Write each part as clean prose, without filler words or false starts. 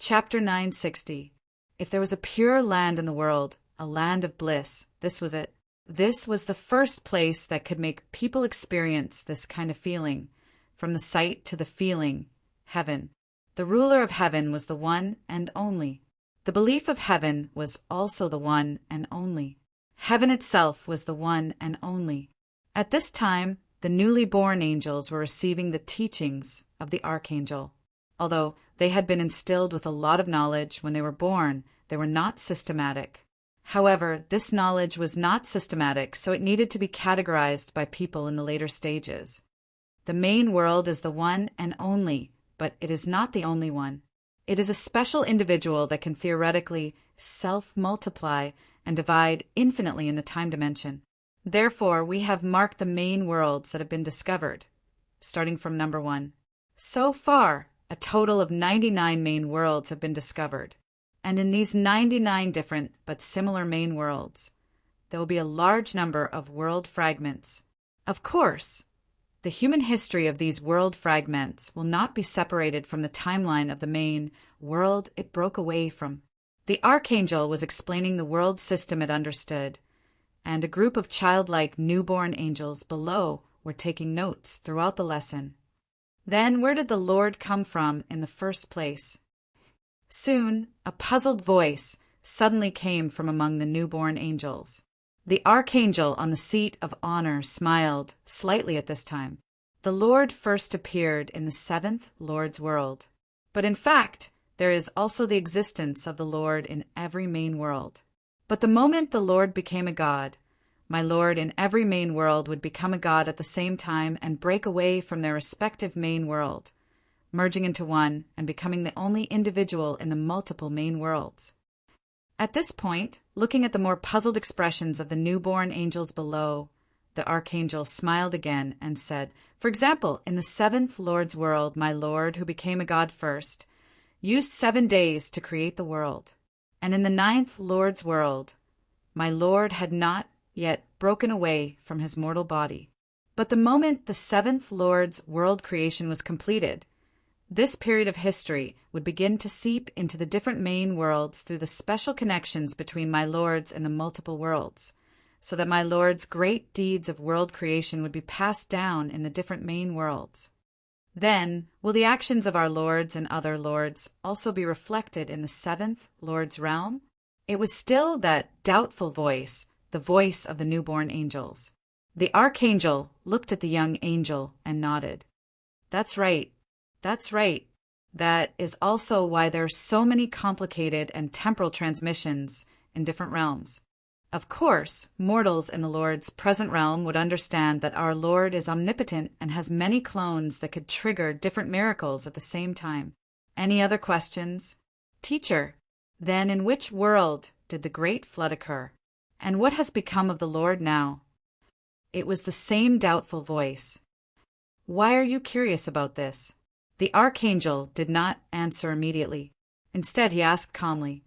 Chapter 960. If there was a pure land in the world, a land of bliss, this was it. This was the first place that could make people experience this kind of feeling, from the sight to the feeling, heaven. The ruler of heaven was the one and only. The belief of heaven was also the one and only. Heaven itself was the one and only. At this time, the newly born angels were receiving the teachings of the archangel. Although they had been instilled with a lot of knowledge when they were born, they were not systematic. However, this knowledge was not systematic, so it needed to be categorized by people in the later stages. The main world is the one and only, but it is not the only one. It is a special individual that can theoretically self-multiply and divide infinitely in the time dimension. Therefore, we have marked the main worlds that have been discovered, starting from number 1. So far, a total of 99 main worlds have been discovered. And in these 99 different but similar main worlds, there will be a large number of world fragments. Of course, the human history of these world fragments will not be separated from the timeline of the main world it broke away from. The archangel was explaining the world system it understood, and a group of childlike newborn angels below were taking notes throughout the lesson. Then where did the Lord come from in the first place? Soon, a puzzled voice suddenly came from among the newborn angels. The archangel on the seat of honor smiled slightly at this time. The Lord first appeared in the 7th Lord's world. But in fact, there is also the existence of the Lord in every main world. But the moment the Lord became a god, my Lord in every main world would become a god at the same time and break away from their respective main world, merging into one and becoming the only individual in the multiple main worlds. At this point, looking at the more puzzled expressions of the newborn angels below, the archangel smiled again and said, for example, in the 7th Lord's world, my Lord, who became a god first, used 7 days to create the world. And in the 9th Lord's world, my Lord had not yet broken away from his mortal body. But the moment the 7th Lord's world creation was completed, this period of history would begin to seep into the different main worlds through the special connections between my Lords and the multiple worlds, so that my Lord's great deeds of world creation would be passed down in the different main worlds. Then, will the actions of our Lords and other Lords also be reflected in the 7th Lord's realm? It was still that doubtful voice, the voice of the newborn angels. The archangel looked at the young angel and nodded. That's right. That's right. That is also why there are so many complicated and temporal transmissions in different realms. Of course, mortals in the Lord's present realm would understand that our Lord is omnipotent and has many clones that could trigger different miracles at the same time. Any other questions? Teacher, then in which world did the great flood occur? And what has become of the Lord now? It was the same doubtful voice. Why are you curious about this? The archangel did not answer immediately. Instead, he asked calmly,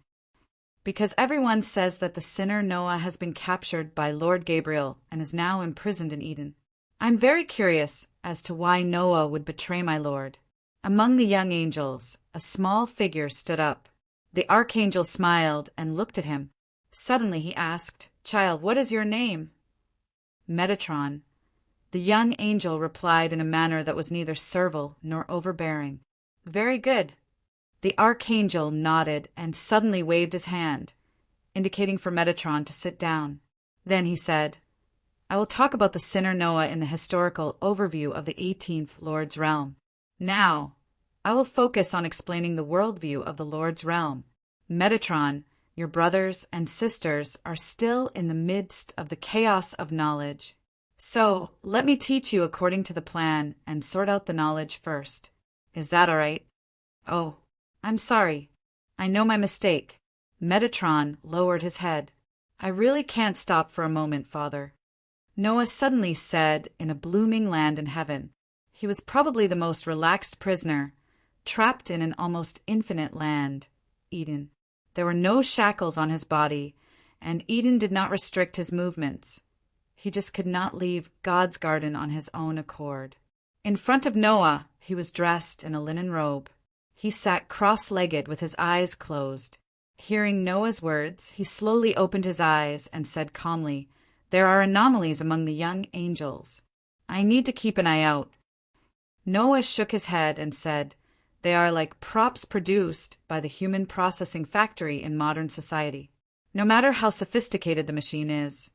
because everyone says that the sinner Noah has been captured by Lord Gabriel and is now imprisoned in Eden. I'm very curious as to why Noah would betray my Lord. Among the young angels, a small figure stood up. The archangel smiled and looked at him. Suddenly he asked, Child, what is your name? Metatron. The young angel replied in a manner that was neither servile nor overbearing. Very good. The archangel nodded and suddenly waved his hand, indicating for Metatron to sit down. Then he said, I will talk about the sinner Noah in the historical overview of the 18th Lord's realm. Now, I will focus on explaining the worldview of the Lord's realm. Metatron, your brothers and sisters are still in the midst of the chaos of knowledge. So, let me teach you according to the plan and sort out the knowledge first. Is that all right? Oh, I'm sorry. I know my mistake. Metatron lowered his head. I really can't stop for a moment, Father. Noah suddenly said in a blooming land in heaven. He was probably the most relaxed prisoner, trapped in an almost infinite land, Eden. There were no shackles on his body, and Eden did not restrict his movements. He just could not leave God's garden on his own accord. In front of Noah, he was dressed in a linen robe. He sat cross-legged with his eyes closed. Hearing Noah's words, he slowly opened his eyes and said calmly, "There are anomalies among the young angels. I need to keep an eye out." Noah shook his head and said, "They are like props produced by the human processing factory in modern society. No matter how sophisticated the machine is,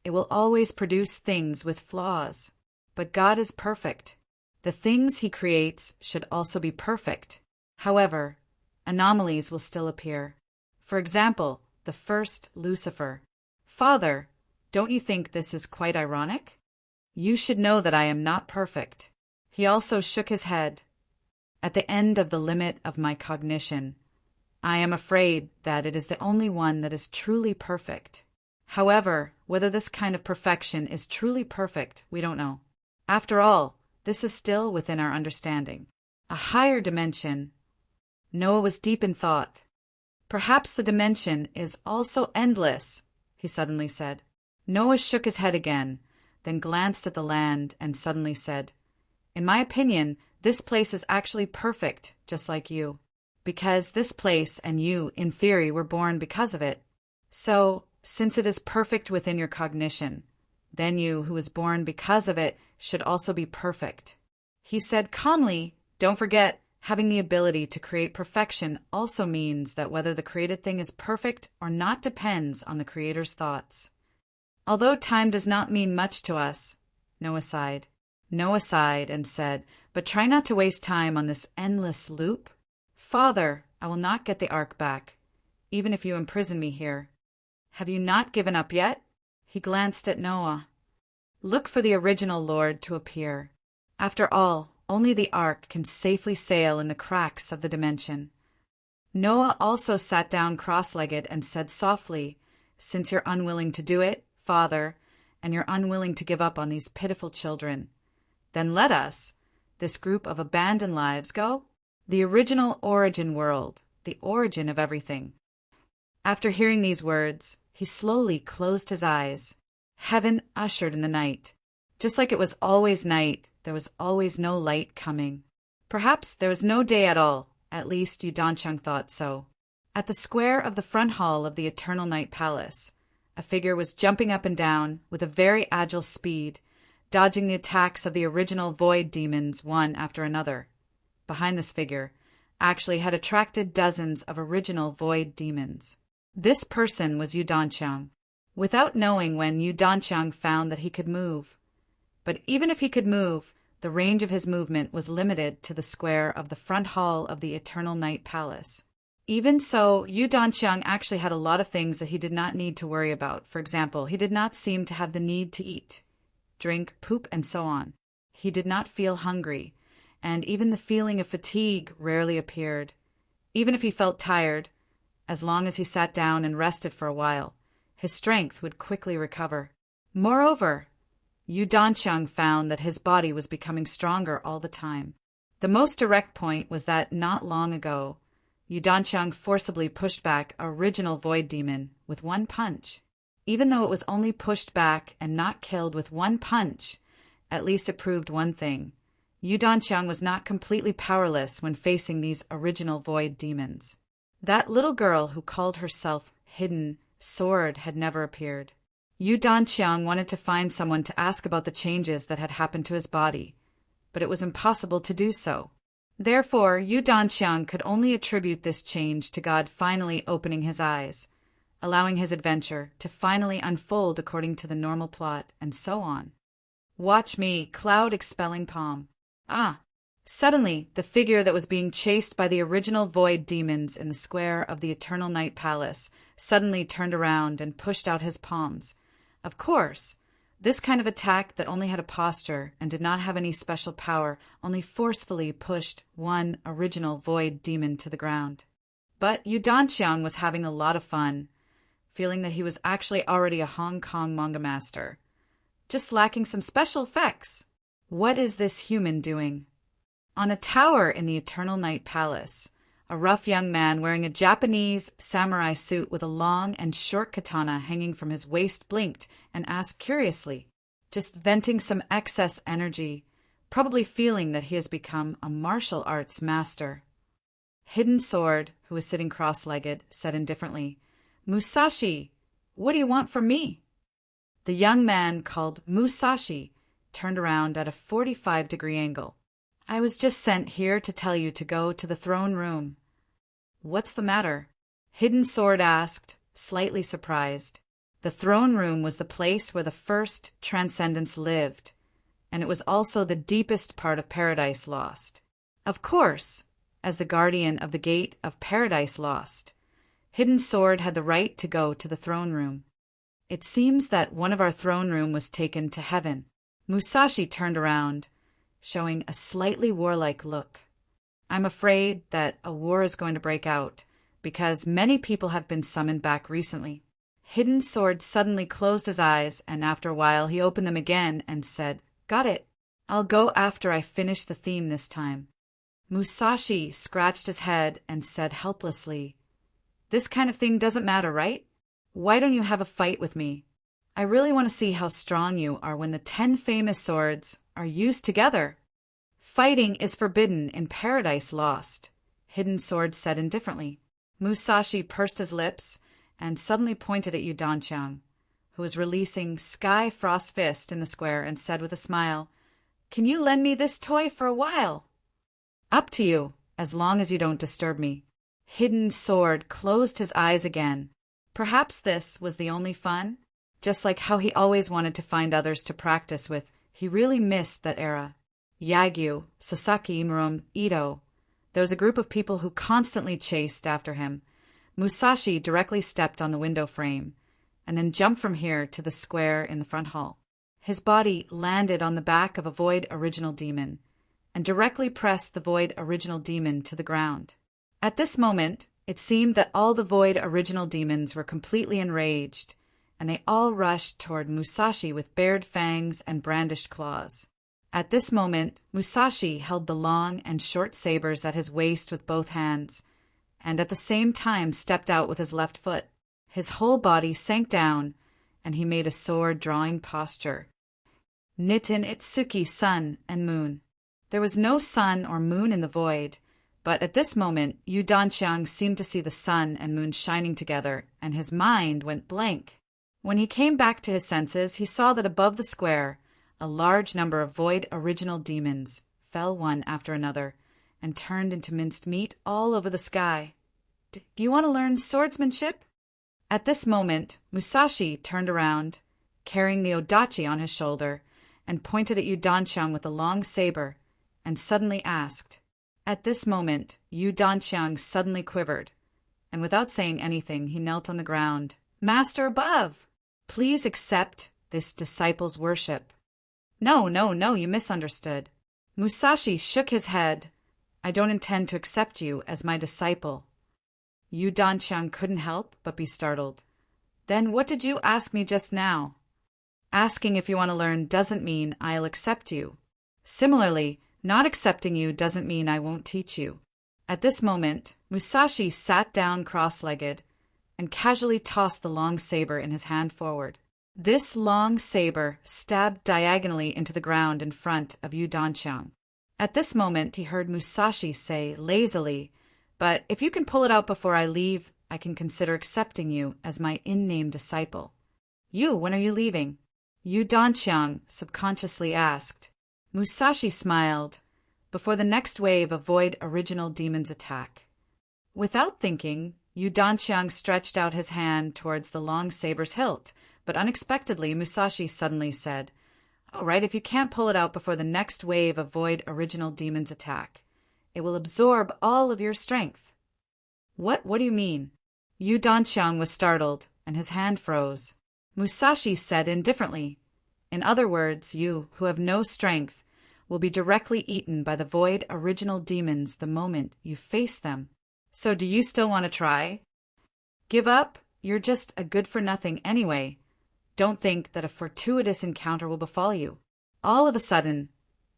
it will always produce things with flaws. But God is perfect. The things he creates should also be perfect. However, anomalies will still appear. For example, the first Lucifer. Father, don't you think this is quite ironic? You should know that I am not perfect." He also shook his head. "At the end of the limit of my cognition, I am afraid that it is the only one that is truly perfect. However, whether this kind of perfection is truly perfect, we don't know. After all, this is still within our understanding. A higher dimension." Noah was deep in thought. "Perhaps the dimension is also endless," he suddenly said. Noah shook his head again, then glanced at the land and suddenly said, "In my opinion, this place is actually perfect, just like you. Because this place and you, in theory, were born because of it. So, since it is perfect within your cognition, then you, who was born because of it, should also be perfect." He said calmly, "Don't forget, having the ability to create perfection also means that whether the created thing is perfect or not depends on the Creator's thoughts." Although time does not mean much to us, Noah sighed. Noah sighed and said, "But try not to waste time on this endless loop. Father, I will not get the ark back, even if you imprison me here. Have you not given up yet?" He glanced at Noah. "Look for the original Lord to appear. After all, only the ark can safely sail in the cracks of the dimension." Noah also sat down cross-legged and said softly, "Since you're unwilling to do it, Father, and you're unwilling to give up on these pitiful children, then let us, this group of abandoned lives, go. The original origin world, the origin of everything." After hearing these words, he slowly closed his eyes. Heaven ushered in the night. Just like it was always night, there was always no light coming. Perhaps there was no day at all, at least Yu Danchang thought so. At the square of the front hall of the Eternal Night Palace, a figure was jumping up and down with a very agile speed, dodging the attacks of the original void demons one after another. Behind this figure actually had attracted dozens of original void demons. This person was Yu Danchang, without knowing when Yu Danchang found that he could move. But even if he could move, the range of his movement was limited to the square of the front hall of the Eternal Night Palace. Even so, Yu Danchang actually had a lot of things that he did not need to worry about. For example, he did not seem to have the need to eat, drink, poop, and so on. He did not feel hungry, and even the feeling of fatigue rarely appeared. Even if he felt tired, as long as he sat down and rested for a while, his strength would quickly recover. Moreover, Yu Danchang found that his body was becoming stronger all the time. The most direct point was that not long ago, Yu Danchang forcibly pushed back a original void demon with one punch. Even though it was only pushed back and not killed with one punch, at least it proved one thing. Yu Danchang was not completely powerless when facing these original void demons. That little girl who called herself Hidden Sword had never appeared. Yu Danchang wanted to find someone to ask about the changes that had happened to his body, but it was impossible to do so. Therefore, Yu Danchang could only attribute this change to God finally opening his eyes, allowing his adventure to finally unfold according to the normal plot, and so on. Watch me, cloud-expelling palm. Ah! Suddenly, the figure that was being chased by the original void demons in the square of the Eternal Night Palace suddenly turned around and pushed out his palms. Of course, this kind of attack that only had a posture and did not have any special power only forcefully pushed one original void demon to the ground. But Yu Danchang was having a lot of fun, feeling that he was actually already a Hong Kong manga master, just lacking some special effects. What is this human doing? On a tower in the Eternal Night Palace, a rough young man wearing a Japanese samurai suit with a long and short katana hanging from his waist blinked and asked curiously, just venting some excess energy, probably feeling that he has become a martial arts master. Hidden Sword, who was sitting cross-legged, said indifferently, "Musashi, what do you want from me?" The young man called Musashi turned around at a 45-degree angle. "I was just sent here to tell you to go to the throne room." "What's the matter?" Hidden Sword asked, slightly surprised. The throne room was the place where the first transcendents lived, and it was also the deepest part of Paradise Lost. Of course, as the guardian of the Gate of Paradise Lost, Hidden Sword had the right to go to the throne room. "It seems that one of our throne room was taken to heaven." Musashi turned around, showing a slightly warlike look. "I'm afraid that a war is going to break out, because many people have been summoned back recently." Hidden Sword suddenly closed his eyes, and after a while he opened them again and said, "Got it. I'll go after I finish the theme this time." Musashi scratched his head and said helplessly, "This kind of thing doesn't matter, right? Why don't you have a fight with me? I really want to see how strong you are when the 10 famous swords are used together." "Fighting is forbidden in Paradise Lost," Hidden Sword said indifferently. Musashi pursed his lips and suddenly pointed at Yu Danqiang, who was releasing Sky Frost Fist in the square, and said with a smile, "Can you lend me this toy for a while?" "Up to you, as long as you don't disturb me." Hidden Sword closed his eyes again. Perhaps this was the only fun? Just like how he always wanted to find others to practice with, he really missed that era. Yagyu, Sasaki, Murom, Ito. There was a group of people who constantly chased after him. Musashi directly stepped on the window frame, and then jumped from here to the square in the front hall. His body landed on the back of a Void Original Demon, and directly pressed the Void Original Demon to the ground. At this moment, it seemed that all the Void Original Demons were completely enraged, and they all rushed toward Musashi with bared fangs and brandished claws. At this moment, Musashi held the long and short sabers at his waist with both hands, and at the same time stepped out with his left foot. His whole body sank down, and he made a sword-drawing posture. Nitin Itsuki, sun and moon. There was no sun or moon in the void, but at this moment Yu Danqiang seemed to see the sun and moon shining together, and his mind went blank. When he came back to his senses, he saw that above the square, a large number of Void Original Demons fell one after another, and turned into minced meat all over the sky. "Do you want to learn swordsmanship?" At this moment, Musashi turned around, carrying the Odachi on his shoulder, and pointed at Yu Danqiang with a long saber, and suddenly asked. At this moment, Yu Danqiang suddenly quivered, and without saying anything, he knelt on the ground. "Master above, please accept this disciple's worship." No, you misunderstood." Musashi shook his head. "I don't intend to accept you as my disciple." Yu Danqiang couldn't help but be startled. "Then what did you ask me just now?" "Asking if you want to learn doesn't mean I'll accept you. Similarly, not accepting you doesn't mean I won't teach you." At this moment, Musashi sat down cross-legged and casually tossed the long saber in his hand forward. This long saber stabbed diagonally into the ground in front of Yu Danqiang. At this moment, he heard Musashi say lazily, "But if you can pull it out before I leave, I can consider accepting you as my in-name disciple." "You, when are you leaving?" Yu Danqiang subconsciously asked. Musashi smiled. "Before the next wave of Void Original Demons attack." Without thinking, Yu Danqiang stretched out his hand towards the long saber's hilt, but unexpectedly Musashi suddenly said, "All right, if you can't pull it out before the next wave of Void Original Demons attack, it will absorb all of your strength." What do you mean?" Yu Danqiang was startled, and his hand froze. Musashi said indifferently, "In other words, you, who have no strength, will be directly eaten by the Void Original Demons the moment you face them. So do you still want to try?" "Give up? You're just a good-for-nothing anyway. Don't think that a fortuitous encounter will befall you." All of a sudden,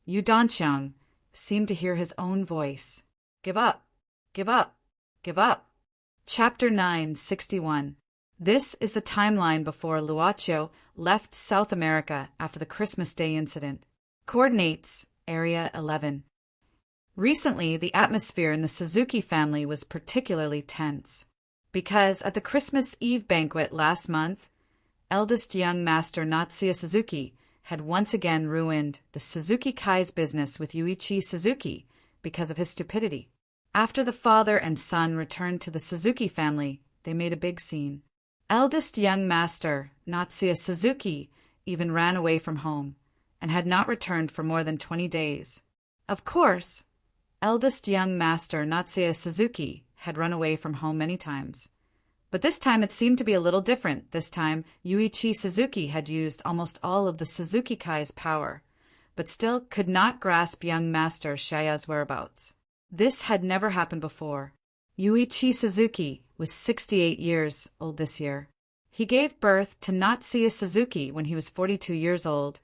Yu Danqiang seemed to hear his own voice. "Give up, give up, give up." Chapter 961. This is the timeline before Luocho left South America after the Christmas Day incident. Coordinates, Area 11. Recently, the atmosphere in the Suzuki family was particularly tense, because at the Christmas Eve banquet last month, eldest young master Natsuya Suzuki had once again ruined the Suzuki Kai's business with Yuichi Suzuki because of his stupidity. After the father and son returned to the Suzuki family, they made a big scene. Eldest young master Natsuya Suzuki even ran away from home and had not returned for more than 20 days. Of course, eldest young master Natsuya Suzuki had run away from home many times. But this time it seemed to be a little different. This time, Yuichi Suzuki had used almost all of the Suzuki Kai's power, but still could not grasp young master Shaya's whereabouts. This had never happened before. Yuichi Suzuki was 68 years old this year. He gave birth to Natsuya Suzuki when he was 42 years old,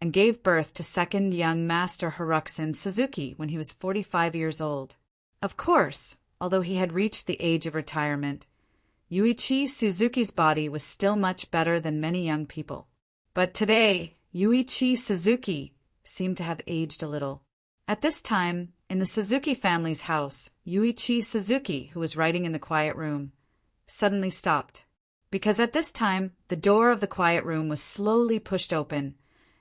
and gave birth to second young master Hiruxin Suzuki when he was 45 years old. Of course, although he had reached the age of retirement, Yuichi Suzuki's body was still much better than many young people. But today, Yuichi Suzuki seemed to have aged a little. At this time, in the Suzuki family's house, Yuichi Suzuki, who was writing in the quiet room, suddenly stopped, because at this time the door of the quiet room was slowly pushed open,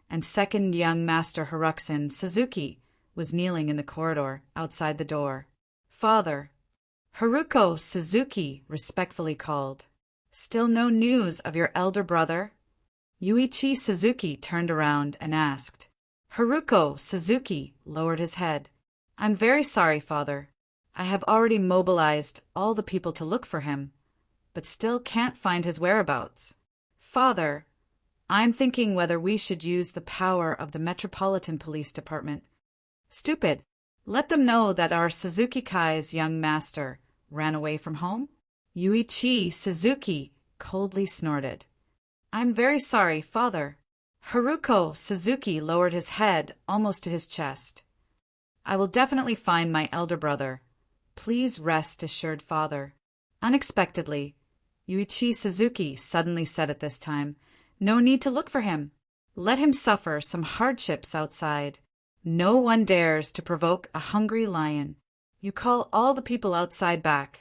and second young master Hiruxin Suzuki was kneeling in the corridor outside the door. "Father," Haruko Suzuki respectfully called. "Still no news of your elder brother?" Yuichi Suzuki turned around and asked. Haruko Suzuki lowered his head. "I'm very sorry, father. I have already mobilized all the people to look for him, but still can't find his whereabouts. Father, I'm thinking whether we should use the power of the Metropolitan Police Department. Stupid. Let them know that our Suzuki Kai's young master ran away from home?" Yuichi Suzuki coldly snorted. "I'm very sorry, father." Haruko Suzuki lowered his head almost to his chest. "I will definitely find my elder brother. Please rest assured, father." Unexpectedly, Yuichi Suzuki suddenly said at this time, "No need to look for him. Let him suffer some hardships outside. No one dares to provoke a hungry lion. You call all the people outside back.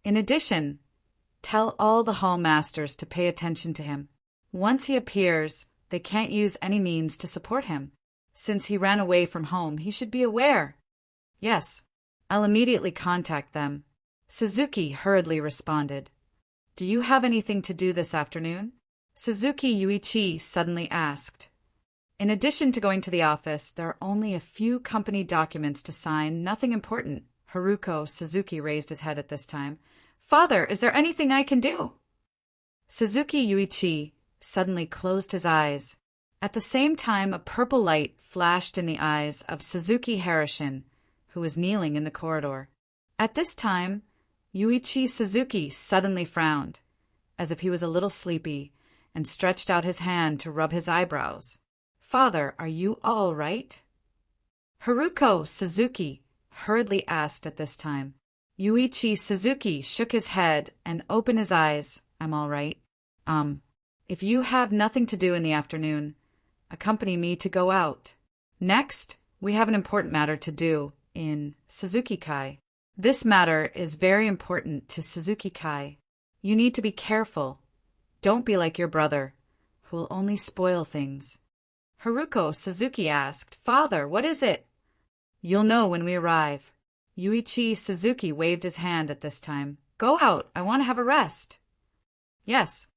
In addition, tell all the hall masters to pay attention to him. Once he appears, they can't use any means to support him. Since he ran away from home, he should be aware." "Yes, I'll immediately contact them," Suzuki hurriedly responded. "Do you have anything to do this afternoon?" Suzuki Yuichi suddenly asked. "In addition to going to the office, there are only a few company documents to sign, nothing important." Haruko Suzuki raised his head at this time. "Father, is there anything I can do?" Suzuki Yuichi suddenly closed his eyes. At the same time, a purple light flashed in the eyes of Suzuki Harashin, who was kneeling in the corridor. At this time, Yuichi Suzuki suddenly frowned, as if he was a little sleepy, and stretched out his hand to rub his eyebrows. "Father, are you all right?" Haruko Suzuki hurriedly asked at this time. Yuichi Suzuki shook his head and opened his eyes. "I'm all right. If you have nothing to do in the afternoon, accompany me to go out. Next, we have an important matter to do in Suzuki Kai. This matter is very important to Suzuki Kai. You need to be careful. Don't be like your brother, who will only spoil things." Haruko Suzuki asked, "Father, what is it?" "You'll know when we arrive." Yuichi Suzuki waved his hand at this time. "Go out. I want to have a rest." "Yes."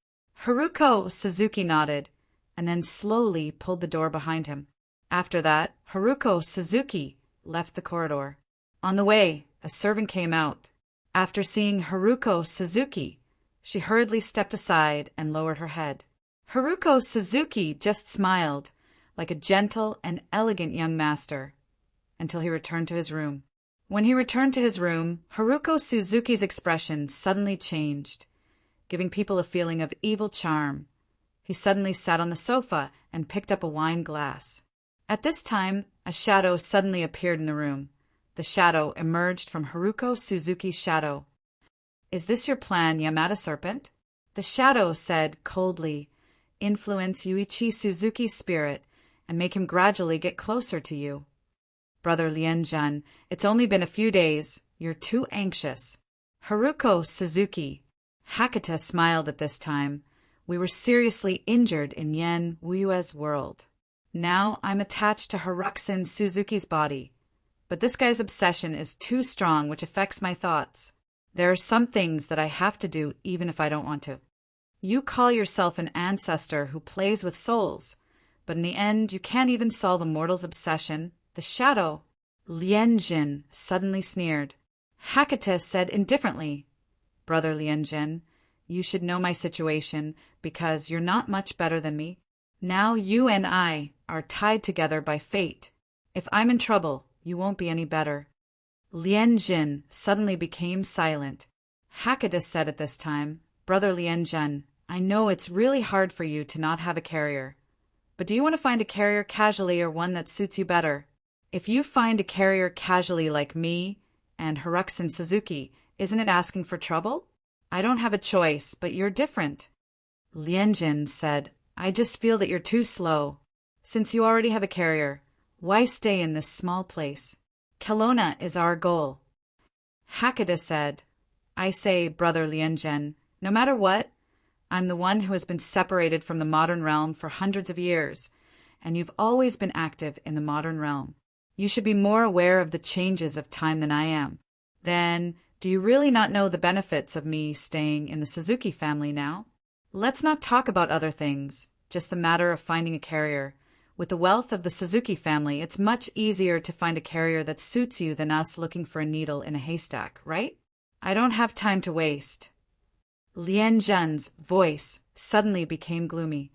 Haruko Suzuki nodded, and then slowly pulled the door behind him. After that, Haruko Suzuki left the corridor. On the way, a servant came out. After seeing Haruko Suzuki, she hurriedly stepped aside and lowered her head. Haruko Suzuki just smiled, like a gentle and elegant young master, until he returned to his room. When he returned to his room, Haruko Suzuki's expression suddenly changed, giving people a feeling of evil charm. He suddenly sat on the sofa and picked up a wine glass. At this time, a shadow suddenly appeared in the room. The shadow emerged from Haruko Suzuki's shadow. "Is this your plan, Yamada Serpent?" The shadow said coldly, "Influence Yuichi Suzuki's spirit and make him gradually get closer to you." Brother Lianjun. It's only been a few days. You're too anxious. Haruko Suzuki. Hakata smiled at this time. We were seriously injured in Yen Wuyue's world. Now I'm attached to Haruxin Suzuki's body. But this guy's obsession is too strong, which affects my thoughts. There are some things that I have to do even if I don't want to. You call yourself an ancestor who plays with souls, but in the end you can't even solve a mortal's obsession. The shadow. Lianjin suddenly sneered. Hakata said indifferently, Brother Lianjin, you should know my situation because you're not much better than me. Now you and I are tied together by fate. If I'm in trouble, you won't be any better. Lianjin suddenly became silent. Hakata said at this time, Brother Lianjin, I know it's really hard for you to not have a carrier. But do you want to find a carrier casually or one that suits you better? If you find a carrier casually like me and Haruxin Suzuki, isn't it asking for trouble? I don't have a choice, but you're different. Lianjin said, I just feel that you're too slow. Since you already have a carrier, why stay in this small place? Kelowna is our goal. Hakata said, I say, Brother Lianjin, no matter what, I'm the one who has been separated from the modern realm for hundreds of years, and you've always been active in the modern realm. You should be more aware of the changes of time than I am. Then, do you really not know the benefits of me staying in the Suzuki family now? Let's not talk about other things, just the matter of finding a carrier. With the wealth of the Suzuki family, it's much easier to find a carrier that suits you than us looking for a needle in a haystack, right? I don't have time to waste. Lianjun's voice suddenly became gloomy.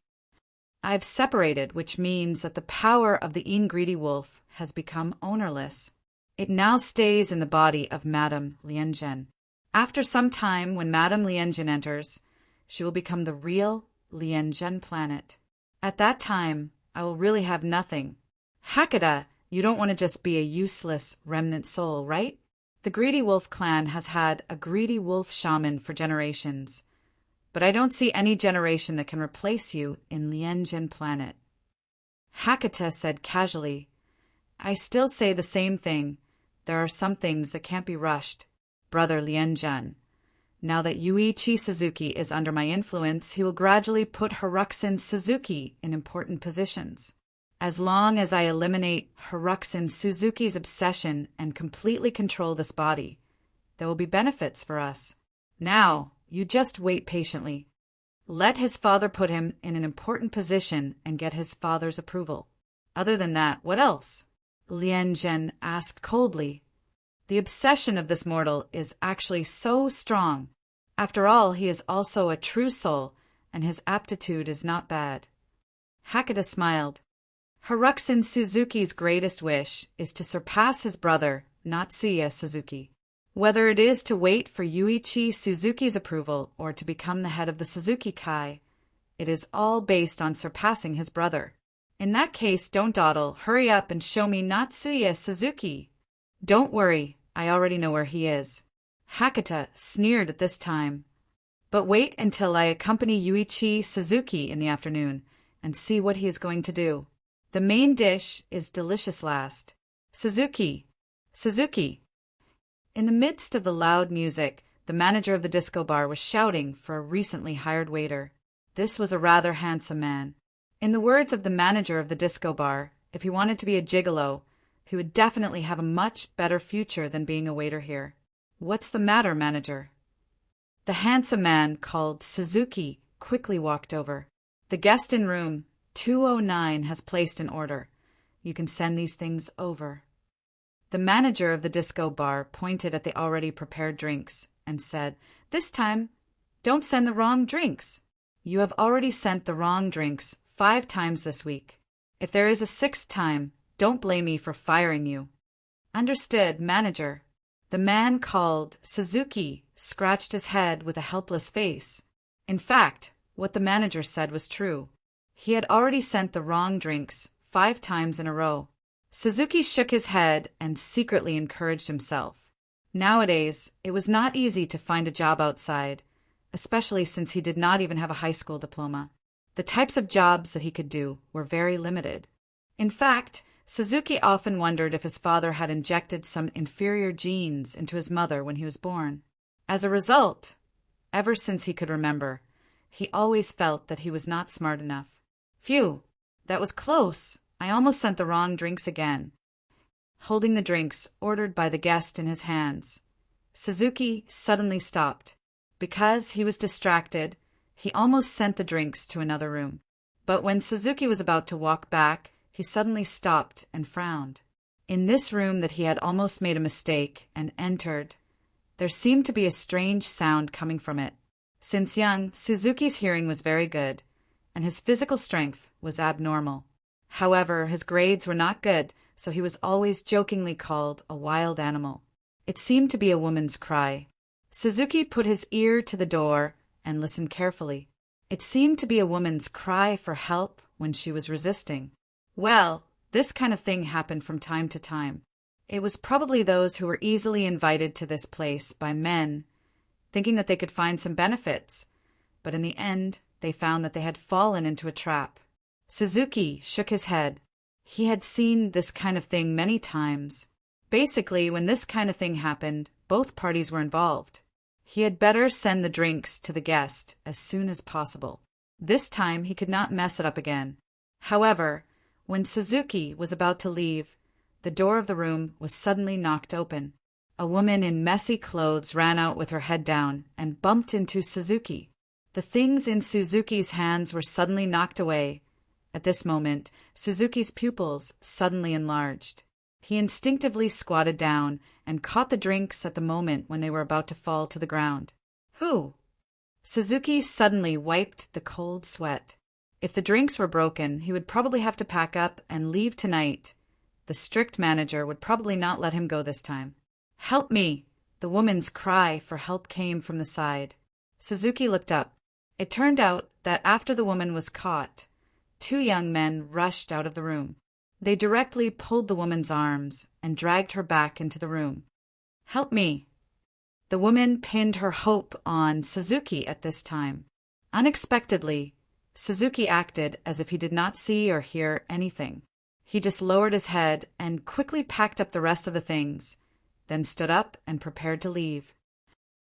I've separated, which means that the power of the Greedy Wolf has become ownerless. It now stays in the body of Madame Lianjun. After some time, when Madame Lianjun enters, she will become the real Lianjun planet. At that time, I will really have nothing. Hakata, you don't want to just be a useless remnant soul, right? The Greedy Wolf clan has had a Greedy Wolf shaman for generations, but I don't see any generation that can replace you in Lianjun planet. Hakata said casually, I still say the same thing. There are some things that can't be rushed, Brother Lianjun. Now that Yuichi Suzuki is under my influence, he will gradually put Haruxin Suzuki in important positions. As long as I eliminate Haruxin Suzuki's obsession and completely control this body, there will be benefits for us. Now, you just wait patiently. Let his father put him in an important position and get his father's approval. Other than that, what else? Lianjun asked coldly. The obsession of this mortal is actually so strong. After all, he is also a true soul, and his aptitude is not bad. Hakata smiled. Haruxin Suzuki's greatest wish is to surpass his brother, Natsuya Suzuki. Whether it is to wait for Yuichi Suzuki's approval or to become the head of the Suzuki Kai, it is all based on surpassing his brother. In that case, don't dawdle. Hurry up and show me Natsuya Suzuki. Don't worry, I already know where he is. Hakata sneered at this time. But wait until I accompany Yuichi Suzuki in the afternoon and see what he is going to do. The main dish is delicious last. Suzuki! Suzuki! In the midst of the loud music, the manager of the disco bar was shouting for a recently hired waiter. This was a rather handsome man. In the words of the manager of the disco bar, if he wanted to be a gigolo, he would definitely have a much better future than being a waiter here. What's the matter, manager? The handsome man called Suzuki quickly walked over. The guest in room 209 has placed an order. You can send these things over. The manager of the disco bar pointed at the already prepared drinks and said, This time, don't send the wrong drinks. You have already sent the wrong drinks 5 times this week. If there is a 6th time, don't blame me for firing you. Understood, manager. The man called Suzuki scratched his head with a helpless face. In fact, what the manager said was true. He had already sent the wrong drinks 5 times in a row. Suzuki shook his head and secretly encouraged himself. Nowadays, it was not easy to find a job outside, especially since he did not even have a high school diploma. The types of jobs that he could do were very limited. In fact, Suzuki often wondered if his father had injected some inferior genes into his mother when he was born. As a result, ever since he could remember, he always felt that he was not smart enough. Phew, that was close. I almost sent the wrong drinks again. Holding the drinks ordered by the guest in his hands, Suzuki suddenly stopped. Because he was distracted, he almost sent the drinks to another room. But when Suzuki was about to walk back, he suddenly stopped and frowned. In this room that he had almost made a mistake and entered, there seemed to be a strange sound coming from it. Since young, Suzuki's hearing was very good, and his physical strength was abnormal. However, his grades were not good, so he was always jokingly called a wild animal. It seemed to be a woman's cry. Suzuki put his ear to the door and listened carefully. It seemed to be a woman's cry for help when she was resisting. Well, this kind of thing happened from time to time. It was probably those who were easily invited to this place by men, thinking that they could find some benefits, but in the end, they found that they had fallen into a trap. Suzuki shook his head. He had seen this kind of thing many times. Basically, when this kind of thing happened, both parties were involved. He had better send the drinks to the guest as soon as possible. This time he could not mess it up again. However, when Suzuki was about to leave, the door of the room was suddenly knocked open. A woman in messy clothes ran out with her head down and bumped into Suzuki. The things in Suzuki's hands were suddenly knocked away. At this moment, Suzuki's pupils suddenly enlarged. He instinctively squatted down and caught the drinks at the moment when they were about to fall to the ground. Who? Suzuki suddenly wiped the cold sweat. If the drinks were broken, he would probably have to pack up and leave tonight. The strict manager would probably not let him go this time. Help me! The woman's cry for help came from the side. Suzuki looked up. It turned out that after the woman was caught, 2 young men rushed out of the room. They directly pulled the woman's arms and dragged her back into the room. Help me! The woman pinned her hope on Suzuki at this time. Unexpectedly, Suzuki acted as if he did not see or hear anything. He just lowered his head and quickly packed up the rest of the things, then stood up and prepared to leave.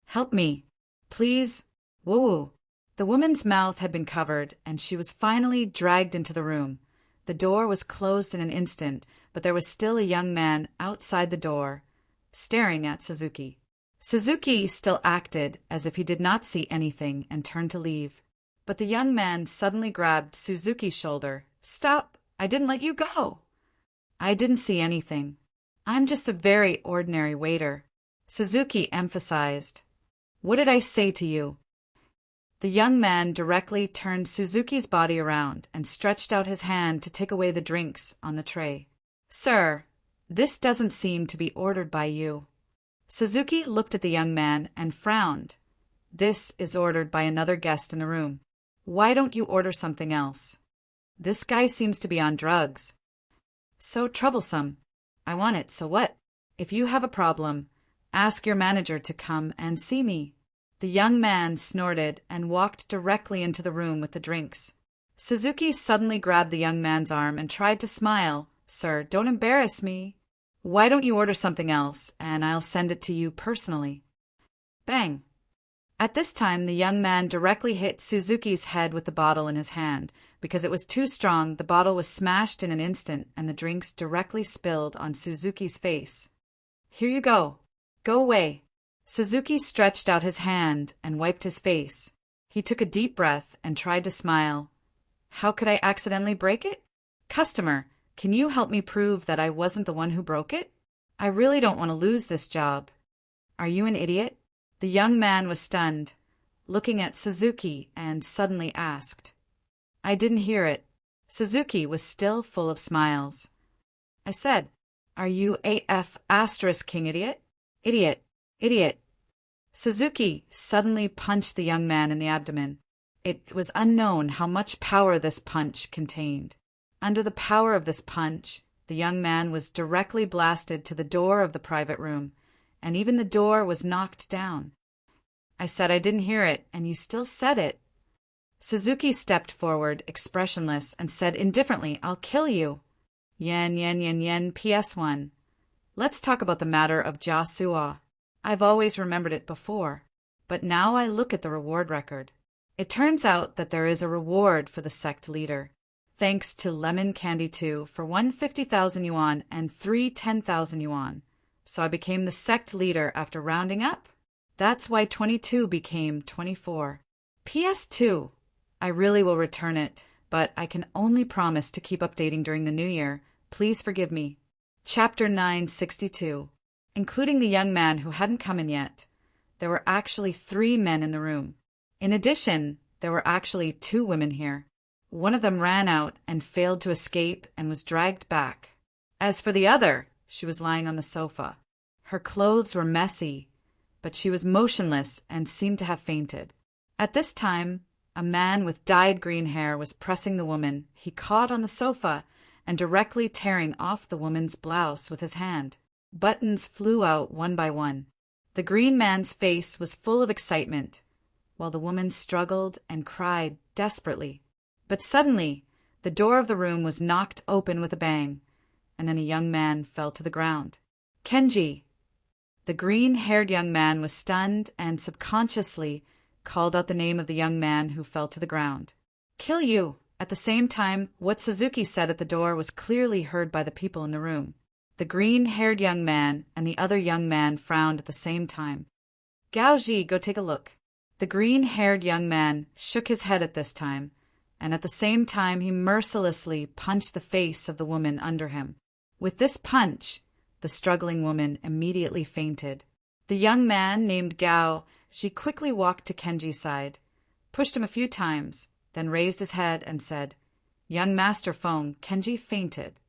Help me! Please! Woo-woo! The woman's mouth had been covered, and she was finally dragged into the room. The door was closed in an instant, but there was still a young man outside the door, staring at Suzuki. Suzuki still acted as if he did not see anything and turned to leave. But the young man suddenly grabbed Suzuki's shoulder. Stop! I didn't let you go! I didn't see anything. I'm just a very ordinary waiter. Suzuki emphasized. What did I say to you? The young man directly turned Suzuki's body around and stretched out his hand to take away the drinks on the tray. Sir, this doesn't seem to be ordered by you. Suzuki looked at the young man and frowned. This is ordered by another guest in the room. Why don't you order something else? This guy seems to be on drugs. So troublesome. I want it, so what? If you have a problem, ask your manager to come and see me. The young man snorted and walked directly into the room with the drinks. Suzuki suddenly grabbed the young man's arm and tried to smile. Sir, don't embarrass me. Why don't you order something else, and I'll send it to you personally. Bang! At this time, the young man directly hit Suzuki's head with the bottle in his hand. Because it was too strong, the bottle was smashed in an instant, and the drinks directly spilled on Suzuki's face. Here you go. Go away. Suzuki stretched out his hand and wiped his face. He took a deep breath and tried to smile. How could I accidentally break it? Customer, can you help me prove that I wasn't the one who broke it? I really don't want to lose this job. Are you an idiot? The young man was stunned, looking at Suzuki, and suddenly asked. I didn't hear it. Suzuki was still full of smiles. I said, Are you AF asterisk king idiot? Idiot. Idiot. Suzuki suddenly punched the young man in the abdomen. It was unknown how much power this punch contained. Under the power of this punch, the young man was directly blasted to the door of the private room, and even the door was knocked down. I said I didn't hear it, and you still said it. Suzuki stepped forward, expressionless, and said indifferently, I'll kill you. Yen, yen, yen, yen, PS1. Let's talk about the matter of Joshua. I've always remembered it before, but now I look at the reward record. It turns out that there is a reward for the sect leader, thanks to Lemon Candy 2 for 150,000 yuan and 310,000 yuan. So I became the sect leader after rounding up. That's why 22 became 24. PS2. I really will return it, but I can only promise to keep updating during the new year. Please forgive me. Chapter 962. Including the young man who hadn't come in yet, there were actually 3 men in the room. In addition, there were actually 2 women here. One of them ran out and failed to escape and was dragged back. As for the other, she was lying on the sofa. Her clothes were messy, but she was motionless and seemed to have fainted. At this time, a man with dyed green hair was pressing the woman he caught on the sofa and directly tearing off the woman's blouse with his hand. Buttons flew out one by one. The green man's face was full of excitement, while the woman struggled and cried desperately. But suddenly, the door of the room was knocked open with a bang, and then a young man fell to the ground. Kenji! The green-haired young man was stunned and subconsciously called out the name of the young man who fell to the ground. Kill you! At the same time, what Suzuki said at the door was clearly heard by the people in the room. The green-haired young man and the other young man frowned at the same time. Gaoji, go take a look. The green-haired young man shook his head at this time, and at the same time he mercilessly punched the face of the woman under him. With this punch, the struggling woman immediately fainted. The young man, named Gao, she quickly walked to Kenji's side, pushed him a few times, then raised his head and said, "Young Master Feng, Kenji fainted."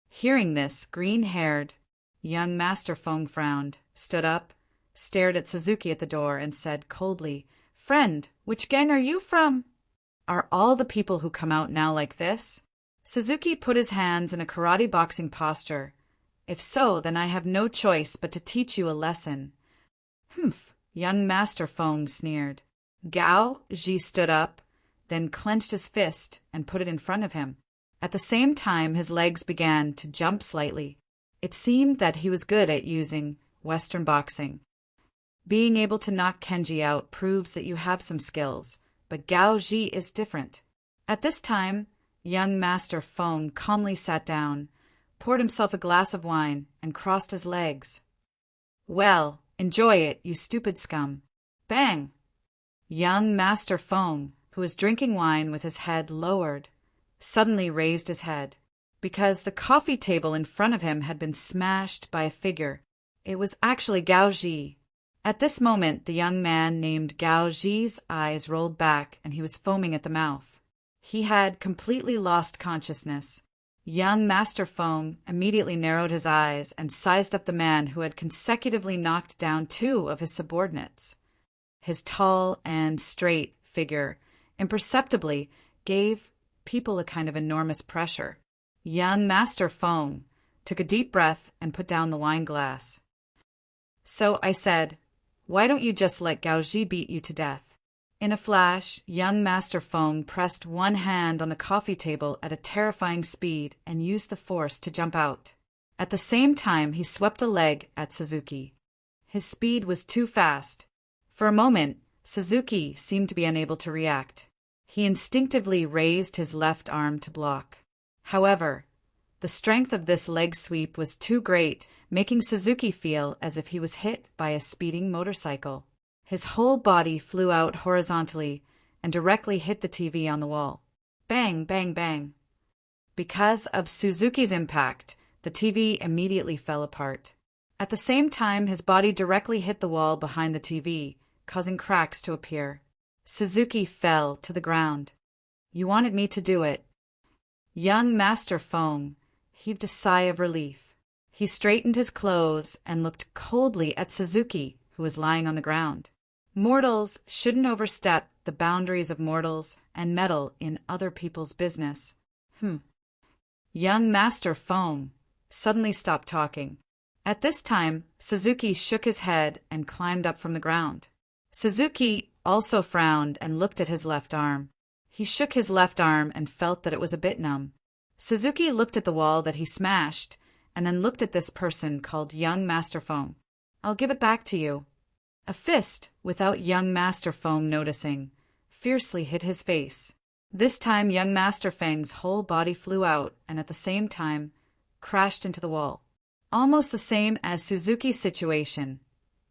Hearing this, green-haired young Master Feng frowned, stood up, stared at Suzuki at the door, and said coldly, "Friend, which gang are you from? Are all the people who come out now like this?" Suzuki put his hands in a karate boxing posture. "If so, then I have no choice but to teach you a lesson." "Humph," young Master Feng sneered. Gao Ji stood up, then clenched his fist and put it in front of him. At the same time, his legs began to jump slightly. It seemed that he was good at using Western boxing. Being able to knock Kenji out proves that you have some skills, but Gao Ji is different. At this time, young Master Feng calmly sat down, poured himself a glass of wine, and crossed his legs. "Well, enjoy it, you stupid scum." Bang! Young Master Feng, who was drinking wine with his head lowered, suddenly raised his head, because the coffee table in front of him had been smashed by a figure. It was actually Gao Ji. At this moment, the young man named Gao Ji's eyes rolled back and he was foaming at the mouth. He had completely lost consciousness. Young Master Feng immediately narrowed his eyes and sized up the man who had consecutively knocked down 2 of his subordinates. His tall and straight figure imperceptibly gave people a kind of enormous pressure. Young Master Feng took a deep breath and put down the wine glass. "So," I said, "why don't you just let Gao Ji beat you to death?" In a flash, young Master Feng pressed one hand on the coffee table at a terrifying speed and used the force to jump out. At the same time, he swept a leg at Suzuki. His speed was too fast. For a moment, Suzuki seemed to be unable to react. He instinctively raised his left arm to block. However, the strength of this leg sweep was too great, making Suzuki feel as if he was hit by a speeding motorcycle. His whole body flew out horizontally and directly hit the TV on the wall. Bang, bang, bang. Because of Suzuki's impact, the TV immediately fell apart. At the same time, his body directly hit the wall behind the TV, causing cracks to appear. Suzuki fell to the ground. "You wanted me to do it." Young Master Feng heaved a sigh of relief. He straightened his clothes and looked coldly at Suzuki, who was lying on the ground. Mortals shouldn't overstep the boundaries of mortals and meddle in other people's business. Young Master Feng suddenly stopped talking. At this time, Suzuki shook his head and climbed up from the ground. Suzuki also frowned and looked at his left arm. He shook his left arm and felt that it was a bit numb. Suzuki looked at the wall that he smashed, and then looked at this person called young Master Feng. I'll give it back to you. A fist, without young Master Feng noticing, fiercely hit his face. This time young Master Feng's whole body flew out and at the same time crashed into the wall. Almost the same as Suzuki's situation.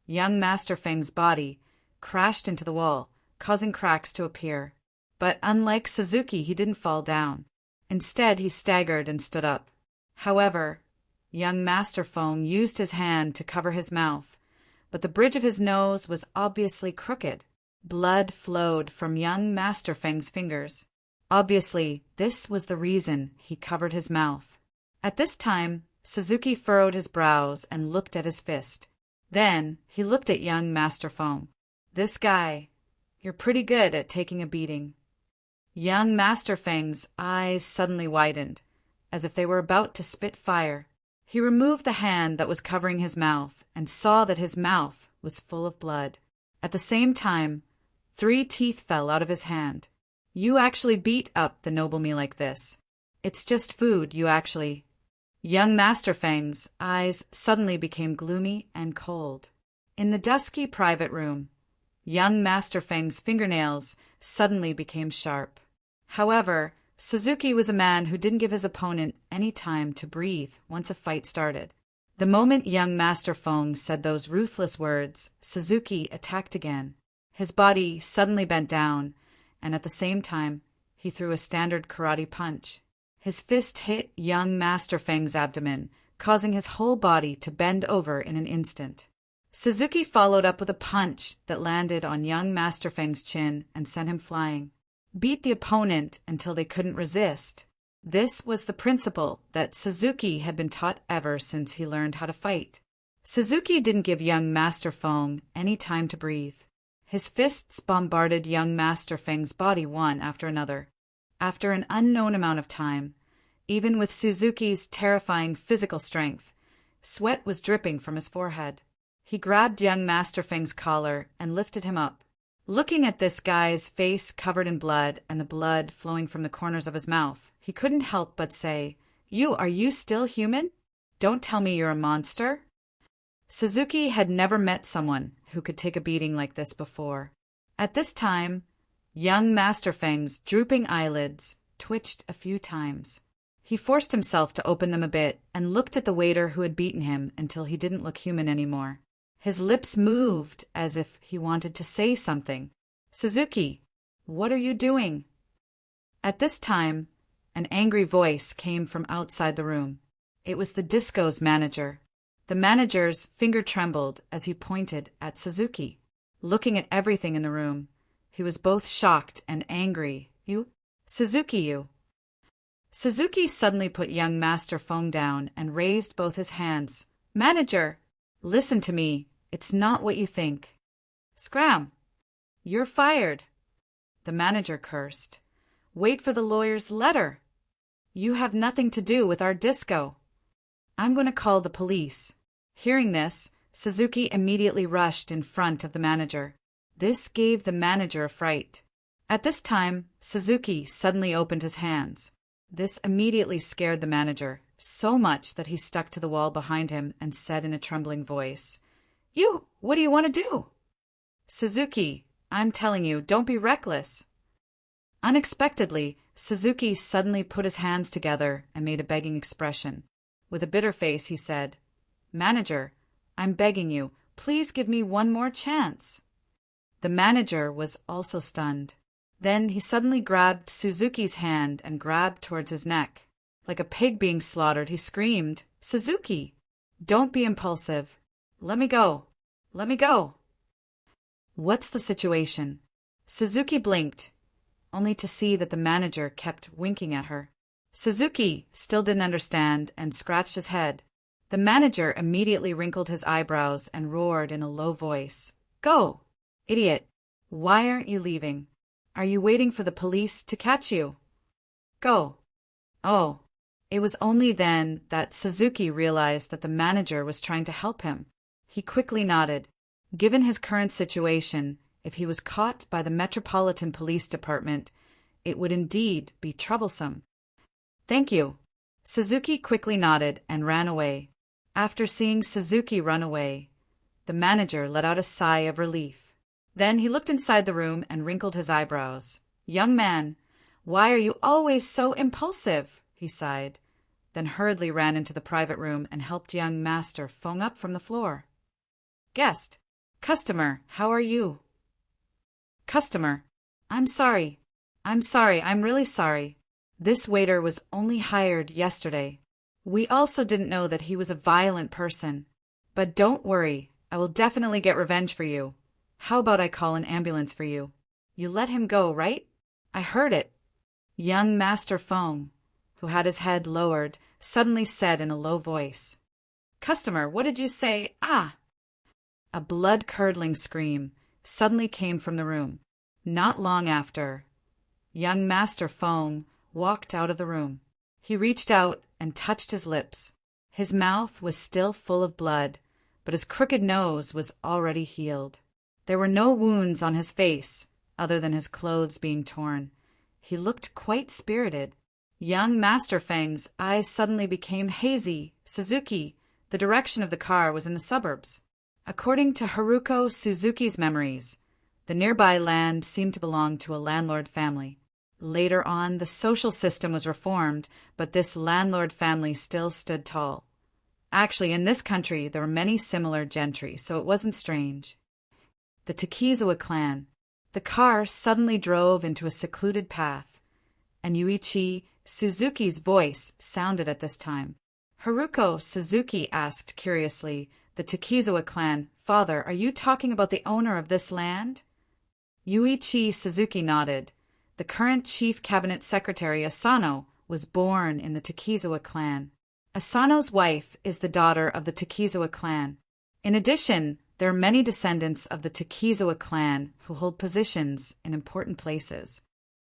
Young Master Feng's body crashed into the wall, causing cracks to appear. But unlike Suzuki, he didn't fall down. Instead, he staggered and stood up. However, young Master Feng used his hand to cover his mouth, but the bridge of his nose was obviously crooked. Blood flowed from young Master Feng's fingers. Obviously, this was the reason he covered his mouth. At this time, Suzuki furrowed his brows and looked at his fist. Then, he looked at young Master Feng. This guy, you're pretty good at taking a beating. Young Master Feng's eyes suddenly widened, as if they were about to spit fire. He removed the hand that was covering his mouth and saw that his mouth was full of blood. At the same time, 3 teeth fell out of his hand. You actually beat up the noble me like this. It's just food, you actually. Young Master Feng's eyes suddenly became gloomy and cold. In the dusky private room, young Master Feng's fingernails suddenly became sharp. However, Suzuki was a man who didn't give his opponent any time to breathe once a fight started. The moment young Master Feng said those ruthless words, Suzuki attacked again. His body suddenly bent down, and at the same time, he threw a standard karate punch. His fist hit young Master Feng's abdomen, causing his whole body to bend over in an instant. Suzuki followed up with a punch that landed on young Master Feng's chin and sent him flying. Beat the opponent until they couldn't resist. This was the principle that Suzuki had been taught ever since he learned how to fight. Suzuki didn't give young Master Feng any time to breathe. His fists bombarded young Master Feng's body one after another. After an unknown amount of time, even with Suzuki's terrifying physical strength, sweat was dripping from his forehead. He grabbed young Master Feng's collar and lifted him up. Looking at this guy's face covered in blood and the blood flowing from the corners of his mouth, he couldn't help but say, Are you still human? Don't tell me you're a monster." Suzuki had never met someone who could take a beating like this before. At this time, young Master Feng's drooping eyelids twitched a few times. He forced himself to open them a bit and looked at the waiter who had beaten him until he didn't look human anymore. His lips moved as if he wanted to say something. "Suzuki, what are you doing?" At this time, an angry voice came from outside the room. It was the disco's manager. The manager's finger trembled as he pointed at Suzuki. Looking at everything in the room, he was both shocked and angry. Suzuki. Suzuki suddenly put young Master Feng down and raised both his hands. "Manager, listen to me. It's not what you think." "Scram! You're fired." The manager cursed. "Wait for the lawyer's letter. You have nothing to do with our disco. I'm going to call the police." Hearing this, Suzuki immediately rushed in front of the manager. This gave the manager a fright. At this time, Suzuki suddenly opened his hands. This immediately scared the manager, so much that he stuck to the wall behind him and said in a trembling voice, What do you want to do?" "Suzuki, I'm telling you, don't be reckless." Unexpectedly, Suzuki suddenly put his hands together and made a begging expression. With a bitter face, he said, "Manager, I'm begging you, please give me one more chance." The manager was also stunned. Then he suddenly grabbed Suzuki's hand and grabbed towards his neck. Like a pig being slaughtered, he screamed, "Suzuki, don't be impulsive. Let me go. Let me go." "What's the situation?" Suzuki blinked, only to see that the manager kept winking at her. Suzuki still didn't understand and scratched his head. The manager immediately wrinkled his eyebrows and roared in a low voice, "Go! Idiot! Why aren't you leaving? Are you waiting for the police to catch you? Go!" Oh, it was only then that Suzuki realized that the manager was trying to help him. He quickly nodded. Given his current situation, if he was caught by the Metropolitan Police Department, it would indeed be troublesome. "Thank you," Suzuki quickly nodded and ran away. After seeing Suzuki run away, the manager let out a sigh of relief. Then he looked inside the room and wrinkled his eyebrows. "Young man, why are you always so impulsive?" he sighed, then hurriedly ran into the private room and helped young master Feng up from the floor. Guest. Customer, how are you? Customer. I'm sorry. I'm really sorry. This waiter was only hired yesterday. We also didn't know that he was a violent person. But don't worry, I will definitely get revenge for you. How about I call an ambulance for you? You let him go, right? I heard it. Young Master Feng, who had his head lowered, suddenly said in a low voice. Customer, what did you say? Ah! A blood-curdling scream suddenly came from the room. Not long after, young Master Feng walked out of the room. He reached out and touched his lips. His mouth was still full of blood, but his crooked nose was already healed. There were no wounds on his face, other than his clothes being torn. He looked quite spirited. Young Master Feng's eyes suddenly became hazy. Suzuki, the direction of the car was in the suburbs. According to Haruko Suzuki's memories, the nearby land seemed to belong to a landlord family. Later on, the social system was reformed, but this landlord family still stood tall. Actually, in this country, there were many similar gentry, so it wasn't strange. The Takizawa clan. The car suddenly drove into a secluded path, and Yuichi Suzuki's voice sounded at this time. Haruko Suzuki asked curiously, the Takizawa clan, "Father, are you talking about the owner of this land?" Yuichi Suzuki nodded. The current chief cabinet secretary, Asano, was born in the Takizawa clan. Asano's wife is the daughter of the Takizawa clan. In addition, there are many descendants of the Takizawa clan who hold positions in important places.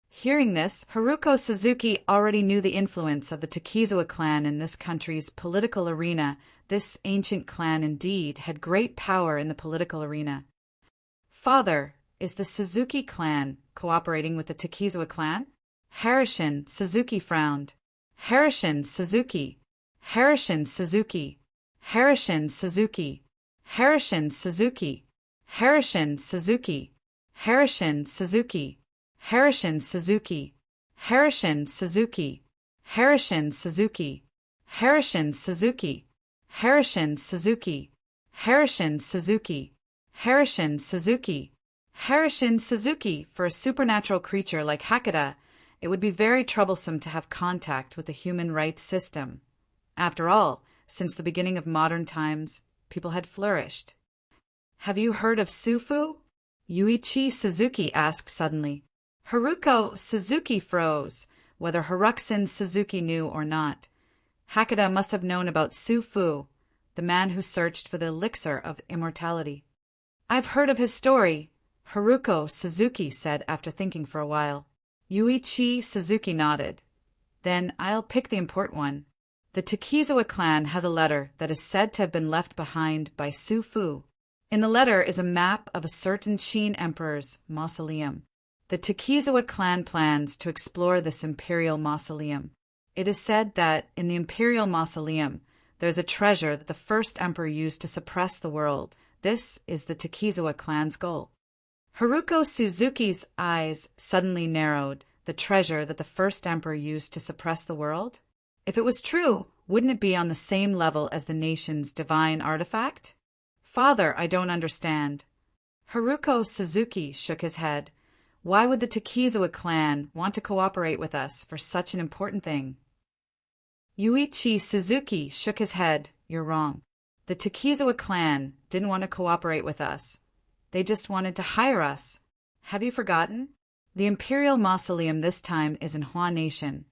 Hearing this, Haruko Suzuki already knew the influence of the Takizawa clan in this country's political arena. This ancient clan indeed had great power in the political arena. Father, is the Suzuki clan cooperating with the Takizawa clan? Harishin Suzuki frowned. Harishin Suzuki. Harishin Suzuki. Harishin Suzuki. Harishin Suzuki. Harishin Suzuki. Harishin Suzuki. Harishin Suzuki. Harishin Suzuki. Harishin Suzuki. Harishin Suzuki. Harishin Suzuki. Harishin Suzuki. Harishin Suzuki. Harishin Suzuki. For a supernatural creature like Hakata, it would be very troublesome to have contact with the human rights system. After all, since the beginning of modern times, people had flourished. Have you heard of Sufu? Yuichi Suzuki asked suddenly. Haruko Suzuki froze, whether Haruxin Suzuki knew or not. Hakata must have known about Sufu, the man who searched for the elixir of immortality. I've heard of his story, Haruko Suzuki said after thinking for a while. Yuichi Suzuki nodded. Then I'll pick the important one. The Takizawa clan has a letter that is said to have been left behind by Sufu. In the letter is a map of a certain Qin emperor's mausoleum. The Takizawa clan plans to explore this imperial mausoleum. It is said that in the imperial mausoleum, there is a treasure that the first emperor used to suppress the world. This is the Takizawa clan's goal. Haruko Suzuki's eyes suddenly narrowed. The treasure that the first emperor used to suppress the world? If it was true, wouldn't it be on the same level as the nation's divine artifact? Father, I don't understand. Haruko Suzuki shook his head. Why would the Takizawa clan want to cooperate with us for such an important thing? Yuichi Suzuki shook his head. You're wrong. The Takizawa clan didn't want to cooperate with us. They just wanted to hire us. Have you forgotten? The imperial mausoleum this time is in Hua Nation,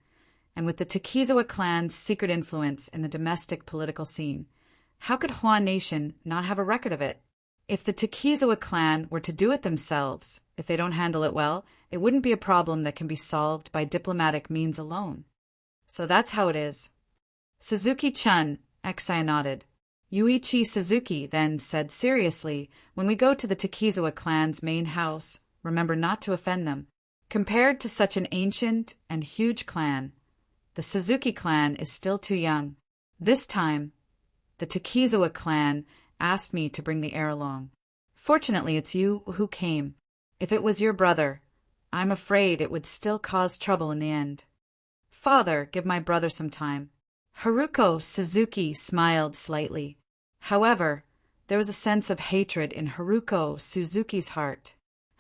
and with the Takizawa clan's secret influence in the domestic political scene, how could Hua Nation not have a record of it? If the Takizawa clan were to do it themselves, if they don't handle it well, it wouldn't be a problem that can be solved by diplomatic means alone. So that's how it is. Suzuki-chan, Exai nodded. Yuichi Suzuki then said seriously, when we go to the Takizawa clan's main house, remember not to offend them. Compared to such an ancient and huge clan, The Suzuki clan is still too young. This time, the Takizawa clan asked me to bring the heir along. Fortunately, it's you who came. If it was your brother, I'm afraid it would still cause trouble in the end. Father, give my brother some time. Haruko Suzuki smiled slightly. However, there was a sense of hatred in Haruko Suzuki's heart.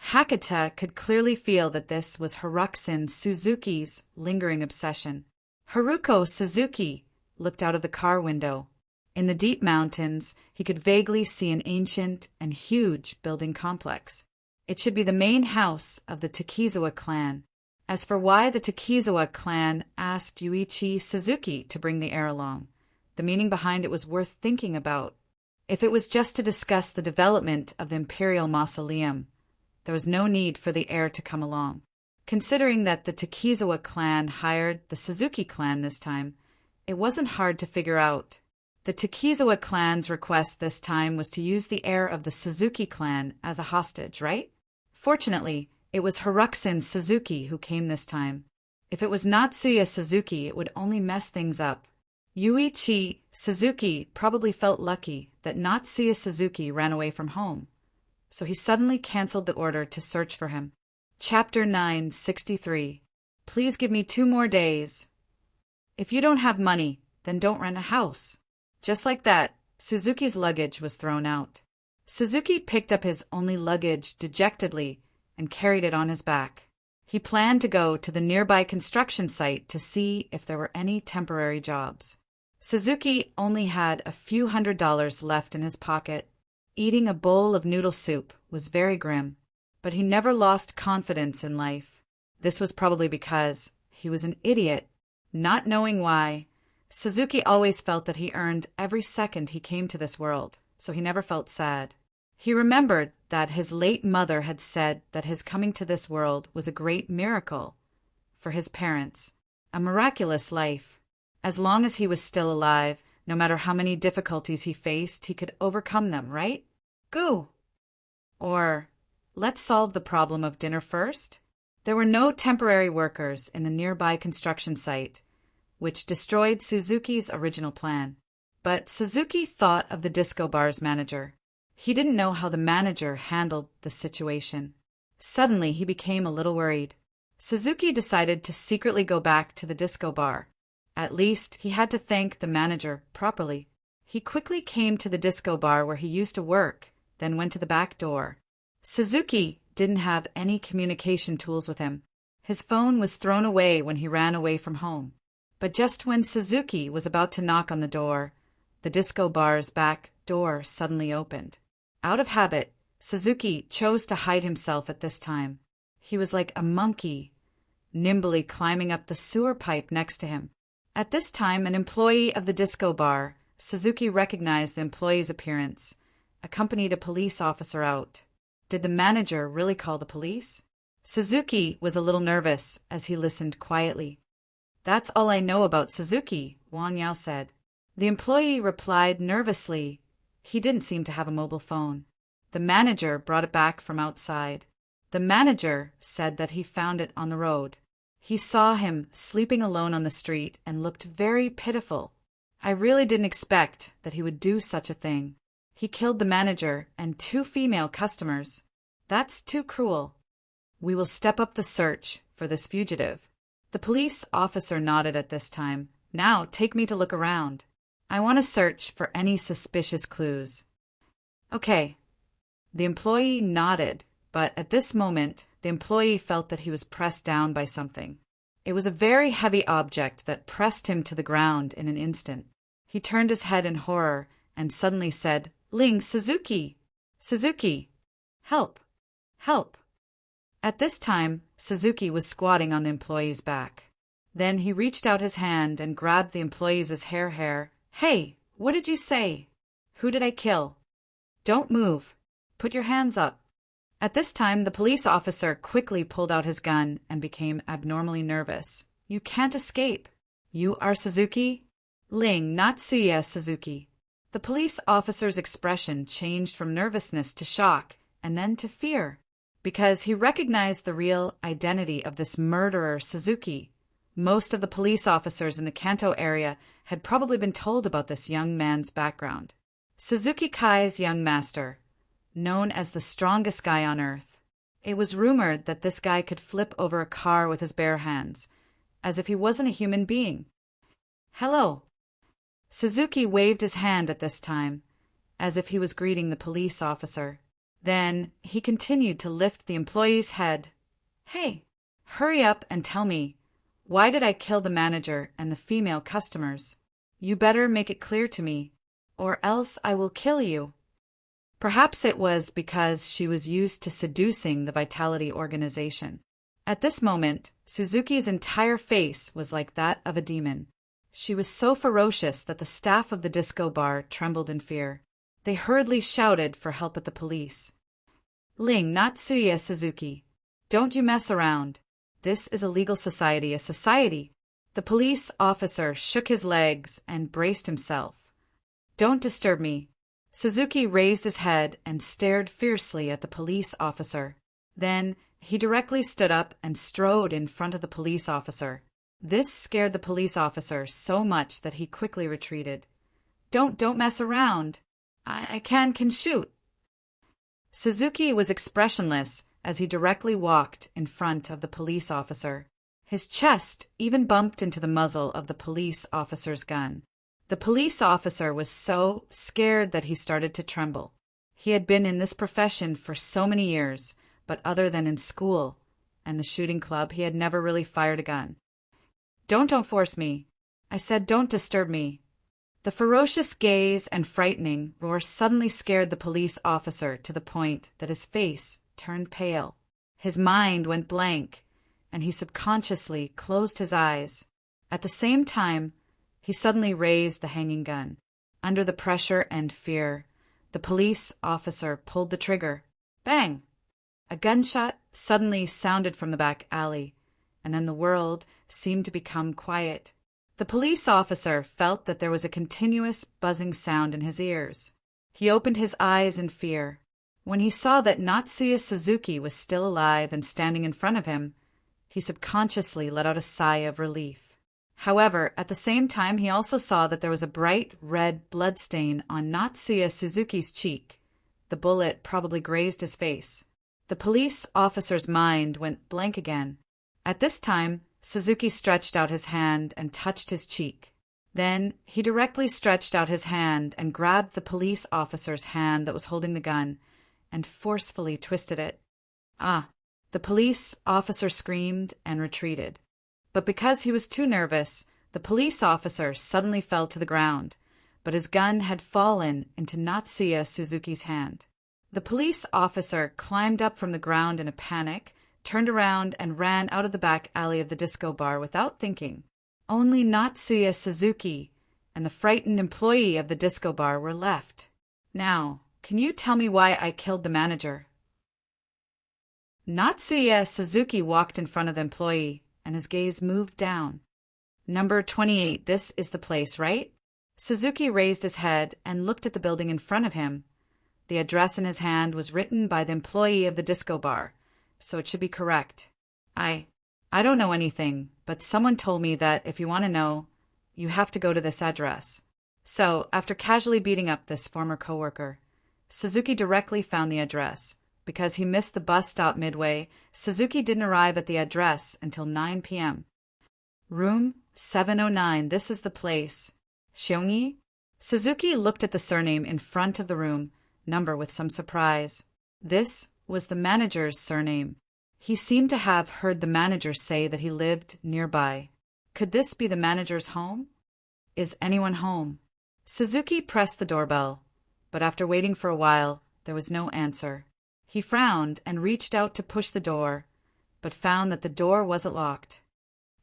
Hakata could clearly feel that this was Haruxin Suzuki's lingering obsession. Haruko Suzuki looked out of the car window. In the deep mountains, he could vaguely see an ancient and huge building complex. It should be the main house of the Takizawa clan. As for why the Takizawa clan asked Yuichi Suzuki to bring the heir along, the meaning behind it was worth thinking about. If it was just to discuss the development of the imperial mausoleum, there was no need for the heir to come along. Considering that the Takizawa clan hired the Suzuki clan this time, it wasn't hard to figure out. The Takizawa clan's request this time was to use the heir of the Suzuki clan as a hostage, right? Fortunately, it was Haruxin Suzuki who came this time. If it was Natsuya Suzuki, it would only mess things up. Yuichi Suzuki probably felt lucky that Natsuya Suzuki ran away from home, so he suddenly canceled the order to search for him. Chapter 963. Please give me 2 more days. If you don't have money, then don't rent a house. Just like that, Suzuki's luggage was thrown out. Suzuki picked up his only luggage dejectedly and carried it on his back. He planned to go to the nearby construction site to see if there were any temporary jobs. Suzuki only had a few $100s left in his pocket. Eating a bowl of noodle soup was very grim, but he never lost confidence in life. This was probably because he was an idiot. Not knowing why, Suzuki always felt that he earned every second he came to this world, so he never felt sad. He remembered that his late mother had said that his coming to this world was a great miracle for his parents, a miraculous life. As long as he was still alive, no matter how many difficulties he faced, he could overcome them, right? Goo! Or, let's solve the problem of dinner first? There were no temporary workers in the nearby construction site, which destroyed Suzuki's original plan. But Suzuki thought of the disco bar's manager. He didn't know how the manager handled the situation. Suddenly, he became a little worried. Suzuki decided to secretly go back to the disco bar. At least, he had to thank the manager properly. He quickly came to the disco bar where he used to work, then went to the back door. Suzuki didn't have any communication tools with him. His phone was thrown away when he ran away from home. But just when Suzuki was about to knock on the door, the disco bar's back door suddenly opened. Out of habit, Suzuki chose to hide himself at this time. He was like a monkey, nimbly climbing up the sewer pipe next to him. At this time, an employee of the disco bar, Suzuki recognized the employee's appearance, accompanied a police officer out. Did the manager really call the police? Suzuki was a little nervous as he listened quietly. That's all I know about Suzuki, Wang Yao said. The employee replied nervously. He didn't seem to have a mobile phone. The manager brought it back from outside. The manager said that he found it on the road. He saw him sleeping alone on the street and looked very pitiful. I really didn't expect that he would do such a thing. He killed the manager and 2 female customers. That's too cruel. We will step up the search for this fugitive. The police officer nodded at this time. Now take me to look around. I want to search for any suspicious clues. Okay. The employee nodded, but at this moment, the employee felt that he was pressed down by something. It was a very heavy object that pressed him to the ground in an instant. He turned his head in horror and suddenly said, "Ling, Suzuki! Suzuki! Help! Help!" At this time, Suzuki was squatting on the employee's back. Then he reached out his hand and grabbed the employee's hair. "Hey, what did you say? Who did I kill? Don't move. Put your hands up." At this time, the police officer quickly pulled out his gun and became abnormally nervous. "You can't escape. You are Suzuki?" "Ling, Natsuya Suzuki." The police officer's expression changed from nervousness to shock and then to fear, because he recognized the real identity of this murderer Suzuki. Most of the police officers in the Kanto area had probably been told about this young man's background. Suzuki Kai's young master, known as the strongest guy on earth. It was rumored that this guy could flip over a car with his bare hands, as if he wasn't a human being. "Hello." Suzuki waved his hand at this time, as if he was greeting the police officer. Then he continued to lift the employee's head. "Hey, hurry up and tell me, why did I kill the manager and the female customers? You better make it clear to me, or else I will kill you." Perhaps it was because she was used to seducing the Vitality organization. At this moment, Suzuki's entire face was like that of a demon. She was so ferocious that the staff of the disco bar trembled in fear. They hurriedly shouted for help at the police. "Ling Natsuya Suzuki, don't you mess around. This is a legal society, a society." The police officer shook his legs and braced himself. "Don't disturb me." Suzuki raised his head and stared fiercely at the police officer. Then he directly stood up and strode in front of the police officer. This scared the police officer so much that he quickly retreated. Don't mess around. I can shoot." Suzuki was expressionless as he directly walked in front of the police officer. His chest even bumped into the muzzle of the police officer's gun. The police officer was so scared that he started to tremble. He had been in this profession for so many years, but other than in school and the shooting club, he had never really fired a gun. Don't force me. I said don't disturb me." The ferocious gaze and frightening roar suddenly scared the police officer to the point that his face turned pale. His mind went blank, and he subconsciously closed his eyes. At the same time, he suddenly raised the hanging gun. Under the pressure and fear, the police officer pulled the trigger. Bang! A gunshot suddenly sounded from the back alley, and then the world seemed to become quiet. The police officer felt that there was a continuous buzzing sound in his ears. He opened his eyes in fear. When he saw that Natsuya Suzuki was still alive and standing in front of him, he subconsciously let out a sigh of relief. However, at the same time, he also saw that there was a bright red bloodstain on Natsuya Suzuki's cheek. The bullet probably grazed his face. The police officer's mind went blank again. At this time, Suzuki stretched out his hand and touched his cheek. Then he directly stretched out his hand and grabbed the police officer's hand that was holding the gun and forcefully twisted it. "Ah!" The police officer screamed and retreated. But because he was too nervous, the police officer suddenly fell to the ground, but his gun had fallen into Natsuya Suzuki's hand. The police officer climbed up from the ground in a panic, turned around and ran out of the back alley of the disco bar without thinking. Only Natsuya Suzuki and the frightened employee of the disco bar were left. "Now, can you tell me why I killed the manager?" Natsuya Suzuki walked in front of the employee, and his gaze moved down. "Number 28, this is the place, right?" Suzuki raised his head and looked at the building in front of him. The address in his hand was written by the employee of the disco bar, so it should be correct. I don't know anything, but someone told me that if you want to know, you have to go to this address." So, after casually beating up this former coworker, Suzuki directly found the address. Because he missed the bus stop midway, Suzuki didn't arrive at the address until 9 p.m. "Room 709, this is the place. Shiongi?" Suzuki looked at the surname in front of the room number with some surprise. This was the manager's surname. He seemed to have heard the manager say that he lived nearby. Could this be the manager's home? Is anyone home? Suzuki pressed the doorbell, but after waiting for a while, there was no answer. He frowned and reached out to push the door, but found that the door wasn't locked.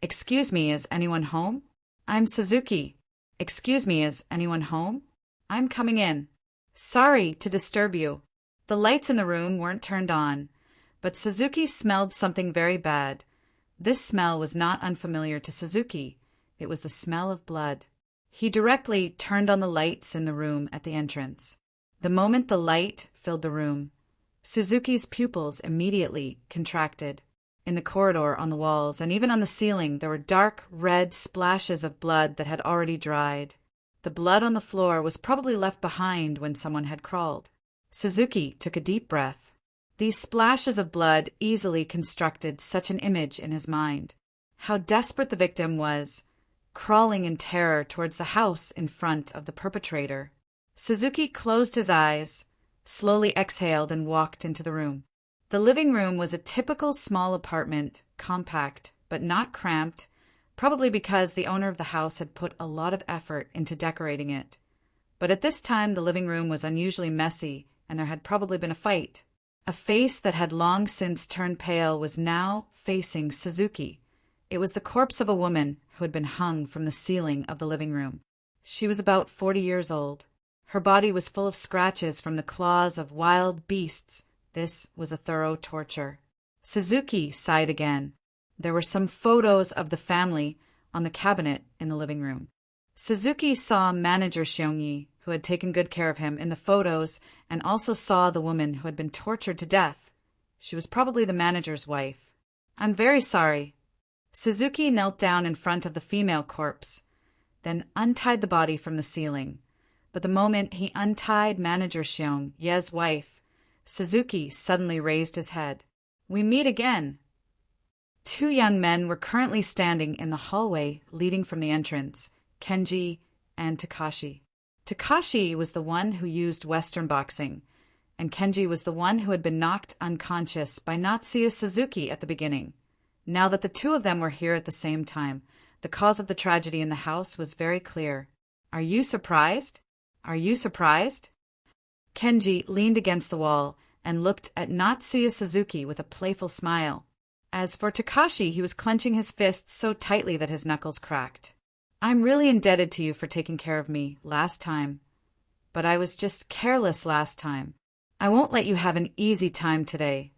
"Excuse me, is anyone home? I'm Suzuki. Excuse me, is anyone home? I'm coming in. Sorry to disturb you." The lights in the room weren't turned on, but Suzuki smelled something very bad. This smell was not unfamiliar to Suzuki. It was the smell of blood. He directly turned on the lights in the room at the entrance. The moment the light filled the room, Suzuki's pupils immediately contracted. In the corridor, on the walls, and even on the ceiling, there were dark red splashes of blood that had already dried. The blood on the floor was probably left behind when someone had crawled. Suzuki took a deep breath. These splashes of blood easily constructed such an image in his mind. How desperate the victim was, crawling in terror towards the house in front of the perpetrator. Suzuki closed his eyes, slowly exhaled, and walked into the room. The living room was a typical small apartment, compact, but not cramped, probably because the owner of the house had put a lot of effort into decorating it. But at this time, the living room was unusually messy, and there had probably been a fight. A face that had long since turned pale was now facing Suzuki. It was the corpse of a woman who had been hung from the ceiling of the living room. She was about 40 years old. Her body was full of scratches from the claws of wild beasts. This was a thorough torture. Suzuki sighed again. There were some photos of the family on the cabinet in the living room. Suzuki saw manager Xiongyi, who had taken good care of him, in the photos, and also saw the woman who had been tortured to death. She was probably the manager's wife. "I'm very sorry." Suzuki knelt down in front of the female corpse, then untied the body from the ceiling. But the moment he untied manager Xiong, Ye's wife, Suzuki suddenly raised his head. "We meet again." Two young men were currently standing in the hallway leading from the entrance, Kenji and Takashi. Takashi was the one who used Western boxing, and Kenji was the one who had been knocked unconscious by Natsuya Suzuki at the beginning. Now that the two of them were here at the same time, the cause of the tragedy in the house was very clear. "Are you surprised? Are you surprised?" Kenji leaned against the wall and looked at Natsuya Suzuki with a playful smile. As for Takashi, he was clenching his fists so tightly that his knuckles cracked. "I'm really indebted to you for taking care of me last time. But I was just careless last time. I won't let you have an easy time today."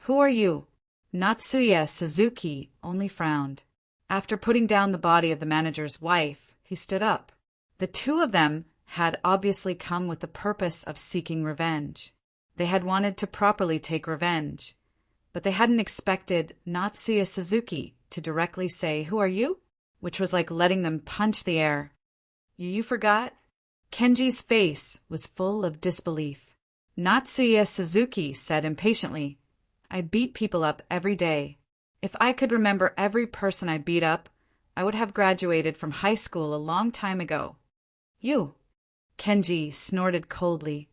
"Who are you?" Natsuya Suzuki only frowned. After putting down the body of the manager's wife, he stood up. The two of them had obviously come with the purpose of seeking revenge. They had wanted to properly take revenge, but they hadn't expected Natsuya Suzuki to directly say, "Who are you?" which was like letting them punch the air. You forgot?" Kenji's face was full of disbelief. Natsuya Suzuki said impatiently, "I beat people up every day. If I could remember every person I beat up, I would have graduated from high school a long time ago." "You?" Kenji snorted coldly.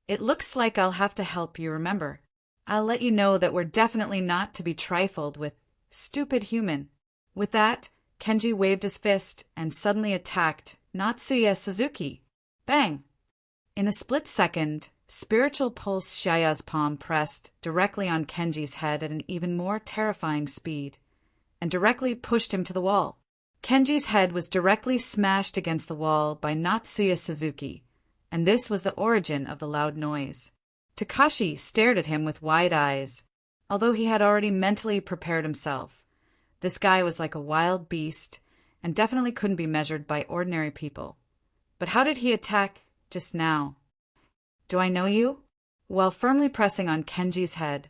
"It looks like I'll have to help you remember. I'll let you know that we're definitely not to be trifled with. Stupid human." With that, Kenji waved his fist and suddenly attacked Natsuya Suzuki. Bang! In a split second, Spiritual Pulse Shaya's palm pressed directly on Kenji's head at an even more terrifying speed, and directly pushed him to the wall. Kenji's head was directly smashed against the wall by Natsuya Suzuki, and this was the origin of the loud noise. Takashi stared at him with wide eyes, although he had already mentally prepared himself. This guy was like a wild beast, and definitely couldn't be measured by ordinary people. But how did he attack just now? "Do I know you?" While firmly pressing on Kenji's head,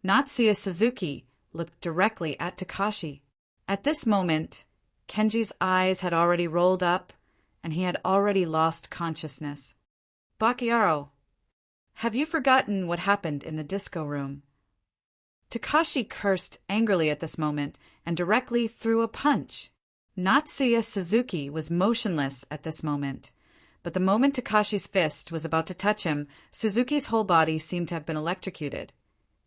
Natsuya Suzuki looked directly at Takashi. At this moment, Kenji's eyes had already rolled up, and he had already lost consciousness. "Bakiaro, have you forgotten what happened in the disco room?" Takashi cursed angrily at this moment and directly threw a punch. Natsuya Suzuki was motionless at this moment, but the moment Takashi's fist was about to touch him, Suzuki's whole body seemed to have been electrocuted,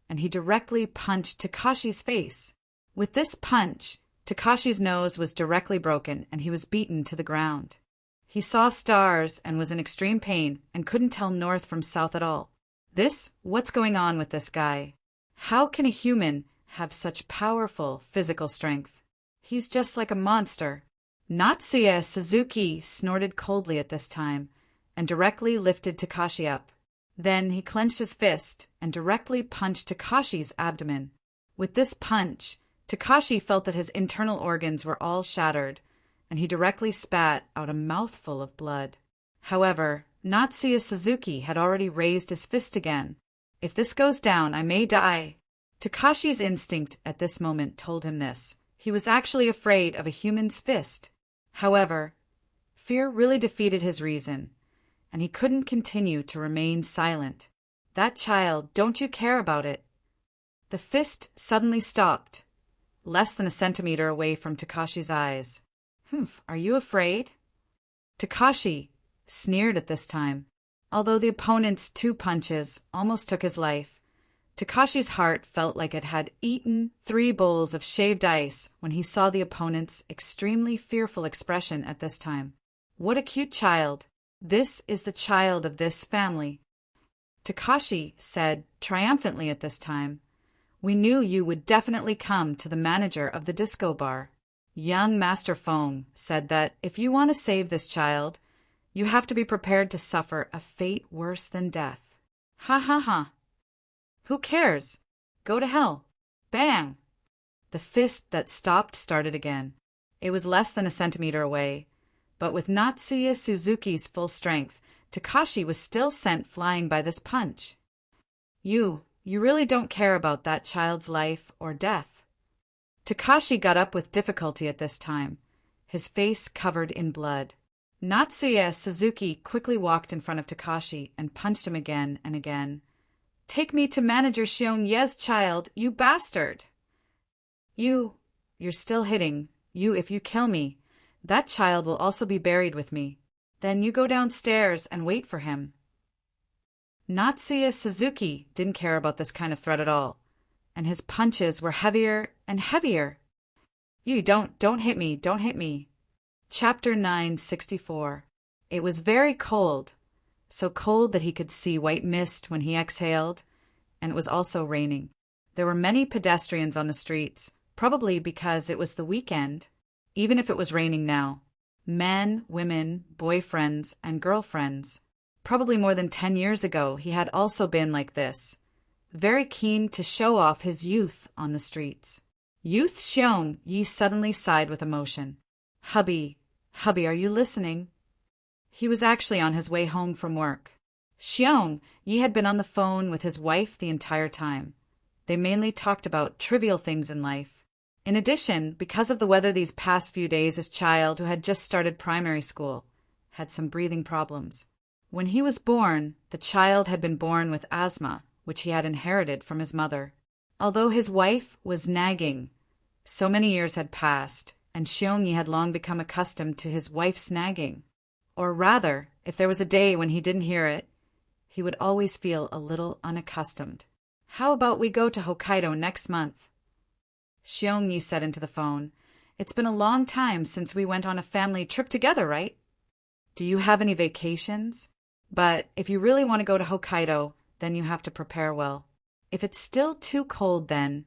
and he directly punched Takashi's face. With this punch, Takashi's nose was directly broken, and he was beaten to the ground. He saw stars and was in extreme pain and couldn't tell north from south at all. What's going on with this guy? How can a human have such powerful physical strength? He's just like a monster. Natsuya Suzuki snorted coldly at this time and directly lifted Takashi up. Then he clenched his fist and directly punched Takashi's abdomen. With this punch, Takashi felt that his internal organs were all shattered, and he directly spat out a mouthful of blood. However, Natsuya Suzuki had already raised his fist again. "If this goes down, I may die." Takashi's instinct at this moment told him this. He was actually afraid of a human's fist. However, fear really defeated his reason, and he couldn't continue to remain silent. That child, don't you care about it? The fist suddenly stopped, less than a centimeter away from Takashi's eyes. Are you afraid? Takashi sneered at this time. Although the opponent's 2 punches almost took his life, Takashi's heart felt like it had eaten 3 bowls of shaved ice when he saw the opponent's extremely fearful expression at this time. What a cute child. This is the child of this family. Takashi said triumphantly at this time, "We knew you would definitely come to the manager of the disco bar." Young Master Fong said that if you want to save this child, you have to be prepared to suffer a fate worse than death. Ha ha ha. Who cares? Go to hell. Bang! The fist that stopped started again. It was less than a centimeter away, but with Natsuya Suzuki's full strength, Takashi was still sent flying by this punch. You really don't care about that child's life or death. Takashi got up with difficulty at this time, his face covered in blood. Natsuya Suzuki quickly walked in front of Takashi and punched him again and again. "Take me to Manager Shion Ye's child, you bastard!" You're still hitting. If you kill me, that child will also be buried with me. Then you go downstairs and wait for him." Natsuya Suzuki didn't care about this kind of threat at all, and his punches were heavier and heavier. "You don't hit me, don't hit me." Chapter 964. It was very cold, so cold that he could see white mist when he exhaled, and it was also raining. There were many pedestrians on the streets, probably because it was the weekend, even if it was raining now. Men, women, boyfriends, and girlfriends. Probably more than 10 years ago he had also been like this, very keen to show off his youth on the streets. Youth Shion Yi suddenly sighed with emotion. Hubby, are you listening?" He was actually on his way home from work. Shion Yi had been on the phone with his wife the entire time. They mainly talked about trivial things in life. In addition, because of the weather these past few days, his child, who had just started primary school, had some breathing problems. When he was born, the child had been born with asthma, which he had inherited from his mother. Although his wife was nagging, so many years had passed, and Shion Yi had long become accustomed to his wife's nagging. Or rather, if there was a day when he didn't hear it, he would always feel a little unaccustomed. "How about we go to Hokkaido next month?" Shion Yi said into the phone. "It's been a long time since we went on a family trip together, right? Do you have any vacations? But if you really want to go to Hokkaido, then you have to prepare well. If it's still too cold then,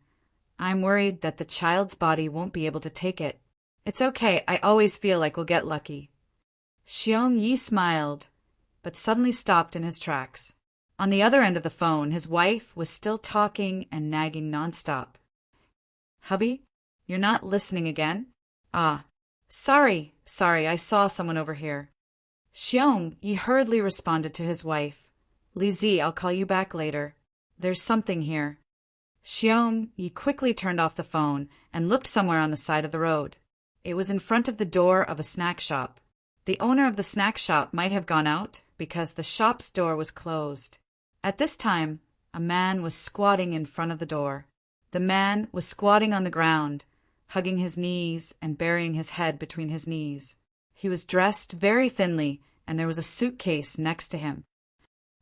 I'm worried that the child's body won't be able to take it. It's okay, I always feel like we'll get lucky." Shion Yi smiled, but suddenly stopped in his tracks. On the other end of the phone, his wife was still talking and nagging nonstop. "Hubby, you're not listening again?" "Ah, sorry, I saw someone over here." Shion Yi hurriedly responded to his wife. "Lizzie, I'll call you back later. There's something here." Shion Yi quickly turned off the phone and looked somewhere on the side of the road. It was in front of the door of a snack shop. The owner of the snack shop might have gone out because the shop's door was closed. At this time, a man was squatting in front of the door. The man was squatting on the ground, hugging his knees and burying his head between his knees. He was dressed very thinly, and there was a suitcase next to him.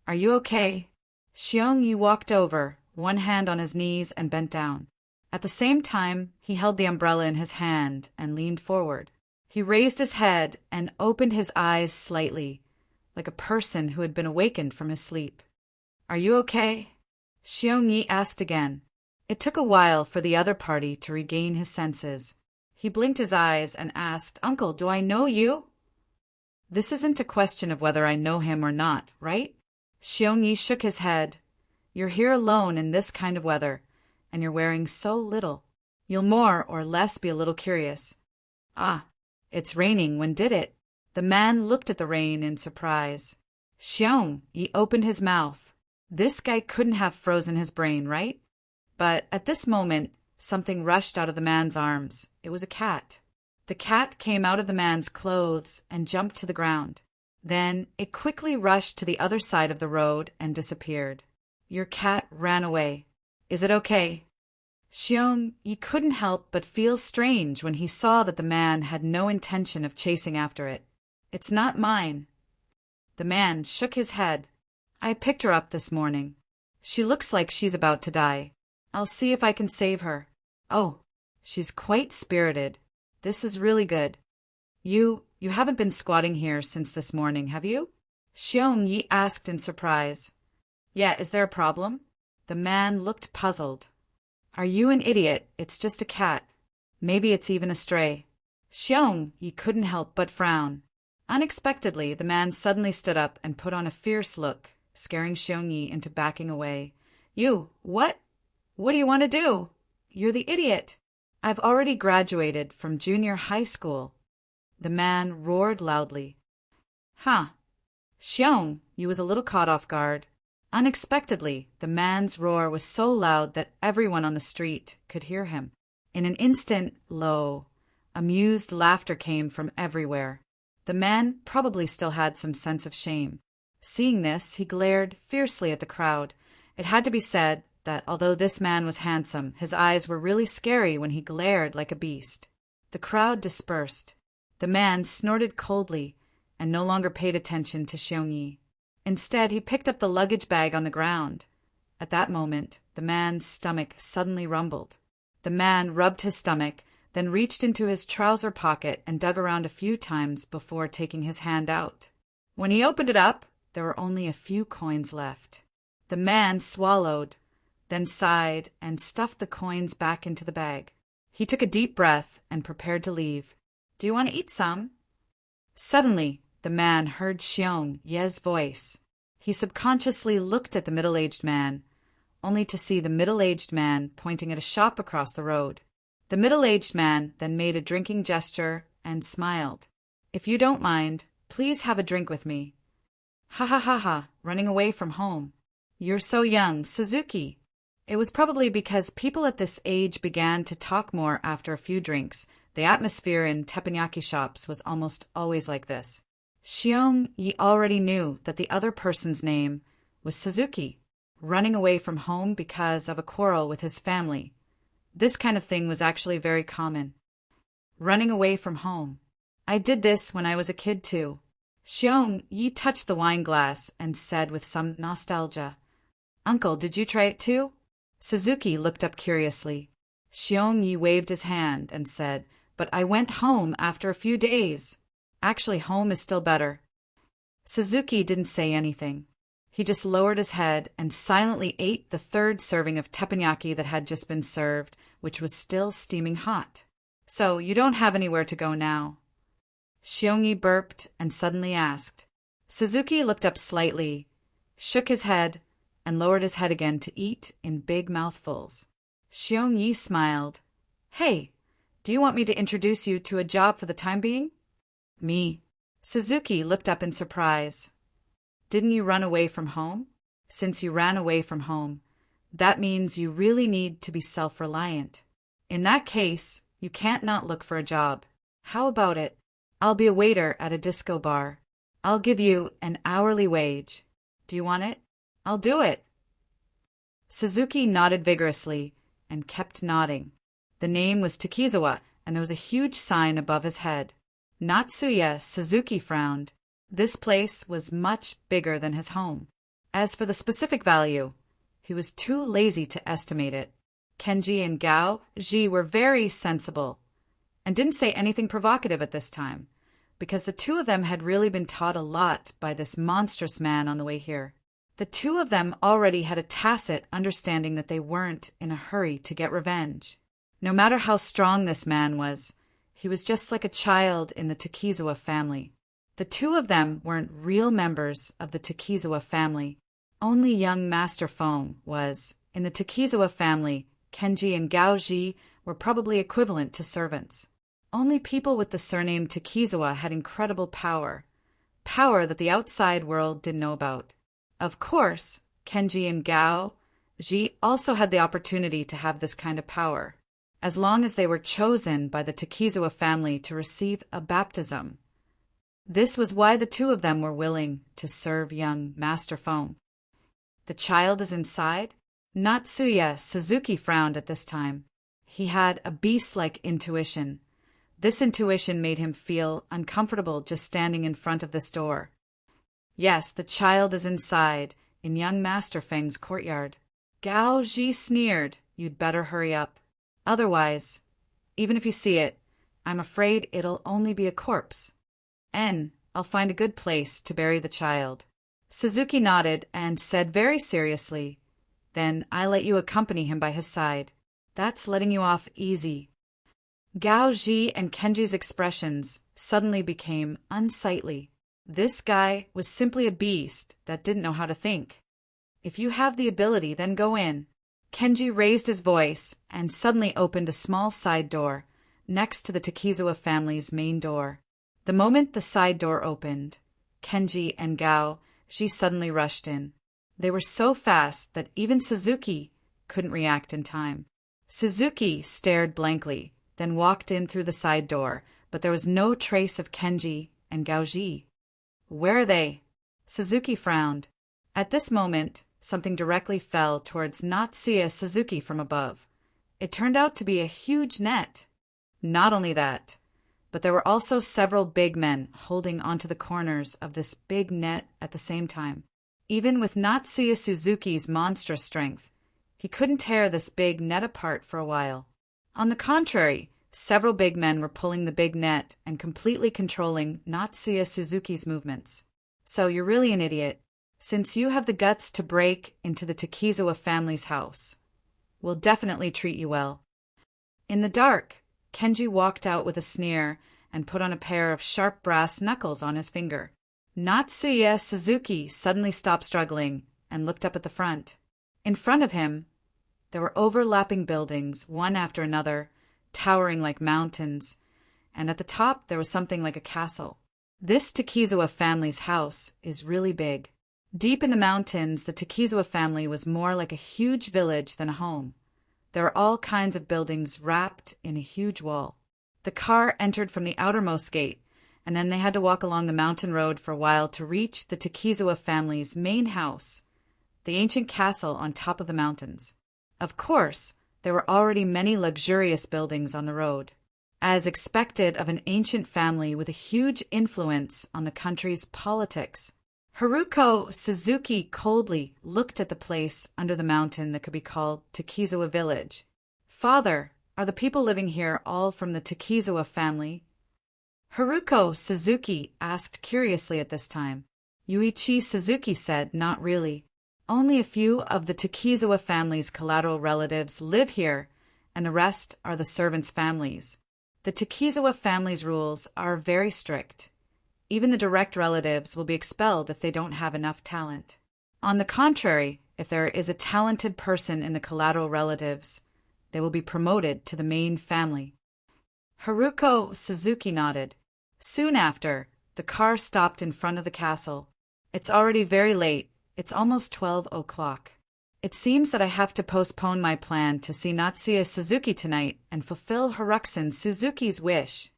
"Are you okay?" Shion Yi walked over, one hand on his knees, and bent down. At the same time, he held the umbrella in his hand and leaned forward. He raised his head and opened his eyes slightly, like a person who had been awakened from his sleep. "Are you okay?" Shion Yi asked again. It took a while for the other party to regain his senses. He blinked his eyes and asked, "Uncle, do I know you?" "This isn't a question of whether I know him or not, right?" Shion Yi shook his head. "You're here alone in this kind of weather, and you're wearing so little. You'll more or less be a little curious." "Ah, it's raining. When did it?" The man looked at the rain in surprise. Shion Yi opened his mouth. This guy couldn't have frozen his brain, right? But at this moment, something rushed out of the man's arms. It was a cat. The cat came out of the man's clothes and jumped to the ground. Then it quickly rushed to the other side of the road and disappeared. Your cat ran away. Is it okay? Xiong-yi couldn't help but feel strange when he saw that the man had no intention of chasing after it. It's not mine. The man shook his head. I picked her up this morning. She looks like she's about to die. I'll see if I can save her. Oh, she's quite spirited. This is really good. You haven't been squatting here since this morning, have you? Xiong-yi asked in surprise. Yeah, is there a problem? The man looked puzzled. Are you an idiot? It's just a cat. Maybe it's even a stray. Xiong-yi couldn't help but frown. Unexpectedly, the man suddenly stood up and put on a fierce look, scaring Xiong-yi into backing away. You, what? What do you want to do? You're the idiot. I've already graduated from junior high school. The man roared loudly. Huh. Xiong-yi was a little caught off guard. Unexpectedly, the man's roar was so loud that everyone on the street could hear him. In an instant, low, amused laughter came from everywhere. The man probably still had some sense of shame. Seeing this, he glared fiercely at the crowd. It had to be said that although this man was handsome, his eyes were really scary when he glared like a beast. The crowd dispersed. The man snorted coldly and no longer paid attention to Xiong-yi. Instead, he picked up the luggage bag on the ground. At that moment, the man's stomach suddenly rumbled. The man rubbed his stomach, then reached into his trouser pocket and dug around a few times before taking his hand out. When he opened it up, there were only a few coins left. The man swallowed, then sighed and stuffed the coins back into the bag. He took a deep breath and prepared to leave. Do you want to eat some? Suddenly, the man heard Xiong-yi's voice. He subconsciously looked at the middle-aged man, only to see the middle-aged man pointing at a shop across the road. The middle-aged man then made a drinking gesture and smiled. If you don't mind, please have a drink with me. Ha ha ha ha, running away from home. You're so young, Suzuki. It was probably because people at this age began to talk more after a few drinks. The atmosphere in teppanyaki shops was almost always like this. Xiong-yi already knew that the other person's name was Suzuki, running away from home because of a quarrel with his family. This kind of thing was actually very common. Running away from home. I did this when I was a kid too. Xiong-yi touched the wine glass and said with some nostalgia, Uncle, did you try it too? Suzuki looked up curiously. Xiong-yi waved his hand and said, But I went home after a few days. Actually, home is still better. Suzuki didn't say anything. He just lowered his head and silently ate the third serving of teppanyaki that had just been served, which was still steaming hot. So, you don't have anywhere to go now? Xiong-yi burped and suddenly asked. Suzuki looked up slightly, shook his head, and lowered his head again to eat in big mouthfuls. Xiong-yi smiled. Hey, do you want me to introduce you to a job for the time being? Me. Suzuki looked up in surprise. Didn't you run away from home? Since you ran away from home, that means you really need to be self-reliant. In that case, you can't not look for a job. How about it? I'll be a waiter at a disco bar. I'll give you an hourly wage. Do you want it? I'll do it. Suzuki nodded vigorously and kept nodding. The name was Takizawa, and there was a huge sign above his head. Natsuya. Suzuki frowned. This place was much bigger than his home. As for the specific value, he was too lazy to estimate it. Kenji and Gao Ji were very sensible and didn't say anything provocative at this time, because the two of them had really been taught a lot by this monstrous man on the way here. The two of them already had a tacit understanding that they weren't in a hurry to get revenge. No matter how strong this man was, he was just like a child in the Takizawa family. The two of them weren't real members of the Takizawa family. Only young Master Feng was. In the Takizawa family, Kenji and Gao Ji were probably equivalent to servants. Only people with the surname Takizawa had incredible power. Power that the outside world didn't know about. Of course, Kenji and Gao Ji also had the opportunity to have this kind of power, as long as they were chosen by the Takizawa family to receive a baptism. This was why the two of them were willing to serve young Master Fong. The child is inside? Natsuya Suzuki frowned at this time. He had a beast-like intuition. This intuition made him feel uncomfortable just standing in front of this door. Yes, the child is inside, in young Master Feng's courtyard. Gao Ji sneered, "You'd better hurry up. Otherwise, even if you see it, I'm afraid it'll only be a corpse. I'll find a good place to bury the child." Suzuki nodded and said very seriously, "Then I let you accompany him by his side. That's letting you off easy." Gao Ji and Kenji's expressions suddenly became unsightly. This guy was simply a beast that didn't know how to think. "If you have the ability, then go in." Kenji raised his voice and suddenly opened a small side door next to the Takizawa family's main door. The moment the side door opened, Kenji and Gao Ji suddenly rushed in. They were so fast that even Suzuki couldn't react in time. Suzuki stared blankly, then walked in through the side door, but there was no trace of Kenji and Gao Ji. "Where are they?" Suzuki frowned. At this moment, something directly fell towards Natsuya Suzuki from above. It turned out to be a huge net. Not only that, but there were also several big men holding onto the corners of this big net at the same time. Even with Natsuya Suzuki's monstrous strength, he couldn't tear this big net apart for a while. On the contrary, several big men were pulling the big net and completely controlling Natsuya Suzuki's movements. "So you're really an idiot, since you have the guts to break into the Takizawa family's house. We'll definitely treat you well." In the dark, Kenji walked out with a sneer and put on a pair of sharp brass knuckles on his finger. Natsuya Suzuki suddenly stopped struggling and looked up at the front. In front of him, there were overlapping buildings, one after another, towering like mountains, and at the top there was something like a castle. This Takizawa family's house is really big. Deep in the mountains, the Takizawa family was more like a huge village than a home. There were all kinds of buildings wrapped in a huge wall. The car entered from the outermost gate, and then they had to walk along the mountain road for a while to reach the Takizawa family's main house, the ancient castle on top of the mountains. Of course, there were already many luxurious buildings on the road, as expected of an ancient family with a huge influence on the country's politics. Haruko Suzuki coldly looked at the place under the mountain that could be called Takizawa Village. "Father, are the people living here all from the Takizawa family?" Haruko Suzuki asked curiously at this time. Yuichi Suzuki said, "Not really. Only a few of the Takizawa family's collateral relatives live here, and the rest are the servants' families. The Takizawa family's rules are very strict. Even the direct relatives will be expelled if they don't have enough talent. On the contrary, if there is a talented person in the collateral relatives, they will be promoted to the main family." Haruko Suzuki nodded. Soon after, the car stopped in front of the castle. "It's already very late. It's almost 12 o'clock. It seems that I have to postpone my plan to see Natsuya Suzuki tonight and fulfill Haruko Suzuki's wish."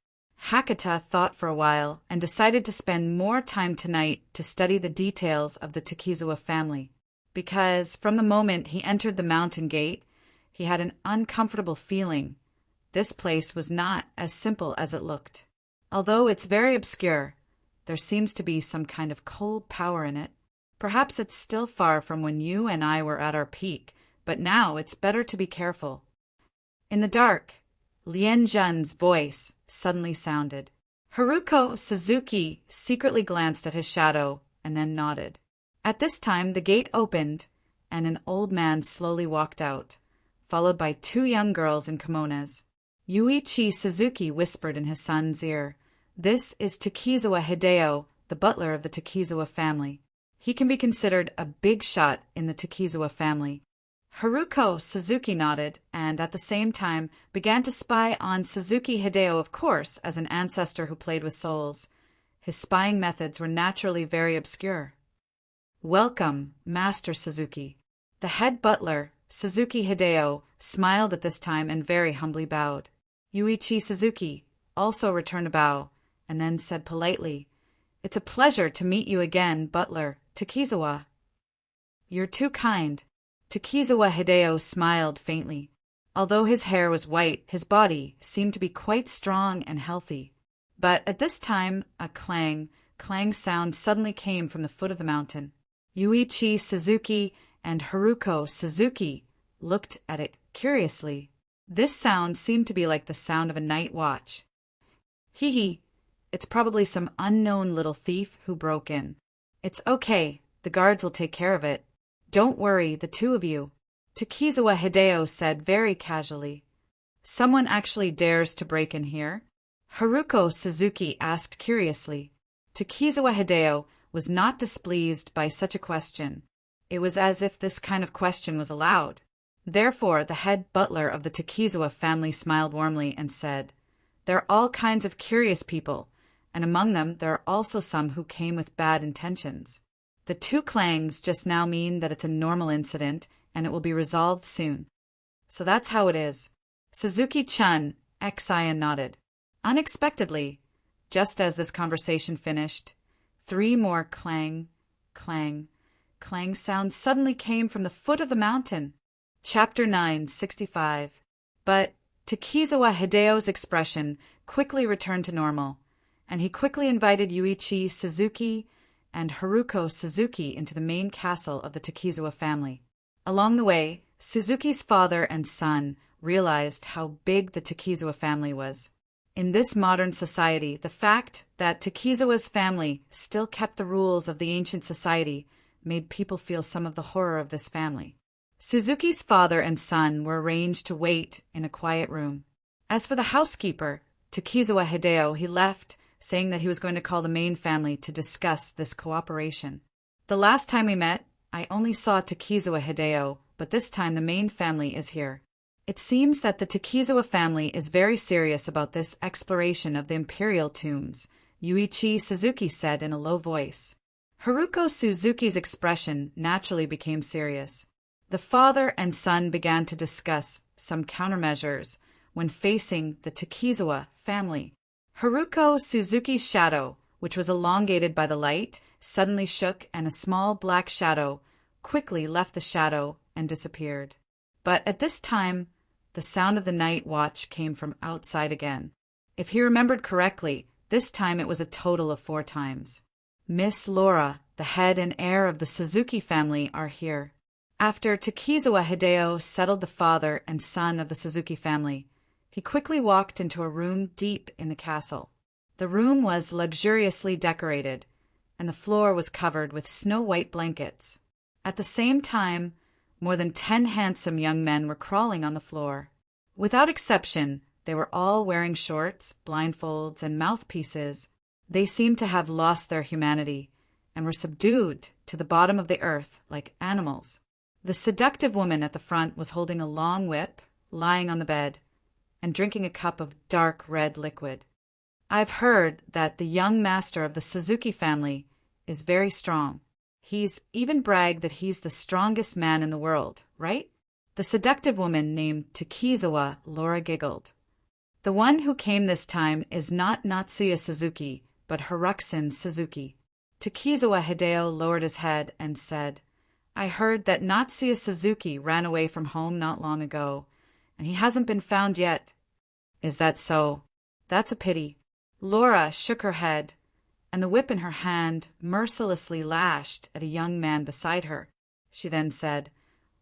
Hakata thought for a while and decided to spend more time tonight to study the details of the Takizawa family, because from the moment he entered the mountain gate, he had an uncomfortable feeling. This place was not as simple as it looked. Although it's very obscure, there seems to be some kind of cold power in it. Perhaps it's still far from when you and I were at our peak, but now it's better to be careful. In the dark, Lien Zhen's voice suddenly sounded. Haruko Suzuki secretly glanced at his shadow and then nodded. At this time, the gate opened, and an old man slowly walked out, followed by two young girls in kimonos. Yuichi Suzuki whispered in his son's ear, "This is Takizawa Hideo, the butler of the Takizawa family. He can be considered a big shot in the Takizawa family." Haruko Suzuki nodded and at the same time began to spy on Suzuki Hideo, of course, as an ancestor who played with souls. His spying methods were naturally very obscure. "Welcome, Master Suzuki." The head butler, Suzuki Hideo, smiled at this time and very humbly bowed. Yuichi Suzuki also returned a bow, and then said politely, "It's a pleasure to meet you again, Butler Takizawa." "You're too kind." Takizawa Hideo smiled faintly. Although his hair was white, his body seemed to be quite strong and healthy. But at this time, a clang sound suddenly came from the foot of the mountain. Yuichi Suzuki and Haruko Suzuki looked at it curiously. This sound seemed to be like the sound of a night watch. Hee, it's probably some unknown little thief who broke in. It's okay, the guards will take care of it. Don't worry, the two of you, Takizawa Hideo said very casually. Someone actually dares to break in here? Haruko Suzuki asked curiously. Takizawa Hideo was not displeased by such a question. It was as if this kind of question was allowed. Therefore, the head butler of the Takizawa family smiled warmly and said, "There are all kinds of curious people, and among them there are also some who came with bad intentions. The two clangs just now mean that it's a normal incident and it will be resolved soon." "So that's how it is." Suzuki-chan, Xian nodded. Unexpectedly, just as this conversation finished, 3 more clang sounds suddenly came from the foot of the mountain. Chapter 965. But Takizawa Hideo's expression quickly returned to normal, and he quickly invited Yuichi Suzuki and Haruko Suzuki into the main castle of the Takizawa family. Along the way, Suzuki's father and son realized how big the Takizawa family was. In this modern society, the fact that Takizawa's family still kept the rules of the ancient society made people feel some of the horror of this family. Suzuki's father and son were arranged to wait in a quiet room. As for the housekeeper, Takizawa Hideo, he left, saying that he was going to call the main family to discuss this cooperation. "The last time we met, I only saw Takizawa Hideo, but this time the main family is here. It seems that the Takizawa family is very serious about this exploration of the imperial tombs," Yuichi Suzuki said in a low voice. Haruko Suzuki's expression naturally became serious. The father and son began to discuss some countermeasures when facing the Takizawa family. Haruko Suzuki's shadow, which was elongated by the light, suddenly shook, and a small black shadow quickly left the shadow and disappeared. But at this time, the sound of the night watch came from outside again. If he remembered correctly, this time it was a total of 4 times. "Miss Laura, the head and heir of the Suzuki family, are here." After Takizawa Hideo settled the father and son of the Suzuki family, he quickly walked into a room deep in the castle. The room was luxuriously decorated, and the floor was covered with snow-white blankets. At the same time, more than 10 handsome young men were crawling on the floor. Without exception, they were all wearing shorts, blindfolds, and mouthpieces. They seemed to have lost their humanity and were subdued to the bottom of the earth like animals. The seductive woman at the front was holding a long whip, lying on the bed, and drinking a cup of dark red liquid. "I've heard that the young master of the Suzuki family is very strong. He's even bragged that he's the strongest man in the world, right?" The seductive woman named Takizawa Laura giggled. "The one who came this time is not Natsuya Suzuki, but Haruxin Suzuki." Takizawa Hideo lowered his head and said, "I heard that Natsuya Suzuki ran away from home not long ago, and he hasn't been found yet." "Is that so? That's a pity." Laura shook her head, and the whip in her hand mercilessly lashed at a young man beside her. She then said,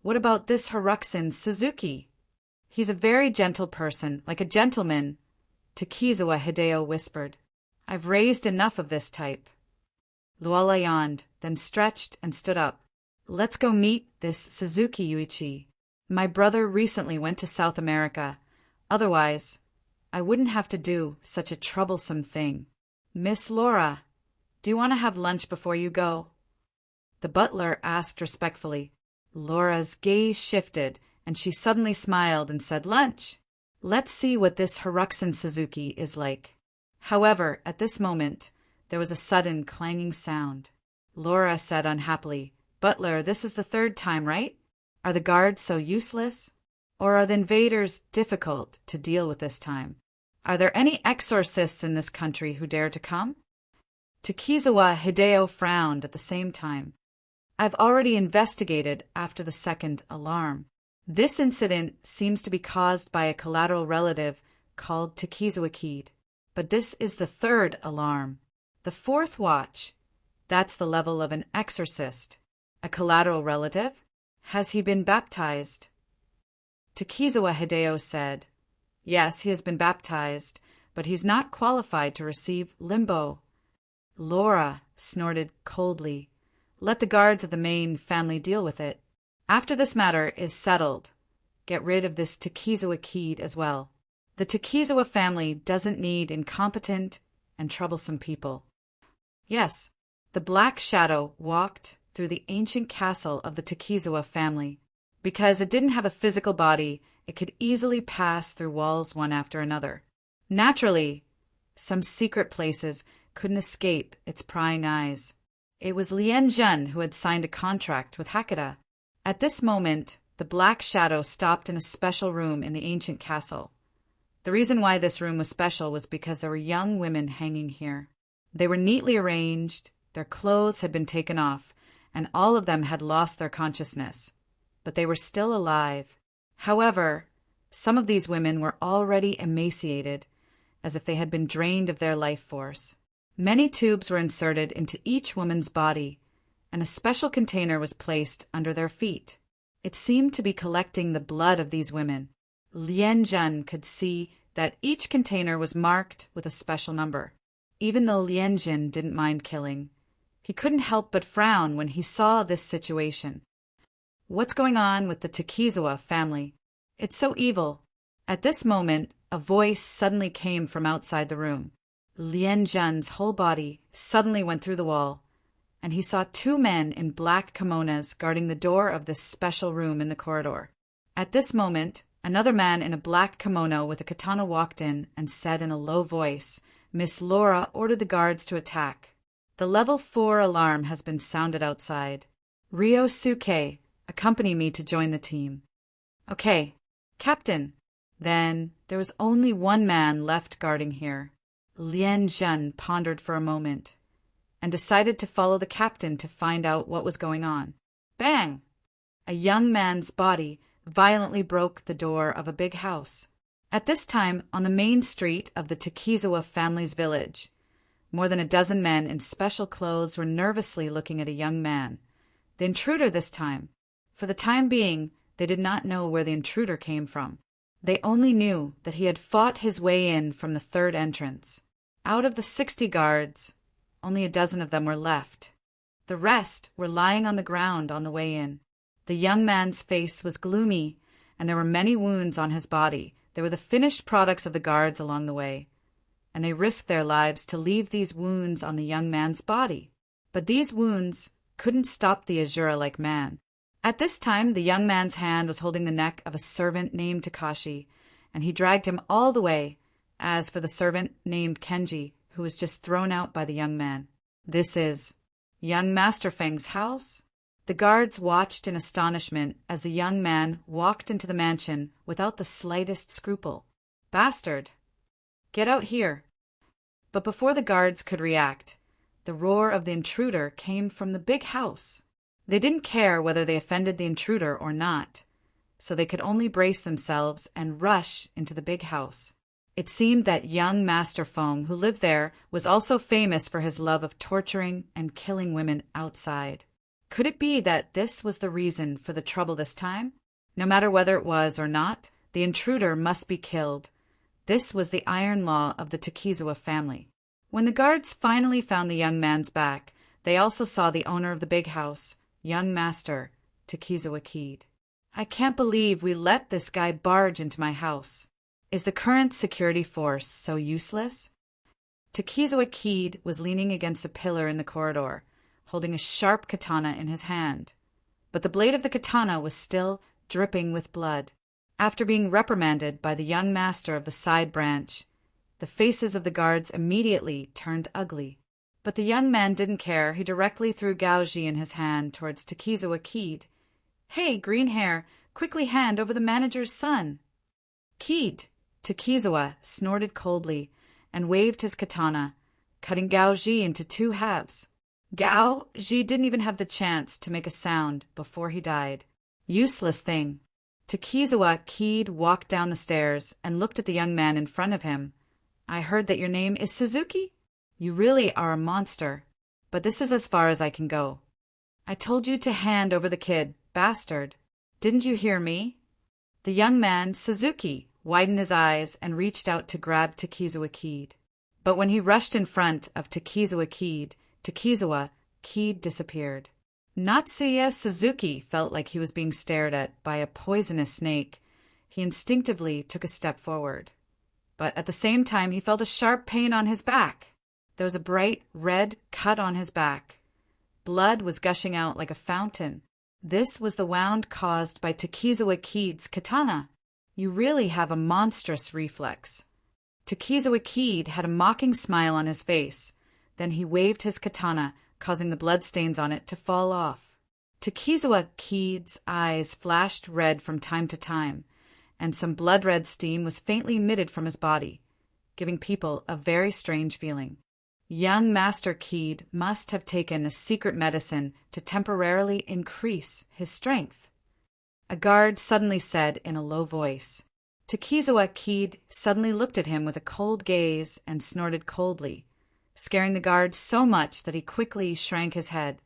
"What about this Haruxin Suzuki?" "He's a very gentle person, like a gentleman," Takizawa Hideo whispered. "I've raised enough of this type." Luala yawned, then stretched and stood up. "Let's go meet this Suzuki, Yuichi. My brother recently went to South America. Otherwise, I wouldn't have to do such a troublesome thing. Miss Laura, do you want to have lunch before you go?" The butler asked respectfully. Laura's gaze shifted, and she suddenly smiled and said, "Lunch. Let's see what this Haruxin Suzuki is like." However, at this moment, there was a sudden clanging sound. Laura said unhappily, "Butler, this is the 3rd time, right?" Are the guards so useless? Or are the invaders difficult to deal with this time? Are there any exorcists in this country who dare to come? Takizawa Hideo frowned at the same time. I've already investigated after the second alarm. This incident seems to be caused by a collateral relative called Takizawa Kid. But this is the third alarm. The fourth watch. That's the level of an exorcist. A collateral relative? Has he been baptized? Takizawa Hideo said, Yes, he has been baptized, but he's not qualified to receive limbo. Laura snorted coldly. Let the guards of the main family deal with it. After this matter is settled, get rid of this Takizawa Kid as well. The Takizawa family doesn't need incompetent and troublesome people. Yes, the Black Shadow walked through the ancient castle of the Takizawa family. Because it didn't have a physical body, it could easily pass through walls one after another. Naturally, some secret places couldn't escape its prying eyes. It was Lien Zhen who had signed a contract with Hakata. At this moment, the Black Shadow stopped in a special room in the ancient castle. The reason why this room was special was because there were young women hanging here. They were neatly arranged, their clothes had been taken off, and all of them had lost their consciousness. But they were still alive. However, some of these women were already emaciated, as if they had been drained of their life force. Many tubes were inserted into each woman's body, and a special container was placed under their feet. It seemed to be collecting the blood of these women. Lien Zhen could see that each container was marked with a special number. Even though Lien Zhen didn't mind killing, he couldn't help but frown when he saw this situation. What's going on with the Takizawa family? It's so evil. At this moment, a voice suddenly came from outside the room. Lien Zhen's whole body suddenly went through the wall, and he saw two men in black kimonos guarding the door of this special room in the corridor. At this moment, another man in a black kimono with a katana walked in and said in a low voice, Miss Laura ordered the guards to attack. The level 4 alarm has been sounded outside. Ryosuke, accompany me to join the team. Okay, Captain. Then there was only one man left guarding here. Lien Zhen pondered for a moment and decided to follow the captain to find out what was going on. Bang! A young man's body violently broke the door of a big house. At this time, on the main street of the Takizawa family's village, more than a dozen men in special clothes were nervously looking at a young man. The intruder this time. For the time being, they did not know where the intruder came from. They only knew that he had fought his way in from the third entrance. Out of the 60 guards, only a dozen of them were left. The rest were lying on the ground on the way in. The young man's face was gloomy, and there were many wounds on his body. They were the finished products of the guards along the way, and they risked their lives to leave these wounds on the young man's body. But these wounds couldn't stop the Azura-like man. At this time, the young man's hand was holding the neck of a servant named Takashi, and he dragged him all the way. As for the servant named Kenji, who was just thrown out by the young man. This is young Master Feng's house? The guards watched in astonishment as the young man walked into the mansion without the slightest scruple. Bastard! Get out here! But before the guards could react, the roar of the intruder came from the big house. They didn't care whether they offended the intruder or not, so they could only brace themselves and rush into the big house. It seemed that young Master Feng, who lived there, was also famous for his love of torturing and killing women outside. Could it be that this was the reason for the trouble this time? No matter whether it was or not, the intruder must be killed. This was the iron law of the Takizawa family. When the guards finally found the young man's back, they also saw the owner of the big house, young Master Takizawa Kid. I can't believe we let this guy barge into my house. Is the current security force so useless? Takizawa Kid was leaning against a pillar in the corridor, holding a sharp katana in his hand. But the blade of the katana was still dripping with blood. After being reprimanded by the young master of the side branch, the faces of the guards immediately turned ugly. But the young man didn't care. He directly threw Gaoji in his hand towards Takizawa Kid. Hey, green hair, quickly hand over the manager's son. Keed! Takizawa snorted coldly and waved his katana, cutting Gao Ji into two halves. Gao Ji didn't even have the chance to make a sound before he died. Useless thing. Takizawa Keed walked down the stairs and looked at the young man in front of him. I heard that your name is Suzuki? You really are a monster, but this is as far as I can go. I told you to hand over the kid, bastard. Didn't you hear me? The young man, Suzuki, widened his eyes and reached out to grab Takizawa Keed. But when he rushed in front of Takizawa Keed disappeared. Natsuya Suzuki felt like he was being stared at by a poisonous snake. He instinctively took a step forward. But at the same time, he felt a sharp pain on his back. There was a bright red cut on his back. Blood was gushing out like a fountain. This was the wound caused by Takizawa Keed's katana. You really have a monstrous reflex. Takizawa Keed had a mocking smile on his face. Then he waved his katana, causing the bloodstains on it to fall off. Takizawa Keed's eyes flashed red from time to time, and some blood-red steam was faintly emitted from his body, giving people a very strange feeling. Young Master Keed must have taken a secret medicine to temporarily increase his strength. A guard suddenly said in a low voice. Takizawa Keed suddenly looked at him with a cold gaze and snorted coldly, scaring the guard so much that he quickly shrank his head.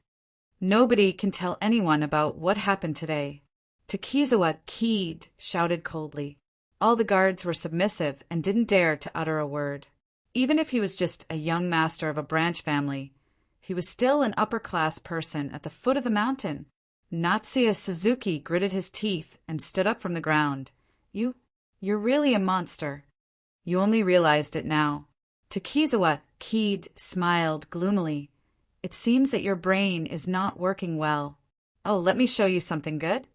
Nobody can tell anyone about what happened today. Takizawa Keed shouted coldly. All the guards were submissive and didn't dare to utter a word. Even if he was just a young master of a branch family, he was still an upper-class person at the foot of the mountain. Natsuya Suzuki gritted his teeth and stood up from the ground. You're really a monster. You only realized it now. Takizawa Keed smiled gloomily. It seems that your brain is not working well. Oh, let me show you something good.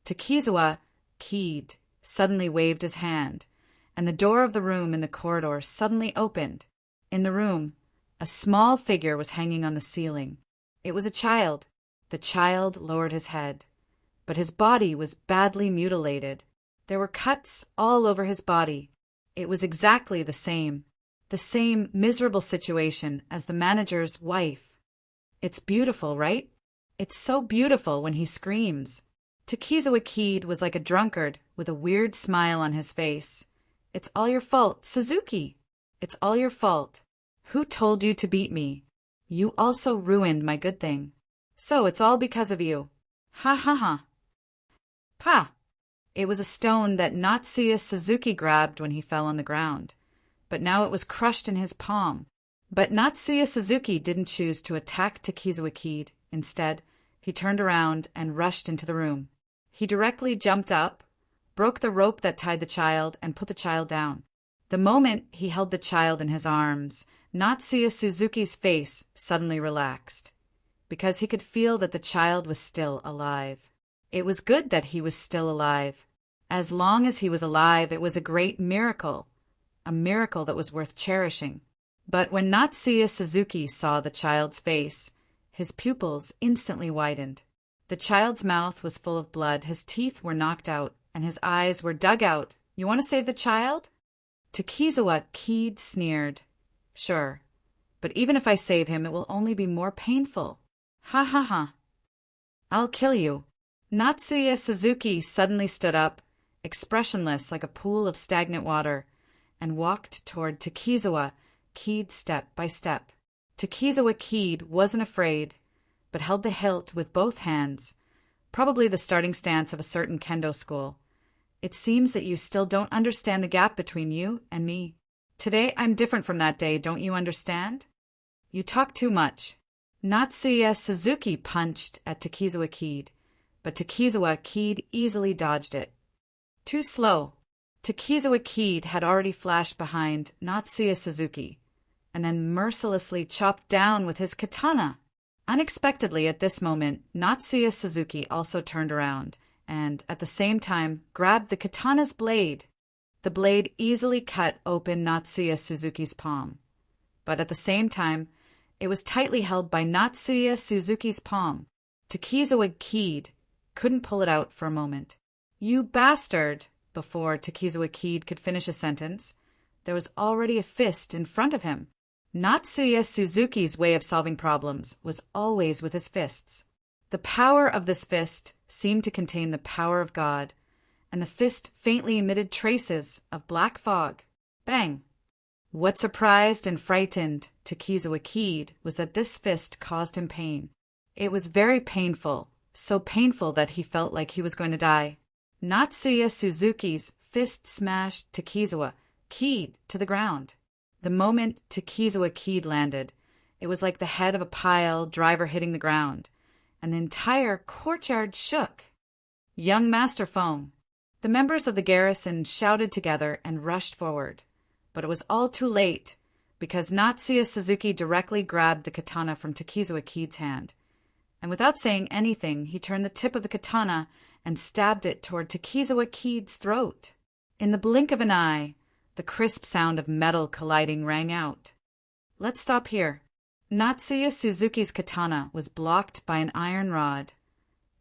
Takizawa Keed suddenly waved his hand, and the door of the room in the corridor suddenly opened. In the room, a small figure was hanging on the ceiling. It was a child. The child lowered his head, but his body was badly mutilated. There were cuts all over his body. It was exactly the same miserable situation as the manager's wife. It's beautiful, right? It's so beautiful when he screams. Takizawa Keed was like a drunkard with a weird smile on his face. It's all your fault, Suzuki. It's all your fault. Who told you to beat me? You also ruined my good thing. So it's all because of you. Ha ha ha. Pa! It was a stone that Natsuya Suzuki grabbed when he fell on the ground, but now it was crushed in his palm. But Natsuya Suzuki didn't choose to attack Takizawa Keed. Instead, he turned around and rushed into the room. He directly jumped up, broke the rope that tied the child, and put the child down. The moment he held the child in his arms, Natsuya Suzuki's face suddenly relaxed, because he could feel that the child was still alive. It was good that he was still alive. As long as he was alive, it was a great miracle, a miracle that was worth cherishing. But when Natsuya Suzuki saw the child's face, his pupils instantly widened. The child's mouth was full of blood, his teeth were knocked out, and his eyes were dug out. You want to save the child? Takizawa Keed sneered. Sure, but even if I save him, it will only be more painful. Ha ha ha. I'll kill you. Natsuya Suzuki suddenly stood up, expressionless like a pool of stagnant water, and walked toward Takizawa Keed step by step. Takizawa Keed wasn't afraid, but held the hilt with both hands, probably the starting stance of a certain kendo school. It seems that you still don't understand the gap between you and me. Today I'm different from that day, don't you understand? You talk too much. Natsuya Suzuki punched at Takizawa Keed, but Takizawa Keed easily dodged it. Too slow. Takizawa Keed had already flashed behind Natsuya Suzuki, and then mercilessly chopped down with his katana. Unexpectedly at this moment, Natsuya Suzuki also turned around, and at the same time grabbed the katana's blade. The blade easily cut open Natsuya Suzuki's palm, but at the same time, it was tightly held by Natsuya Suzuki's palm. Takizawa Keed couldn't pull it out for a moment. "You bastard!" Before Takizawa Kid could finish a sentence, there was already a fist in front of him. Natsuya Suzuki's way of solving problems was always with his fists. The power of this fist seemed to contain the power of God, and the fist faintly emitted traces of black fog. Bang! What surprised and frightened Takizawa Kid was that this fist caused him pain. It was very painful, so painful that he felt like he was going to die. Natsuya Suzuki's fist smashed Takizawa Kid to the ground. The moment Takizawa Kid landed, it was like the head of a pile driver hitting the ground, and the entire courtyard shook. "Young Master Fong!" The members of the garrison shouted together and rushed forward. But it was all too late, because Natsuya Suzuki directly grabbed the katana from Takizawa Kid's hand. And without saying anything, he turned the tip of the katana and stabbed it toward Takizawa Kid's throat. In the blink of an eye, the crisp sound of metal colliding rang out. Let's stop here. Natsuya Suzuki's katana was blocked by an iron rod.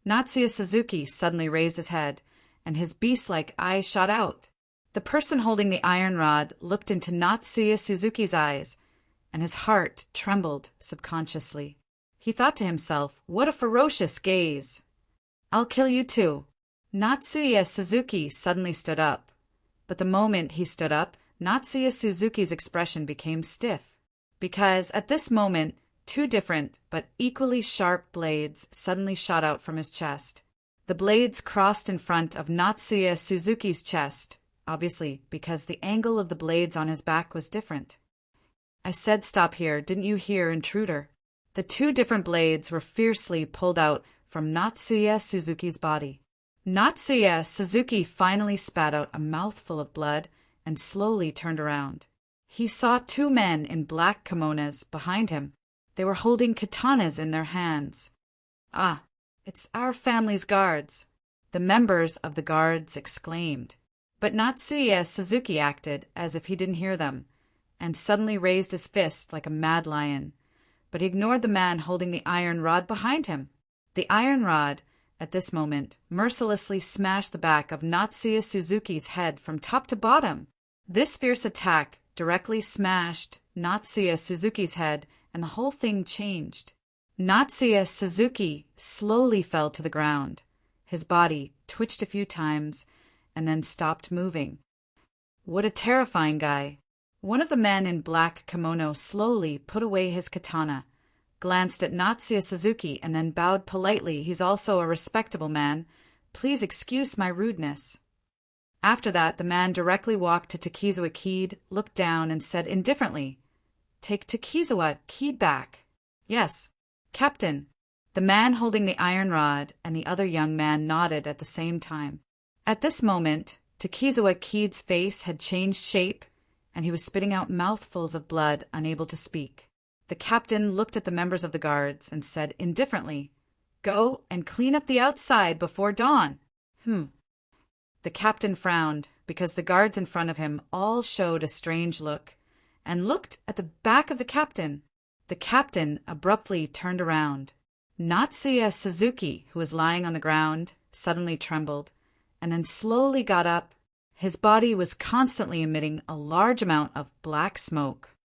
Natsuya Suzuki suddenly raised his head, and his beast-like eyes shot out. The person holding the iron rod looked into Natsuya Suzuki's eyes, and his heart trembled subconsciously. He thought to himself, "What a ferocious gaze! I'll kill you too." Natsuya Suzuki suddenly stood up. But the moment he stood up, Natsuya Suzuki's expression became stiff, because at this moment, two different but equally sharp blades suddenly shot out from his chest. The blades crossed in front of Natsuya Suzuki's chest, obviously because the angle of the blades on his back was different. I said stop here, didn't you hear, intruder? The two different blades were fiercely pulled out from Natsuya Suzuki's body. Natsuya Suzuki finally spat out a mouthful of blood and slowly turned around. He saw two men in black kimonos behind him. They were holding katanas in their hands. "Ah, it's our family's guards," the members of the guards exclaimed. But Natsuya Suzuki acted as if he didn't hear them, and suddenly raised his fist like a mad lion. But he ignored the man holding the iron rod behind him. The iron rod, at this moment, mercilessly smashed the back of Natsuya Suzuki's head from top to bottom. This fierce attack directly smashed Natsuya Suzuki's head, and the whole thing changed. Natsuya Suzuki slowly fell to the ground. His body twitched a few times and then stopped moving. What a terrifying guy. One of the men in black kimono slowly put away his katana, glanced at Natsuya Suzuki, and then bowed politely. "He's also a respectable man. Please excuse my rudeness." After that, the man directly walked to Takizawa Kid, looked down, and said indifferently, "Take Takizawa Kid back." "Yes, Captain." The man holding the iron rod and the other young man nodded at the same time. At this moment, Takizawa Kid's face had changed shape, and he was spitting out mouthfuls of blood, unable to speak. The captain looked at the members of the guards and said indifferently, "Go and clean up the outside before dawn." The captain frowned, because the guards in front of him all showed a strange look, and looked at the back of the captain. The captain abruptly turned around. Natsuya Suzuki, who was lying on the ground, suddenly trembled, and then slowly got up. His body was constantly emitting a large amount of black smoke.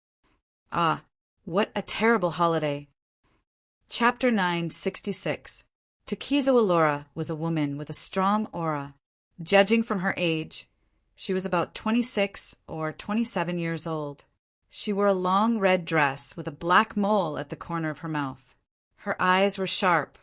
Ah, what a terrible holiday. Chapter 966. Takizawa Laura was a woman with a strong aura. Judging from her age, she was about 26 or 27 years old. She wore a long red dress with a black mole at the corner of her mouth. Her eyes were sharp.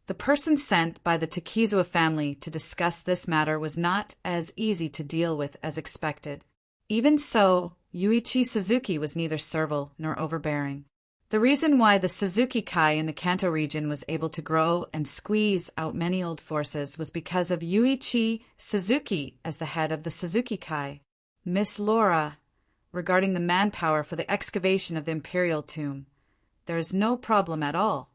The person sent by the Takizawa family to discuss this matter was not as easy to deal with as expected. Even so, Yuichi Suzuki was neither servile nor overbearing. The reason why the Suzuki Kai in the Kanto region was able to grow and squeeze out many old forces was because of Yuichi Suzuki as the head of the Suzuki Kai. Miss Laura, regarding the manpower for the excavation of the imperial tomb, there is no problem at all.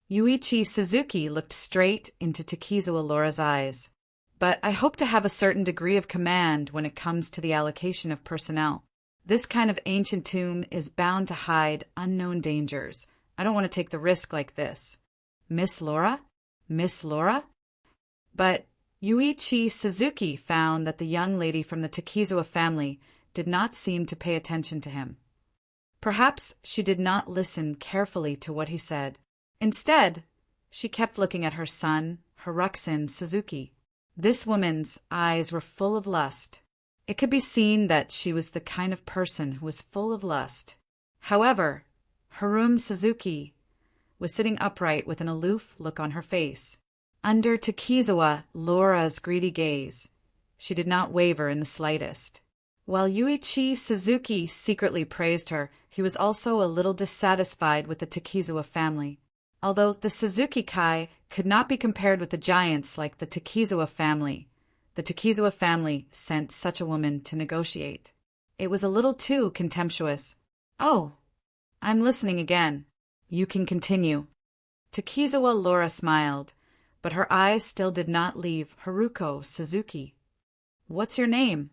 Yuichi Suzuki looked straight into Takizawa Laura's eyes. But I hope to have a certain degree of command when it comes to the allocation of personnel. This kind of ancient tomb is bound to hide unknown dangers. I don't want to take the risk like this. Miss Laura? Miss Laura? But Yuichi Suzuki found that the young lady from the Takizawa family did not seem to pay attention to him. Perhaps she did not listen carefully to what he said. Instead, she kept looking at her son, Haruxin Suzuki. This woman's eyes were full of lust. It could be seen that she was the kind of person who was full of lust. However, Harum Suzuki was sitting upright with an aloof look on her face. Under Takizawa Laura's greedy gaze, she did not waver in the slightest. While Yuichi Suzuki secretly praised her, he was also a little dissatisfied with the Takizawa family. Although the Suzuki Kai could not be compared with the giants like the Takizawa family sent such a woman to negotiate. It was a little too contemptuous. "Oh, I'm listening again. You can continue." Takizawa Laura smiled, but her eyes still did not leave Haruko Suzuki. "What's your name?"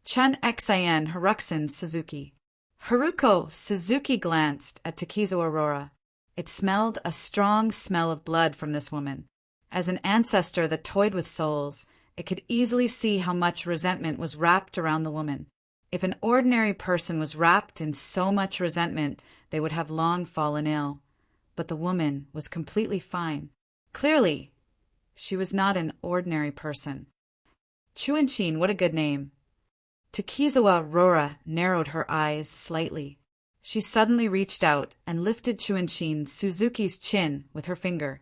"Chun Xin Haruxin Suzuki." Haruko Suzuki glanced at Takizawa Aurora. It smelled a strong smell of blood from this woman. As an ancestor that toyed with souls, it could easily see how much resentment was wrapped around the woman. If an ordinary person was wrapped in so much resentment, they would have long fallen ill. But the woman was completely fine. Clearly, she was not an ordinary person. Chuanshin, what a good name. Takizawa Aurora narrowed her eyes slightly. She suddenly reached out and lifted Chuanshin Suzuki's chin with her finger.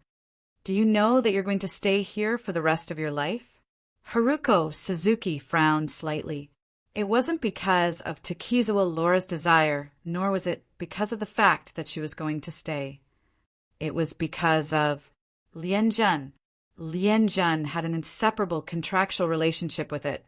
"Do you know that you're going to stay here for the rest of your life?" Haruko Suzuki frowned slightly. It wasn't because of Takizawa Laura's desire, nor was it because of the fact that she was going to stay. It was because of Lianjun. Lianjun had an inseparable contractual relationship with it,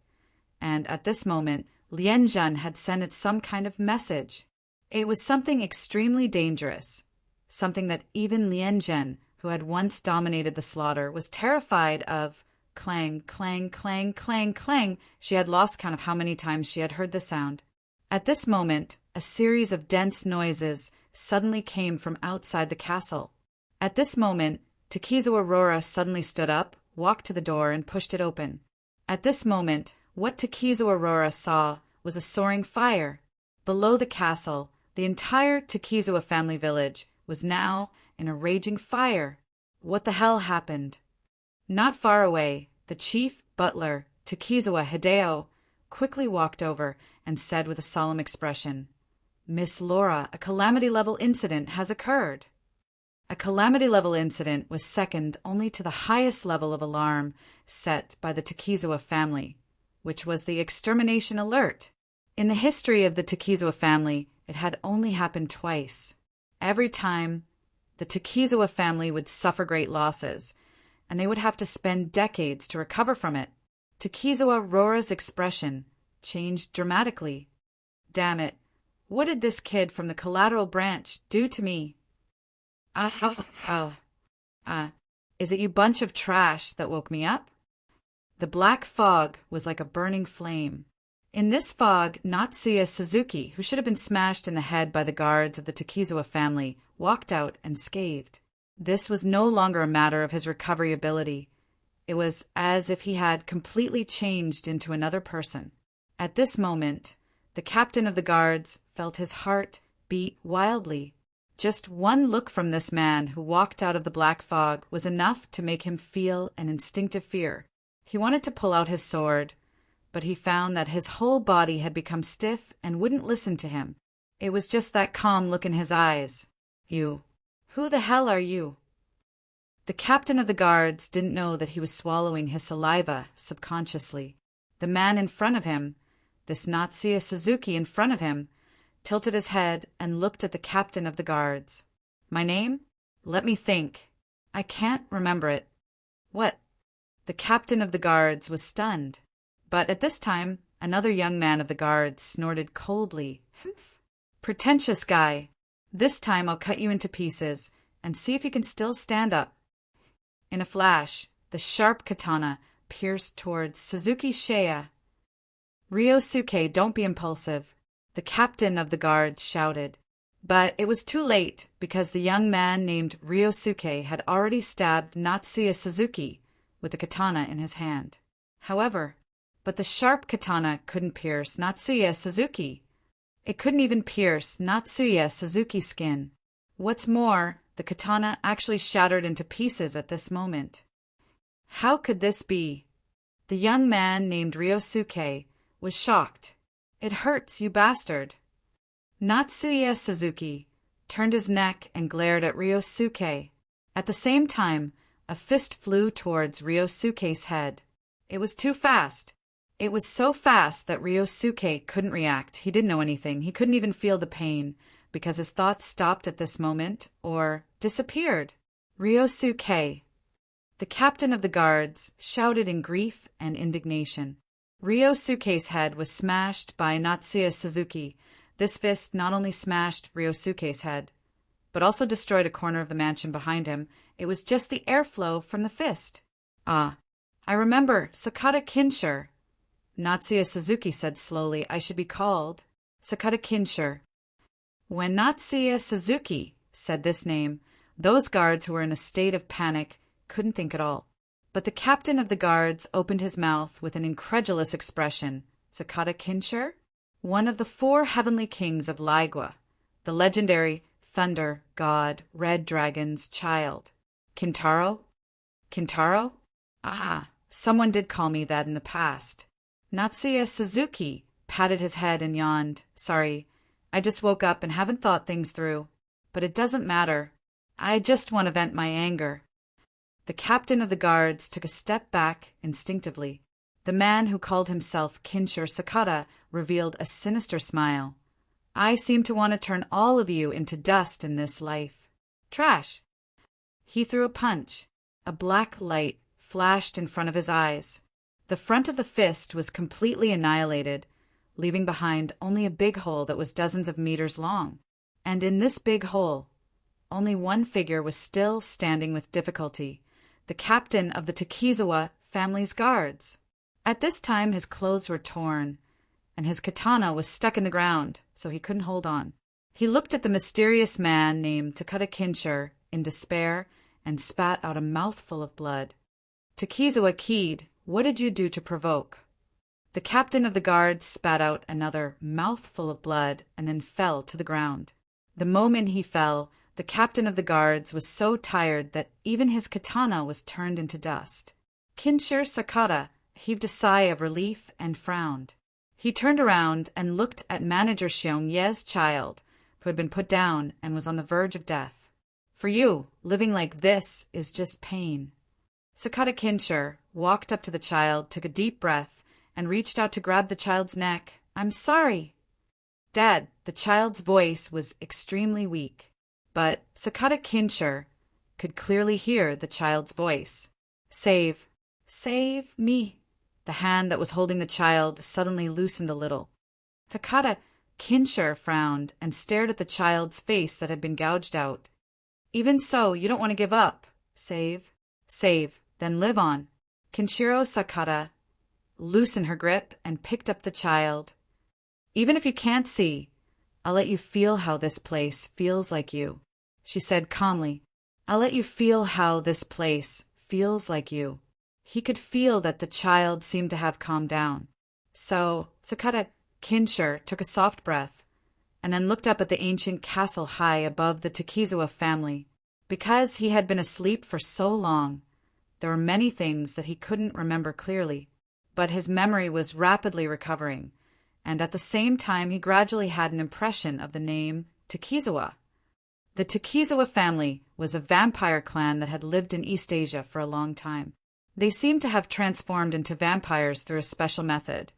and at this moment, Lianjun had sent it some kind of message. It was something extremely dangerous, something that even Lianjun, who had once dominated the slaughter, was terrified of. Clang, clang, clang, clang, clang. She had lost count of how many times she had heard the sound. At this moment, a series of dense noises suddenly came from outside the castle. At this moment, Takizawa Aurora suddenly stood up, walked to the door, and pushed it open. At this moment, what Takizawa Aurora saw was a soaring fire. Below the castle, the entire Takizawa family village was now in a raging fire. What the hell happened? Not far away, the chief butler, Takizawa Hideo, quickly walked over and said with a solemn expression, "Miss Laura, a calamity-level incident has occurred." A calamity-level incident was second only to the highest level of alarm set by the Takizawa family, which was the extermination alert. In the history of the Takizawa family, it had only happened twice. Every time, the Takizawa family would suffer great losses, and they would have to spend decades to recover from it. Takizawa Aurora's expression changed dramatically. "Damn it, what did this kid from the collateral branch do to me? Is it you bunch of trash that woke me up?" The black fog was like a burning flame. In this fog, Natsuya Suzuki, who should have been smashed in the head by the guards of the Takizawa family, walked out unscathed. This was no longer a matter of his recovery ability. It was as if he had completely changed into another person. At this moment, the captain of the guards felt his heart beat wildly. Just one look from this man who walked out of the black fog was enough to make him feel an instinctive fear. He wanted to pull out his sword, but he found that his whole body had become stiff and wouldn't listen to him. It was just that calm look in his eyes. "You. Who the hell are you?" The captain of the guards didn't know that he was swallowing his saliva subconsciously. The man in front of him, this Natsuya Suzuki in front of him, tilted his head and looked at the captain of the guards. "My name? Let me think. I can't remember it." "What?" The captain of the guards was stunned. But at this time, another young man of the guards snorted coldly. "Humph. Pretentious guy. This time I'll cut you into pieces and see if you can still stand up." In a flash, the sharp katana pierced towards Suzuki Shea. "Ryosuke, don't be impulsive," the captain of the guards shouted. But it was too late, because the young man named Ryosuke had already stabbed Natsuya Suzuki with the katana in his hand. But the sharp katana couldn't pierce Natsuya Suzuki. It couldn't even pierce Natsuya Suzuki's skin. What's more, the katana actually shattered into pieces at this moment. How could this be? The young man named Ryosuke was shocked. "It hurts, you bastard." Natsuya Suzuki turned his neck and glared at Ryosuke. At the same time, a fist flew towards Ryosuke's head. It was too fast. It was so fast that Ryosuke couldn't react. He didn't know anything. He couldn't even feel the pain, because his thoughts stopped at this moment, or disappeared. Ryosuke. The captain of the guards shouted in grief and indignation. Ryosuke's head was smashed by Natsuya Suzuki. This fist not only smashed Ryosuke's head, but also destroyed a corner of the mansion behind him. It was just the airflow from the fist. "Ah, I remember Sakata Kinshur," Natsuya Suzuki said slowly. "I should be called Sakata Kinshur." When Natsuya Suzuki said this name, those guards who were in a state of panic couldn't think at all. But the captain of the guards opened his mouth with an incredulous expression. Sakata Kinshur? One of the 4 heavenly kings of Laigwa, the legendary thunder god, red dragon's child. Kintaro? Kintaro? Ah, someone did call me that in the past. Natsuya Suzuki patted his head and yawned. "Sorry, I just woke up and haven't thought things through. But it doesn't matter. I just want to vent my anger." The captain of the guards took a step back instinctively. The man who called himself Kinshur Sakata revealed a sinister smile. "I seem to want to turn all of you into dust in this life. Trash." He threw a punch. A black light flashed in front of his eyes. The front of the fist was completely annihilated, leaving behind only a big hole that was dozens of meters long. And in this big hole, only one figure was still standing with difficulty, the captain of the Takizawa family's guards. At this time his clothes were torn, and his katana was stuck in the ground, so he couldn't hold on. He looked at the mysterious man named Takata Kinshur in despair and spat out a mouthful of blood. "Takizawa Kid, what did you do to provoke?" The captain of the guards spat out another mouthful of blood and then fell to the ground. The moment he fell, the captain of the guards was so tired that even his katana was turned into dust. Kinshur Sakata heaved a sigh of relief and frowned. He turned around and looked at manager Xiong-Ye's child, who had been put down and was on the verge of death. "For you, living like this is just pain." Sakata Kinshur walked up to the child, took a deep breath, and reached out to grab the child's neck. "I'm sorry." "Dad," the child's voice was extremely weak, but Sakata Kinshur could clearly hear the child's voice. Save me." The hand that was holding the child suddenly loosened a little. Sakata Kinshur frowned and stared at the child's face that had been gouged out. "Even so, you don't want to give up. Save, then live on." Kinshiro Sakata loosened her grip and picked up the child. "Even if you can't see, I'll let you feel how this place feels like you," she said calmly. "I'll let you feel how this place feels like you." He could feel that the child seemed to have calmed down. So Sakata Kinshur took a soft breath and then looked up at the ancient castle high above the Takizawa family. Because he had been asleep for so long, there were many things that he couldn't remember clearly, but his memory was rapidly recovering, and at the same time he gradually had an impression of the name Takizawa. The Takizawa family was a vampire clan that had lived in East Asia for a long time. They seemed to have transformed into vampires through a special method,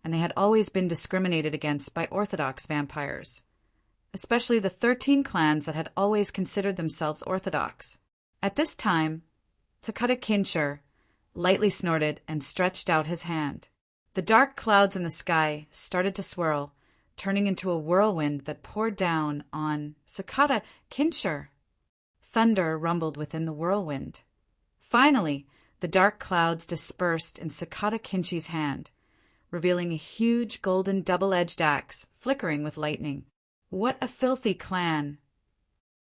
and they had always been discriminated against by orthodox vampires, especially the 13 clans that had always considered themselves orthodox. At this time, Takata Kinshur lightly snorted and stretched out his hand. The dark clouds in the sky started to swirl, turning into a whirlwind that poured down on Sakata Kinshur. Thunder rumbled within the whirlwind. Finally, the dark clouds dispersed in Sakata Kinshur's hand, revealing a huge golden double-edged axe flickering with lightning. What a filthy clan!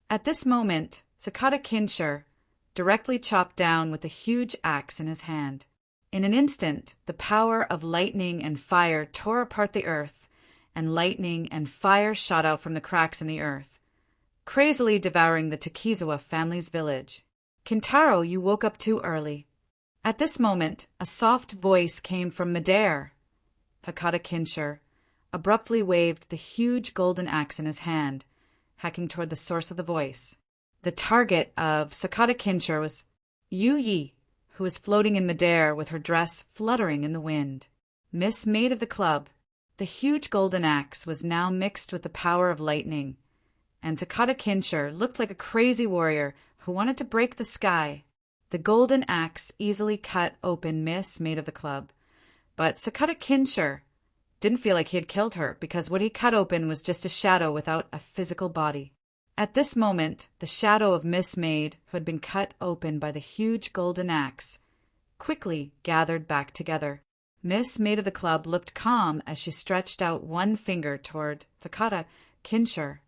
At this moment, Sakata Kinshur directly chopped down with a huge axe in his hand. In an instant, the power of lightning and fire tore apart the earth, and lightning and fire shot out from the cracks in the earth, crazily devouring the Takizawa family's village. Kintaro, you woke up too early. At this moment, a soft voice came from midair. Sakata Kinshur abruptly waved the huge golden axe in his hand, hacking toward the source of the voice. The target of Sakata Kinshur was Yu Yi, who was floating in midair with her dress fluttering in the wind. Miss Maid of the Club. The huge golden axe was now mixed with the power of lightning, and Sakata Kinshur looked like a crazy warrior who wanted to break the sky. The golden axe easily cut open Miss Maid of the Club, but Sakata Kinshur didn't feel like he had killed her because what he cut open was just a shadow without a physical body. At this moment, the shadow of Miss Maid, who had been cut open by the huge golden axe, quickly gathered back together. Miss Maid of the Club looked calm as she stretched out one finger toward Sakata Kinshur.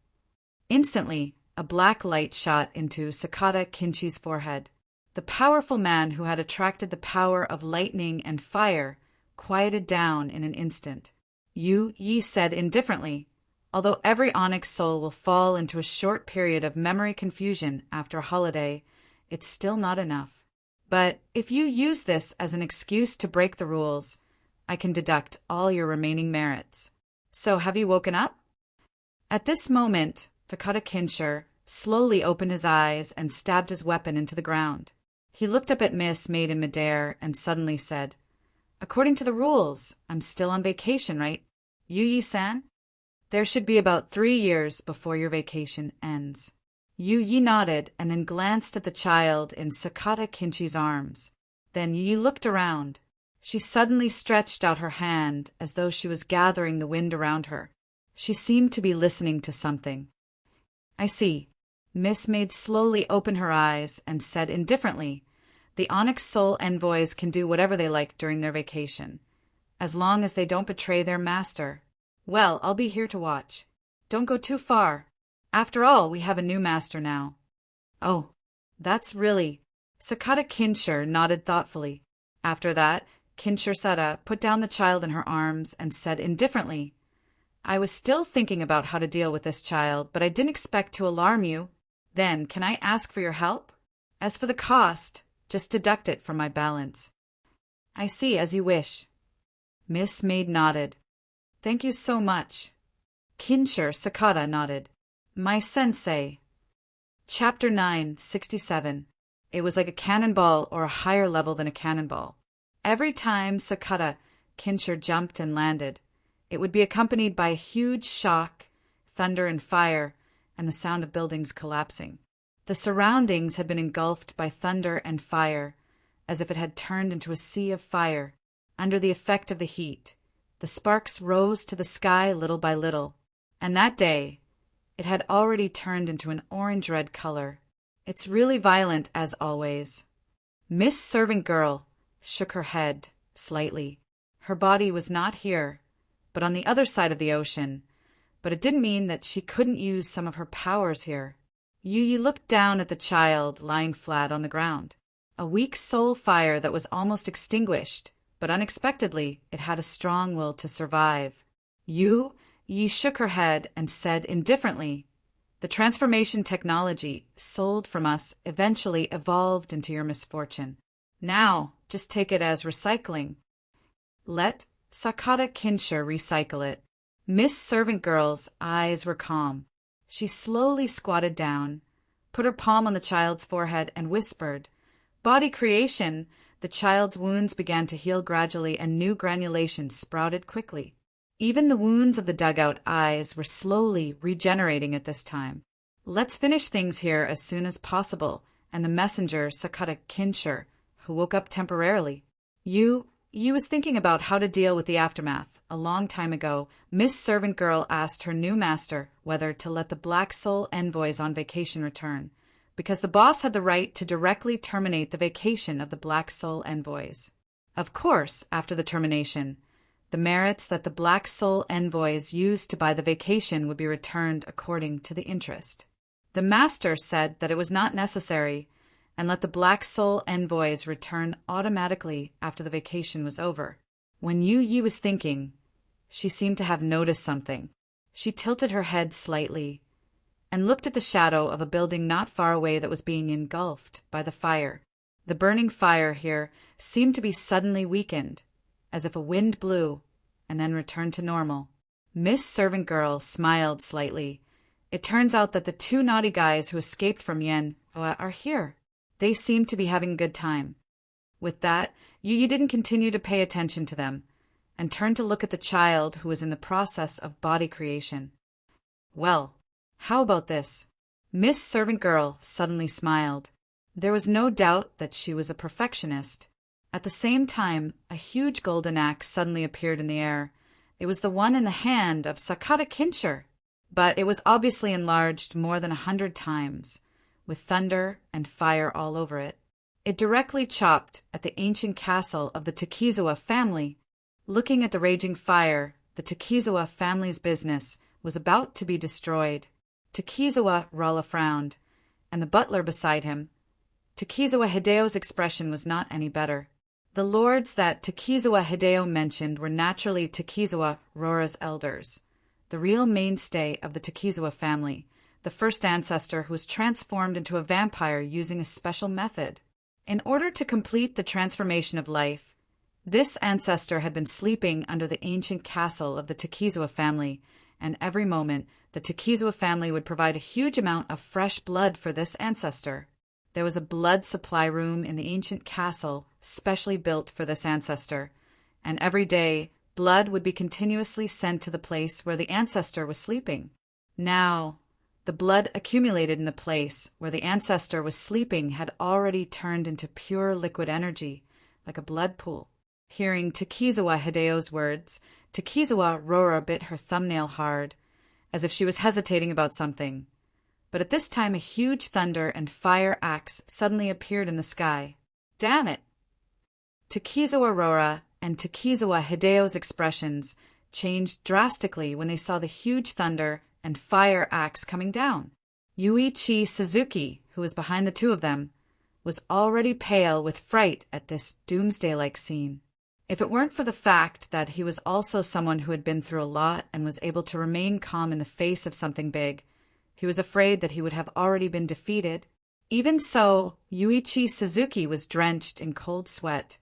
Instantly, a black light shot into Sakata Kinshi's forehead. The powerful man who had attracted the power of lightning and fire quieted down in an instant. Yu Yi said indifferently, although every onyx soul will fall into a short period of memory confusion after a holiday, it's still not enough. But if you use this as an excuse to break the rules, I can deduct all your remaining merits. So have you woken up? At this moment, Sakata Kinshur slowly opened his eyes and stabbed his weapon into the ground. He looked up at Miss Maid in midair and suddenly said, "According to the rules, I'm still on vacation, right? Yu Yi-san? There should be about 3 years before your vacation ends." Yu Yi nodded and then glanced at the child in Sakata Kinshi's arms. Then Yu Yi looked around. She suddenly stretched out her hand as though she was gathering the wind around her. She seemed to be listening to something. "I see." Miss Maid slowly opened her eyes and said indifferently, "The Onyx Soul envoys can do whatever they like during their vacation, as long as they don't betray their master. Well, I'll be here to watch. Don't go too far. After all, we have a new master now." "Oh, that's really—" Sakata Kinshur nodded thoughtfully. After that, Kinshur-Sada put down the child in her arms and said indifferently, "I was still thinking about how to deal with this child, but I didn't expect to alarm you. Then, can I ask for your help? As for the cost, just deduct it from my balance." "I see, as you wish." Miss Maid nodded. "Thank you so much." Kinshur Sakata nodded. "My sensei." Chapter 9, 67. It was like a cannonball or a higher level than a cannonball. Every time Sakata Kinshur jumped and landed, it would be accompanied by a huge shock, thunder and fire, and the sound of buildings collapsing. The surroundings had been engulfed by thunder and fire, as if it had turned into a sea of fire. Under the effect of the heat, the sparks rose to the sky little by little, and that day it had already turned into an orange-red color. "It's really violent, as always." Miss Servant Girl shook her head slightly. Her body was not here, but on the other side of the ocean, but it didn't mean that she couldn't use some of her powers here. Yu Yi looked down at the child lying flat on the ground. A weak soul fire that was almost extinguished, but unexpectedly it had a strong will to survive. Yu Yi shook her head and said indifferently, "The transformation technology sold from us eventually evolved into your misfortune. Now, just take it as recycling. Let Sakata Kinshur recycle it." Miss Servant Girl's eyes were calm. She slowly squatted down, put her palm on the child's forehead, and whispered, "Body creation." The child's wounds began to heal gradually, and new granulations sprouted quickly. Even the wounds of the dugout eyes were slowly regenerating at this time. "Let's finish things here as soon as possible," and the messenger, Sakata Kinshur, who woke up temporarily. You was thinking about how to deal with the aftermath. A long time ago, Miss Servant Girl asked her new master whether to let the Black Soul envoys on vacation return, because the boss had the right to directly terminate the vacation of the Black Soul envoys. Of course, after the termination, the merits that the Black Soul envoys used to buy the vacation would be returned according to the interest. The master said that it was not necessary, and let the Black Soul envoys return automatically after the vacation was over. When Yu Yi was thinking, she seemed to have noticed something. She tilted her head slightly and looked at the shadow of a building not far away that was being engulfed by the fire. The burning fire here seemed to be suddenly weakened, as if a wind blew and then returned to normal. Miss Servant Girl smiled slightly. It turns out that the two naughty guys who escaped from Yen are here. They seem to be having a good time. With that, Yu Yi didn't continue to pay attention to them, and turned to look at the child who was in the process of body creation. Well, how about this? Miss Servant Girl suddenly smiled. There was no doubt that she was a perfectionist. At the same time, a huge golden axe suddenly appeared in the air. It was the one in the hand of Sakata Kincher, but it was obviously enlarged more than 100 times, with thunder and fire all over it. It directly chopped at the ancient castle of the Takizawa family. Looking at the raging fire, the Takizawa family's business was about to be destroyed. Takizawa Rala frowned, and the butler beside him. Takizawa Hideo's expression was not any better. The lords that Takizawa Hideo mentioned were naturally Takizawa Rora's elders, the real mainstay of the Takizawa family, the first ancestor who was transformed into a vampire using a special method. In order to complete the transformation of life, this ancestor had been sleeping under the ancient castle of the Takizawa family, and every moment the Takizawa family would provide a huge amount of fresh blood for this ancestor. There was a blood supply room in the ancient castle specially built for this ancestor, and every day blood would be continuously sent to the place where the ancestor was sleeping. Now, the blood accumulated in the place where the ancestor was sleeping had already turned into pure liquid energy, like a blood pool. Hearing Takizawa Hideo's words, Takizawa Rora bit her thumbnail hard, as if she was hesitating about something. But at this time a huge thunder and fire axe suddenly appeared in the sky. Damn it! Takizawa Rora and Takizawa Hideo's expressions changed drastically when they saw the huge thunder and fire axe coming down. Yuichi Suzuki, who was behind the two of them, was already pale with fright at this doomsday-like scene. If it weren't for the fact that he was also someone who had been through a lot and was able to remain calm in the face of something big, he was afraid that he would have already been defeated. Even so, Yuichi Suzuki was drenched in cold sweat,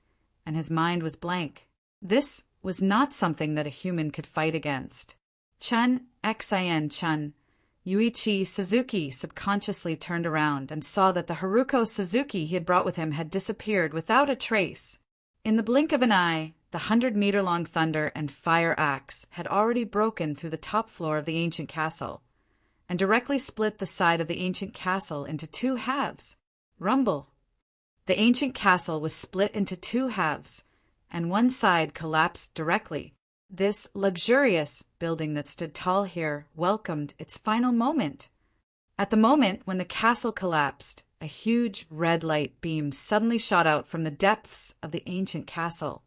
and his mind was blank. This was not something that a human could fight against. Chun, Xin-Chun. Yuichi Suzuki subconsciously turned around and saw that the Haruko Suzuki he had brought with him had disappeared without a trace. In the blink of an eye, the 100-meter-long thunder and fire axe had already broken through the top floor of the ancient castle, and directly split the side of the ancient castle into two halves. Rumble! The ancient castle was split into two halves, and one side collapsed directly. This luxurious building that stood tall here welcomed its final moment. At the moment when the castle collapsed, a huge red light beam suddenly shot out from the depths of the ancient castle.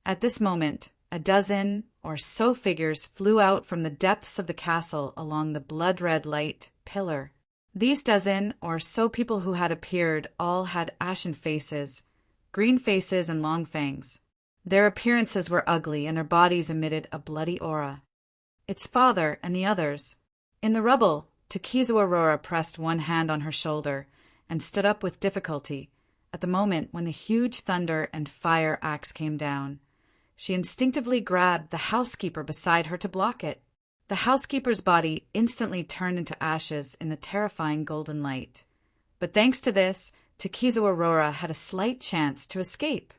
At this moment, a dozen or so figures flew out from the depths of the castle along the blood-red light pillar. These dozen or so people who had appeared all had ashen faces, green faces, and long fangs. Their appearances were ugly, and their bodies emitted a bloody aura. Its father and the others. In the rubble, Takizawa Rora pressed one hand on her shoulder and stood up with difficulty at the moment when the huge thunder and fire axe came down. She instinctively grabbed the housekeeper beside her to block it. The housekeeper's body instantly turned into ashes in the terrifying golden light. But thanks to this, Takizawa Rora had a slight chance to escape.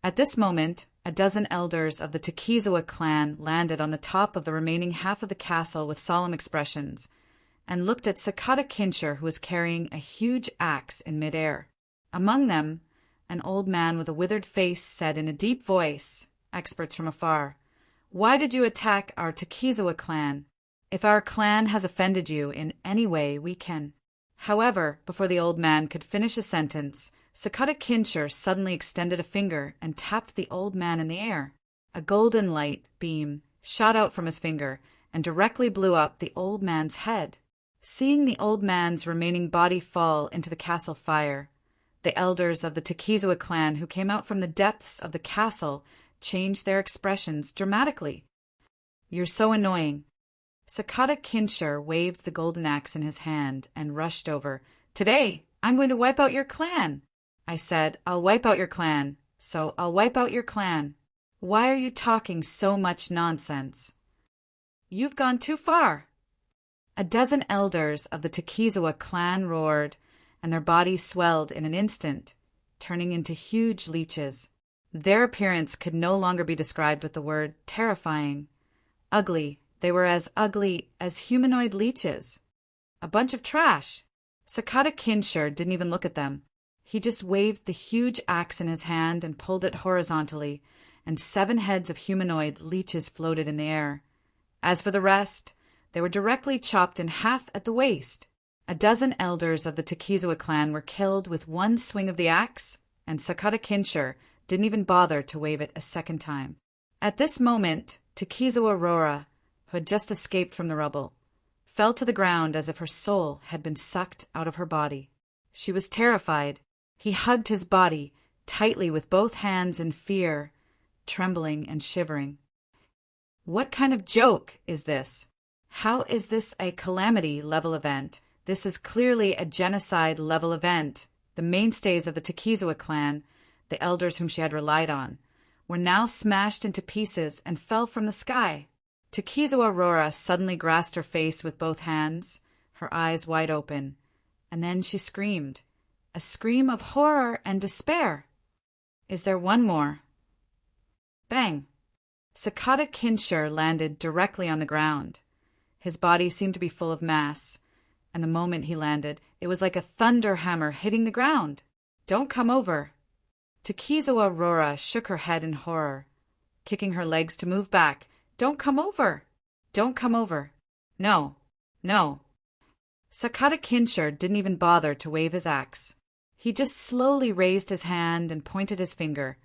At this moment, a dozen elders of the Takizawa clan landed on the top of the remaining half of the castle with solemn expressions, and looked at Sakata Kincher, who was carrying a huge axe in midair. Among them, an old man with a withered face said in a deep voice, experts from afar, "Why did you attack our Takizawa clan? If our clan has offended you in any way, we can—" However, before the old man could finish a sentence, Sakata Kincher suddenly extended a finger and tapped the old man in the air. A golden light beam shot out from his finger and directly blew up the old man's head. Seeing the old man's remaining body fall into the castle fire, The elders of the Takizawa clan who came out from the depths of the castle changed their expressions dramatically. "You're so annoying." Sakata Kinshur waved the golden axe in his hand and rushed over. "Today, I'm going to wipe out your clan." I said, "I'll wipe out your clan, so I'll wipe out your clan. Why are you talking so much nonsense? You've gone too far." A dozen elders of the Takizawa clan roared, and their bodies swelled in an instant, turning into huge leeches. Their appearance could no longer be described with the word terrifying. Ugly, they were as ugly as humanoid leeches. A bunch of trash. Sakata Kinshur didn't even look at them. He just waved the huge axe in his hand and pulled it horizontally, and 7 heads of humanoid leeches floated in the air. As for the rest, they were directly chopped in half at the waist. A dozen elders of the Takizawa clan were killed with one swing of the axe, and Sakata Kinshur didn't even bother to wave it a second time. At this moment, Takizawa Rora, who had just escaped from the rubble, fell to the ground as if her soul had been sucked out of her body. She was terrified. He hugged his body tightly with both hands in fear, trembling and shivering. What kind of joke is this? How is this a calamity-level event? This is clearly a genocide-level event. The mainstays of the Takizawa clan, the elders whom she had relied on, were now smashed into pieces and fell from the sky. Takizawa Rora suddenly grasped her face with both hands, her eyes wide open, and then she screamed, a scream of horror and despair. Is there one more? Bang! Sakata Kinshur landed directly on the ground. His body seemed to be full of mass, and the moment he landed, it was like a thunder hammer hitting the ground. "Don't come over." Takizawa Rora shook her head in horror, kicking her legs to move back. "Don't come over! Don't come over! No, no." Sakata Kinshur didn't even bother to wave his axe. He just slowly raised his hand and pointed his finger,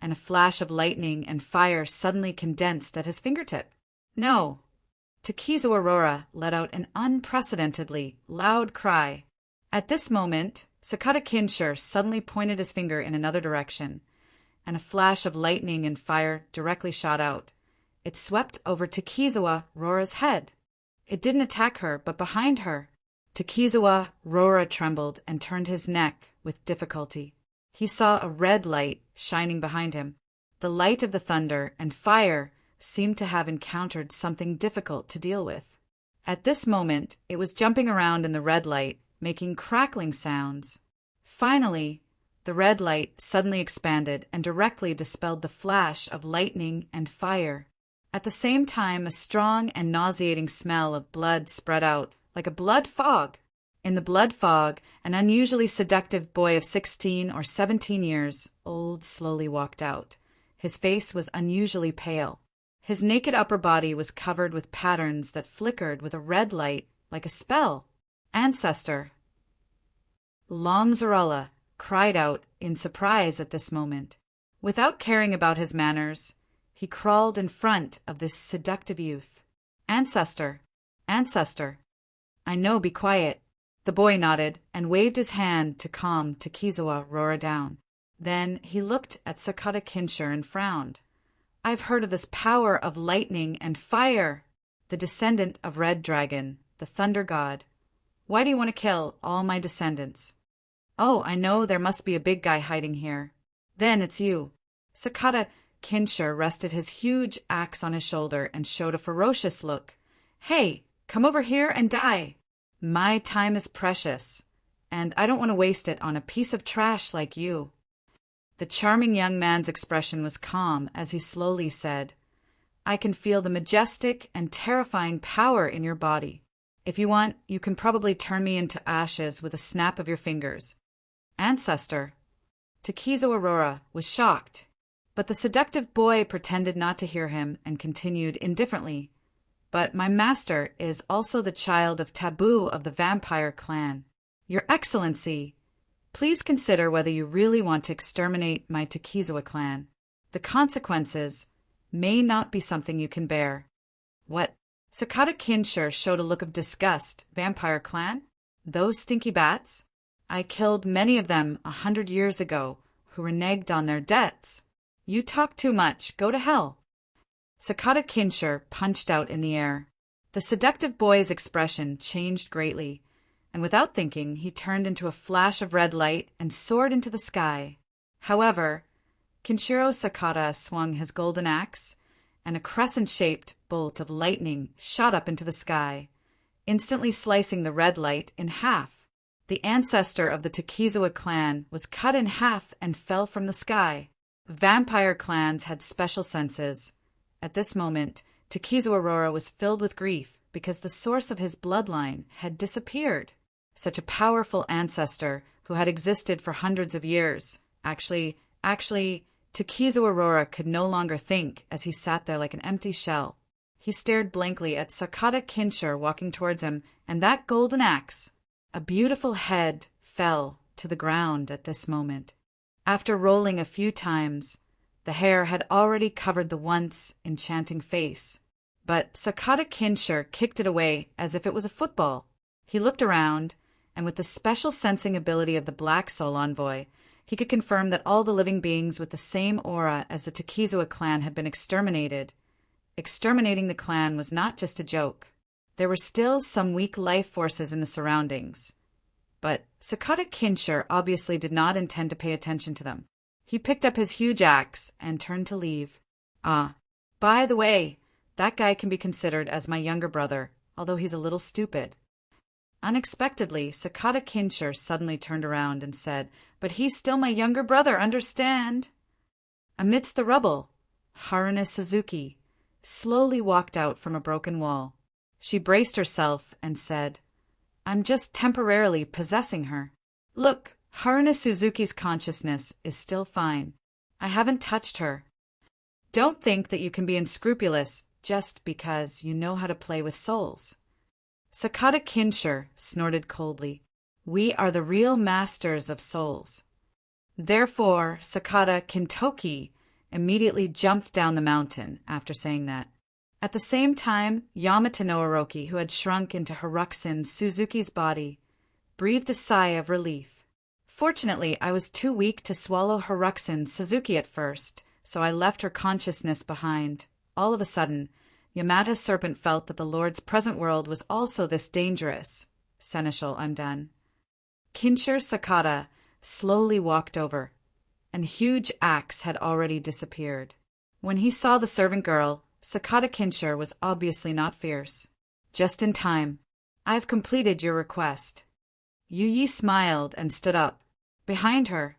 and a flash of lightning and fire suddenly condensed at his fingertip. "No." Takizawa Rora let out an unprecedentedly loud cry. At this moment, Sakata Kinshur suddenly pointed his finger in another direction, and a flash of lightning and fire directly shot out. It swept over Takizawa Rora's head. It didn't attack her, but behind her. Takizawa Rora trembled and turned his neck with difficulty. He saw a red light shining behind him. The light of the thunder and fire seemed to have encountered something difficult to deal with. At this moment, it was jumping around in the red light, making crackling sounds. Finally, the red light suddenly expanded and directly dispelled the flash of lightning and fire. At the same time, a strong and nauseating smell of blood spread out, like a blood fog. In the blood fog, an unusually seductive boy of 16 or 17 years old slowly walked out. His face was unusually pale. His naked upper body was covered with patterns that flickered with a red light like a spell. "Ancestor!" Long Zarella cried out in surprise at this moment. Without caring about his manners, he crawled in front of this seductive youth. "Ancestor! Ancestor!" "I know, be quiet." The boy nodded and waved his hand to calm Takizawa Rora down. Then he looked at Sakata Kinshur and frowned. "I've heard of this power of lightning and fire. The descendant of Red Dragon, the Thunder God. Why do you want to kill all my descendants?" "Oh, I know there must be a big guy hiding here." "Then it's you." Sakata Kinshur rested his huge axe on his shoulder and showed a ferocious look. "Hey, come over here and die. My time is precious, and I don't want to waste it on a piece of trash like you." The charming young man's expression was calm as he slowly said, "I can feel the majestic and terrifying power in your body. If you want, you can probably turn me into ashes with a snap of your fingers." "Ancestor!" Takizawa Rora was shocked, but the seductive boy pretended not to hear him and continued indifferently, "But my master is also the child of Taboo of the Vampire clan. Your Excellency, please consider whether you really want to exterminate my Takizawa clan. The consequences may not be something you can bear." "What?" Sakata Kinshur showed a look of disgust. "Vampire clan? Those stinky bats? I killed many of them 100 years ago who reneged on their debts. You talk too much. Go to hell. Sakata Kinshur punched out in the air. The seductive boy's expression changed greatly, and without thinking, he turned into a flash of red light and soared into the sky. However, Kinshiro Sakata swung his golden axe, and a crescent-shaped bolt of lightning shot up into the sky, instantly slicing the red light in half. The ancestor of the Takizawa clan was cut in half and fell from the sky. Vampire clans had special senses. At this moment, Takizawa Aurora was filled with grief because the source of his bloodline had disappeared. Such a powerful ancestor who had existed for hundreds of years. Actually, Takizawa Aurora could no longer think as he sat there like an empty shell. He stared blankly at Sakata Kinshur walking towards him, and that golden axe. A beautiful head fell to the ground at this moment. After rolling a few times, the hair had already covered the once enchanting face. But Sakata Kinshur kicked it away as if it was a football. He looked around, and with the special sensing ability of the Black Soul Envoy, he could confirm that all the living beings with the same aura as the Takizawa clan had been exterminated. Exterminating the clan was not just a joke. There were still some weak life forces in the surroundings. But Sakata Kinshur obviously did not intend to pay attention to them. He picked up his huge axe and turned to leave. By the way, that guy can be considered as my younger brother, although he's a little stupid. Unexpectedly, Sakata Kinshur suddenly turned around and said, "But he's still my younger brother, understand?" Amidst the rubble, Haruna Suzuki slowly walked out from a broken wall. She braced herself and said, "I'm just temporarily possessing her. Look, Haruna Suzuki's consciousness is still fine. I haven't touched her. Don't think that you can be unscrupulous just because you know how to play with souls." Sakata Kinshur snorted coldly. "We are the real masters of souls." Therefore, Sakata Kintoki immediately jumped down the mountain after saying that. At the same time, Yamata no Orochi, who had shrunk into Haruxin Suzuki's body, breathed a sigh of relief. "Fortunately, I was too weak to swallow Haruxin Suzuki at first, so I left her consciousness behind." All of a sudden, Yamata's serpent felt that the Lord's present world was also this dangerous. "Seneschal, I'm done." Kinshur Sakata slowly walked over. An huge axe had already disappeared. When he saw the servant girl, Sakata Kinshur was obviously not fierce. "Just in time. I've completed your request." Yuyi smiled and stood up. Behind her,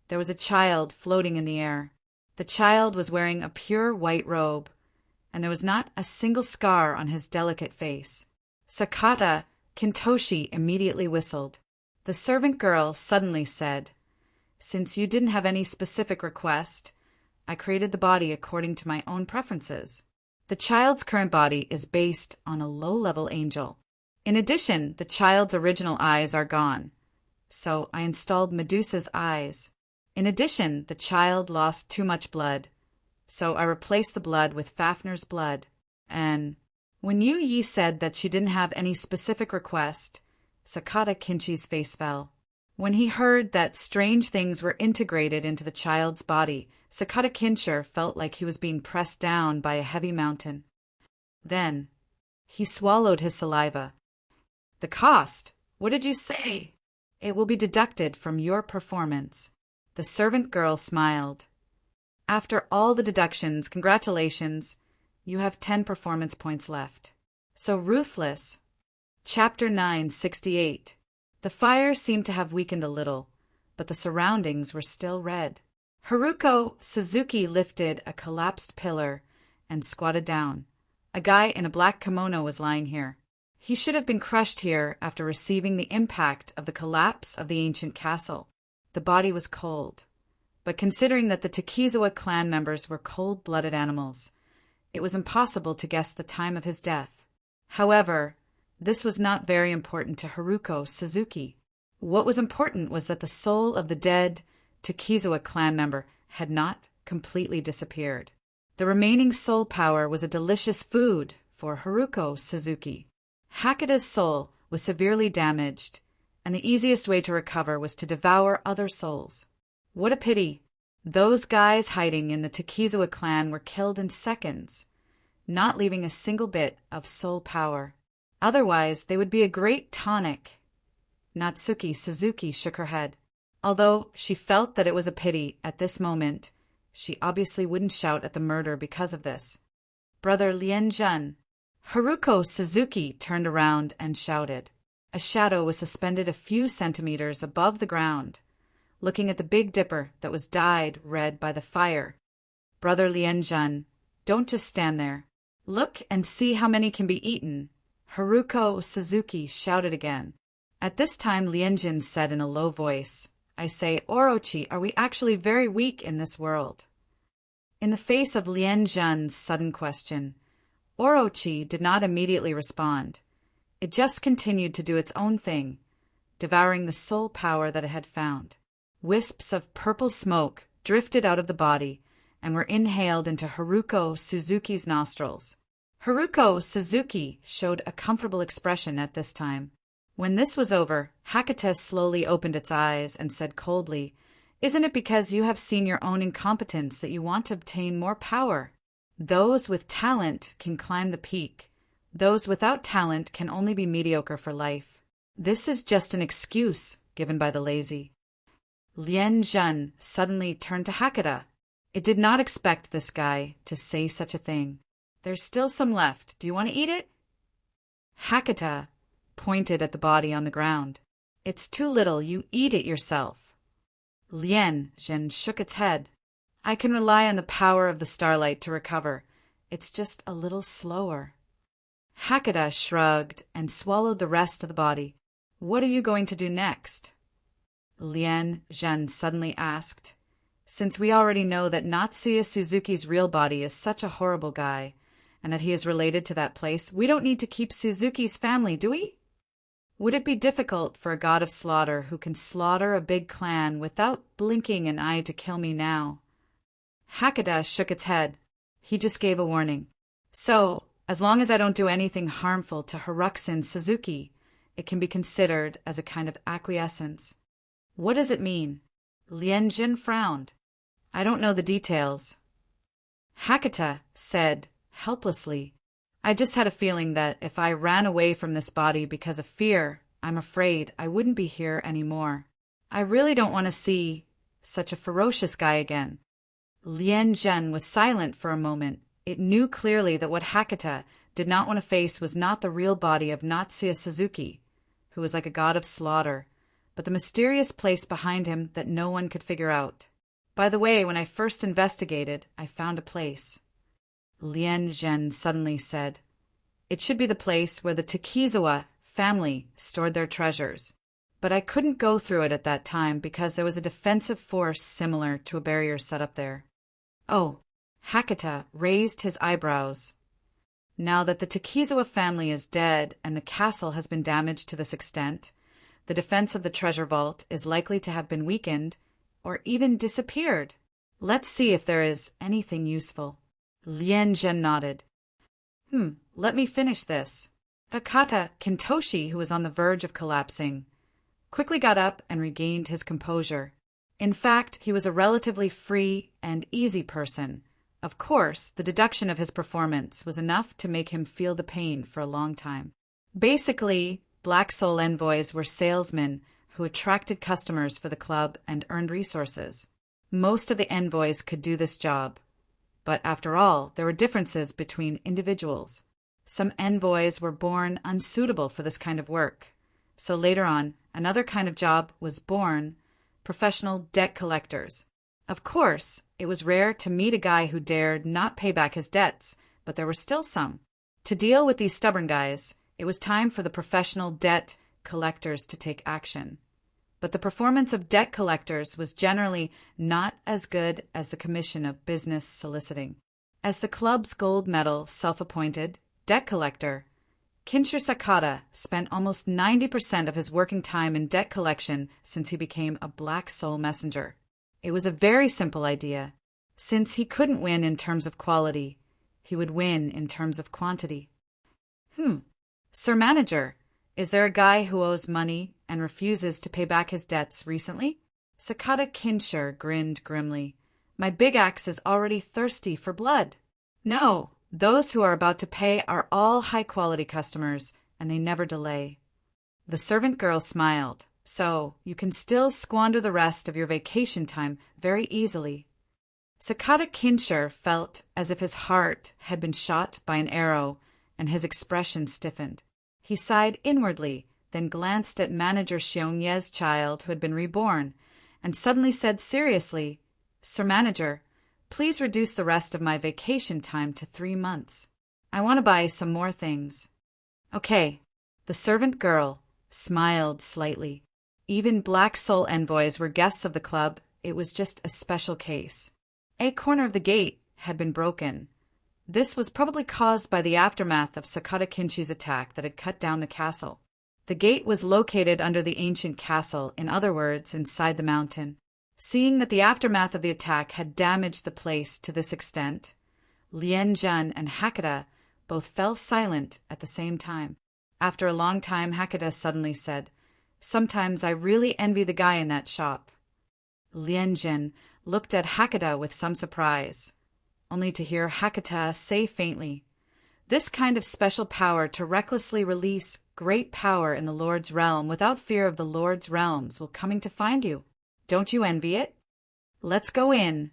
there was a child floating in the air. The child was wearing a pure white robe, and there was not a single scar on his delicate face. Sakata Kintoshi immediately whistled. The servant girl suddenly said, "Since you didn't have any specific request, I created the body according to my own preferences. The child's current body is based on a low-level angel. In addition, the child's original eyes are gone, so I installed Medusa's eyes. In addition, the child lost too much blood, so I replaced the blood with Fafner's blood. And when Yu Yi said that she didn't have any specific request, Sakata Kinshi's face fell. When he heard that strange things were integrated into the child's body, Sakata Kinshur felt like he was being pressed down by a heavy mountain. Then he swallowed his saliva. "The cost? What did you say?" "It will be deducted from your performance." The servant girl smiled. "After all the deductions, congratulations. You have 10 performance points left." So ruthless. Chapter 968. The fire seemed to have weakened a little, but the surroundings were still red. Haruko Suzuki lifted a collapsed pillar and squatted down. A guy in a black kimono was lying here. He should have been crushed here after receiving the impact of the collapse of the ancient castle. The body was cold, but considering that the Takizawa clan members were cold-blooded animals, it was impossible to guess the time of his death. However, this was not very important to Haruko Suzuki. What was important was that the soul of the dead Takizawa clan member had not completely disappeared. The remaining soul power was a delicious food for Haruko Suzuki. Hakuda's soul was severely damaged, and the easiest way to recover was to devour other souls. What a pity! Those guys hiding in the Takizawa clan were killed in seconds, not leaving a single bit of soul power. Otherwise, they would be a great tonic. Natsuki Suzuki shook her head. Although she felt that it was a pity at this moment, she obviously wouldn't shout at the murder because of this. Brother Lien-jun. Haruko Suzuki turned around and shouted. A shadow was suspended a few centimeters above the ground, looking at the Big Dipper that was dyed red by the fire. Brother Lien-jun, don't just stand there. Look and see how many can be eaten. Haruko Suzuki shouted again. At this time Lien-jun said in a low voice, I say, Orochi, are we actually very weak in this world? In the face of Lien-jun's sudden question, Orochi did not immediately respond. It just continued to do its own thing, devouring the soul power that it had found. Wisps of purple smoke drifted out of the body and were inhaled into Haruko Suzuki's nostrils. Haruko Suzuki showed a comfortable expression at this time. When this was over, Hakata slowly opened its eyes and said coldly, Isn't it because you have seen your own incompetence that you want to obtain more power? Those with talent can climb the peak. Those without talent can only be mediocre for life. This is just an excuse given by the lazy. Lien-jun suddenly turned to Hakata. It did not expect this guy to say such a thing. There's still some left. Do you want to eat it? Hakata pointed at the body on the ground. It's too little. You eat it yourself. Lien-jun shook its head. I can rely on the power of the starlight to recover. It's just a little slower. Hakata shrugged and swallowed the rest of the body. What are you going to do next? Lien-jun suddenly asked. Since we already know that Natsuya Suzuki's real body is such a horrible guy, and that he is related to that place, we don't need to keep Suzuki's family, do we? Would it be difficult for a god of slaughter who can slaughter a big clan without blinking an eye to kill me now? Hakata shook its head. He just gave a warning. So, as long as I don't do anything harmful to Haruxin Suzuki, it can be considered as a kind of acquiescence. What does it mean? Lien-jun frowned. I don't know the details. Hakata said helplessly, I just had a feeling that if I ran away from this body because of fear, I'm afraid I wouldn't be here anymore. I really don't want to see such a ferocious guy again. Lien-jun was silent for a moment. It knew clearly that what Hakata did not want to face was not the real body of Natsuya Suzuki, who was like a god of slaughter, but the mysterious place behind him that no one could figure out. By the way, when I first investigated, I found a place. Lien-jun suddenly said, It should be the place where the Takizawa family stored their treasures. But I couldn't go through it at that time because there was a defensive force similar to a barrier set up there. Oh, Hakata raised his eyebrows. Now that the Takizawa family is dead and the castle has been damaged to this extent, the defense of the treasure vault is likely to have been weakened or even disappeared. Let's see if there is anything useful. Lien-jun nodded. Let me finish this. Hakata Kintoshi, who was on the verge of collapsing, quickly got up and regained his composure. In fact, he was a relatively free and easy person. Of course, the deduction of his performance was enough to make him feel the pain for a long time. Basically, Black Soul envoys were salesmen who attracted customers for the club and earned resources. Most of the envoys could do this job. But after all, there were differences between individuals. Some envoys were born unsuitable for this kind of work. So later on, another kind of job was born: professional debt collectors. Of course, it was rare to meet a guy who dared not pay back his debts, but there were still some. To deal with these stubborn guys, it was time for the professional debt collectors to take action. But the performance of debt collectors was generally not as good as the commission of business soliciting. As the club's gold medal self-appointed debt collector, Kinshir Sakata spent almost 90% of his working time in debt collection since he became a Black Soul messenger. It was a very simple idea. Since he couldn't win in terms of quality, he would win in terms of quantity. Sir Manager, is there a guy who owes money and refuses to pay back his debts recently? Sakata Kinshir grinned grimly. My big axe is already thirsty for blood. No, those who are about to pay are all high-quality customers, and they never delay. The servant girl smiled. So, you can still squander the rest of your vacation time very easily. Sakata Kinshir felt as if his heart had been shot by an arrow, and his expression stiffened. He sighed inwardly, then glanced at manager Xiongye's child who had been reborn, and suddenly said seriously, Sir Manager, please reduce the rest of my vacation time to 3 months. I want to buy some more things. Okay. The servant girl smiled slightly. Even Black Soul envoys were guests of the club. It was just a special case. A corner of the gate had been broken. This was probably caused by the aftermath of Sakata Kinshi's attack that had cut down the castle. The gate was located under the ancient castle, in other words, inside the mountain. Seeing that the aftermath of the attack had damaged the place to this extent, Lien Zhen and Hakata both fell silent at the same time. After a long time, Hakata suddenly said, Sometimes I really envy the guy in that shop. Lien Zhen looked at Hakata with some surprise, only to hear Hakata say faintly, This kind of special power to recklessly release great power in the Lord's realm without fear of the Lord's realms will coming to find you. Don't you envy it? Let's go in,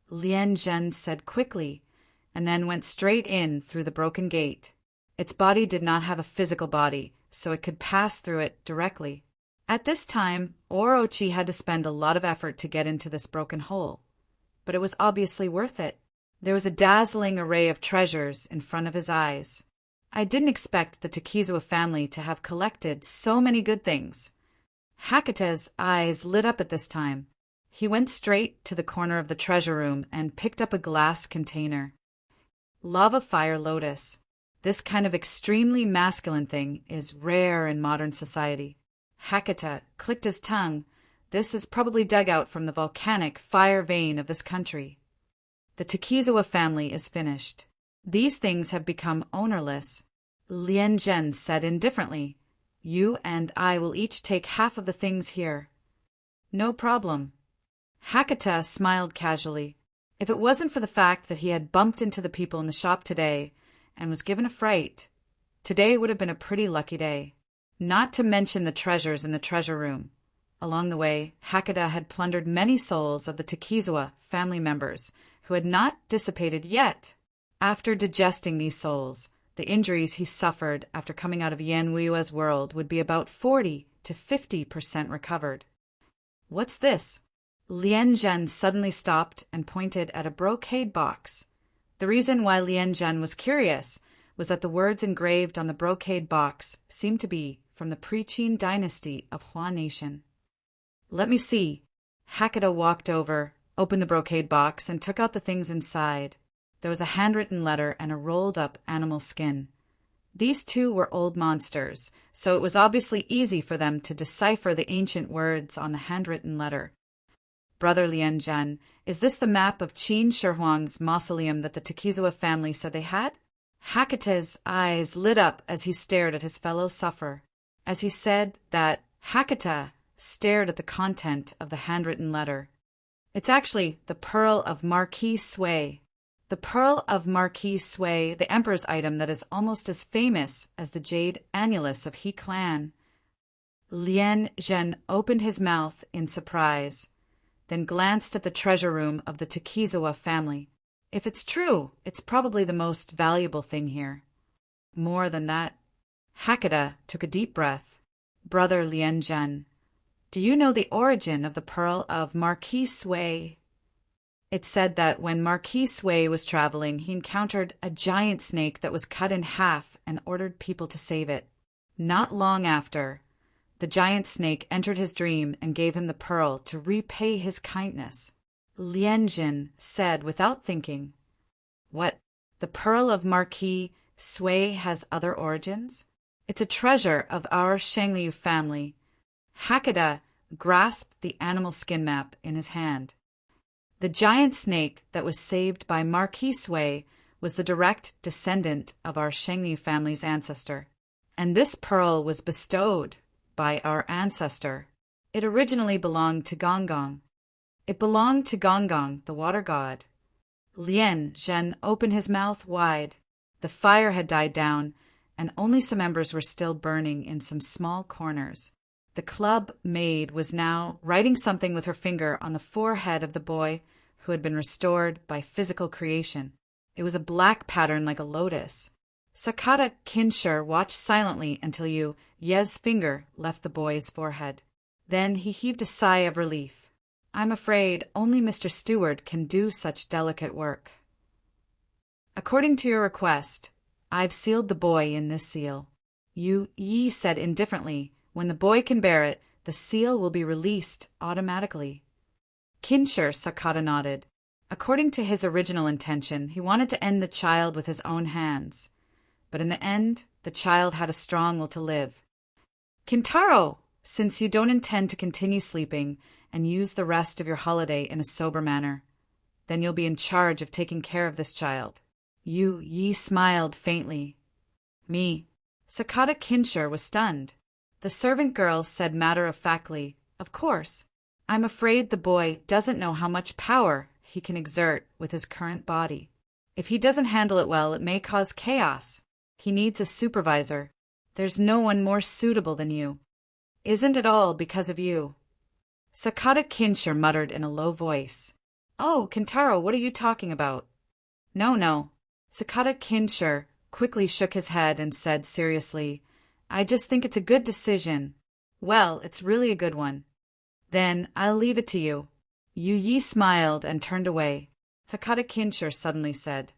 Lien Zhen said quickly, and then went straight in through the broken gate. Its body did not have a physical body, so it could pass through it directly. At this time, Orochi had to spend a lot of effort to get into this broken hole, but it was obviously worth it. There was a dazzling array of treasures in front of his eyes. I didn't expect the Takizawa family to have collected so many good things. Hakata's eyes lit up at this time. He went straight to the corner of the treasure room and picked up a glass container. Lava Fire Lotus. This kind of extremely masculine thing is rare in modern society. Hakata clicked his tongue. This is probably dug out from the volcanic fire vein of this country. The Takizawa family is finished. These things have become ownerless. Lien Zhen said indifferently, You and I will each take half of the things here. No problem. Hakata smiled casually. If it wasn't for the fact that he had bumped into the people in the shop today and was given a fright, today would have been a pretty lucky day. Not to mention the treasures in the treasure room. Along the way, Hakata had plundered many souls of the Takizawa family members who had not dissipated yet. After digesting these souls, the injuries he suffered after coming out of Yen Wuiwa's world would be about 40 to 50% recovered. What's this? Lien Zhen suddenly stopped and pointed at a brocade box. The reason why Lien Zhen was curious was that the words engraved on the brocade box seemed to be from the pre-Qin dynasty of Hua Nation. Let me see. Hakata walked over, opened the brocade box, and took out the things inside. There was a handwritten letter and a rolled-up animal skin. These two were old monsters, so it was obviously easy for them to decipher the ancient words on the handwritten letter. Brother Lien Zhen, is this the map of Qin Shi Huang's mausoleum that the Takizawa family said they had? Hakata's eyes lit up as he stared at his fellow sufferer. As he said that, Hakata stared at the content of the handwritten letter. It's actually the Pearl of Marquis Sui. The Pearl of Marquis Sui, the Emperor's item that is almost as famous as the jade annulus of He clan. Lien Zhen opened his mouth in surprise, then glanced at the treasure room of the Takizawa family. If it's true, it's probably the most valuable thing here. More than that, Hakata took a deep breath. Brother Lien Zhen, do you know the origin of the Pearl of Marquis Sui? It said that when Marquis Sui was traveling, he encountered a giant snake that was cut in half and ordered people to save it. Not long after, the giant snake entered his dream and gave him the pearl to repay his kindness. Lien Zhen said without thinking, What, the Pearl of Marquis Sui has other origins? It's a treasure of our Shengliu family. Hakata grasped the animal skin map in his hand. The giant snake that was saved by Marquis Sui was the direct descendant of our Shengliu family's ancestor. And this pearl was bestowed by our ancestor. It originally belonged to Gongong. It belonged to Gongong, the water god. Lien Zhen opened his mouth wide. The fire had died down, and only some embers were still burning in some small corners. The club maid was now writing something with her finger on the forehead of the boy who had been restored by physical creation. It was a black pattern like a lotus. Sakata Kinshur watched silently until Ye's finger left the boy's forehead. Then he heaved a sigh of relief. I'm afraid only Mr. Steward can do such delicate work. According to your request, I've sealed the boy in this seal. Yi said indifferently, when the boy can bear it, the seal will be released automatically. Kinshur, Sakata nodded. According to his original intention, he wanted to end the child with his own hands. But in the end, the child had a strong will to live. Kintaro, since you don't intend to continue sleeping and use the rest of your holiday in a sober manner, then you'll be in charge of taking care of this child. Yi smiled faintly. Me. Sakata Kinshur was stunned. The servant girl said matter-of-factly, Of course. I'm afraid the boy doesn't know how much power he can exert with his current body. If he doesn't handle it well, it may cause chaos. He needs a supervisor. There's no one more suitable than you. Isn't it all because of you? Sakata Kinshur muttered in a low voice. Oh, Kintaro, what are you talking about? No. Sakata Kinshur quickly shook his head and said seriously, I just think it's a good decision. Well, it's really a good one. Then I'll leave it to you. Yi smiled and turned away. Sakata Kinshur suddenly said,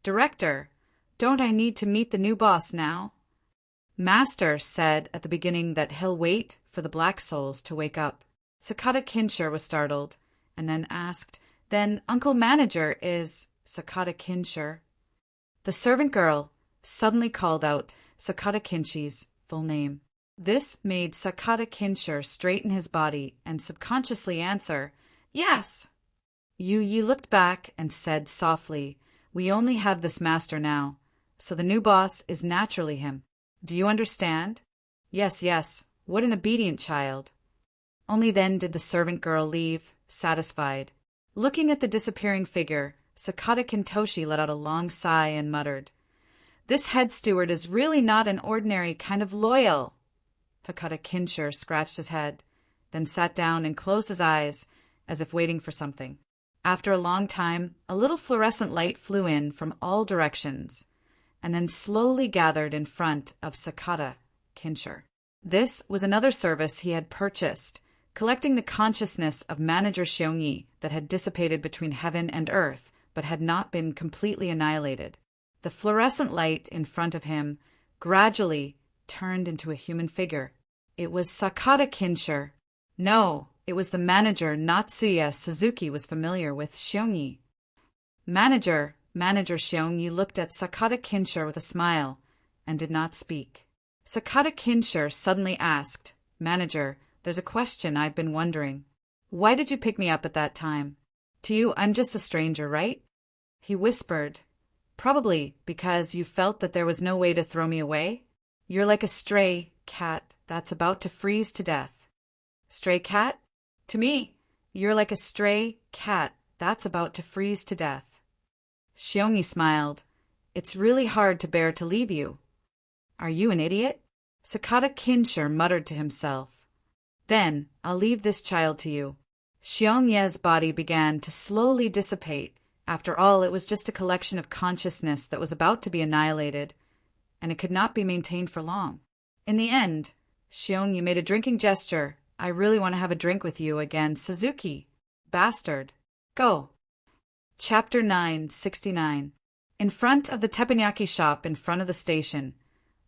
Director, don't I need to meet the new boss now? Master said at the beginning that he'll wait for the black souls to wake up. Sakata Kinshur was startled, and then asked, Then Uncle Manager is Sakata Kinshur? The servant girl suddenly called out Sakata Kinshi's full name. This made Sakata Kinshur straighten his body and subconsciously answer, Yes. Yi looked back and said softly, We only have this master now, so the new boss is naturally him. Do you understand? Yes. What an obedient child. Only then did the servant girl leave, satisfied. Looking at the disappearing figure, Sakata Kintoshi let out a long sigh and muttered, This head steward is really not an ordinary kind of loyal. Sakata Kinshur scratched his head, then sat down and closed his eyes, as if waiting for something. After a long time, a little fluorescent light flew in from all directions, and then slowly gathered in front of Sakata Kinshur. This was another service he had purchased, collecting the consciousness of Manager Xiongyi that had dissipated between heaven and earth, but had not been completely annihilated. The fluorescent light in front of him gradually turned into a human figure. It was Sakata Kinshur. No, it was the manager Natsuya Suzuki was familiar with Xiongyi. Manager Xiongyi looked at Sakata Kinshur with a smile and did not speak. Sakata Kinshur suddenly asked, Manager, there's a question I've been wondering. Why did you pick me up at that time? To you, I'm just a stranger, right? He whispered, Probably because you felt that there was no way to throw me away. You're like a stray cat that's about to freeze to death. Stray cat? To me, you're like a stray cat that's about to freeze to death. Xiongyi smiled. It's really hard to bear to leave you. Are you an idiot? Sakata Kinshur muttered to himself. Then I'll leave this child to you. Xiongye's body began to slowly dissipate. After all, it was just a collection of consciousness that was about to be annihilated, and it could not be maintained for long. In the end, Xiongyi made a drinking gesture. I really want to have a drink with you again, Suzuki. Bastard. Go. Chapter 969. In front of the teppanyaki shop in front of the station,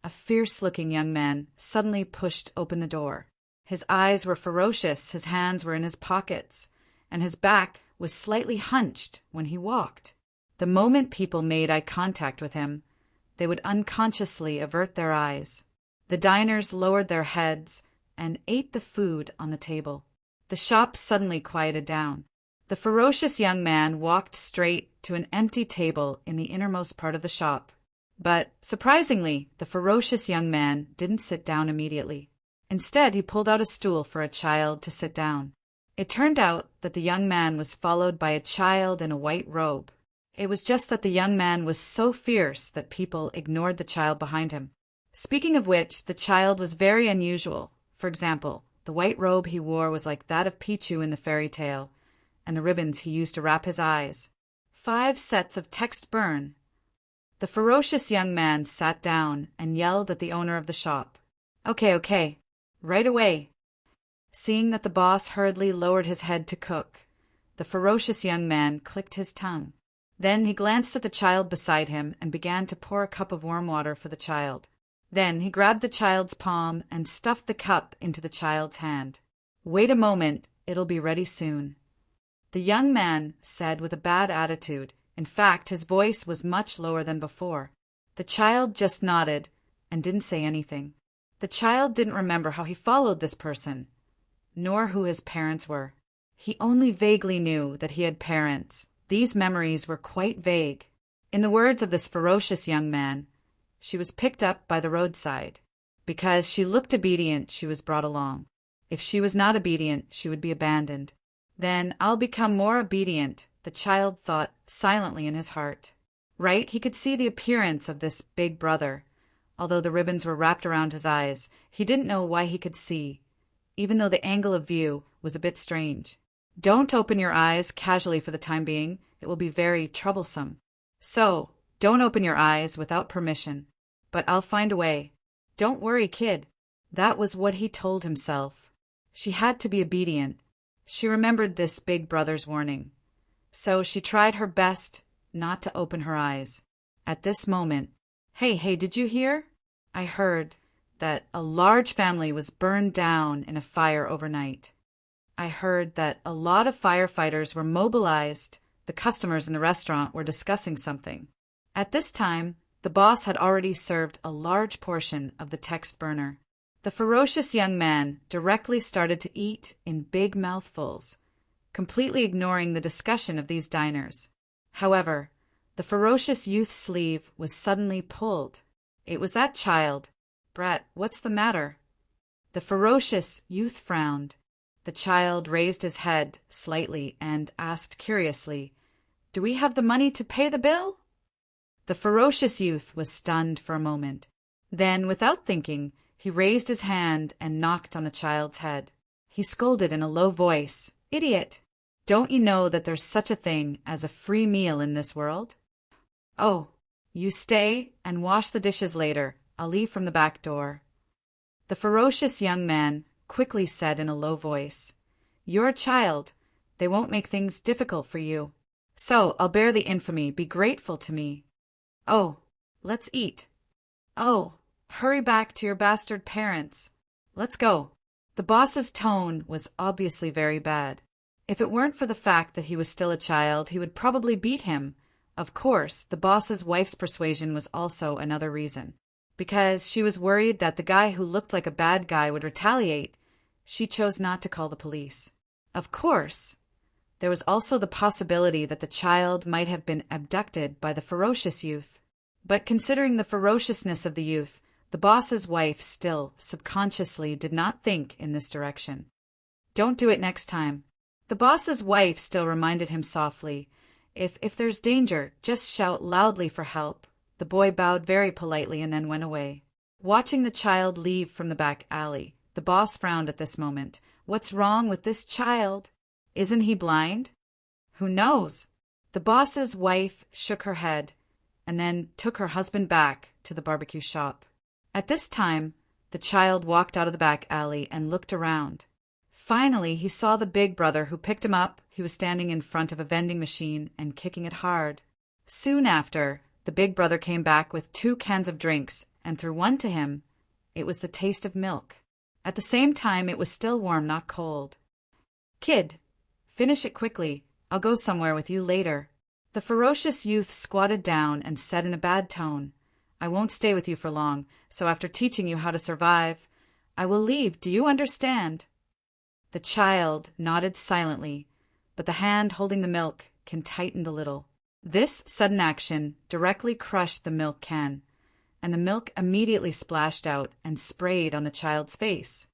a fierce-looking young man suddenly pushed open the door. His eyes were ferocious, his hands were in his pockets, and his back was slightly hunched when he walked. The moment people made eye contact with him, they would unconsciously avert their eyes. The diners lowered their heads and ate the food on the table. The shop suddenly quieted down. The ferocious young man walked straight to an empty table in the innermost part of the shop. But, surprisingly, the ferocious young man didn't sit down immediately. Instead, he pulled out a stool for a child to sit down. It turned out that the young man was followed by a child in a white robe. It was just that the young man was so fierce that people ignored the child behind him. Speaking of which, the child was very unusual. For example, the white robe he wore was like that of Pichu in the fairy tale, and the ribbons he used to wrap his eyes. 5 sets of text burn. The ferocious young man sat down and yelled at the owner of the shop. Okay, right away. Seeing that the boss hurriedly lowered his head to cook, the ferocious young man clicked his tongue. Then he glanced at the child beside him and began to pour a cup of warm water for the child. Then he grabbed the child's palm and stuffed the cup into the child's hand. Wait a moment, it'll be ready soon. The young man said with a bad attitude. In fact, his voice was much lower than before. The child just nodded and didn't say anything. The child didn't remember how he followed this person, nor who his parents were. He only vaguely knew that he had parents. These memories were quite vague. In the words of this ferocious young man, she was picked up by the roadside. Because she looked obedient, she was brought along. If she was not obedient, she would be abandoned. Then I'll become more obedient, the child thought silently in his heart. Right, he could see the appearance of this big brother. Although the ribbons were wrapped around his eyes, he didn't know why he could see, even though the angle of view was a bit strange. Don't open your eyes casually for the time being. It will be very troublesome. So, don't open your eyes without permission. But I'll find a way. Don't worry, kid. That was what he told himself. She had to be obedient. She remembered this big brother's warning. So she tried her best not to open her eyes. At this moment, Hey, did you hear? I heard that a large family was burned down in a fire overnight. I heard that a lot of firefighters were mobilized. The customers in the restaurant were discussing something. At this time, the boss had already served a large portion of the text burner. The ferocious young man directly started to eat in big mouthfuls, completely ignoring the discussion of these diners. However, the ferocious youth's sleeve was suddenly pulled. It was that child. Brett, what's the matter? The ferocious youth frowned. The child raised his head slightly and asked curiously, Do we have the money to pay the bill? The ferocious youth was stunned for a moment. Then, without thinking, he raised his hand and knocked on the child's head. He scolded in a low voice, Idiot! Don't you know that there's such a thing as a free meal in this world? Oh, you stay and wash the dishes later. I'll leave from the back door. The ferocious young man quickly said in a low voice, You're a child. They won't make things difficult for you. So I'll bear the infamy. Be grateful to me. Oh, let's eat. Oh, hurry back to your bastard parents. Let's go. The boss's tone was obviously very bad. If it weren't for the fact that he was still a child, he would probably beat him. Of course, the boss's wife's persuasion was also another reason. Because she was worried that the guy who looked like a bad guy would retaliate, she chose not to call the police. Of course, there was also the possibility that the child might have been abducted by the ferocious youth. But considering the ferociousness of the youth, the boss's wife still subconsciously did not think in this direction. Don't do it next time. The boss's wife still reminded him softly, If there's danger, just shout loudly for help. The boy bowed very politely and then went away. Watching the child leave from the back alley, the boss frowned at this moment. What's wrong with this child? Isn't he blind? Who knows? The boss's wife shook her head and then took her husband back to the barbecue shop. At this time, the child walked out of the back alley and looked around. Finally, he saw the big brother who picked him up. He was standing in front of a vending machine and kicking it hard. Soon after, the big brother came back with 2 cans of drinks and threw one to him. It was the taste of milk. At the same time, it was still warm, not cold. Kid, finish it quickly. I'll go somewhere with you later. The ferocious youth squatted down and said in a bad tone, I won't stay with you for long, so after teaching you how to survive, I will leave. Do you understand? The child nodded silently, but the hand holding the milk can tightened a little. This sudden action directly crushed the milk can, and the milk immediately splashed out and sprayed on the child's face.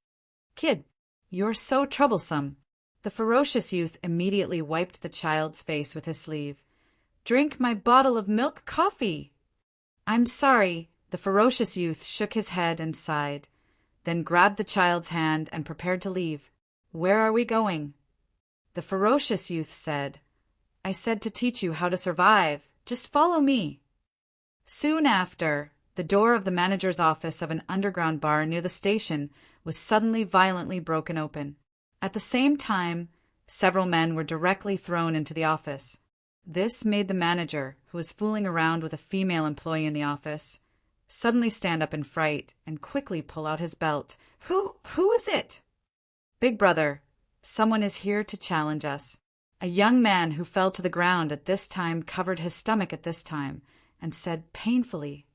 Kid, you're so troublesome. The ferocious youth immediately wiped the child's face with his sleeve. Drink my bottle of milk coffee. I'm sorry. The ferocious youth shook his head and sighed, then grabbed the child's hand and prepared to leave. Where are we going? The ferocious youth said, I said to teach you how to survive. Just follow me. Soon after, the door of the manager's office of an underground bar near the station was suddenly violently broken open. At the same time, several men were directly thrown into the office. This made the manager, who was fooling around with a female employee in the office, suddenly stand up in fright and quickly pull out his belt. Who is it? Big brother, someone is here to challenge us. A young man who fell to the ground at this time covered his stomach at this time and said painfully,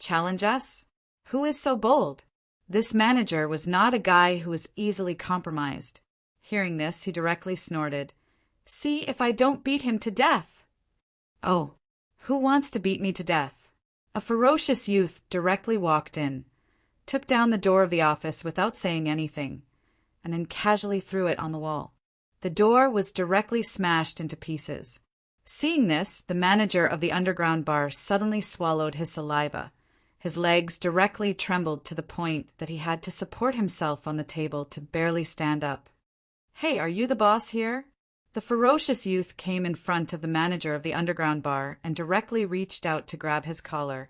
Challenge us? Who is so bold? This manager was not a guy who was easily compromised. Hearing this, he directly snorted, See if I don't beat him to death. Oh, who wants to beat me to death? A ferocious youth directly walked in, took down the door of the office without saying anything, and then casually threw it on the wall. The door was directly smashed into pieces. Seeing this, the manager of the underground bar suddenly swallowed his saliva. His legs directly trembled to the point that he had to support himself on the table to barely stand up. Hey, are you the boss here? The ferocious youth came in front of the manager of the underground bar and directly reached out to grab his collar.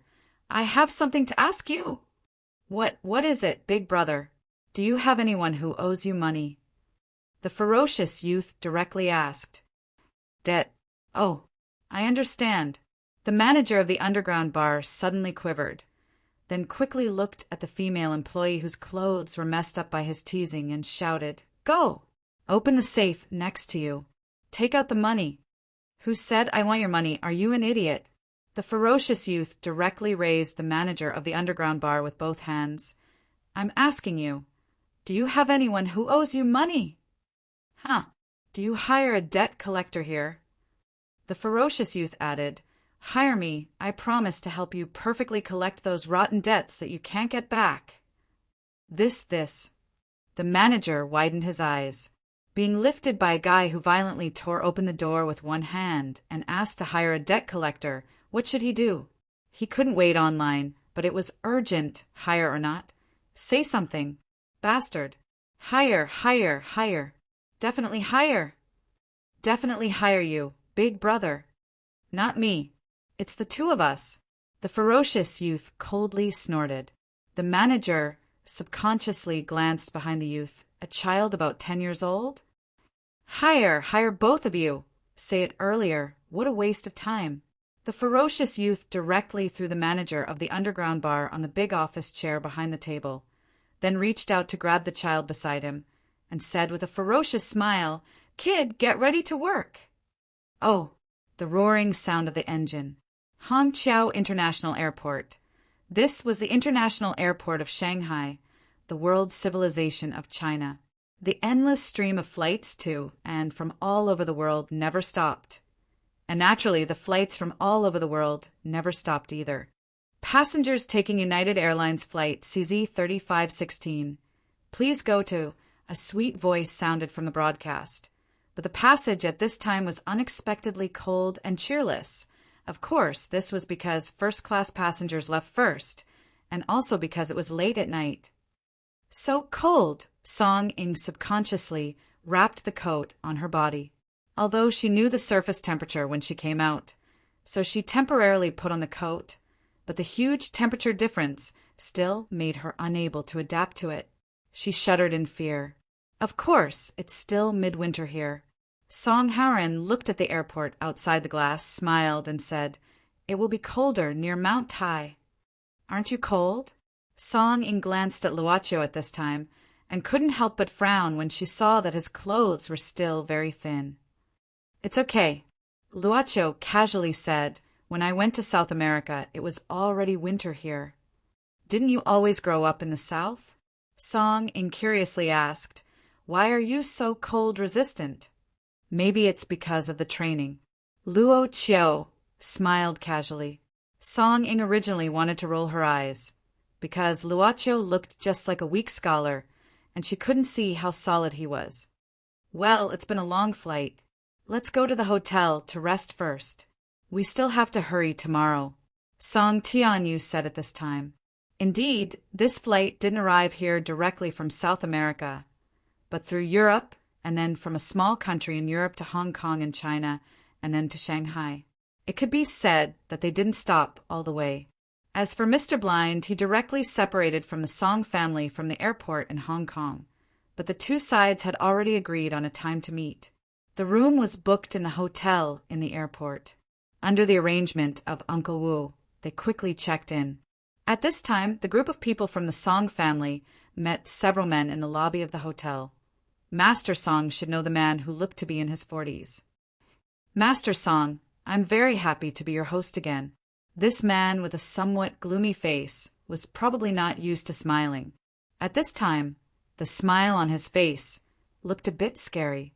I have something to ask you. What is it, big brother? Do you have anyone who owes you money? The ferocious youth directly asked. Debt. Oh, I understand. The manager of the underground bar suddenly quivered, then quickly looked at the female employee whose clothes were messed up by his teasing and shouted, Go! Open the safe next to you. Take out the money. Who said I want your money? Are you an idiot? The ferocious youth directly raised the manager of the underground bar with both hands. I'm asking you, do you have anyone who owes you money? Huh. Do you hire a debt collector here? The ferocious youth added, Hire me. I promise to help you perfectly collect those rotten debts that you can't get back. This. The manager widened his eyes. Being lifted by a guy who violently tore open the door with one hand and asked to hire a debt collector, what should he do? He couldn't wait online, but it was urgent, hire or not. Say something. Bastard. Hire. Definitely hire. Definitely hire you, big brother. Not me. It's the two of us. The ferocious youth coldly snorted. The manager subconsciously glanced behind the youth, a child about 10 years old. Hire both of you. Say it earlier. What a waste of time. The ferocious youth directly threw the manager of the underground bar on the big office chair behind the table, then reached out to grab the child beside him, and said with a ferocious smile, Kid, get ready to work. Oh, the roaring sound of the engine. Hangzhou International Airport. This was the international airport of Shanghai, the world civilization of China. The endless stream of flights to and from all over the world never stopped. And naturally, the flights from all over the world never stopped either. Passengers taking United Airlines flight CZ3516, please go to, a sweet voice sounded from the broadcast. But the passage at this time was unexpectedly cold and cheerless. Of course, this was because first-class passengers left first, and also because it was late at night. So cold, Song Ying subconsciously wrapped the coat on her body, although she knew the surface temperature when she came out. So she temporarily put on the coat, but the huge temperature difference still made her unable to adapt to it. She shuddered in fear. Of course, it's still midwinter here. Song Haoren looked at the airport outside the glass, smiled, and said, It will be colder near Mount Tai. Aren't you cold? Song Ying glanced at Luocho at this time, and couldn't help but frown when she saw that his clothes were still very thin. It's okay. Luocho casually said, When I went to South America, it was already winter here. Didn't you always grow up in the South? Song Ying curiously asked, Why are you so cold-resistant? Maybe it's because of the training. Luocho smiled casually. Song Ying originally wanted to roll her eyes, because Luocho looked just like a weak scholar, and she couldn't see how solid he was. Well, it's been a long flight. Let's go to the hotel to rest first. We still have to hurry tomorrow, Song Tianyu said at this time. Indeed, this flight didn't arrive here directly from South America, but through Europe, and then from a small country in Europe to Hong Kong and China, and then to Shanghai. It could be said that they didn't stop all the way. As for Mr. Blind, he directly separated from the Song family from the airport in Hong Kong, but the two sides had already agreed on a time to meet. The room was booked in the hotel in the airport. Under the arrangement of Uncle Wu, they quickly checked in. At this time, the group of people from the Song family met several men in the lobby of the hotel. Master Song should know the man who looked to be in his 40s. Master Song, I'm very happy to be your host again. This man with a somewhat gloomy face was probably not used to smiling. At this time, the smile on his face looked a bit scary.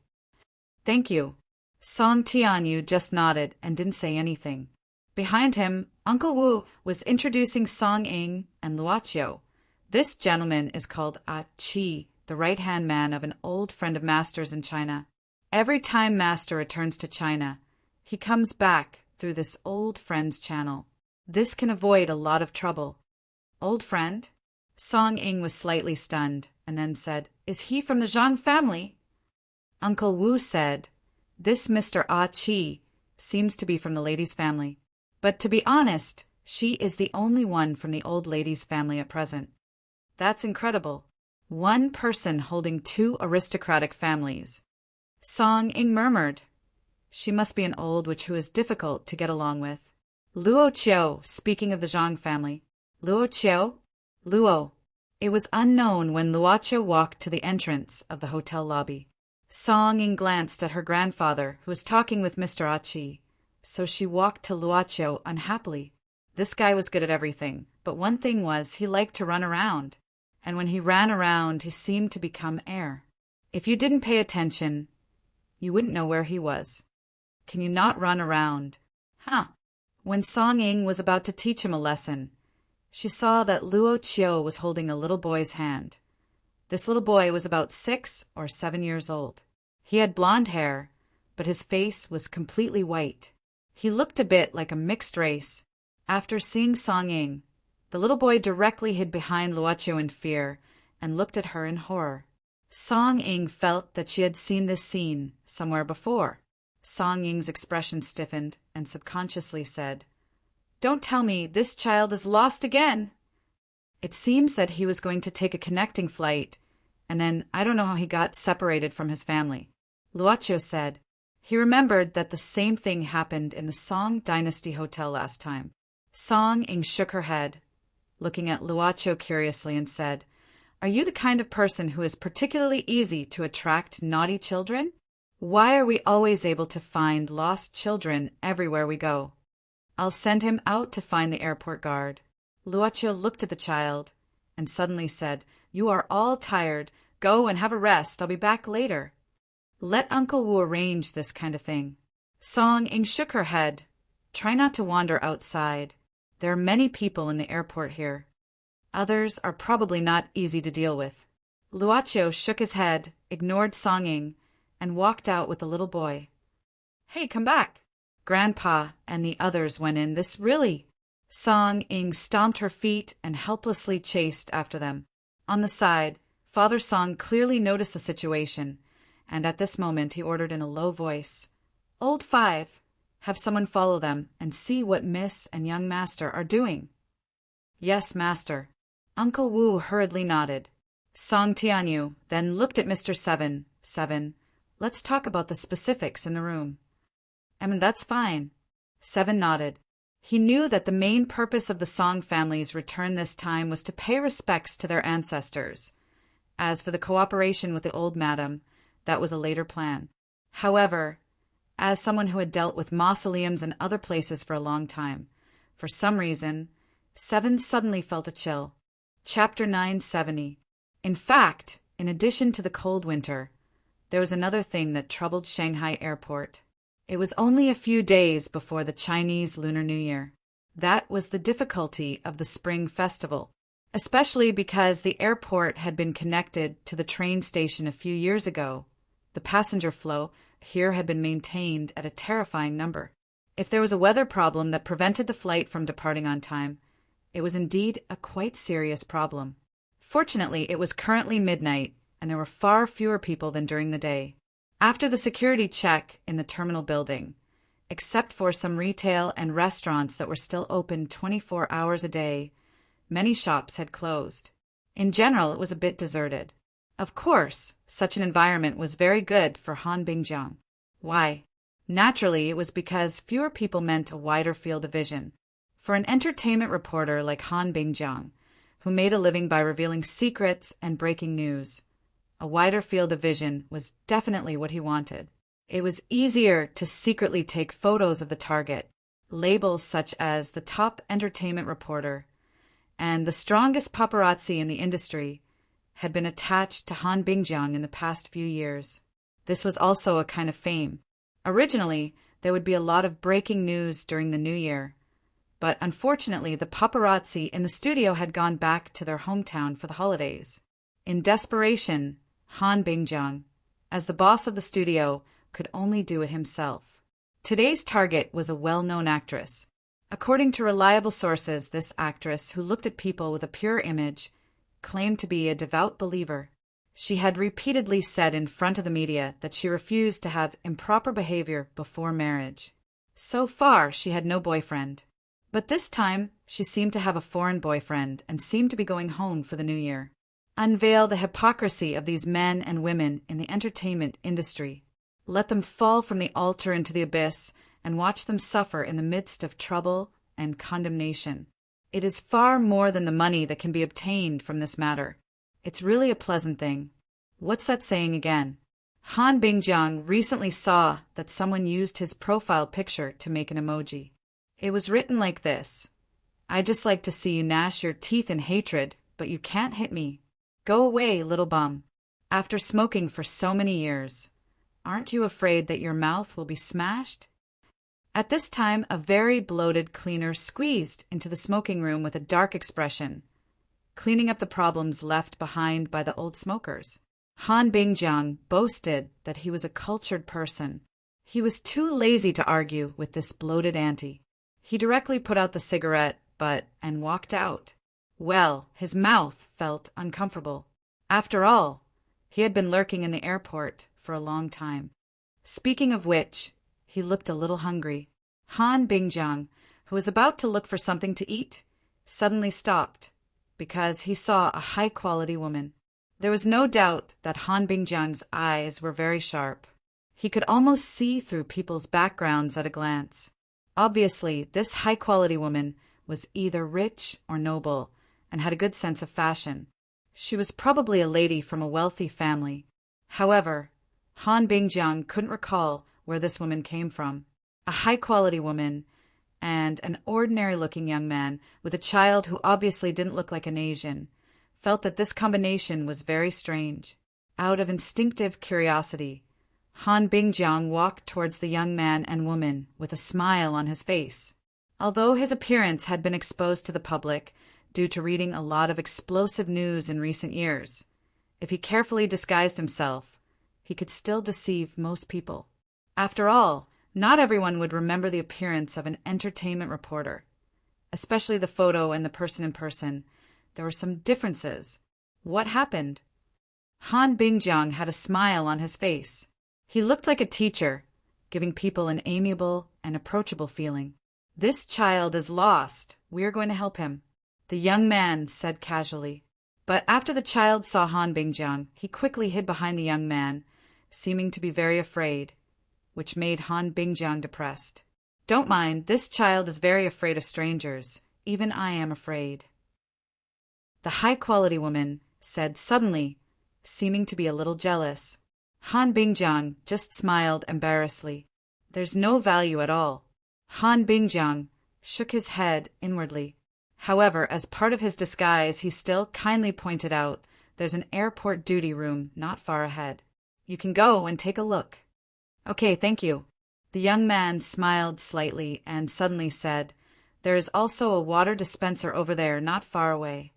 Thank you. Song Tianyu just nodded and didn't say anything. Behind him, Uncle Wu was introducing Song Ying and Luoqiu. This gentleman is called Qi, the right-hand man of an old friend of Master's in China. Every time Master returns to China, he comes back through this old friend's channel. This can avoid a lot of trouble. Old friend? Song Ying was slightly stunned, and then said, Is he from the Zhang family? Uncle Wu said, This Mr. Qi seems to be from the lady's family. But to be honest, she is the only one from the old lady's family at present. That's incredible. One person holding two aristocratic families. Song Ying murmured. She must be an old witch who is difficult to get along with. Luoqiu, speaking of the Zhang family. Luoqiu? Luo. It was unknown when Luoqiu walked to the entrance of the hotel lobby. Song Ying glanced at her grandfather, who was talking with Mr. Qi, so she walked to Luoqiu unhappily. This guy was good at everything, but one thing was he liked to run around, and when he ran around he seemed to become air. If you didn't pay attention, you wouldn't know where he was. Can you not run around? Huh. When Song Ying was about to teach him a lesson, she saw that Luoqiu was holding a little boy's hand. This little boy was about 6 or 7 years old. He had blonde hair, but his face was completely white. He looked a bit like a mixed race. After seeing Song Ying, the little boy directly hid behind Luoqiu in fear and looked at her in horror. Song Ying felt that she had seen this scene somewhere before. Song Ying's expression stiffened and subconsciously said, Don't tell me this child is lost again. It seems that he was going to take a connecting flight, and then I don't know how he got separated from his family. Luoqiu said, He remembered that the same thing happened in the Song Dynasty Hotel last time. Song Ying shook her head, looking at Luoqiu curiously, and said, Are you the kind of person who is particularly easy to attract naughty children? Why are we always able to find lost children everywhere we go? I'll send him out to find the airport guard. Luoqiu looked at the child and suddenly said, You are all tired. Go and have a rest. I'll be back later. Let Uncle Wu arrange this kind of thing. Song Ying shook her head. Try not to wander outside. There are many people in the airport here. Others are probably not easy to deal with. Luoqiu shook his head, ignored Song Ying, and walked out with the little boy. Hey, come back. Grandpa and the others went in. This really. Song Ying stomped her feet and helplessly chased after them. On the side, Father Song clearly noticed the situation, and at this moment he ordered in a low voice, Old Five, have someone follow them and see what Miss and young Master are doing. Yes, Master. Uncle Wu hurriedly nodded. Song Tianyu then looked at Mr. Seven. Let's talk about the specifics in the room. That's fine. Seven nodded. He knew that the main purpose of the Song family's return this time was to pay respects to their ancestors. As for the cooperation with the old madam, that was a later plan. However, as someone who had dealt with mausoleums and other places for a long time, for some reason, Seven suddenly felt a chill. Chapter 970. In fact, in addition to the cold winter, there was another thing that troubled Shanghai Airport. It was only a few days before the Chinese Lunar New Year. That was the difficulty of the Spring Festival. especially because the airport had been connected to the train station a few years ago. The passenger flow here had been maintained at a terrifying number. If there was a weather problem that prevented the flight from departing on time, it was indeed a quite serious problem. Fortunately, it was currently midnight, and there were far fewer people than during the day. After the security check in the terminal building, except for some retail and restaurants that were still open 24 hours a day, many shops had closed. In general, it was a bit deserted. Of course, such an environment was very good for Han Bingjiang. Why? Naturally, it was because fewer people meant a wider field of vision. For an entertainment reporter like Han Bingjiang, who made a living by revealing secrets and breaking news, a wider field of vision was definitely what he wanted. It was easier to secretly take photos of the target. Labels such as the top entertainment reporter and the strongest paparazzi in the industry had been attached to Han Bingjiang in the past few years. This was also a kind of fame. Originally, there would be a lot of breaking news during the New Year, but unfortunately the paparazzi in the studio had gone back to their hometown for the holidays. In desperation, Han Bingjiang, as the boss of the studio, could only do it himself. Today's target was a well-known actress. According to reliable sources, this actress, who looked at people with a pure image, claimed to be a devout believer. She had repeatedly said in front of the media that she refused to have improper behavior before marriage. So far, she had no boyfriend. But this time, she seemed to have a foreign boyfriend and seemed to be going home for the new year. Unveil the hypocrisy of these men and women in the entertainment industry. Let them fall from the altar into the abyss and watch them suffer in the midst of trouble and condemnation. It is far more than the money that can be obtained from this matter. It's really a pleasant thing. What's that saying again? Han Bingjiang recently saw that someone used his profile picture to make an emoji. It was written like this: "I'd just like to see you gnash your teeth in hatred, but you can't hit me. Go away, little bum. After smoking for so many years, aren't you afraid that your mouth will be smashed?" At this time, a very bloated cleaner squeezed into the smoking room with a dark expression, cleaning up the problems left behind by the old smokers. Han Bingjiang boasted that he was a cultured person. He was too lazy to argue with this bloated auntie. He directly put out the cigarette butt and walked out. Well, his mouth felt uncomfortable. After all, he had been lurking in the airport for a long time. Speaking of which, he looked a little hungry. Han Bingjiang, who was about to look for something to eat, suddenly stopped because he saw a high-quality woman. There was no doubt that Han Bingjiang's eyes were very sharp. He could almost see through people's backgrounds at a glance. Obviously, this high-quality woman was either rich or noble and had a good sense of fashion. She was probably a lady from a wealthy family. However, Han Bingjiang couldn't recall where this woman came from. A high-quality woman and an ordinary-looking young man with a child who obviously didn't look like an Asian felt that this combination was very strange. Out of instinctive curiosity, Han Bingjiang walked towards the young man and woman with a smile on his face. Although his appearance had been exposed to the public due to reading a lot of explosive news in recent years, if he carefully disguised himself, he could still deceive most people. After all, not everyone would remember the appearance of an entertainment reporter. Especially the photo and the person in person, there were some differences. What happened? Han Bingjiang had a smile on his face. He looked like a teacher, giving people an amiable and approachable feeling. "This child is lost. We are going to help him," the young man said casually. But after the child saw Han Bingjiang, he quickly hid behind the young man, seeming to be very afraid, which made Han Bingjiang depressed. "Don't mind, this child is very afraid of strangers. Even I am afraid," the high-quality woman said suddenly, seeming to be a little jealous. Han Bingjiang just smiled embarrassedly. "There's no value at all." Han Bingjiang shook his head inwardly. However, as part of his disguise, he still kindly pointed out, "There's an airport duty room not far ahead. You can go and take a look." "Okay, thank you." The young man smiled slightly and suddenly said, "There is also a water dispenser over there not far away."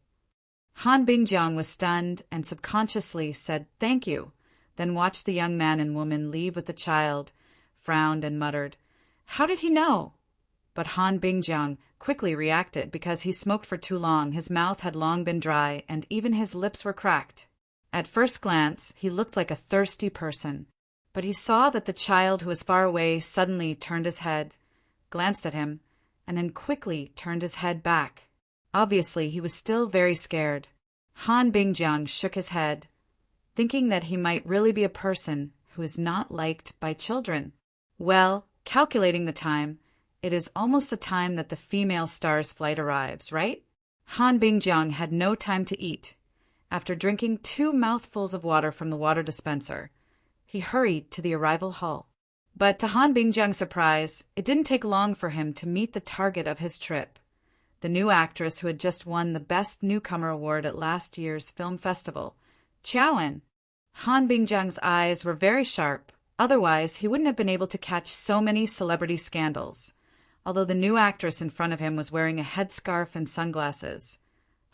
Han Bingjiang was stunned and subconsciously said thank you, then watched the young man and woman leave with the child, frowned and muttered, "How did he know?" But Han Bingjiang quickly reacted because he smoked for too long, his mouth had long been dry, and even his lips were cracked. At first glance, he looked like a thirsty person, but he saw that the child who was far away suddenly turned his head, glanced at him, and then quickly turned his head back. Obviously, he was still very scared. Han Bingjiang shook his head, thinking that he might really be a person who is not liked by children. Well, calculating the time, it is almost the time that the female star's flight arrives, right? Han Bingjiang had no time to eat. After drinking 2 mouthfuls of water from the water dispenser, he hurried to the arrival hall. But to Han Bingjiang's surprise, it didn't take long for him to meet the target of his trip, the new actress who had just won the Best Newcomer Award at last year's film festival, Chowan. Han Bingjiang's eyes were very sharp, otherwise he wouldn't have been able to catch so many celebrity scandals. Although the new actress in front of him was wearing a headscarf and sunglasses,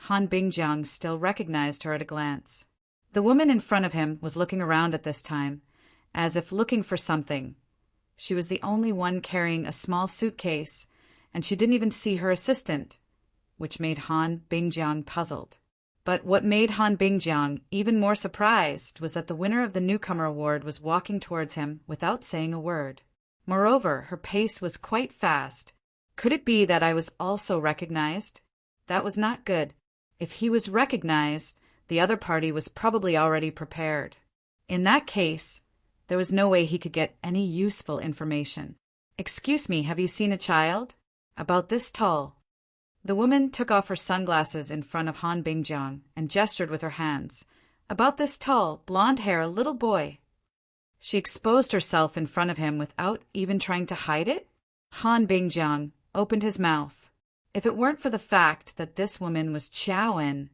Han Bingjiang still recognized her at a glance. The woman in front of him was looking around at this time, as if looking for something. She was the only one carrying a small suitcase, and she didn't even see her assistant, which made Han Bingjiang puzzled. But what made Han Bingjiang even more surprised was that the winner of the Newcomer Award was walking towards him without saying a word. Moreover, her pace was quite fast. Could it be that I was also recognized? That was not good. If he was recognized, the other party was probably already prepared. In that case, there was no way he could get any useful information. "Excuse me, have you seen a child? About this tall." The woman took off her sunglasses in front of Han Bingjiang and gestured with her hands. "About this tall, blonde hair, a little boy." She exposed herself in front of him without even trying to hide it? Han Bingjiang opened his mouth. If it weren't for the fact that this woman was Chowan,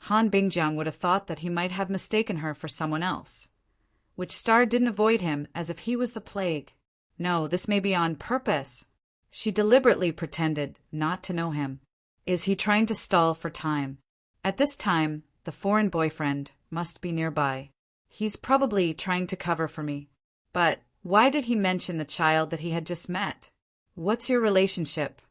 Han Bingjiang would have thought that he might have mistaken her for someone else. Which star didn't avoid him as if he was the plague? No, this may be on purpose. She deliberately pretended not to know him. Is he trying to stall for time? At this time, the foreign boyfriend must be nearby. He's probably trying to cover for me. But why did he mention the child that he had just met? What's your relationship?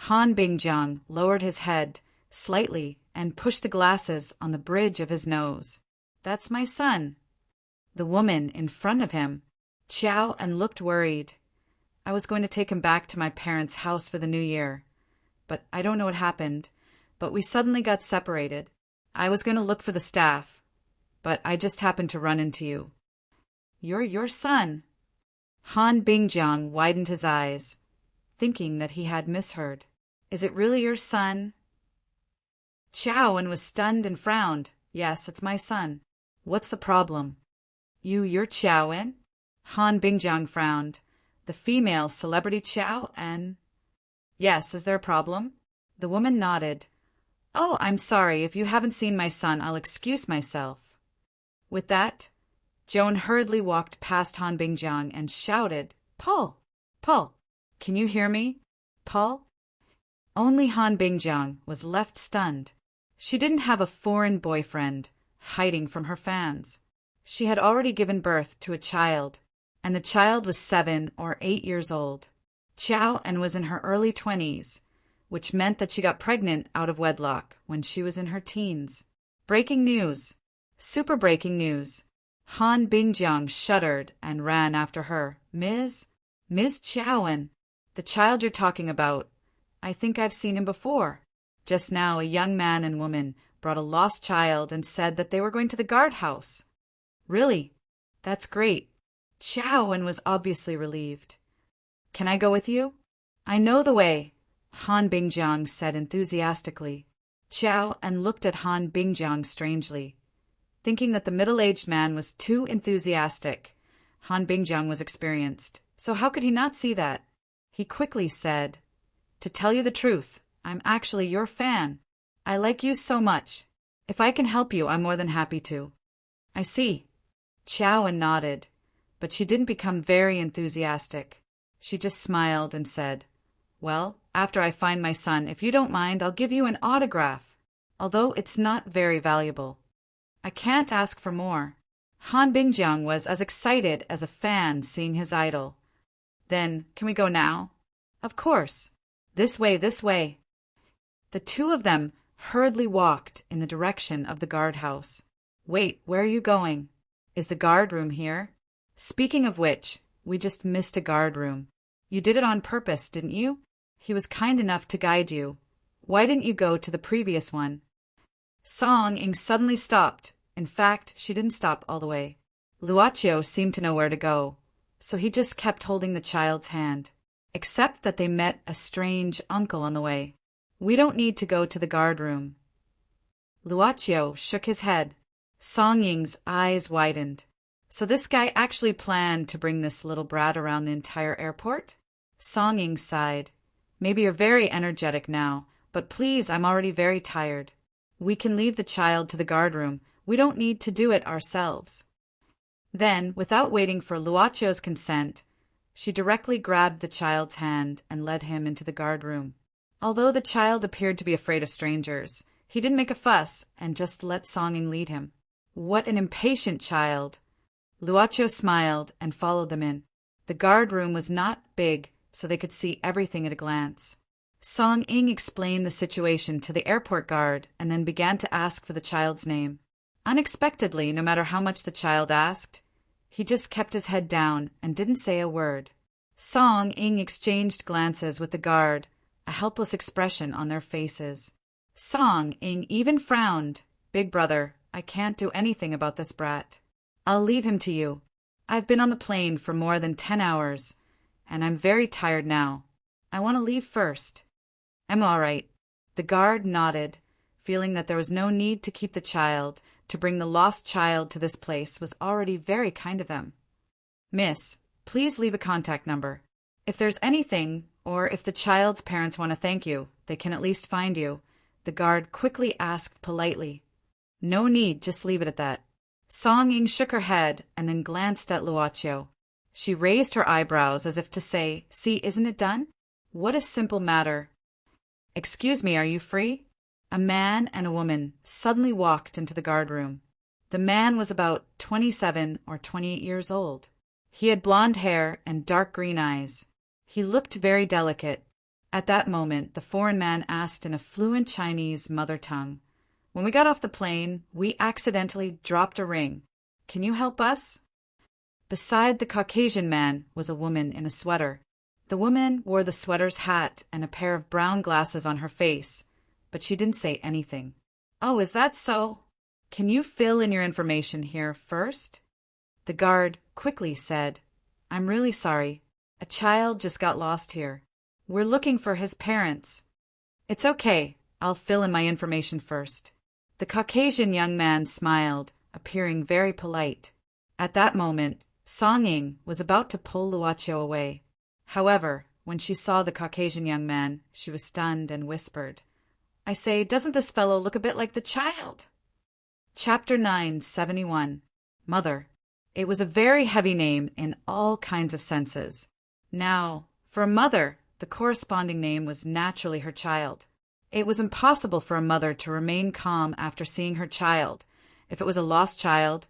Han Bingjiang lowered his head slightly and pushed the glasses on the bridge of his nose. "That's my son." The woman in front of him, Chow, and looked worried. "I was going to take him back to my parents' house for the new year. But I don't know what happened, but we suddenly got separated. I was going to look for the staff, but I just happened to run into you." "You're your son." Han Bingjiang widened his eyes, thinking that he had misheard. "Is it really your son?" Chowan was stunned and frowned. "Yes, it's my son. What's the problem?" You're Chowan?" Han Bingjiang frowned. "The female celebrity Chow and—" "Yes, is there a problem?" The woman nodded. "Oh, I'm sorry. If you haven't seen my son, I'll excuse myself." With that, Joan hurriedly walked past Han Bingjiang and shouted, "Paul! Paul! Can you hear me? Paul?" Only Han Bingjiang was left stunned. She didn't have a foreign boyfriend hiding from her fans. She had already given birth to a child, and the child was 7 or 8 years old. Chow and was in her early 20s, which meant that she got pregnant out of wedlock when she was in her teens. Breaking news. Super breaking news. Han Bingjiang shuddered and ran after her. Ms. Chowan, the child you're talking about. I think I've seen him before. Just now a young man and woman brought a lost child and said that they were going to the guardhouse." "Really? That's great." Chowan was obviously relieved. "Can I go with you?" "I know the way," Han Bingjiang said enthusiastically. Chow and looked at Han Bingjiang strangely. Thinking that the middle-aged man was too enthusiastic, Han Bingjiang was experienced, so how could he not see that? He quickly said, "To tell you the truth, I'm actually your fan. I like you so much. If I can help you, I'm more than happy to." "I see." Chowan nodded, but she didn't become very enthusiastic. She just smiled and said, "Well, after I find my son, if you don't mind, I'll give you an autograph." although it's not very valuable. I can't ask for more. Han Bingjiang was as excited as a fan seeing his idol. Then, can we go now? Of course. This way, this way. The two of them hurriedly walked in the direction of the guardhouse. Wait, where are you going? Is the guard room here? Speaking of which, we just missed a guard room. You did it on purpose, didn't you? He was kind enough to guide you. Why didn't you go to the previous one? Song Ying suddenly stopped. In fact, she didn't stop all the way. Luochio seemed to know where to go, so he just kept holding the child's hand, except that they met a strange uncle on the way. We don't need to go to the guard room. Luochio shook his head. Song Ying's eyes widened. So this guy actually planned to bring this little brat around the entire airport? Song Ying sighed. Maybe you're very energetic now, but please, I'm already very tired. We can leave the child to the guard room. We don't need to do it ourselves. Then, without waiting for Luochio's consent, she directly grabbed the child's hand and led him into the guard room. Although the child appeared to be afraid of strangers, he didn't make a fuss and just let Song Ying lead him. What an impatient child! Luochio smiled and followed them in. The guard room was not big, so they could see everything at a glance. Song Ying explained the situation to the airport guard and then began to ask for the child's name. Unexpectedly, no matter how much the child asked, he just kept his head down and didn't say a word. Song Ying exchanged glances with the guard, a helpless expression on their faces. Song Ying even frowned. Big brother, I can't do anything about this brat. I'll leave him to you. I've been on the plane for more than 10 hours, and I'm very tired now. I want to leave first. I'm all right. The guard nodded, feeling that there was no need to keep the child. To bring the lost child to this place was already very kind of them. Miss, please leave a contact number. If there's anything, or if the child's parents want to thank you, they can at least find you, the guard quickly asked politely. No need, just leave it at that. Song Ying shook her head and then glanced at Luochio. She raised her eyebrows as if to say, see, isn't it done? What a simple matter. Excuse me, are you free? A man and a woman suddenly walked into the guard room. The man was about 27 or 28 years old. He had blonde hair and dark green eyes. He looked very delicate. At that moment, the foreign man asked in a fluent Chinese mother tongue, when we got off the plane, we accidentally dropped a ring. Can you help us? Beside the Caucasian man was a woman in a sweater. The woman wore the sweater's hat and a pair of brown glasses on her face, but she didn't say anything. Oh, is that so? Can you fill in your information here first? The guard quickly said, I'm really sorry. A child just got lost here. We're looking for his parents. It's okay. I'll fill in my information first. The Caucasian young man smiled, appearing very polite. At that moment, Song Ying was about to pull Luochio away. However, when she saw the Caucasian young man, she was stunned and whispered, I say, doesn't this fellow look a bit like the child? Chapter 971. Mother. It was a very heavy name in all kinds of senses. Now, for a mother, the corresponding name was naturally her child. It was impossible for a mother to remain calm after seeing her child. If it was a lost child,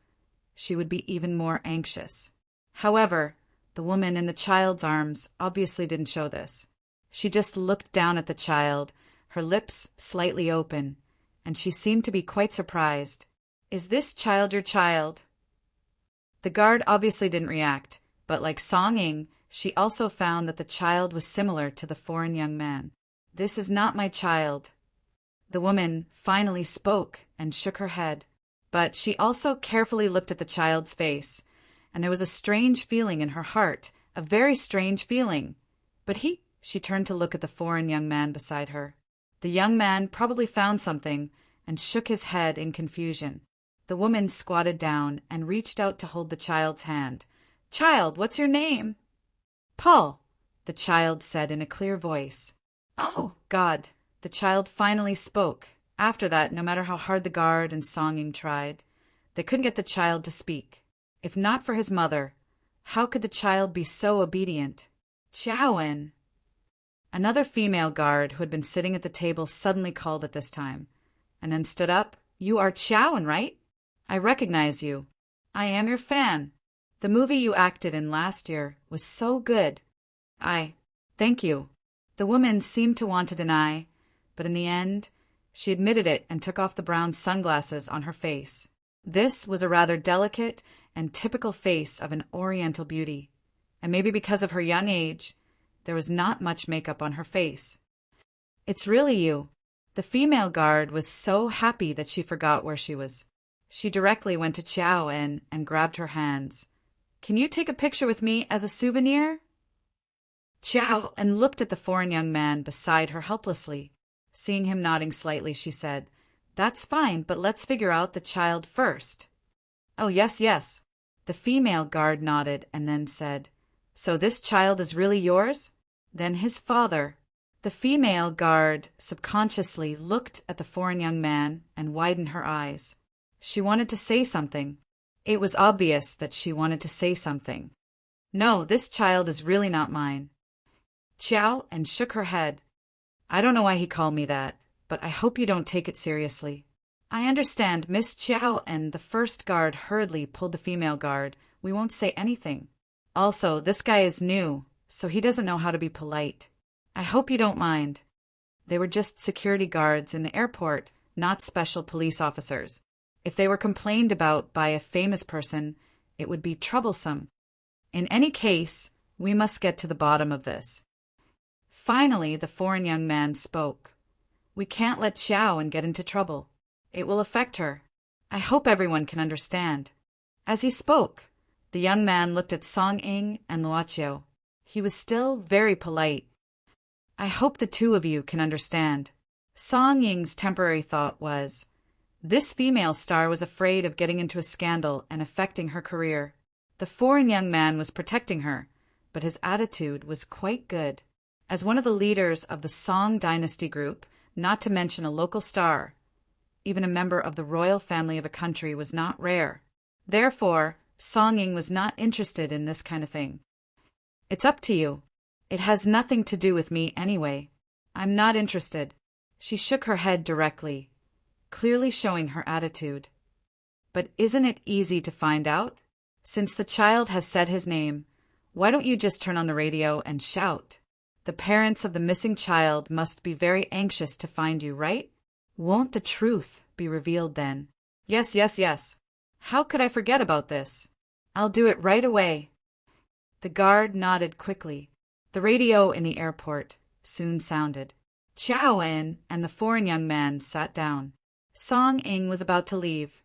she would be even more anxious. However, the woman in the child's arms obviously didn't show this. She just looked down at the child, her lips slightly open, and she seemed to be quite surprised. Is this child your child? The guard obviously didn't react, but like Song Ying, she also found that the child was similar to the foreign young man. This is not my child. The woman finally spoke and shook her head, but she also carefully looked at the child's face, and there was a strange feeling in her heart, a very strange feeling. But she turned to look at the foreign young man beside her. The young man probably found something and shook his head in confusion. The woman squatted down and reached out to hold the child's hand. Child, what's your name? Paul, the child said in a clear voice. Oh, God, the child finally spoke. After that, no matter how hard the guard and Song Ying tried, they couldn't get the child to speak. If not for his mother, how could the child be so obedient? Jiawen. Another female guard who had been sitting at the table suddenly called at this time. and then stood up. You are Chowan, right? I recognize you. I am your fan. The movie you acted in last year was so good. Thank you. The woman seemed to want to deny, but in the end, she admitted it and took off the brown sunglasses on her face. This was a rather delicate and typical face of an Oriental beauty, and maybe because of her young age, there was not much makeup on her face. It's really you. The female guard was so happy that she forgot where she was. She directly went to Chowan and grabbed her hands. Can you take a picture with me as a souvenir? Chowan looked at the foreign young man beside her helplessly. Seeing him nodding slightly, she said, That's fine, but let's figure out the child first. Oh, yes, yes. The female guard nodded and then said, So this child is really yours? Then his father. The female guard subconsciously looked at the foreign young man and widened her eyes. She wanted to say something. It was obvious that she wanted to say something. No, this child is really not mine. Chowan shook her head. I don't know why he called me that, but I hope you don't take it seriously. I understand, Miss Chowan. The first guard hurriedly pulled the female guard. We won't say anything. Also, this guy is new, so he doesn't know how to be polite. I hope you don't mind. They were just security guards in the airport, not special police officers. If they were complained about by a famous person, it would be troublesome. In any case, we must get to the bottom of this. Finally, the foreign young man spoke. We can't let Chowan get into trouble. It will affect her. I hope everyone can understand. As he spoke, the young man looked at Song-ing and Luochio. He was still very polite. I hope the two of you can understand. Song-ing's temporary thought was, this female star was afraid of getting into a scandal and affecting her career. The foreign young man was protecting her, but his attitude was quite good. As one of the leaders of the Song dynasty group, not to mention a local star, even a member of the royal family of a country was not rare. Therefore, Song-ing was not interested in this kind of thing. It's up to you. It has nothing to do with me anyway. I'm not interested. She shook her head directly, clearly showing her attitude. But isn't it easy to find out? Since the child has said his name, why don't you just turn on the radio and shout? The parents of the missing child must be very anxious to find you, right? Won't the truth be revealed then? Yes, yes, yes. How could I forget about this? I'll do it right away. The guard nodded quickly. The radio in the airport soon sounded. Chowan and the foreign young man sat down. Song-ing was about to leave,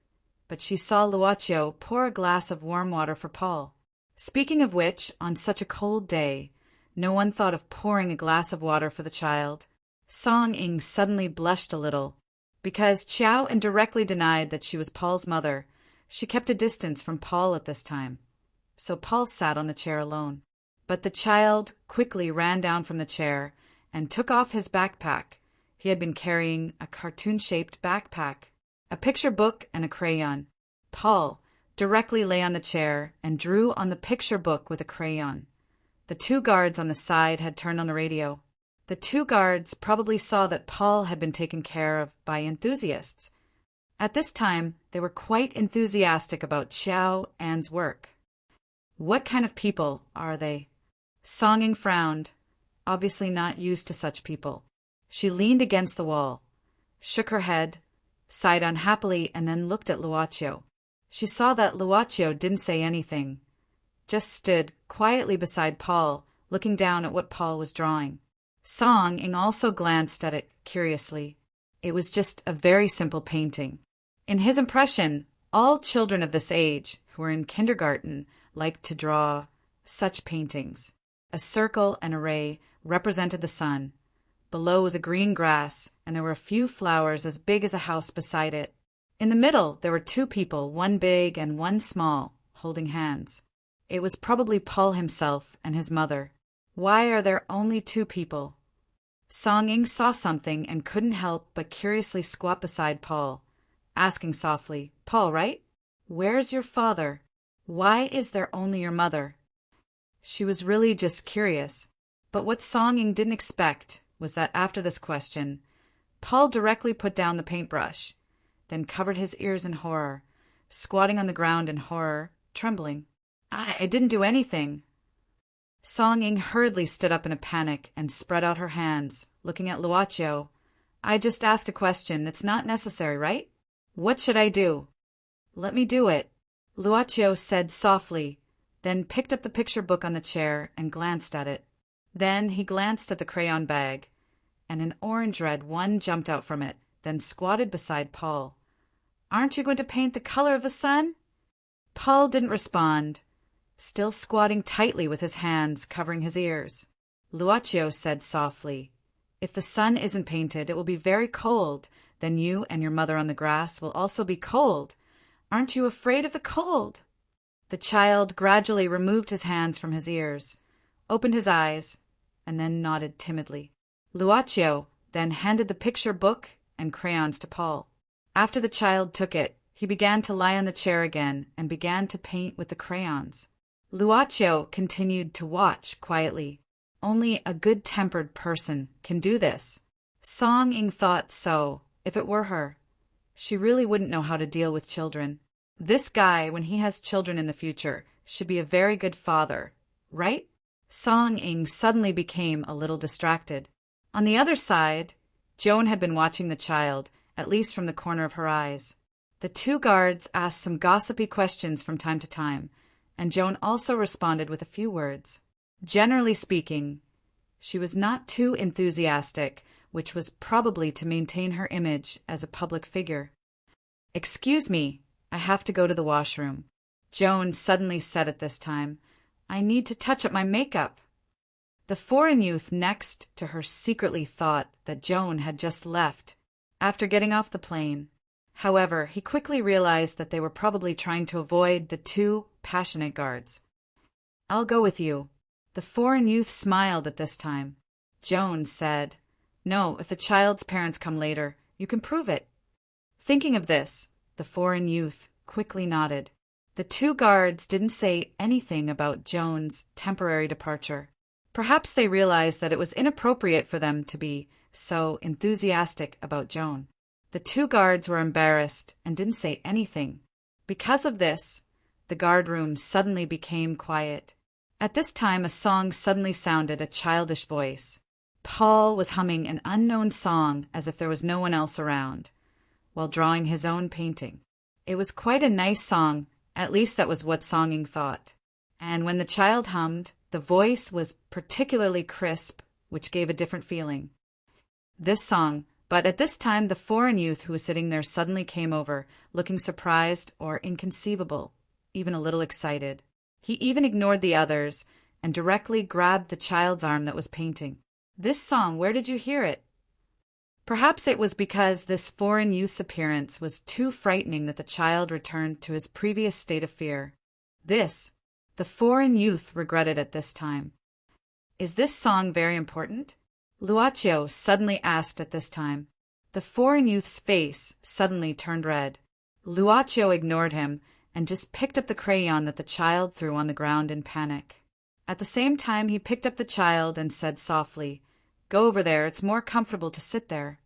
but she saw Luochio pour a glass of warm water for Paul. Speaking of which, on such a cold day, no one thought of pouring a glass of water for the child. Song-ing suddenly blushed a little. Because Chowan directly denied that she was Paul's mother, she kept a distance from Paul at this time. So Paul sat on the chair alone. But the child quickly ran down from the chair and took off his backpack. He had been carrying a cartoon-shaped backpack, a picture book, and a crayon. Paul directly lay on the chair and drew on the picture book with a crayon. The two guards on the side had turned on the radio. The two guards probably saw that Paul had been taken care of by enthusiasts. At this time, they were quite enthusiastic about Chowan's work. What kind of people are they? Song-ing frowned, obviously not used to such people. She leaned against the wall, shook her head, sighed unhappily, and then looked at Luochio. She saw that Luochio didn't say anything, just stood quietly beside Paul, looking down at what Paul was drawing. Song-ing also glanced at it curiously. It was just a very simple painting. In his impression, all children of this age who were in kindergarten liked to draw such paintings. A circle and a ray represented the sun. Below was a green grass, and there were a few flowers as big as a house beside it. In the middle, there were two people, one big and one small, holding hands. It was probably Paul himself and his mother. Why are there only two people? Song-ing saw something and couldn't help but curiously squat beside Paul, asking softly, Paul, right? Where's your father? Why is there only your mother? She was really just curious, but what Song-ing didn't expect was that after this question, Paul directly put down the paintbrush, then covered his ears in horror, squatting on the ground in horror, trembling. I didn't do anything. Song Ying hurriedly stood up in a panic and spread out her hands, looking at Luocio. I just asked a question. It's not necessary, right? What should I do? Let me do it, Luocio said softly, then picked up the picture book on the chair and glanced at it. Then he glanced at the crayon bag, and an orange-red one jumped out from it, then squatted beside Paul. Aren't you going to paint the color of the sun? Paul didn't respond, still squatting tightly with his hands covering his ears. Luocio said softly, if the sun isn't painted, it will be very cold. Then you and your mother on the grass will also be cold. Aren't you afraid of the cold? The child gradually removed his hands from his ears, opened his eyes, and then nodded timidly. Luocio then handed the picture book and crayons to Paul. After the child took it, he began to lie on the chair again and began to paint with the crayons. Luocio continued to watch quietly. Only a good-tempered person can do this. Song Ying thought so, if it were her. She really wouldn't know how to deal with children. This guy, when he has children in the future, should be a very good father, right? Song Ying suddenly became a little distracted. On the other side, Joan had been watching the child, at least from the corner of her eyes. The two guards asked some gossipy questions from time to time, and Joan also responded with a few words. Generally speaking, she was not too enthusiastic, which was probably to maintain her image as a public figure. Excuse me, I have to go to the washroom, Joan suddenly said at this time. I need to touch up my makeup. The foreign youth next to her secretly thought that Joan had just left after getting off the plane. However, he quickly realized that they were probably trying to avoid the two passionate guards. I'll go with you. The foreign youth smiled at this time. Joan said, no, if the child's parents come later, you can prove it. Thinking of this, the foreign youth quickly nodded. The two guards didn't say anything about Joan's temporary departure. Perhaps they realized that it was inappropriate for them to be so enthusiastic about Joan. The two guards were embarrassed and didn't say anything. Because of this, the guard room suddenly became quiet. At this time, a song suddenly sounded, a childish voice. Paul was humming an unknown song as if there was no one else around, while drawing his own painting. It was quite a nice song, at least that was what Song Ying thought. And when the child hummed, the voice was particularly crisp, which gave a different feeling. This song, but at this time the foreign youth who was sitting there suddenly came over, looking surprised or inconceivable, even a little excited. He even ignored the others and directly grabbed the child's arm that was painting. This song, where did you hear it? Perhaps it was because this foreign youth's appearance was too frightening that the child returned to his previous state of fear. This, the foreign youth regretted at this time. Is this song very important? Luocio suddenly asked at this time. The foreign youth's face suddenly turned red. Luocio ignored him and just picked up the crayon that the child threw on the ground in panic. At the same time, he picked up the child and said softly, "Go over there, it's more comfortable to sit there."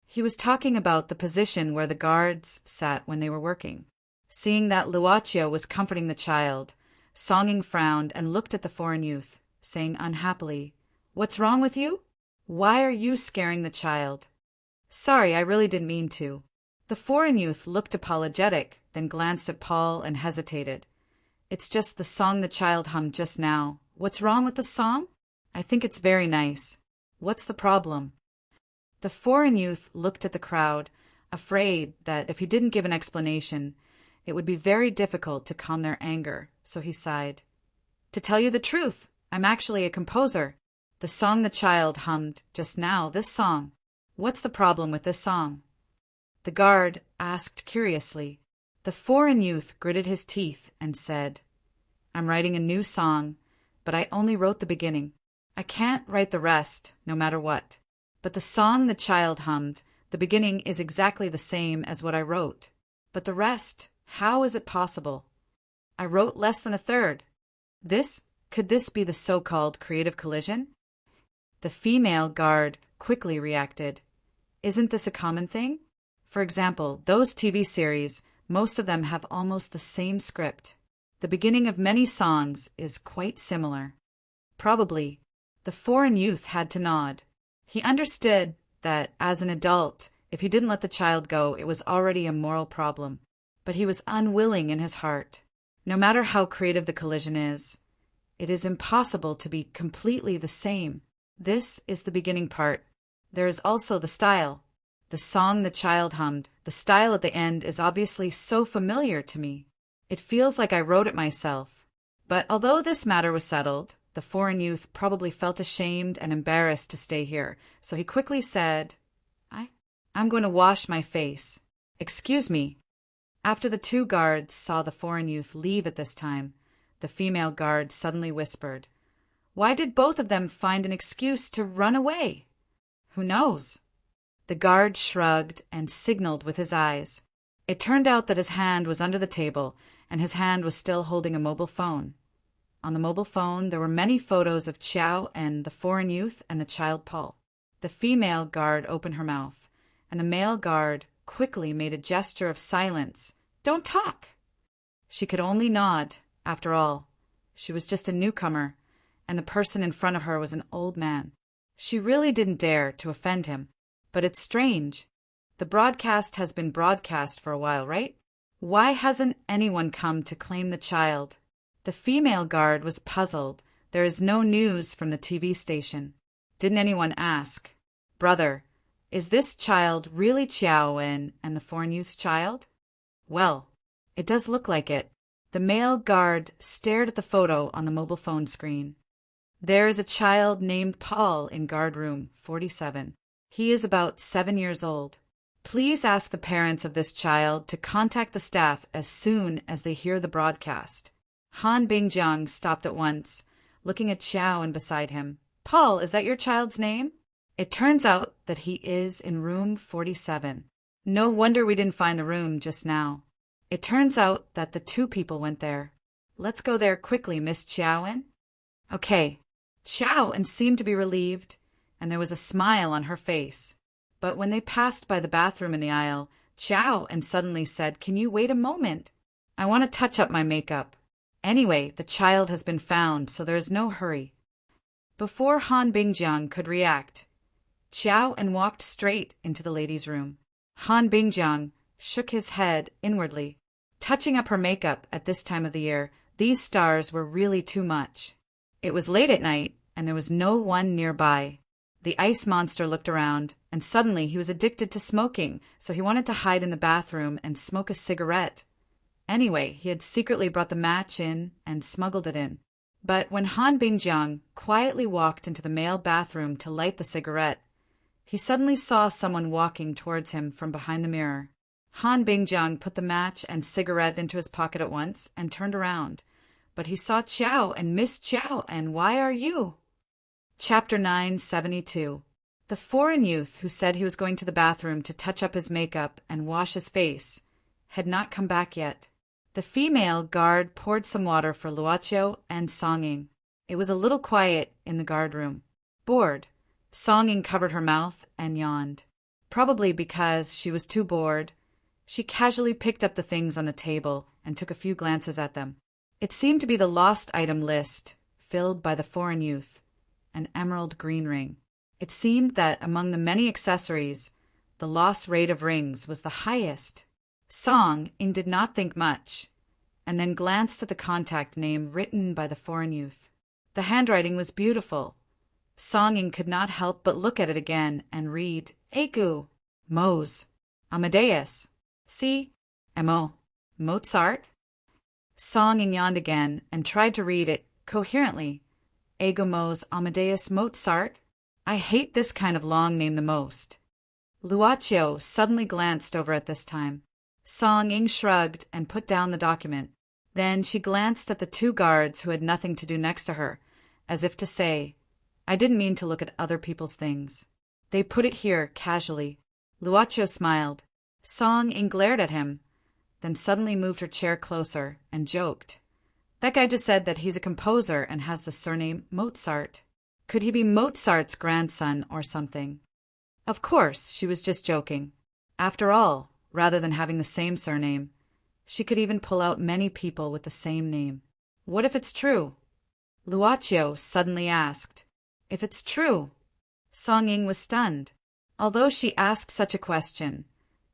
He was talking about the position where the guards sat when they were working. Seeing that Luocio was comforting the child, Song Ying frowned and looked at the foreign youth, saying unhappily, "What's wrong with you? Why are you scaring the child?" "Sorry, I really didn't mean to." The foreign youth looked apologetic, then glanced at Paul and hesitated. "It's just the song the child hummed just now. What's wrong with the song? I think it's very nice. What's the problem?" The foreign youth looked at the crowd, afraid that if he didn't give an explanation, it would be very difficult to calm their anger, so he sighed. "To tell you the truth, I'm actually a composer. The song the child hummed just now, this song. What's the problem with this song?" The guard asked curiously. The foreign youth gritted his teeth and said, "I'm writing a new song, but I only wrote the beginning. I can't write the rest, no matter what. But the song the child hummed, the beginning is exactly the same as what I wrote. But the rest, how is it possible? I wrote less than a third. Could this be the so-called creative collision?" The female guard quickly reacted. Isn't this a common thing? For example, those TV series, most of them have almost the same script. The beginning of many songs is quite similar. Probably, the foreign youth had to nod. He understood that, as an adult, if he didn't let the child go, it was already a moral problem. But he was unwilling in his heart. No matter how creative the collision is, it is impossible to be completely the same. This is the beginning part. There is also the style. The song the child hummed, the style at the end is obviously so familiar to me. It feels like I wrote it myself. But although this matter was settled, the foreign youth probably felt ashamed and embarrassed to stay here, so he quickly said, I'm going to wash my face. Excuse me. After the two guards saw the foreign youth leave at this time, the female guard suddenly whispered, "Why did both of them find an excuse to run away?" "Who knows?" The guard shrugged and signaled with his eyes. It turned out that his hand was under the table, and his hand was still holding a mobile phone. On the mobile phone, there were many photos of Qiao and the foreign youth and the child Paul. The female guard opened her mouth, and the male guard quickly made a gesture of silence. "Don't talk!" She could only nod. After all, she was just a newcomer, and the person in front of her was an old man. She really didn't dare to offend him. But it's strange. The broadcast has been broadcast for a while, right? Why hasn't anyone come to claim the child? The female guard was puzzled. There is no news from the TV station. Didn't anyone ask, "Brother, is this child really Qiao and the foreign youth's child?" Well, it does look like it. The male guard stared at the photo on the mobile phone screen. There is a child named Paul in guard room 47. He is about 7 years old. Please ask the parents of this child to contact the staff as soon as they hear the broadcast. Han Bingjiang stopped at once, looking at Qiao and beside him. "Paul, is that your child's name?" It turns out that he is in room 47. No wonder we didn't find the room just now. It turns out that the two people went there. Let's go there quickly, Miss Qiaoen. Okay. Qiaoen seemed to be relieved, and there was a smile on her face. But when they passed by the bathroom in the aisle, Qiaoen suddenly said, "Can you wait a moment? I want to touch up my makeup. Anyway, the child has been found, so there is no hurry." Before Han Bingjiang could react, Qiaoen walked straight into the ladies' room. Han Bingjiang shook his head inwardly. Touching up her makeup at this time of the year, these stars were really too much. It was late at night, and there was no one nearby. The ice monster looked around, and suddenly he was addicted to smoking, so he wanted to hide in the bathroom and smoke a cigarette. Anyway, he had secretly brought the match in and smuggled it in. But when Han Bingjiang quietly walked into the male bathroom to light the cigarette, he suddenly saw someone walking towards him from behind the mirror. Han Bingjiang put the match and cigarette into his pocket at once and turned around. But he saw Qiao and Miss Qiao, and "Why are you?" Chapter 972. The foreign youth who said he was going to the bathroom to touch up his makeup and wash his face had not come back yet. The female guard poured some water for Luoqiao and Songying. It was a little quiet in the guard room. Bored, Songying covered her mouth and yawned. Probably because she was too bored, she casually picked up the things on the table and took a few glances at them. It seemed to be the lost item list, filled by the foreign youth, an emerald green ring. It seemed that among the many accessories, the loss rate of rings was the highest. Songying did not think much, and then glanced at the contact name written by the foreign youth. The handwriting was beautiful. Songying could not help but look at it again and read, "Egu, Mose, Amadeus, C, M.O., Mozart." Songying yawned again and tried to read it coherently. "Ego Mose, Amadeus, Mozart. I hate this kind of long name the most." Luoqiao suddenly glanced over at this time. Songying shrugged and put down the document. Then she glanced at the two guards who had nothing to do next to her, as if to say, "I didn't mean to look at other people's things." They put it here casually. Luoqiao smiled. Songying glared at him, then suddenly moved her chair closer and joked. "That guy just said that he's a composer and has the surname Mozart. Could he be Mozart's grandson or something?" Of course, she was just joking. After all, rather than having the same surname, she could even pull out many people with the same name. What if it's true? Luocio suddenly asked. If it's true? Song Ying was stunned. Although she asked such a question,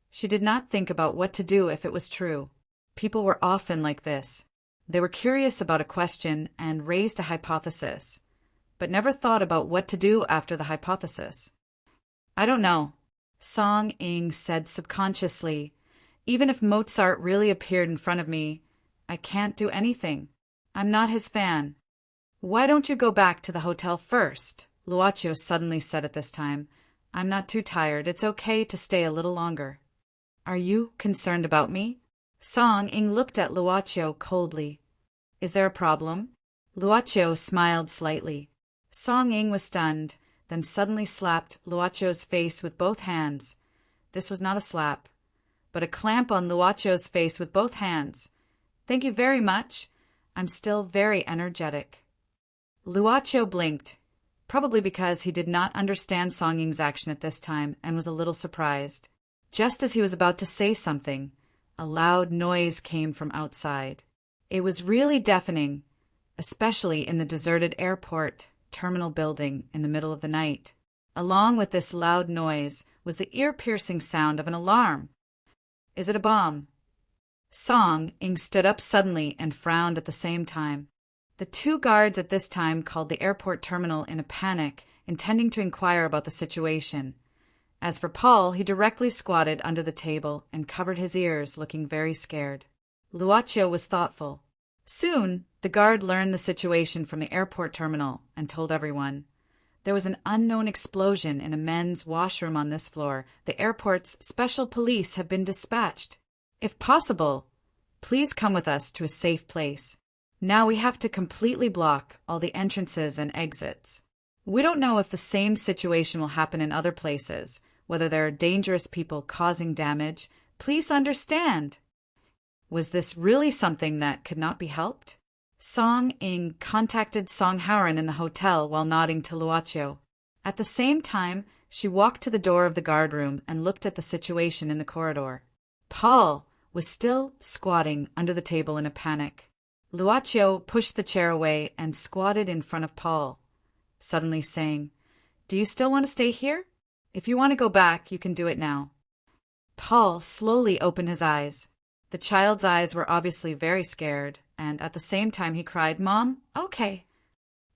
she did not think about what to do if it was true. People were often like this. They were curious about a question and raised a hypothesis, but never thought about what to do after the hypothesis. I don't know, Song Ying said subconsciously. Even if Mozart really appeared in front of me, I can't do anything. I'm not his fan. Why don't you go back to the hotel first? Luocio suddenly said at this time. I'm not too tired. It's okay to stay a little longer. Are you concerned about me? Song Ying looked at Luocio coldly. Is there a problem? Luocio smiled slightly. Song Ying was stunned, then suddenly slapped Luocio's face with both hands. This was not a slap, but a clamp on Luocio's face with both hands. Thank you very much. I'm still very energetic. Luocio blinked, probably because he did not understand Song Ying's action at this time and was a little surprised. Just as he was about to say something, a loud noise came from outside. It was really deafening, especially in the deserted airport terminal building in the middle of the night. Along with this loud noise was the ear-piercing sound of an alarm. Is it a bomb? Song Ying stood up suddenly and frowned at the same time. The two guards at this time called the airport terminal in a panic, intending to inquire about the situation. As for Paul, he directly squatted under the table and covered his ears, looking very scared. Luocio was thoughtful. Soon, the guard learned the situation from the airport terminal and told everyone. There was an unknown explosion in a men's washroom on this floor. The airport's special police have been dispatched. If possible, please come with us to a safe place. Now we have to completely block all the entrances and exits. We don't know if the same situation will happen in other places, whether there are dangerous people causing damage. Please understand. Was this really something that could not be helped? Song Ying contacted Song Haoren in the hotel while nodding to Luocio. At the same time, she walked to the door of the guard room and looked at the situation in the corridor. Paul was still squatting under the table in a panic. Luocio pushed the chair away and squatted in front of Paul, suddenly saying, Do you still want to stay here? If you want to go back, you can do it now. Paul slowly opened his eyes. The child's eyes were obviously very scared, and at the same time he cried, Mom, okay.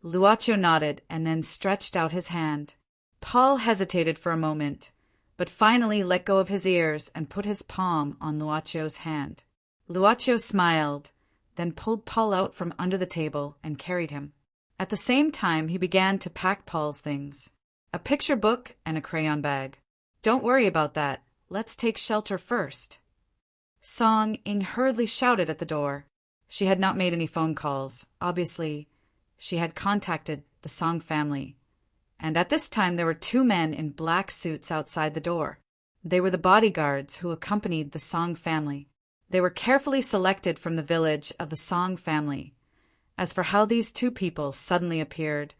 Luocio nodded and then stretched out his hand. Paul hesitated for a moment, but finally let go of his ears and put his palm on Luocio's hand. Luocio smiled, then pulled Paul out from under the table and carried him. At the same time, he began to pack Paul's things. A picture book and a crayon bag. Don't worry about that. Let's take shelter first. Song Ying hurriedly shouted at the door. She had not made any phone calls. Obviously, she had contacted the Song family. And at this time, there were two men in black suits outside the door. They were the bodyguards who accompanied the Song family. They were carefully selected from the village of the Song family. As for how these two people suddenly appeared,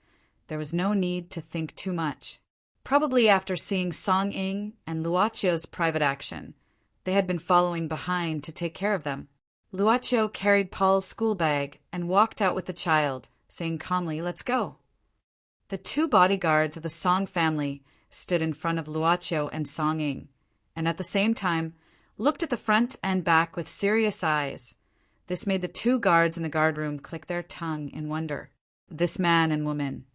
there was no need to think too much. Probably after seeing Song Ying and Luocio's private action, they had been following behind to take care of them. Luocio carried Paul's school bag and walked out with the child, saying calmly, Let's go. The two bodyguards of the Song family stood in front of Luocio and Song Ying, and at the same time looked at the front and back with serious eyes. This made the two guards in the guard room click their tongue in wonder. This man and woman,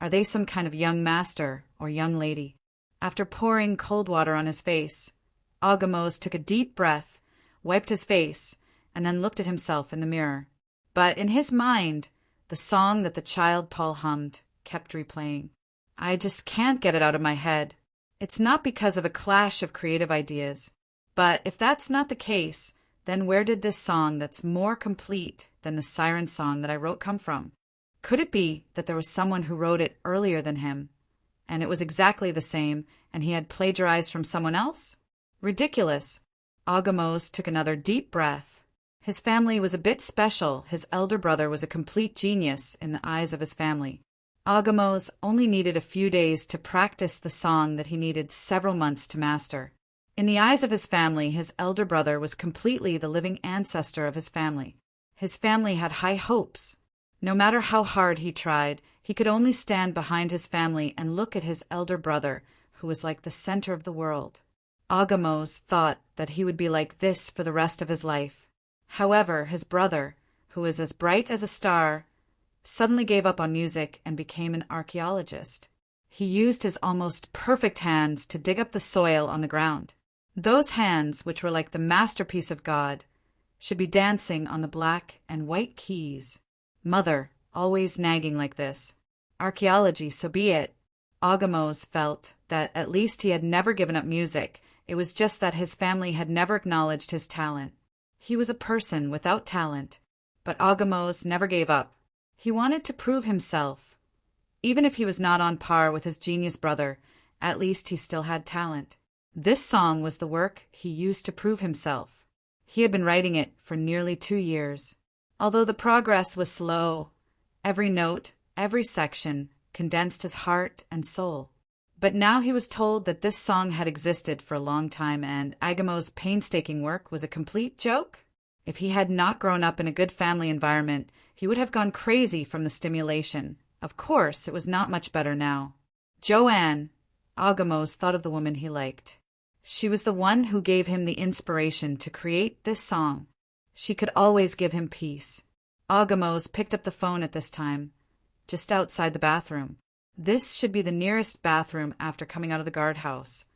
are they some kind of young master or young lady? After pouring cold water on his face, Agamos took a deep breath, wiped his face, and then looked at himself in the mirror. But in his mind, the song that the child Paul hummed kept replaying. I just can't get it out of my head. It's not because of a clash of creative ideas. But if that's not the case, then where did this song that's more complete than the siren song that I wrote come from? Could it be that there was someone who wrote it earlier than him, and it was exactly the same, and he had plagiarized from someone else? Ridiculous. Agamos took another deep breath. His family was a bit special. His elder brother was a complete genius in the eyes of his family. Agamos only needed a few days to practice the song that he needed several months to master. In the eyes of his family, his elder brother was completely the living ancestor of his family. His family had high hopes. No matter how hard he tried, he could only stand behind his family and look at his elder brother, who was like the center of the world. Agamos thought that he would be like this for the rest of his life. However, his brother, who was as bright as a star, suddenly gave up on music and became an archaeologist. He used his almost perfect hands to dig up the soil on the ground. Those hands, which were like the masterpiece of God, should be dancing on the black and white keys. Mother, always nagging like this. Archaeology, so be it. Agamos felt that at least he had never given up music. It was just that his family had never acknowledged his talent. He was a person without talent, but Agamos never gave up. He wanted to prove himself. Even if he was not on par with his genius brother, at least he still had talent. This song was the work he used to prove himself. He had been writing it for nearly 2 years. Although the progress was slow, every note, every section, condensed his heart and soul. But now he was told that this song had existed for a long time and Agamos' painstaking work was a complete joke. If he had not grown up in a good family environment, he would have gone crazy from the stimulation. Of course, it was not much better now. Joanne, Agamos thought of the woman he liked. She was the one who gave him the inspiration to create this song. She could always give him peace. Agamos picked up the phone at this time, just outside the bathroom. This should be the nearest bathroom after coming out of the guardhouse.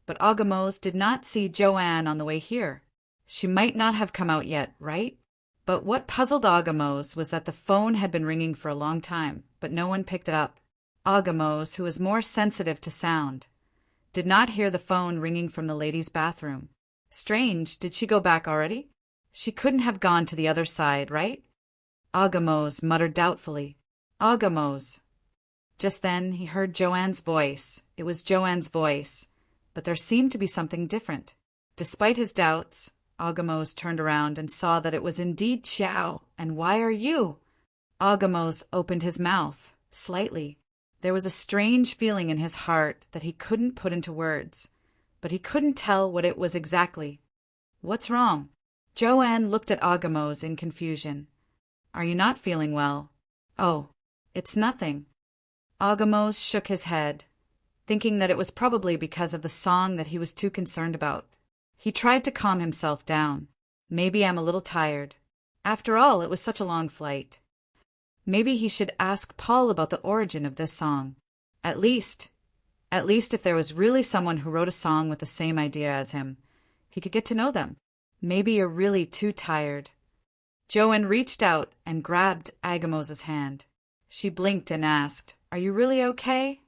But Agamos did not see Joanne on the way here. She might not have come out yet, right? But what puzzled Agamos was that the phone had been ringing for a long time, but no one picked it up. Agamos, who was more sensitive to sound, did not hear the phone ringing from the ladies' bathroom. Strange, did she go back already? She couldn't have gone to the other side, right? Agamos muttered doubtfully. Agamos. Just then he heard Joanne's voice. It was Joanne's voice, but there seemed to be something different. Despite his doubts, Agamos turned around and saw that it was indeed Xiao. And why are you? Agamos opened his mouth, slightly. There was a strange feeling in his heart that he couldn't put into words, but he couldn't tell what it was exactly. What's wrong? Joanne looked at Agamos in confusion. Are you not feeling well? Oh, it's nothing. Agamos shook his head, thinking that it was probably because of the song that he was too concerned about. He tried to calm himself down. Maybe I'm a little tired. After all, it was such a long flight. Maybe he should ask Paul about the origin of this song. At least if there was really someone who wrote a song with the same idea as him, he could get to know them. Maybe you're really too tired. Joanne reached out and grabbed Agamos' hand. She blinked and asked, Are you really okay?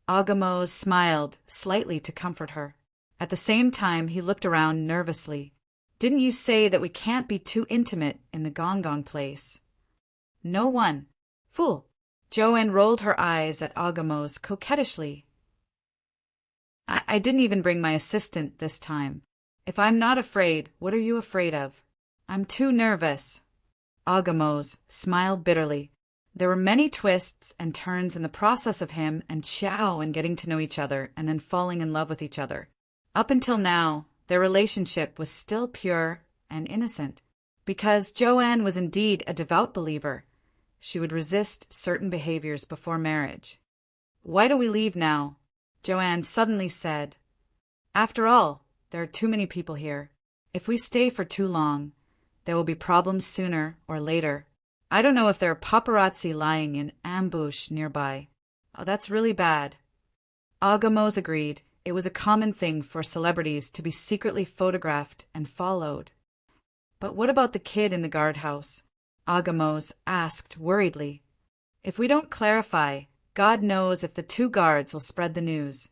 Agamos smiled slightly to comfort her. At the same time, he looked around nervously. Didn't you say that we can't be too intimate in the Gong place? No one. Fool. Joanne rolled her eyes at Agamos coquettishly. I didn't even bring my assistant this time. If I'm not afraid, what are you afraid of? I'm too nervous. Agamos smiled bitterly. There were many twists and turns in the process of him and Xiao and getting to know each other and then falling in love with each other. Up until now, their relationship was still pure and innocent. Because Joanne was indeed a devout believer, she would resist certain behaviors before marriage. Why do we leave now? Joanne suddenly said. After all, there are too many people here. If we stay for too long, there will be problems sooner or later. I don't know if there are paparazzi lying in ambush nearby. Oh, that's really bad. Agamos agreed. It was a common thing for celebrities to be secretly photographed and followed. But what about the kid in the guardhouse? Agamos asked worriedly. If we don't clarify, God knows if the 2 guards will spread the news.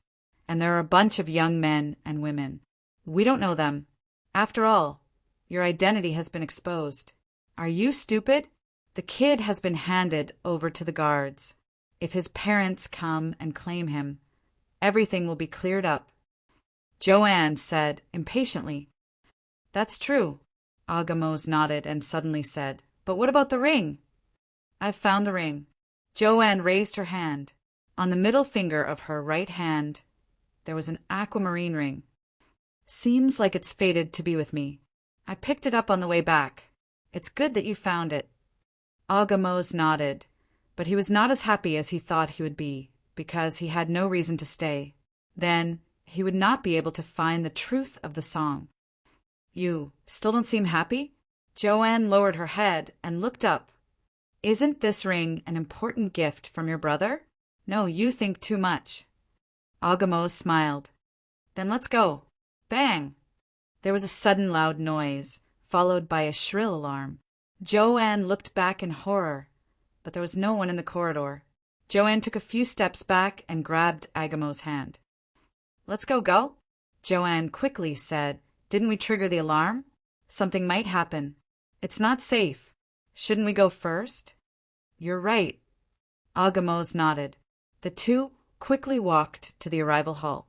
And there are a bunch of young men and women. We don't know them. After all, your identity has been exposed. Are you stupid? The kid has been handed over to the guards. If his parents come and claim him, everything will be cleared up. Joanne said impatiently. That's true. Agamos nodded and suddenly said, But what about the ring? I've found the ring. Joanne raised her hand. On the middle finger of her right hand, there was an aquamarine ring. Seems like it's fated to be with me. I picked it up on the way back. It's good that you found it. Agamos nodded, but he was not as happy as he thought he would be, because he had no reason to stay. Then he would not be able to find the truth of the song. You still don't seem happy? Joanne lowered her head and looked up. Isn't this ring an important gift from your brother? No, you think too much. Agamos smiled. Then let's go. Bang! There was a sudden loud noise, followed by a shrill alarm. Joanne looked back in horror, but there was no one in the corridor. Joanne took a few steps back and grabbed Agamo's hand. Let's go? Joanne quickly said. Didn't we trigger the alarm? Something might happen. It's not safe. Shouldn't we go first? You're right. Agamos nodded. The two quickly walked to the arrival hall.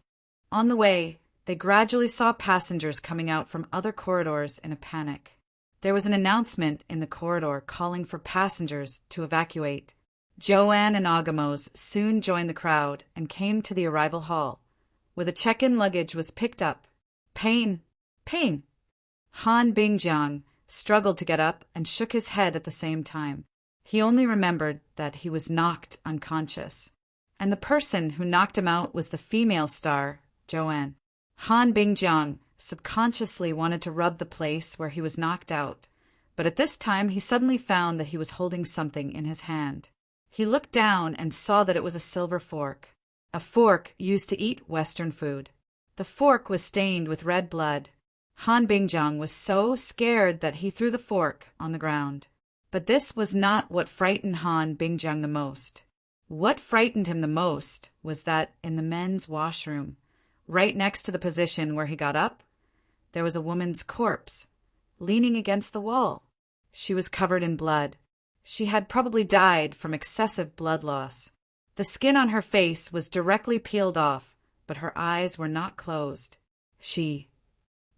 On the way, they gradually saw passengers coming out from other corridors in a panic. There was an announcement in the corridor calling for passengers to evacuate. Joanne and Agamos soon joined the crowd and came to the arrival hall, where the check-in luggage was picked up. Pain! Han Bingjiang struggled to get up and shook his head at the same time. He only remembered that he was knocked unconscious. And the person who knocked him out was the female star, Joanne. Han Bingjiang subconsciously wanted to rub the place where he was knocked out, but at this time he suddenly found that he was holding something in his hand. He looked down and saw that it was a silver fork, a fork used to eat Western food. The fork was stained with red blood. Han Bingjiang was so scared that he threw the fork on the ground. But this was not what frightened Han Bingjiang the most. What frightened him the most was that in the men's washroom, right next to the position where he got up, there was a woman's corpse, leaning against the wall. She was covered in blood. She had probably died from excessive blood loss. The skin on her face was directly peeled off, but her eyes were not closed.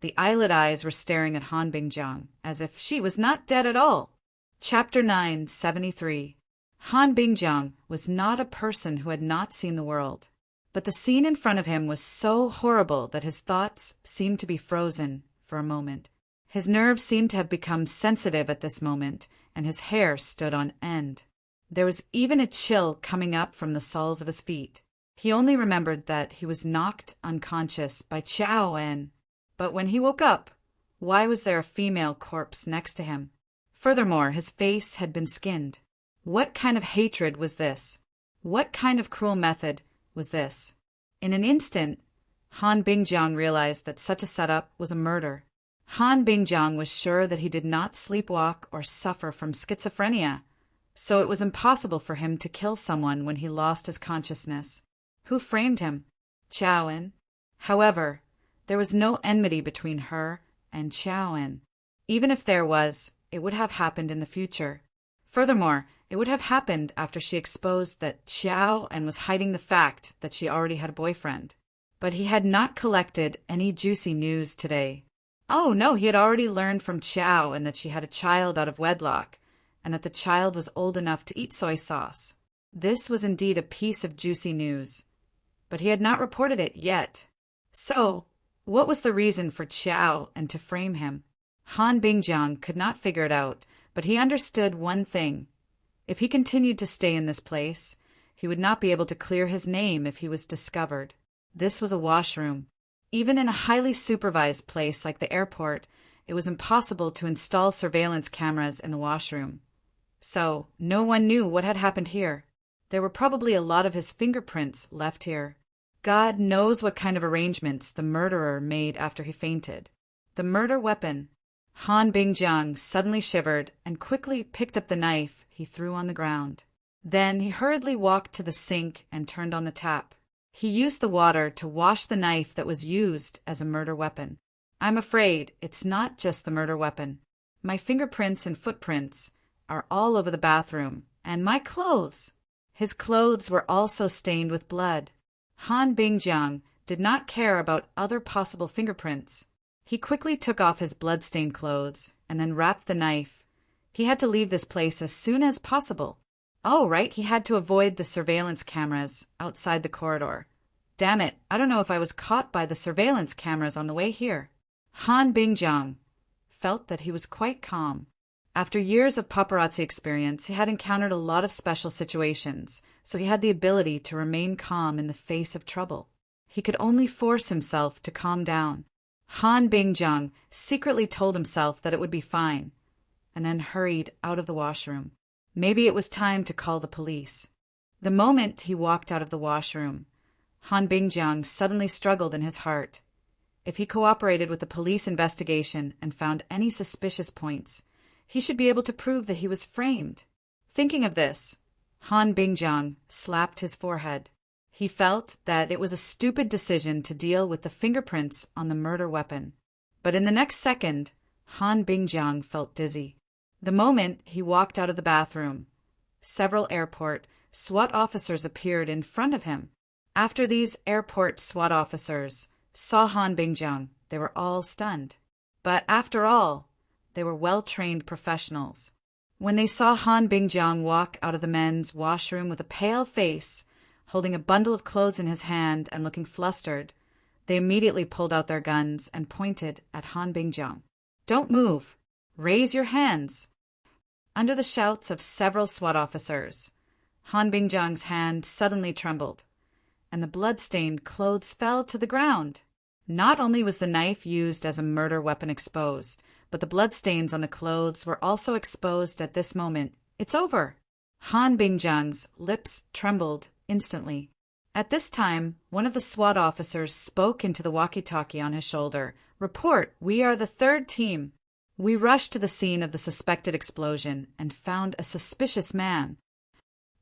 The eyelid eyes were staring at Han Bingjiang, as if she was not dead at all. Chapter 973. Han Bingjiang was not a person who had not seen the world, but the scene in front of him was so horrible that his thoughts seemed to be frozen for a moment. His nerves seemed to have become sensitive at this moment, and his hair stood on end. There was even a chill coming up from the soles of his feet. He only remembered that he was knocked unconscious by Chao En. But when he woke up, why was there a female corpse next to him? Furthermore, his face had been skinned. What kind of hatred was this? What kind of cruel method was this? In an instant, Han Bingjiang realized that such a setup was a murder. Han Bingjiang was sure that he did not sleepwalk or suffer from schizophrenia, so it was impossible for him to kill someone when he lost his consciousness. Who framed him? Chao En. However, there was no enmity between her and Chao En. Even if there was, it would have happened in the future. Furthermore, it would have happened after she exposed that Chao En was hiding the fact that she already had a boyfriend. But he had not collected any juicy news today. Oh no, he had already learned from Chao En that she had a child out of wedlock, and that the child was old enough to eat soy sauce. This was indeed a piece of juicy news, but he had not reported it yet. So, what was the reason for Chao En to frame him? Han Bingjiang could not figure it out, but he understood one thing. If he continued to stay in this place, he would not be able to clear his name if he was discovered. This was a washroom. Even in a highly supervised place like the airport, it was impossible to install surveillance cameras in the washroom. So, no one knew what had happened here. There were probably a lot of his fingerprints left here. God knows what kind of arrangements the murderer made after he fainted. The murder weapon. Han Bingjiang suddenly shivered and quickly picked up the knife he threw on the ground. Then he hurriedly walked to the sink and turned on the tap. He used the water to wash the knife that was used as a murder weapon. I'm afraid it's not just the murder weapon. My fingerprints and footprints are all over the bathroom, and my clothes. His clothes were also stained with blood. Han Bingjiang did not care about other possible fingerprints. He quickly took off his blood-stained clothes and then wrapped the knife. He had to leave this place as soon as possible. Oh, right, he had to avoid the surveillance cameras outside the corridor. Damn it, I don't know if I was caught by the surveillance cameras on the way here. Han Bingjiang felt that he was quite calm. After years of paparazzi experience, he had encountered a lot of special situations, so he had the ability to remain calm in the face of trouble. He could only force himself to calm down. Han Bingjiang secretly told himself that it would be fine, and then hurried out of the washroom. Maybe it was time to call the police. The moment he walked out of the washroom, Han Bingjiang suddenly struggled in his heart. If he cooperated with the police investigation and found any suspicious points, he should be able to prove that he was framed. Thinking of this, Han Bingjiang slapped his forehead. He felt that it was a stupid decision to deal with the fingerprints on the murder weapon. But in the next second, Han Bingjiang felt dizzy. The moment he walked out of the bathroom, several airport SWAT officers appeared in front of him. After these airport SWAT officers saw Han Bingjiang, they were all stunned. But after all, they were well-trained professionals. When they saw Han Bingjiang walk out of the men's washroom with a pale face, holding a bundle of clothes in his hand and looking flustered, they immediately pulled out their guns and pointed at Han Bingjiang. "Don't move! Raise your hands!" Under the shouts of several SWAT officers, Han Bingjiang's hand suddenly trembled, and the blood-stained clothes fell to the ground. Not only was the knife used as a murder weapon exposed, but the bloodstains on the clothes were also exposed at this moment. "It's over!" Han Bingjiang's lips trembled instantly. At this time, one of the SWAT officers spoke into the walkie-talkie on his shoulder. "Report, we are the third team. We rushed to the scene of the suspected explosion and found a suspicious man."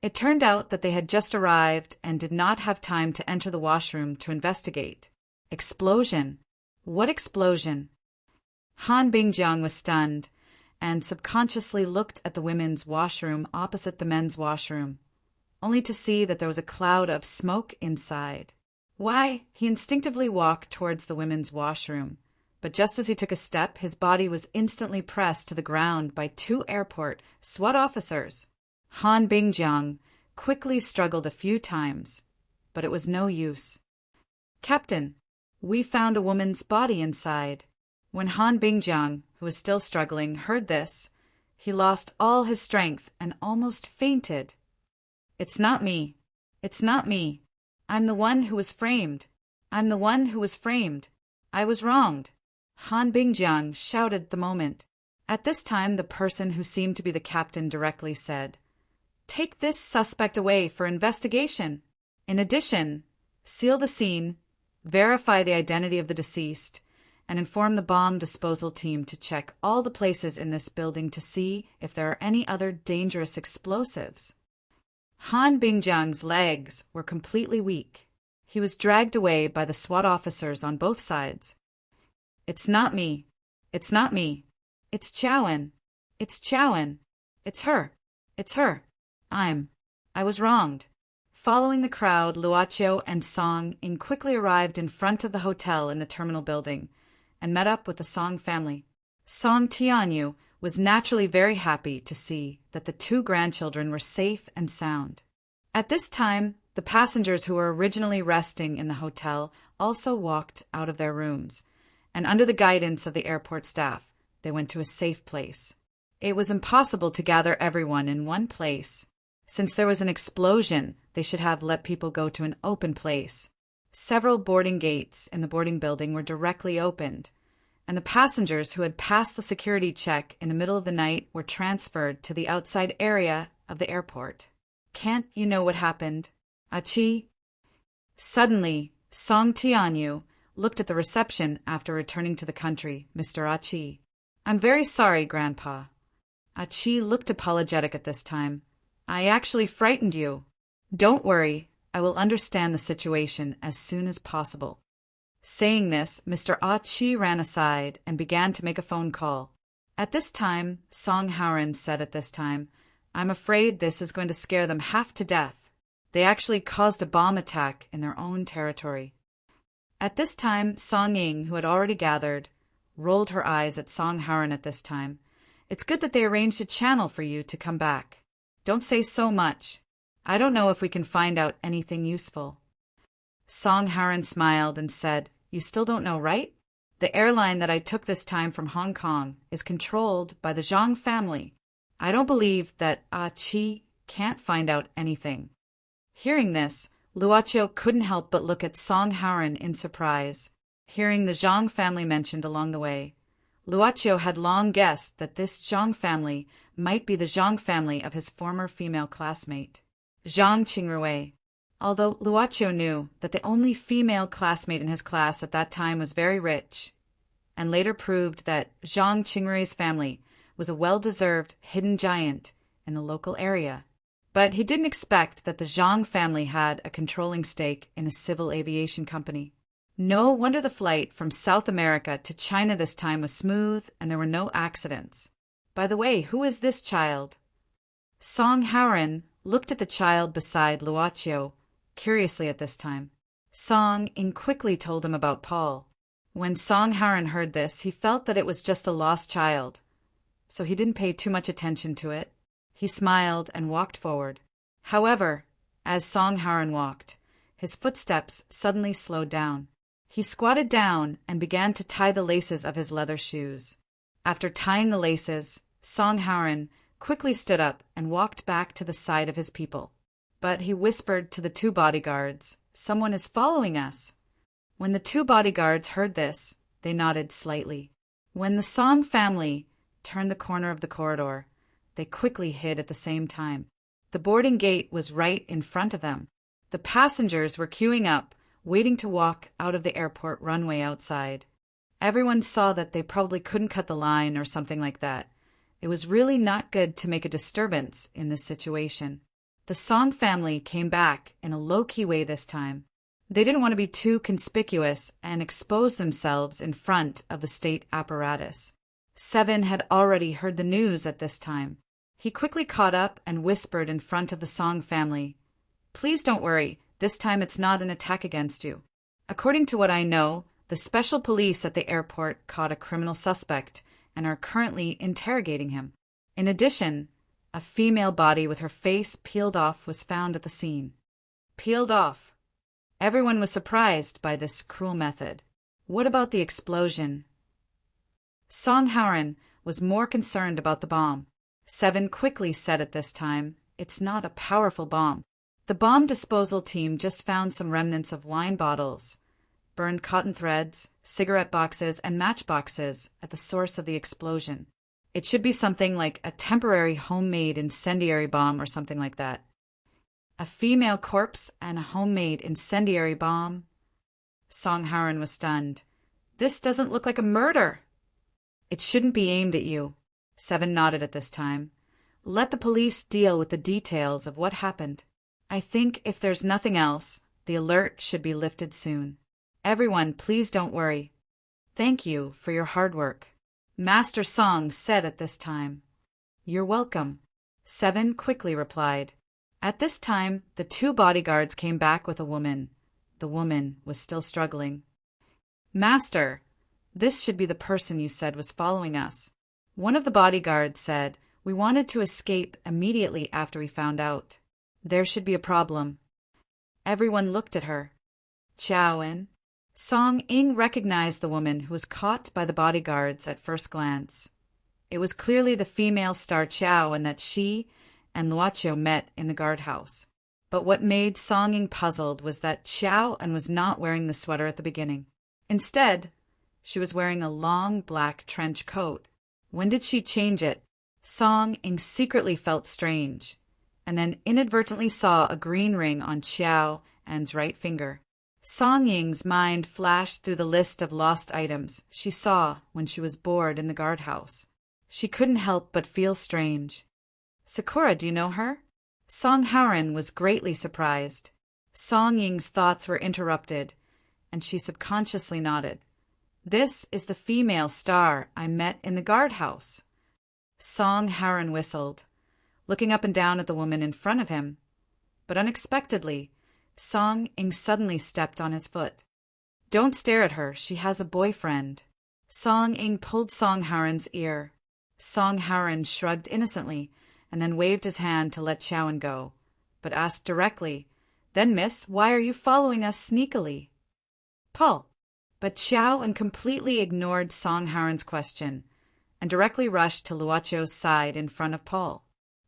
It turned out that they had just arrived and did not have time to enter the washroom to investigate. Explosion? What explosion? Han Bingjiang was stunned and subconsciously looked at the women's washroom opposite the men's washroom, only to see that there was a cloud of smoke inside. Why, he instinctively walked towards the women's washroom, but just as he took a step, his body was instantly pressed to the ground by two airport SWAT officers. Han Bingjiang quickly struggled a few times, but it was no use. "Captain, we found a woman's body inside." When Han Bingjiang, who was still struggling, heard this, he lost all his strength and almost fainted. "It's not me. It's not me. I'm the one who was framed. I'm the one who was framed. I was wronged," Han Bingjiang shouted the moment. At this time, the person who seemed to be the captain directly said, "Take this suspect away for investigation. In addition, seal the scene, verify the identity of the deceased, and inform the bomb disposal team to check all the places in this building to see if there are any other dangerous explosives." Han Bingjiang's legs were completely weak. He was dragged away by the SWAT officers on both sides. "It's not me. It's not me. It's Chowan. It's Chowan. It's her. It's her. I was wronged." Following the crowd, Luoqiu and Song Ying quickly arrived in front of the hotel in the terminal building and met up with the Song family. Song Tianyu was naturally very happy to see that the two grandchildren were safe and sound. At this time, the passengers who were originally resting in the hotel also walked out of their rooms, and under the guidance of the airport staff, they went to a safe place. It was impossible to gather everyone in one place. Since there was an explosion, they should have let people go to an open place. Several boarding gates in the boarding building were directly opened, and the passengers who had passed the security check in the middle of the night were transferred to the outside area of the airport. Can't you know what happened? Achi? Suddenly, Song Tianyu looked at the reception after returning to the country. "Mr. Achi." "I'm very sorry, Grandpa." Achi looked apologetic at this time. "I actually frightened you." "Don't worry, I will understand the situation as soon as possible." Saying this, Mr. Achi ran aside and began to make a phone call. At this time, Song Howren said at this time, "I'm afraid this is going to scare them half to death. They actually caused a bomb attack in their own territory." At this time, Song Ying, who had already gathered, rolled her eyes at Song Howren at this time. "It's good that they arranged a channel for you to come back. Don't say so much. I don't know if we can find out anything useful. Song Haran smiled and said, You still don't know, right? The airline that I took this time from Hong Kong is controlled by the Zhang family. I don't believe that Chi can't find out anything. Hearing this, Luoqiu couldn't help but look at Song Haran in surprise. Hearing the Zhang family mentioned along the way, Luoqiu had long guessed that this Zhang family might be the Zhang family of his former female classmate, Zhang Qingrui. Although Luoqiu knew that the only female classmate in his class at that time was very rich, and later proved that Zhang Qingrui's family was a well-deserved hidden giant in the local area. But he didn't expect that the Zhang family had a controlling stake in a civil aviation company. No wonder the flight from South America to China this time was smooth and there were no accidents. By the way, who is this child? Song Haran looked at the child beside Luoqiu curiously at this time. Song Ying quickly told him about Paul. When Song Haran heard this, he felt that it was just a lost child, so he didn't pay too much attention to it. He smiled and walked forward. However, as Song Haran walked, his footsteps suddenly slowed down. He squatted down and began to tie the laces of his leather shoes. After tying the laces, Song Haran quickly stood up and walked back to the side of his people. But he whispered to the two bodyguards, Someone is following us. When the two bodyguards heard this, they nodded slightly. When the Song family turned the corner of the corridor, they quickly hid at the same time. The boarding gate was right in front of them. The passengers were queuing up, waiting to walk out of the airport runway outside. Everyone saw that they probably couldn't cut the line or something like that. It was really not good to make a disturbance in this situation. The Song family came back in a low-key way this time. They didn't want to be too conspicuous and expose themselves in front of the state apparatus. Seven had already heard the news at this time. He quickly caught up and whispered in front of the Song family, Please don't worry, this time it's not an attack against you. According to what I know, the special police at the airport caught a criminal suspect and are currently interrogating him. In addition, a female body with her face peeled off was found at the scene. Peeled off. Everyone was surprised by this cruel method. What about the explosion? Song Haran was more concerned about the bomb. Seven quickly said at this time, It's not a powerful bomb. The bomb disposal team just found some remnants of wine bottles, burned cotton threads, cigarette boxes, and matchboxes at the source of the explosion. It should be something like a temporary homemade incendiary bomb or something like that. A female corpse and a homemade incendiary bomb? Song Haran was stunned. This doesn't look like a murder. It shouldn't be aimed at you. Seven nodded at this time. Let the police deal with the details of what happened. I think if there's nothing else, the alert should be lifted soon. Everyone, please don't worry. Thank you for your hard work. Master Song said at this time. You're welcome. Seven quickly replied. At this time, the two bodyguards came back with a woman. The woman was still struggling. Master, this should be the person you said was following us. One of the bodyguards said, We wanted to escape immediately after we found out. There should be a problem. Everyone looked at her. Chowan. Song Ying recognized the woman who was caught by the bodyguards at first glance. It was clearly the female star Chow and that she and Luoqiu met in the guardhouse. But what made Song Ying puzzled was that Chow was not wearing the sweater at the beginning. Instead, she was wearing a long black trench coat. When did she change it? Song Ying secretly felt strange, and then inadvertently saw a green ring on Chow An's right finger. Song Ying's mind flashed through the list of lost items she saw when she was bored in the guardhouse. She couldn't help but feel strange. Sakura, do you know her? Song Haran was greatly surprised. Song Ying's thoughts were interrupted, and she subconsciously nodded. This is the female star I met in the guardhouse. Song Haran whistled, looking up and down at the woman in front of him. But unexpectedly, Song Ying suddenly stepped on his foot. Don't stare at her, she has a boyfriend. Song Ying pulled Song Haran's ear. Song Haran shrugged innocently and then waved his hand to let Chowan go, but asked directly, "Then, miss, why are you following us sneakily?" "Paul." But Chowan completely ignored Song Haren's question and directly rushed to Luacio's side in front of Paul.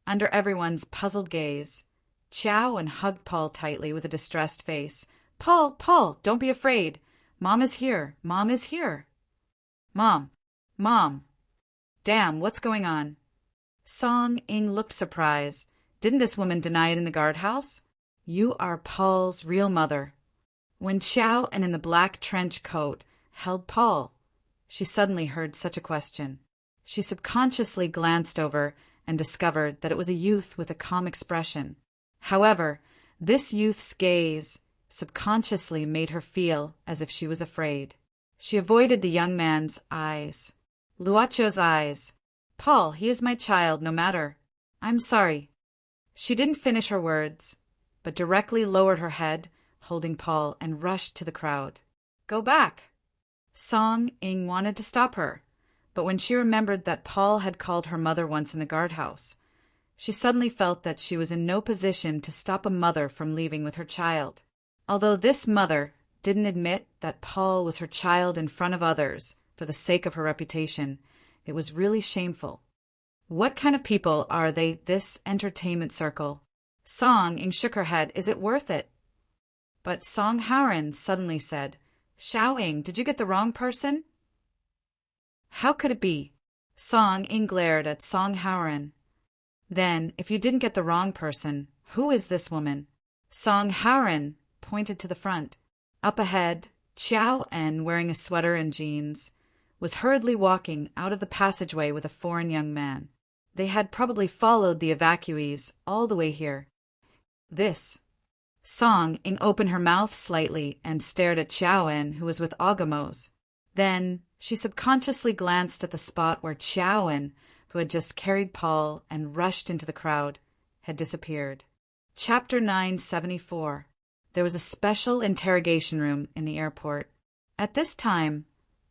Under everyone's puzzled gaze, Chowan hugged Paul tightly with a distressed face. "Paul, Paul, don't be afraid. Mom is here. Mom is here." "Mom. Mom. Damn, what's going on?" Song Ing looked surprised. "Didn't this woman deny it in the guardhouse? You are Paul's real mother." When Chow and in the black trench coat held Paul, she suddenly heard such a question. She subconsciously glanced over and discovered that it was a youth with a calm expression. However, this youth's gaze subconsciously made her feel as if she was afraid. She avoided the young man's eyes. Luacio's eyes. "Paul, he is my child, no matter. I'm sorry." She didn't finish her words, but directly lowered her head, holding Paul, and rushed to the crowd. "Go back!" Song Ing wanted to stop her, but when she remembered that Paul had called her mother once in the guardhouse, she suddenly felt that she was in no position to stop a mother from leaving with her child. Although this mother didn't admit that Paul was her child in front of others for the sake of her reputation, it was really shameful. What kind of people are they, this entertainment circle? Song Ing shook her head. "Is it worth it?" But Song Haren suddenly said, "Xiao Ing, did you get the wrong person?" How could it be? Song Ing glared at Song Haren. "Then, if you didn't get the wrong person, who is this woman?" Song Haren pointed to the front. Up ahead, Chiao En, wearing a sweater and jeans, was hurriedly walking out of the passageway with a foreign young man. They had probably followed the evacuees all the way here. This. Song Ing opened her mouth slightly and stared at Chiao En, who was with Agamos. Then she subconsciously glanced at the spot where Chiao En, who had just carried Paul and rushed into the crowd, had disappeared. Chapter 974. There was a special interrogation room in the airport. At this time,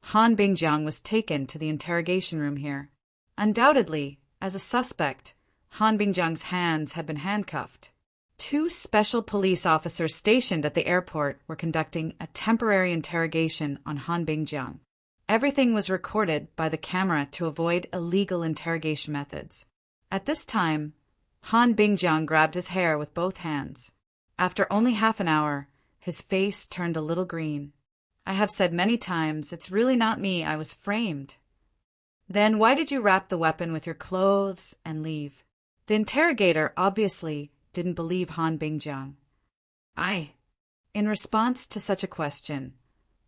Han Bingjiang was taken to the interrogation room here. Undoubtedly, as a suspect, Han Bingjiang's hands had been handcuffed. 2 special police officers stationed at the airport were conducting a temporary interrogation on Han Bingjiang. Everything was recorded by the camera to avoid illegal interrogation methods. At this time, Han Bingjiang grabbed his hair with both hands. After only half an hour, his face turned a little green. "I have said many times, it's really not me, I was framed." "Then why did you wrap the weapon with your clothes and leave?" The interrogator obviously didn't believe Han Bingjiang. In response to such a question,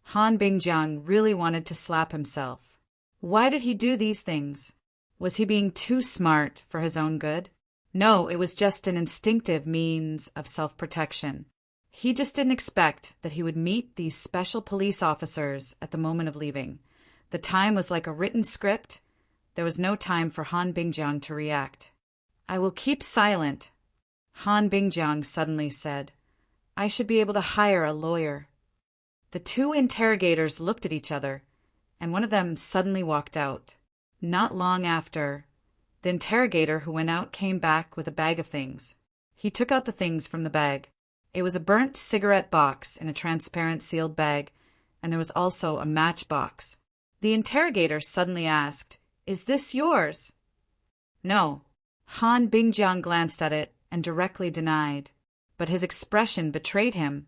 Han Bingjiang really wanted to slap himself. Why did he do these things? Was he being too smart for his own good? No, it was just an instinctive means of self-protection. He just didn't expect that he would meet these special police officers at the moment of leaving. The time was like a written script. There was no time for Han Bingjiang to react. "I will keep silent," Han Bingjiang suddenly said. "I should be able to hire a lawyer." The 2 interrogators looked at each other, and one of them suddenly walked out. Not long after, the interrogator who went out came back with a bag of things. He took out the things from the bag. It was a burnt cigarette box in a transparent sealed bag, and there was also a matchbox. The interrogator suddenly asked, "Is this yours?" "No." Han Bingjiang glanced at it and directly denied, but his expression betrayed him.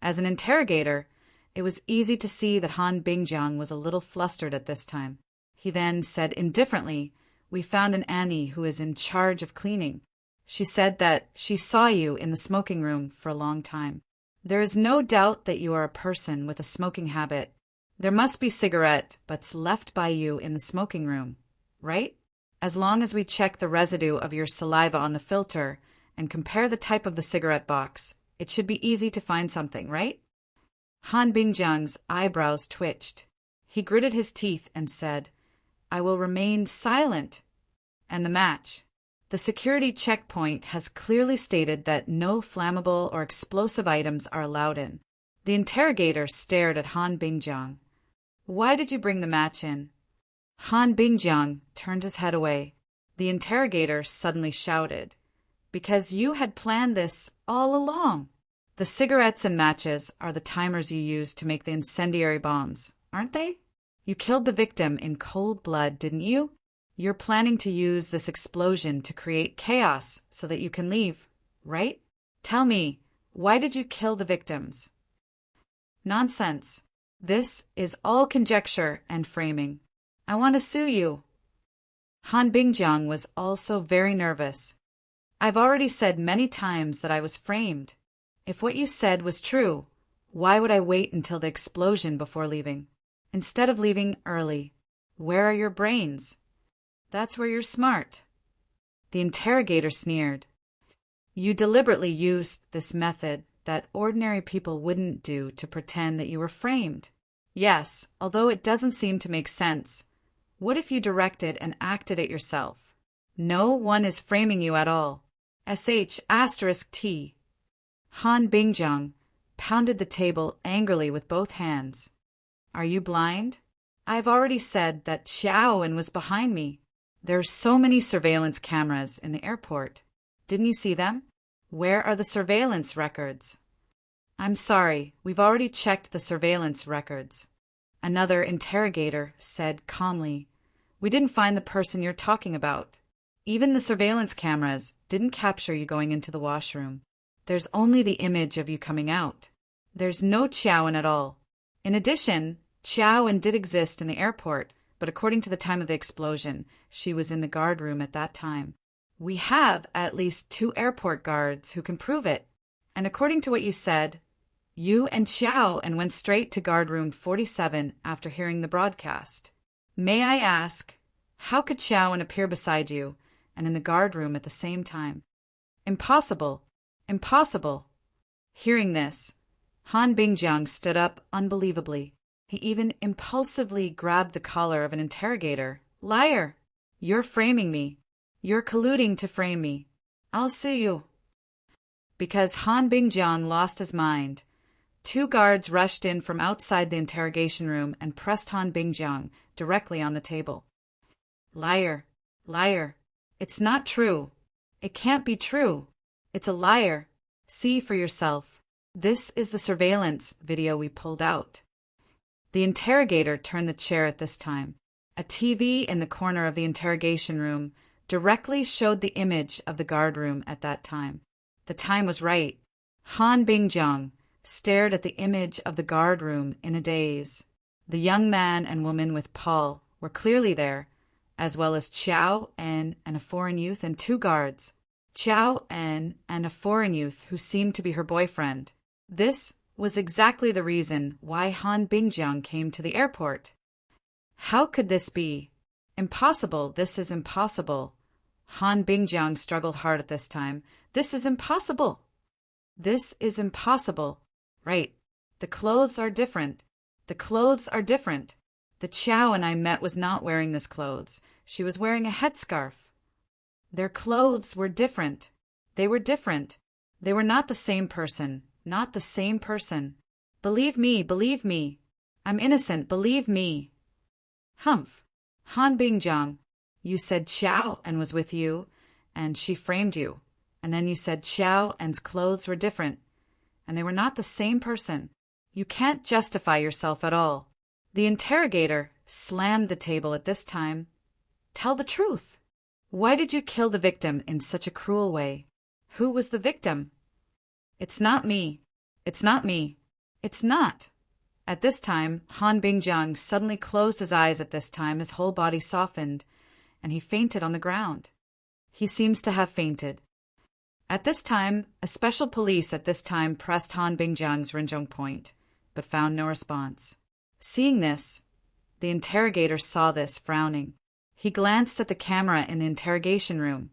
As an interrogator, it was easy to see that Han Bingjiang was a little flustered at this time. He then said indifferently, "We found an Annie who is in charge of cleaning. She said that she saw you in the smoking room for a long time. There is no doubt that you are a person with a smoking habit. There must be cigarette butts left by you in the smoking room, right? As long as we check the residue of your saliva on the filter and compare the type of the cigarette box, it should be easy to find something, right?" Han Bingjiang's eyebrows twitched. He gritted his teeth and said, "I will remain silent." "And the match?" "The security checkpoint has clearly stated that no flammable or explosive items are allowed in." The interrogator stared at Han Bingjiang. "Why did you bring the match in?" Han Bingjiang turned his head away. The interrogator suddenly shouted, "Because you had planned this all along. The cigarettes and matches are the timers you used to make the incendiary bombs, aren't they? You killed the victim in cold blood, didn't you? You're planning to use this explosion to create chaos so that you can leave, right? Tell me, why did you kill the victims?" "Nonsense. This is all conjecture and framing. I want to sue you." Han Bingjiang was also very nervous. "I've already said many times that I was framed. If what you said was true, why would I wait until the explosion before leaving? Instead of leaving early, where are your brains? That's where you're smart." The interrogator sneered. "You deliberately used this method that ordinary people wouldn't do to pretend that you were framed. Yes, although it doesn't seem to make sense. What if you directed and acted it yourself? No one is framing you at all. **T. Han Bingjiang pounded the table angrily with both hands. "Are you blind? I've already said that Xiaowen was behind me. There are so many surveillance cameras in the airport. Didn't you see them? Where are the surveillance records?" "I'm sorry, we've already checked the surveillance records," another interrogator said calmly. "We didn't find the person you're talking about. Even the surveillance cameras didn't capture you going into the washroom. There's only the image of you coming out. There's no Xiaowen at all. In addition, Xiaowen did exist in the airport, but according to the time of the explosion, she was in the guard room at that time. We have at least 2 airport guards who can prove it. And according to what you said, you and Xiaowen went straight to guard room 47 after hearing the broadcast. May I ask, how could Xiaowen appear beside you and in the guard room at the same time?" "Impossible. Impossible." Hearing this, Han Bingjiang stood up unbelievably. He even impulsively grabbed the collar of an interrogator. "Liar! You're framing me. You're colluding to frame me. I'll sue you." Because Han Bingjiang lost his mind, 2 guards rushed in from outside the interrogation room and pressed Han Bingjiang directly on the table. "Liar! Liar! It's not true. It can't be true. It's a liar. See for yourself. This is the surveillance video we pulled out." The interrogator turned the chair at this time. A TV in the corner of the interrogation room directly showed the image of the guard room at that time. The time was right. Han Bingjiang stared at the image of the guard room in a daze. The young man and woman with Paul were clearly there, as well as Xiao En and a foreign youth and 2 guards. Xiao En and a foreign youth who seemed to be her boyfriend. This was exactly the reason why Han Bingjiang came to the airport. How could this be? Impossible. This is impossible. Han Bingjiang struggled hard at this time. This is impossible. This is impossible. Right. The clothes are different. The clothes are different. The Xiaowen I met was not wearing this clothes. She was wearing a headscarf. Their clothes were different. They were different. They were not the same person. Not the same person. Believe me, believe me. I'm innocent, believe me. Humph. Han Bingjiang, you said Xiaowen was with you, and she framed you. And then you said Xiaowen's clothes were different, and they were not the same person. You can't justify yourself at all. The interrogator slammed the table at this time. Tell the truth. Why did you kill the victim in such a cruel way? Who was the victim? It's not me. It's not me. It's not. At this time, Han Bingjiang suddenly closed his eyes. At this time, his whole body softened, and he fainted on the ground. He seems to have fainted. At this time, a special police at this time pressed Han Bingjiang's Rinzhong point, but found no response. Seeing this, the interrogator saw this, frowning. He glanced at the camera in the interrogation room,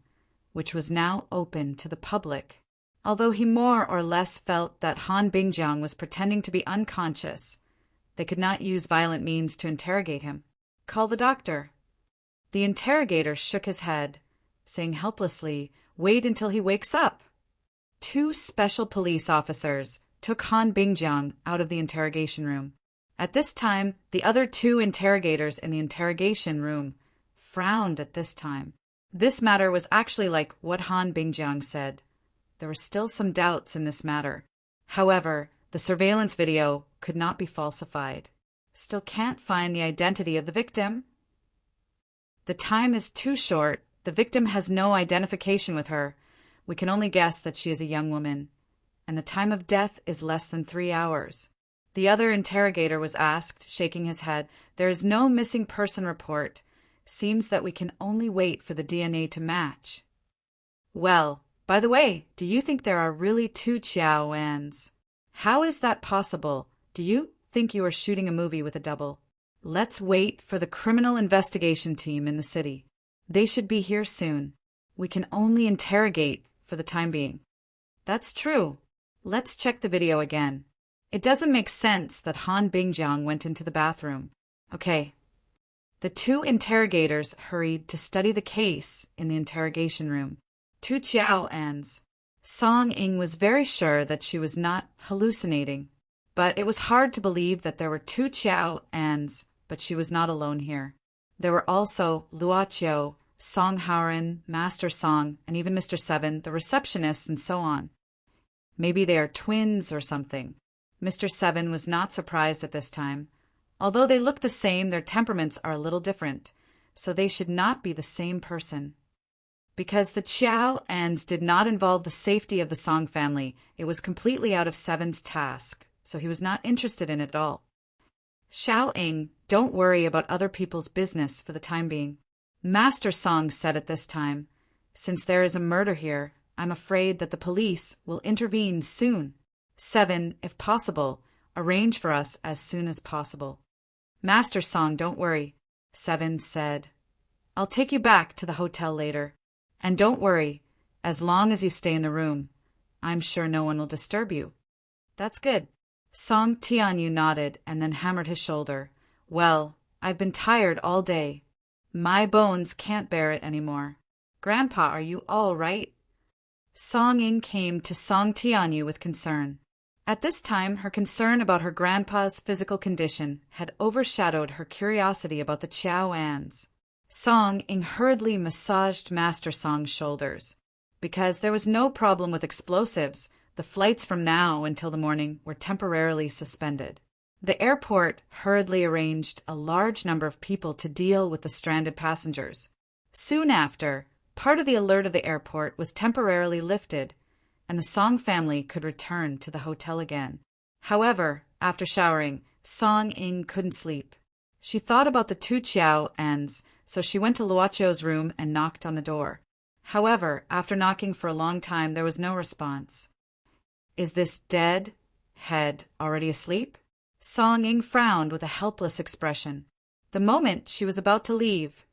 which was now open to the public. Although he more or less felt that Han Bingjiang was pretending to be unconscious, they could not use violent means to interrogate him. Call the doctor. The interrogator shook his head, saying helplessly, wait until he wakes up. 2 special police officers took Han Bingjiang out of the interrogation room. At this time, the other 2 interrogators in the interrogation room frowned at this time. This matter was actually like what Han Bingjiang said. There were still some doubts in this matter. However, the surveillance video could not be falsified. Still can't find the identity of the victim. The time is too short. The victim has no identification with her. We can only guess that she is a young woman. And the time of death is less than 3 hours. The other interrogator was asked, shaking his head. There is no missing person report. Seems that we can only wait for the DNA to match. Well, by the way, do you think there are really 2 Qiao Wans? How is that possible? Do you think you are shooting a movie with a double? Let's wait for the criminal investigation team in the city. They should be here soon. We can only interrogate for the time being. That's true. Let's check the video again. It doesn't make sense that Han Bingjiang went into the bathroom. Okay. The 2 interrogators hurried to study the case in the interrogation room. 2 Qiao Ans. Song Ying was very sure that she was not hallucinating, but it was hard to believe that there were 2 Qiao Ans, but she was not alone here. There were also Luo Qiu, Song Haoren, Master Song, and even Mr. Seven, the receptionist, and so on. Maybe they are twins or something. Mr. Seven was not surprised at this time. Although they look the same, their temperaments are a little different, so they should not be the same person. Because the Qiao Ans did not involve the safety of the Song family, it was completely out of Seven's task, so he was not interested in it at all. Xiao Ying, don't worry about other people's business for the time being. Master Song said at this time, since there is a murder here, I'm afraid that the police will intervene soon. 7, if possible, arrange for us as soon as possible. Master Song, don't worry, 7 said. I'll take you back to the hotel later. And don't worry, as long as you stay in the room, I'm sure no one will disturb you. That's good. Song Tianyu nodded and then hammered his shoulder. Well, I've been tired all day. My bones can't bear it anymore. Grandpa, are you all right? Song Ying came to Song Tianyu with concern. At this time, her concern about her grandpa's physical condition had overshadowed her curiosity about the Qiao Ans. Song Ying hurriedly massaged Master Song's shoulders. Because there was no problem with explosives, the flights from now until the morning were temporarily suspended. The airport hurriedly arranged a large number of people to deal with the stranded passengers. Soon after, part of the alert of the airport was temporarily lifted, and the Song family could return to the hotel again. However, after showering, Song Ying couldn't sleep. She thought about the 2 Qiao Ans, so she went to Luo Qiu's room and knocked on the door. However, after knocking for a long time, there was no response. Is this dead head already asleep? Song Ying frowned with a helpless expression. The moment she was about to leave,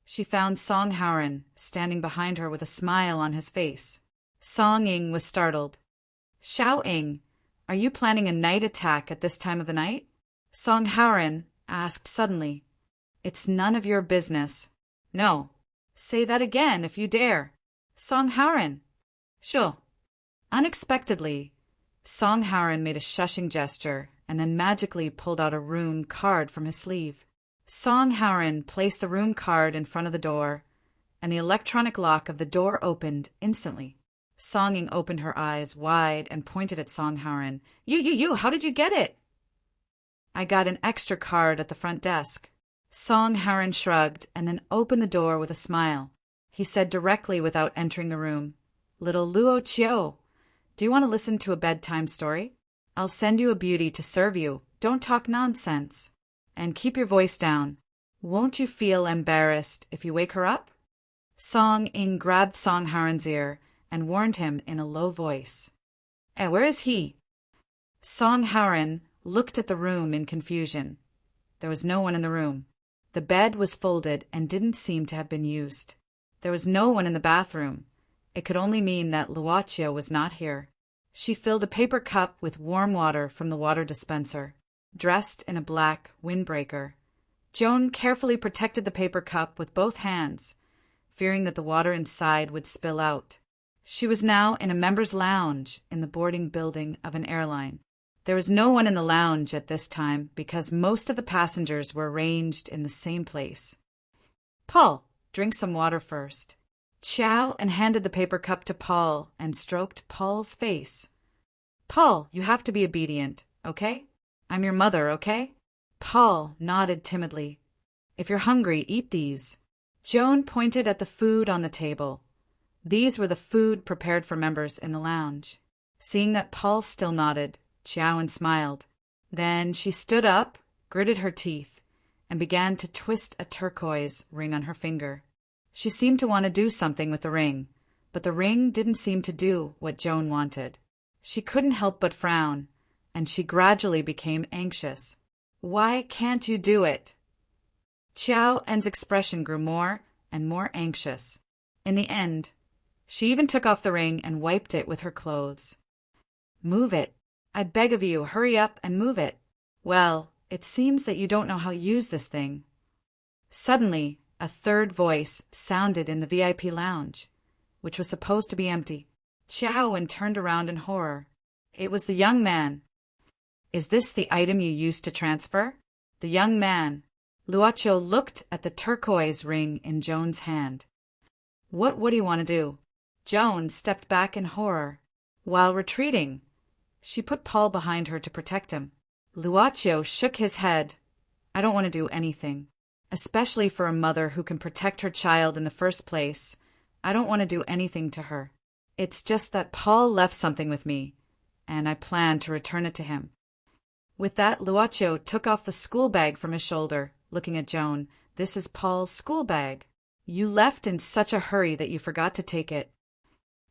she found Song Haoren standing behind her with a smile on his face. Song Ying was startled. Xiao Ying, are you planning a night attack at this time of the night? Song Haoren asked suddenly. It's none of your business. No. Say that again if you dare. Song Haoren. Sure. Unexpectedly, Song Haoren made a shushing gesture and then magically pulled out a rune card from his sleeve. Song Haoren placed the rune card in front of the door, and the electronic lock of the door opened instantly. Song Ying opened her eyes wide and pointed at Song Haoren. You, how did you get it? I got an extra card at the front desk. Song Haoren shrugged and then opened the door with a smile. He said directly without entering the room, Little Luo Qiu, do you want to listen to a bedtime story? I'll send you a beauty to serve you. Don't talk nonsense. And keep your voice down. Won't you feel embarrassed if you wake her up? Song Ying grabbed Song Haoren's ear and warned him in a low voice. Where is he? Song Haoren looked at the room in confusion. There was no one in the room. The bed was folded and didn't seem to have been used. There was no one in the bathroom. It could only mean that Luo Qiu was not here. She filled a paper cup with warm water from the water dispenser. Dressed in a black windbreaker, Joan carefully protected the paper cup with both hands, fearing that the water inside would spill out. She was now in a members' lounge in the boarding building of an airline. There was no one in the lounge at this time because most of the passengers were arranged in the same place. Paul, drink some water first. Chow and handed the paper cup to Paul and stroked Paul's face. Paul, you have to be obedient, okay? I'm your mother, okay? Paul nodded timidly. If you're hungry, eat these. Joan pointed at the food on the table. These were the food prepared for members in the lounge. Seeing that Paul still nodded, Chowan smiled. Then she stood up, gritted her teeth, and began to twist a turquoise ring on her finger. She seemed to want to do something with the ring, but the ring didn't seem to do what Joan wanted. She couldn't help but frown, and she gradually became anxious. Why can't you do it? Chow En's expression grew more and more anxious. In the end, she even took off the ring and wiped it with her clothes. Move it. I beg of you, hurry up and move it. Well, it seems that you don't know how to use this thing. Suddenly, a third voice sounded in the VIP lounge, which was supposed to be empty. Chow En turned around in horror. It was the young man. Is this the item you used to transfer? The young man. Luocho looked at the turquoise ring in Joan's hand. What do you want to do? Joan stepped back in horror. While retreating, she put Paul behind her to protect him. Luocho shook his head. I don't want to do anything. Especially for a mother who can protect her child in the first place. I don't want to do anything to her. It's just that Paul left something with me, and I plan to return it to him. With that, Luocho took off the school bag from his shoulder, looking at Joan. This is Paul's school bag. You left in such a hurry that you forgot to take it.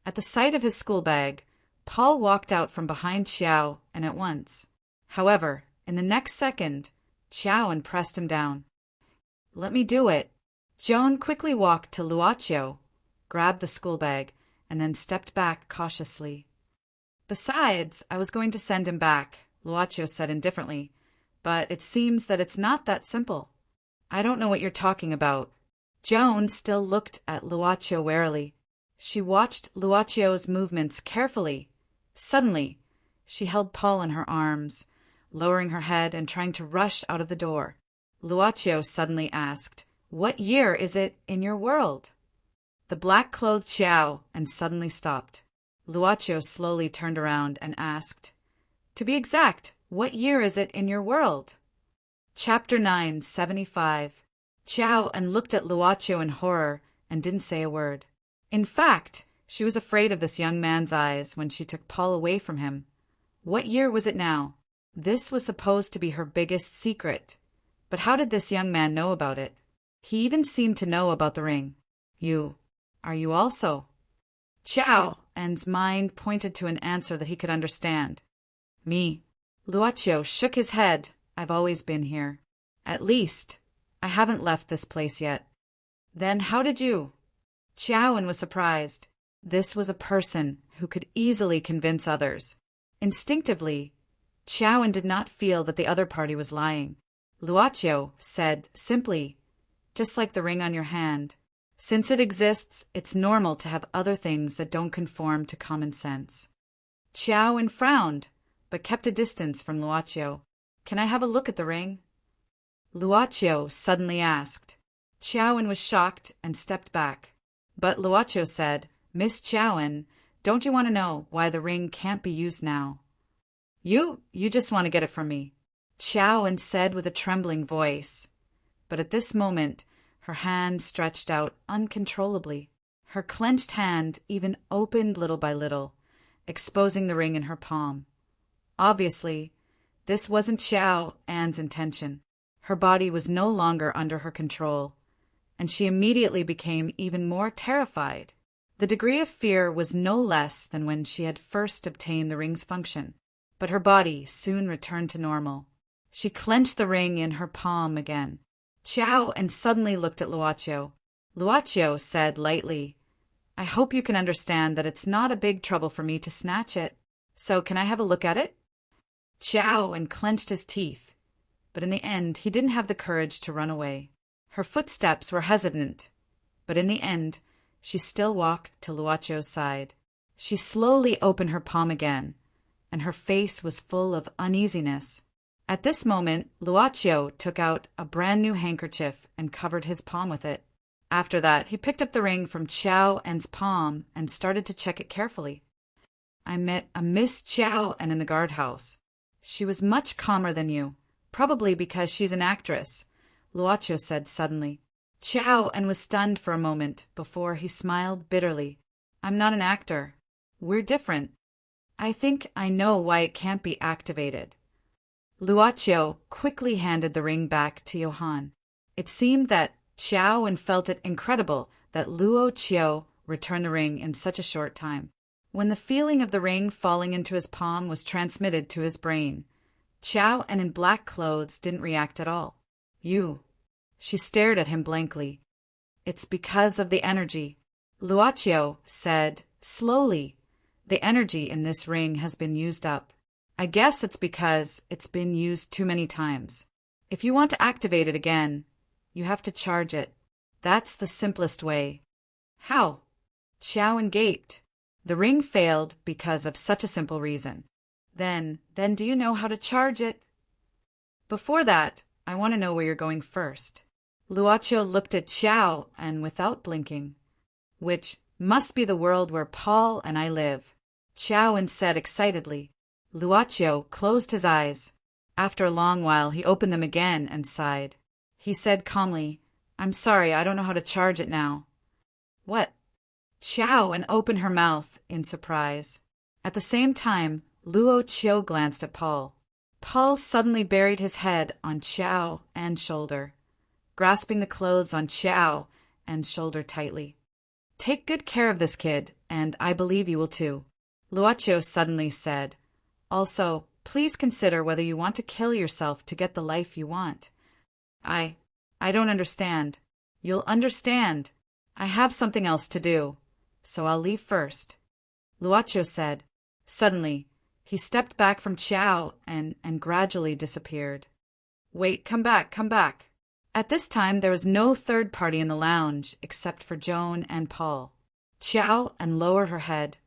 At the sight of his school bag, Paul walked out from behind Xiao and at once. However, in the next second, Xiao pressed him down. Let me do it. Joan quickly walked to Luocho, grabbed the school bag, and then stepped back cautiously. Besides, I was going to send him back, Luocho said indifferently, but it seems that it's not that simple. I don't know what you're talking about. Joan still looked at Luocho warily. She watched Luocho's movements carefully. Suddenly, she held Paul in her arms, lowering her head and trying to rush out of the door. Luocho suddenly asked, What year is it in your world? The black-clothed Xiao and suddenly stopped. Luocho slowly turned around and asked, To be exact, what year is it in your world? Chapter 9, 75. Xiao and looked at Luocho in horror and didn't say a word. In fact, she was afraid of this young man's eyes when she took Paul away from him. What year was it now? This was supposed to be her biggest secret. But how did this young man know about it? He even seemed to know about the ring. Are you also? Xiao En's mind pointed to an answer that he could understand. Me. Luocho shook his head. I've always been here. At least, I haven't left this place yet. Then how did you? Xiao En was surprised. This was a person who could easily convince others. Instinctively, Xiao En did not feel that the other party was lying. Luocho said simply, just like the ring on your hand, since it exists, it's normal to have other things that don't conform to common sense. Xiao En frowned, but kept a distance from Luocho. Can I have a look at the ring? Luocho suddenly asked. Xiao En was shocked and stepped back. But Luocho said, Miss Xiao En, don't you want to know why the ring can't be used now? You just want to get it from me, Xiao En said with a trembling voice. But at this moment, her hand stretched out uncontrollably. Her clenched hand even opened little by little, exposing the ring in her palm. Obviously, this wasn't Xiao En's intention. Her body was no longer under her control, and she immediately became even more terrified. The degree of fear was no less than when she had first obtained the ring's function, but her body soon returned to normal. She clenched the ring in her palm again. Xiao En suddenly looked at Luocho. Luocho said lightly, I hope you can understand that it's not a big trouble for me to snatch it. So can I have a look at it? Xiao En clenched his teeth, but in the end he didn't have the courage to run away. Her footsteps were hesitant, but in the end she still walked to Luocho's side. She slowly opened her palm again, and her face was full of uneasiness. At this moment, Luocho took out a brand new handkerchief and covered his palm with it. After that, he picked up the ring from Chow En's palm and started to check it carefully. I met a Miss Chow En in the guardhouse. She was much calmer than you, probably because she's an actress, Luocho said suddenly. Chow En was stunned for a moment before he smiled bitterly. I'm not an actor. We're different. I think I know why it can't be activated. Luocho quickly handed the ring back to Johann. It seemed that Chow En felt it incredible that Luocho returned the ring in such a short time. When the feeling of the ring falling into his palm was transmitted to his brain, Chow En in black clothes didn't react at all. You. She stared at him blankly. It's because of the energy. Luocho said slowly. The energy in this ring has been used up. I guess it's because it's been used too many times. If you want to activate it again, you have to charge it. That's the simplest way. How? Chow En gaped. The ring failed because of such a simple reason. Then do you know how to charge it? Before that, I want to know where you're going first. Luocho looked at Chow En without blinking. Which must be the world where Paul and I live, Chow En said excitedly. Luocho closed his eyes. After a long while, he opened them again and sighed. He said calmly, I'm sorry, I don't know how to charge it now. What? Chow En opened her mouth in surprise. At the same time, Luocho glanced at Paul. Paul suddenly buried his head on Chow En's shoulder, grasping the clothes on Chow En's shoulder tightly. Take good care of this kid, and I believe you will too, Luocho suddenly said. Also, please consider whether you want to kill yourself to get the life you want. I don't understand. You'll understand. I have something else to do, so I'll leave first, Luocho said. Suddenly, he stepped back from Chow and gradually disappeared. Wait, come back, come back. At this time, there was no third party in the lounge except for Joan and Paul. Chow En lowered her head,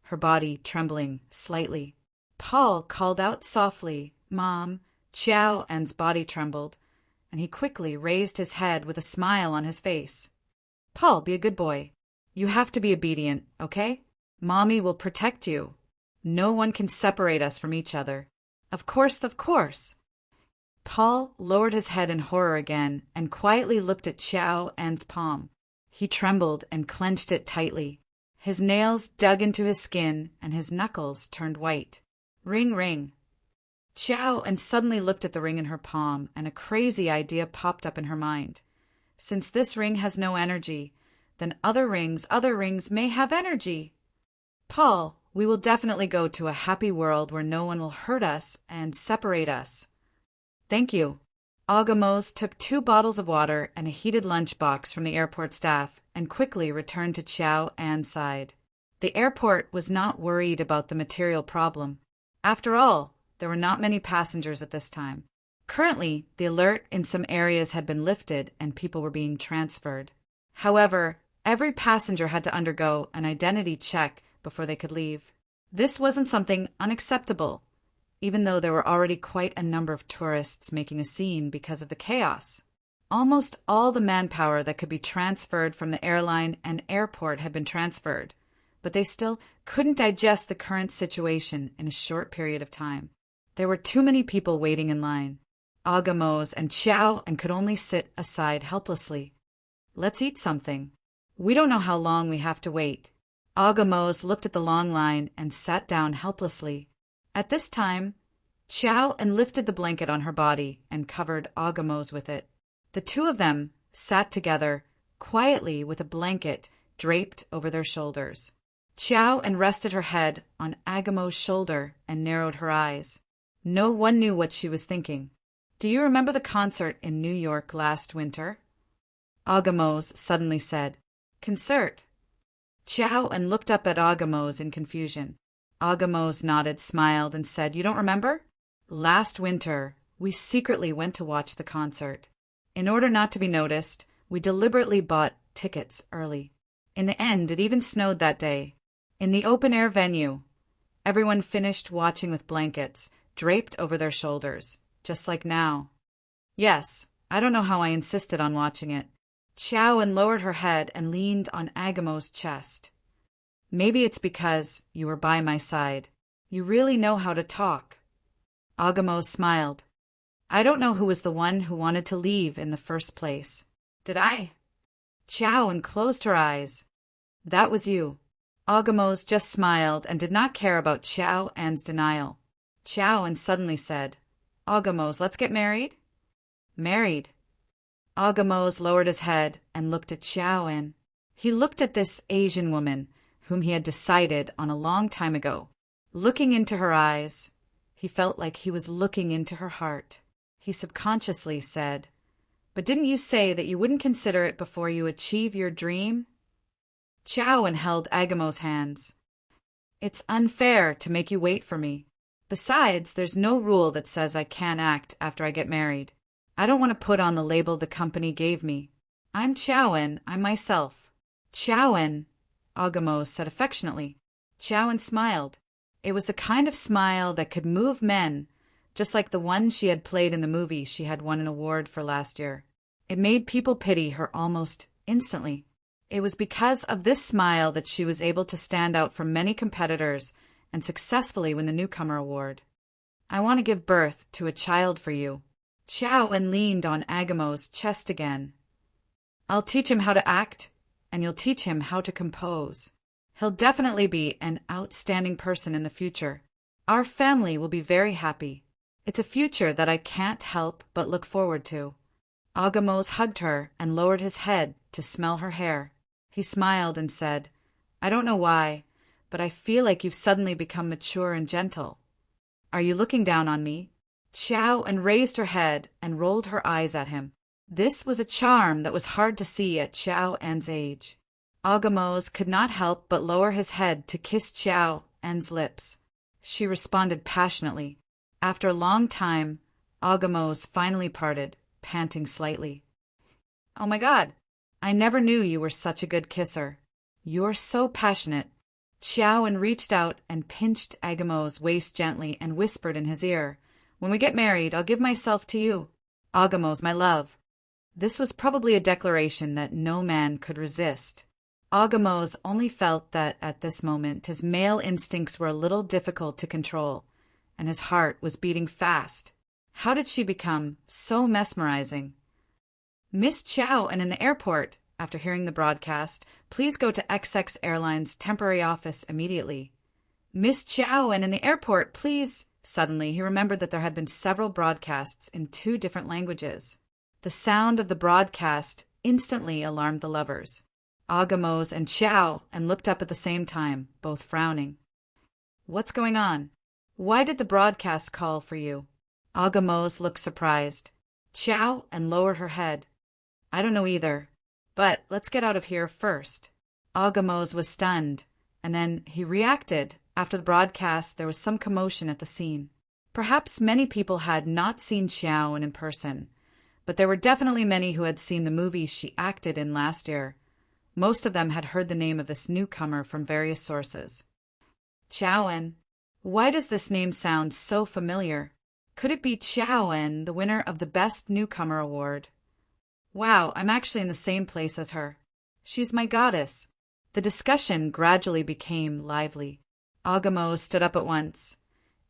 her body trembling slightly. Paul called out softly, Mom. Chow En's body trembled, and he quickly raised his head with a smile on his face. Paul, be a good boy. You have to be obedient, okay? Mommy will protect you. No one can separate us from each other. Of course, of course. Paul lowered his head in horror again and quietly looked at Chow En's palm. He trembled and clenched it tightly. His nails dug into his skin and his knuckles turned white. Ring, ring. Chow En suddenly looked at the ring in her palm, and a crazy idea popped up in her mind. Since this ring has no energy, then other rings may have energy. Paul, we will definitely go to a happy world where no one will hurt us and separate us. Thank you. Agamos took 2 bottles of water and a heated lunchbox from the airport staff and quickly returned to Chow En's side. The airport was not worried about the material problem. After all, there were not many passengers at this time. Currently, the alert in some areas had been lifted and people were being transferred. However, every passenger had to undergo an identity check before they could leave. This wasn't something unacceptable, even though there were already quite a number of tourists making a scene because of the chaos. Almost all the manpower that could be transferred from the airline and airport had been transferred, but they still couldn't digest the current situation in a short period of time. There were too many people waiting in line. Agamos and Chow En could only sit aside helplessly. Let's eat something. We don't know how long we have to wait. Agamos looked at the long line and sat down helplessly. At this time, Chow En lifted the blanket on her body and covered Agamos with it. The two of them sat together quietly with a blanket draped over their shoulders. Chow En rested her head on Agamo's shoulder and narrowed her eyes. No one knew what she was thinking. Do you remember the concert in New York last winter? Agamos suddenly said. Concert. Chow En looked up at Agamos in confusion. Agamos nodded, smiled, and said, You don't remember? Last winter, we secretly went to watch the concert. In order not to be noticed, we deliberately bought tickets early. In the end, it even snowed that day. In the open-air venue, everyone finished watching with blankets draped over their shoulders, just like now. Yes, I don't know how I insisted on watching it. Chowan lowered her head and leaned on Agamo's chest. Maybe it's because you were by my side. You really know how to talk. Agamo smiled. I don't know who was the one who wanted to leave in the first place. Did I? Chowan closed her eyes. That was you. Agamos just smiled and did not care about Chowan's denial. Chowan suddenly said, Agamos, let's get married? Married. Agamos lowered his head and looked at Chowan. He looked at this Asian woman, whom he had decided on a long time ago. Looking into her eyes, he felt like he was looking into her heart. He subconsciously said, But didn't you say that you wouldn't consider it before you achieve your dream? Chowan held Agamo's hands. It's unfair to make you wait for me. Besides, there's no rule that says I can't act after I get married. I don't want to put on the label the company gave me. I'm Chowan, I'm myself. Chowan, Agamo said affectionately. Chowan smiled. It was the kind of smile that could move men, just like the one she had played in the movie she had won an award for last year. It made people pity her almost instantly. It was because of this smile that she was able to stand out from many competitors and successfully win the Newcomer Award. I want to give birth to a child for you. Chowan leaned on Agamo's chest again. I'll teach him how to act, and you'll teach him how to compose. He'll definitely be an outstanding person in the future. Our family will be very happy. It's a future that I can't help but look forward to. Agamos hugged her and lowered his head to smell her hair. He smiled and said, I don't know why, but I feel like you've suddenly become mature and gentle. Are you looking down on me? Chowan raised her head and rolled her eyes at him. This was a charm that was hard to see at Chowan's age. Agamos could not help but lower his head to kiss Chowan's lips. She responded passionately. After a long time, Agamos finally parted, panting slightly. Oh my God, I never knew you were such a good kisser. You're so passionate. Chowan reached out and pinched Agamo's waist gently and whispered in his ear, When we get married, I'll give myself to you. Agamos, my love. This was probably a declaration that no man could resist. Agamos only felt that at this moment his male instincts were a little difficult to control, and his heart was beating fast. How did she become so mesmerizing? Miss Chowan in the airport. After hearing the broadcast, please go to XX Airlines' temporary office immediately. Miss Chowan in the airport, please. Suddenly, he remembered that there had been several broadcasts in 2 different languages. The sound of the broadcast instantly alarmed the lovers. Agamos and Chowan looked up at the same time, both frowning. What's going on? Why did the broadcast call for you? Agamos looked surprised. Chowan lowered her head. I don't know either, but let's get out of here first. Agamos was stunned, and then he reacted. After the broadcast, there was some commotion at the scene. Perhaps many people had not seen Chowan in person, but there were definitely many who had seen the movie she acted in last year. Most of them had heard the name of this newcomer from various sources. Chowan. Why does this name sound so familiar? Could it be Chowan, the winner of the Best Newcomer Award? Wow, I'm actually in the same place as her. She's my goddess. The discussion gradually became lively. Agamo stood up at once,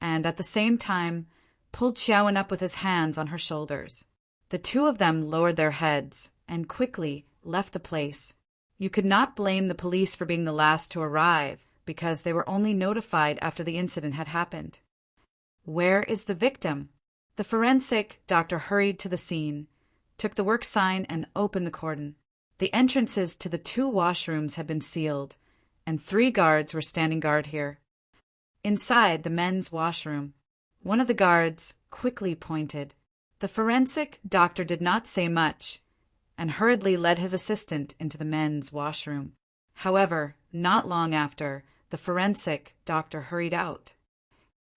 and at the same time pulled Chowan up with his hands on her shoulders. The 2 of them lowered their heads and quickly left the place. You could not blame the police for being the last to arrive, because they were only notified after the incident had happened. Where is the victim? The forensic doctor hurried to the scene, took the work sign and opened the cordon. The entrances to the 2 washrooms had been sealed, and 3 guards were standing guard here. Inside the men's washroom, one of the guards quickly pointed. The forensic doctor did not say much, and hurriedly led his assistant into the men's washroom. However, not long after, the forensic doctor hurried out.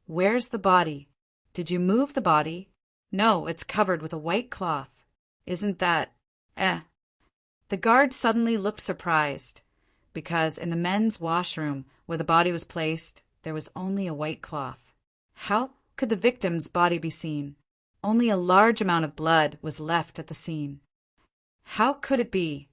Where's the body? Did you move the body? No, it's covered with a white cloth. Isn't that... The guard suddenly looked surprised, because in the men's washroom where the body was placed, there was only a white cloth. How could the victim's body be seen? Only a large amount of blood was left at the scene. How could it be?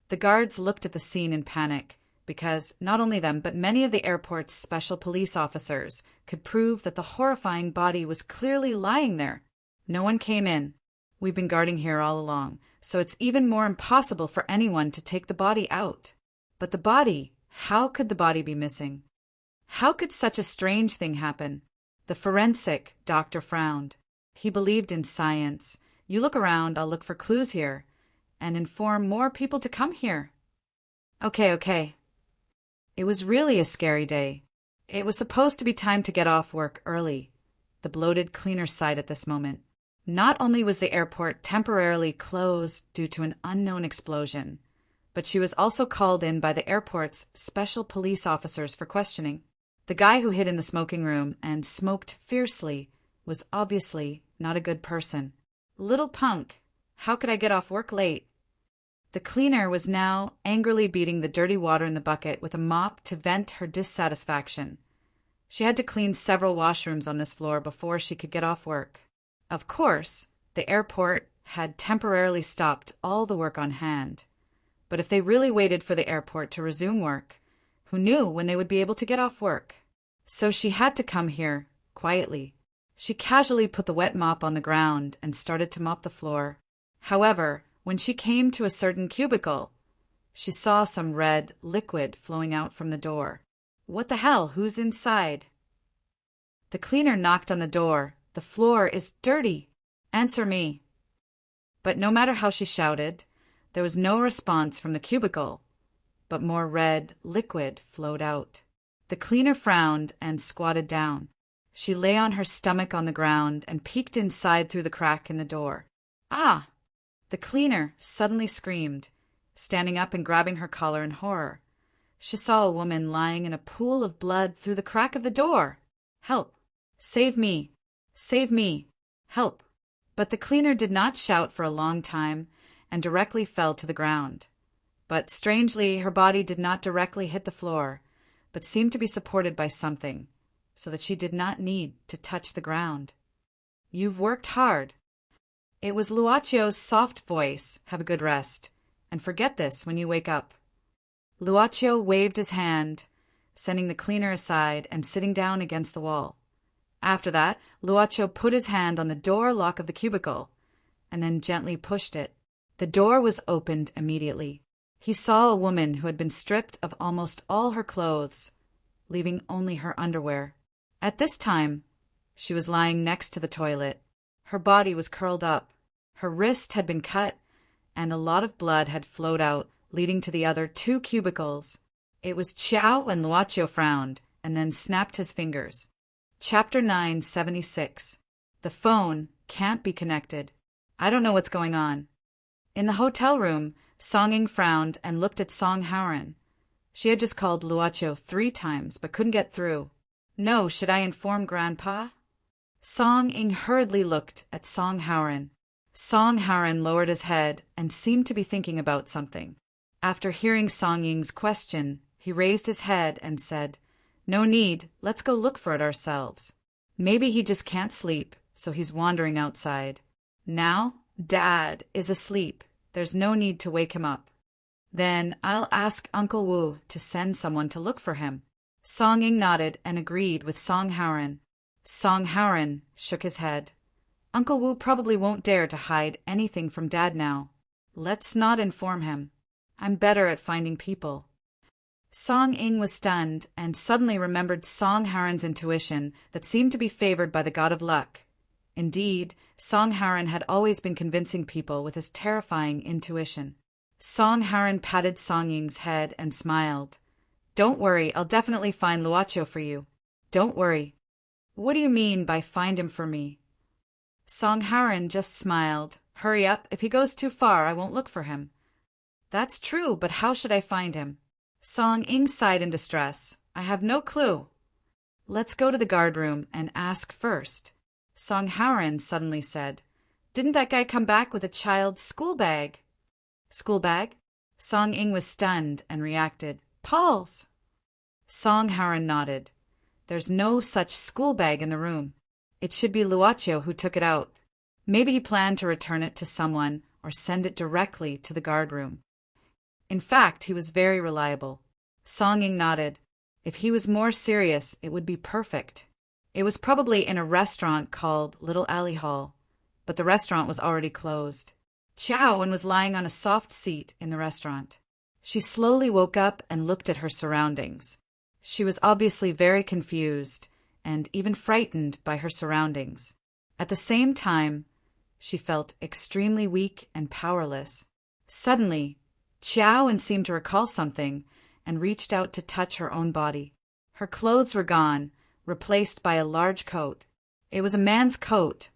The guards looked at the scene in panic, because not only them, but many of the airport's special police officers could prove that the horrifying body was clearly lying there. No one came in. We've been guarding here all along, so it's even more impossible for anyone to take the body out. But the body, how could the body be missing? How could such a strange thing happen? The forensic doctor frowned. He believed in science. You look around, I'll look for clues here, and inform more people to come here. Okay. It was really a scary day. It was supposed to be time to get off work early. The bloated cleaner sighed at this moment. Not only was the airport temporarily closed due to an unknown explosion, but she was also called in by the airport's special police officers for questioning. The guy who hid in the smoking room and smoked fiercely was obviously not a good person. Little punk, how could I get off work late? The cleaner was now angrily beating the dirty water in the bucket with a mop to vent her dissatisfaction. She had to clean several washrooms on this floor before she could get off work. Of course, the airport had temporarily stopped all the work on hand. But if they really waited for the airport to resume work, who knew when they would be able to get off work? So she had to come here, quietly. She casually put the wet mop on the ground and started to mop the floor. However, when she came to a certain cubicle, she saw some red liquid flowing out from the door. What the hell? Who's inside? The cleaner knocked on the door. The floor is dirty. Answer me. But no matter how she shouted, there was no response from the cubicle, but more red liquid flowed out. The cleaner frowned and squatted down. She lay on her stomach on the ground and peeked inside through the crack in the door. Ah! The cleaner suddenly screamed, standing up and grabbing her collar in horror. She saw a woman lying in a pool of blood through the crack of the door. Help! Save me! Save me! Help! But the cleaner did not shout for a long time and directly fell to the ground. But strangely, her body did not directly hit the floor, but seemed to be supported by something, so that she did not need to touch the ground. You've worked hard. It was Luacio's soft voice. Have a good rest, and forget this when you wake up. Luacio waved his hand, sending the cleaner aside and sitting down against the wall. After that, Luacio put his hand on the door lock of the cubicle, and then gently pushed it. The door was opened immediately. He saw a woman who had been stripped of almost all her clothes, leaving only her underwear. At this time, she was lying next to the toilet. Her body was curled up. Her wrist had been cut, and a lot of blood had flowed out, leading to the other 2 cubicles. It was Ciao, and Luacio frowned, and then snapped his fingers. Chapter 976. The phone can't be connected. I don't know what's going on. In the hotel room, Song Ying frowned and looked at Song Haoren. She had just called Luacio 3 times, but couldn't get through. No, should I inform Grandpa? Song Ying hurriedly looked at Song Haoren. Song Haoren lowered his head and seemed to be thinking about something. After hearing Song Ying's question, he raised his head and said, No need, let's go look for it ourselves. Maybe he just can't sleep, so he's wandering outside. Now, Dad is asleep. There's no need to wake him up. Then I'll ask Uncle Wu to send someone to look for him. Song Ying nodded and agreed with Song Haoren. Song Haoren shook his head. Uncle Wu probably won't dare to hide anything from Dad now. Let's not inform him. I'm better at finding people. Song Ying was stunned and suddenly remembered Song Haoren's intuition that seemed to be favored by the god of luck. Indeed, Song Haoren had always been convincing people with his terrifying intuition. Song Haoren patted Song Ying's head and smiled. Don't worry, I'll definitely find Luacio for you. Don't worry. What do you mean by find him for me? Song Haoren just smiled. Hurry up, if he goes too far, I won't look for him. That's true, but how should I find him? Song Ying sighed in distress. I have no clue. Let's go to the guard room and ask first. Song Haoren suddenly said, Didn't that guy come back with a child's school bag? School bag? Song Ying was stunned and reacted, Paul's. Song Haoren nodded. There's no such school bag in the room. It should be Luacio who took it out. Maybe he planned to return it to someone or send it directly to the guardroom. In fact, he was very reliable. Song Ying nodded. If he was more serious, it would be perfect. It was probably in a restaurant called Little Alley Hall, but the restaurant was already closed. Chow Wen was lying on a soft seat in the restaurant. She slowly woke up and looked at her surroundings. She was obviously very confused and even frightened by her surroundings. At the same time, she felt extremely weak and powerless. Suddenly, Chow Wen seemed to recall something and reached out to touch her own body. Her clothes were gone, replaced by a large coat. It was a man's coat,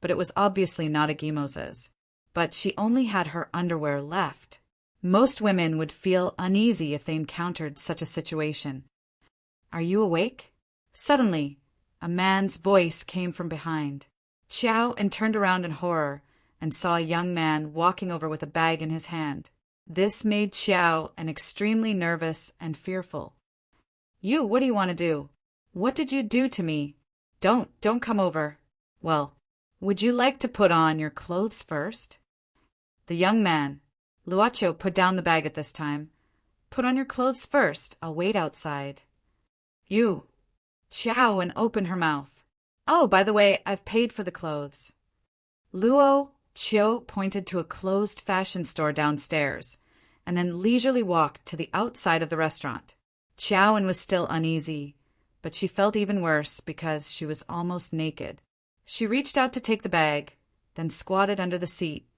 but it was obviously not a Gimose's. But she only had her underwear left. Most women would feel uneasy if they encountered such a situation. "Are you awake?" Suddenly, a man's voice came from behind. Chow Wen turned around in horror and saw a young man walking over with a bag in his hand. This made Chow Wen extremely nervous and fearful. What do you want to do? What did you do to me? Don't come over." "Well, would you like to put on your clothes first?" The young man, Luocho, put down the bag at this time. "Put on your clothes first. I'll wait outside." Chow Wen opened her mouth. "Oh, by the way, I've paid for the clothes." Luocho pointed to a closed fashion store downstairs, and then leisurely walked to the outside of the restaurant. Chow Wen was still uneasy, but she felt even worse because she was almost naked. She reached out to take the bag, then squatted under the seat,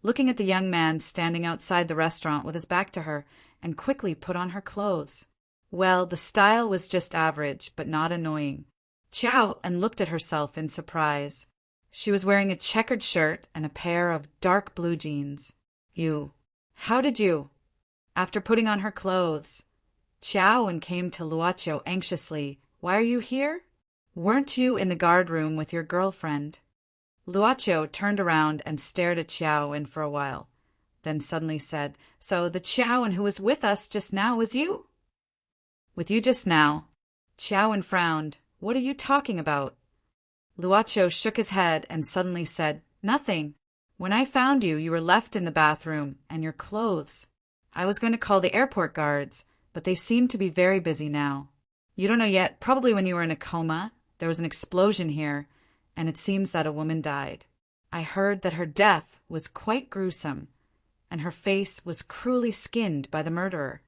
looking at the young man standing outside the restaurant with his back to her, and quickly put on her clothes. Well, the style was just average, but not annoying. Chow Wen looked at herself in surprise. She was wearing a checkered shirt and a pair of dark blue jeans. How did you? After putting on her clothes, Chow Wen came to Luocho anxiously. "Why are you here? Weren't you in the guardroom with your girlfriend?" Luocho turned around and stared at Chow Wen for a while, then suddenly said, "So the Chow Wen who was with us just now was you?" "With you just now?" Chow Wen frowned. "What are you talking about?" Luocho shook his head and suddenly said, "Nothing. When I found you, you were left in the bathroom, and your clothes. I was going to call the airport guards, but they seem to be very busy now. You don't know yet, probably when you were in a coma, there was an explosion here, and it seems that a woman died. I heard that her death was quite gruesome, and her face was cruelly skinned by the murderer."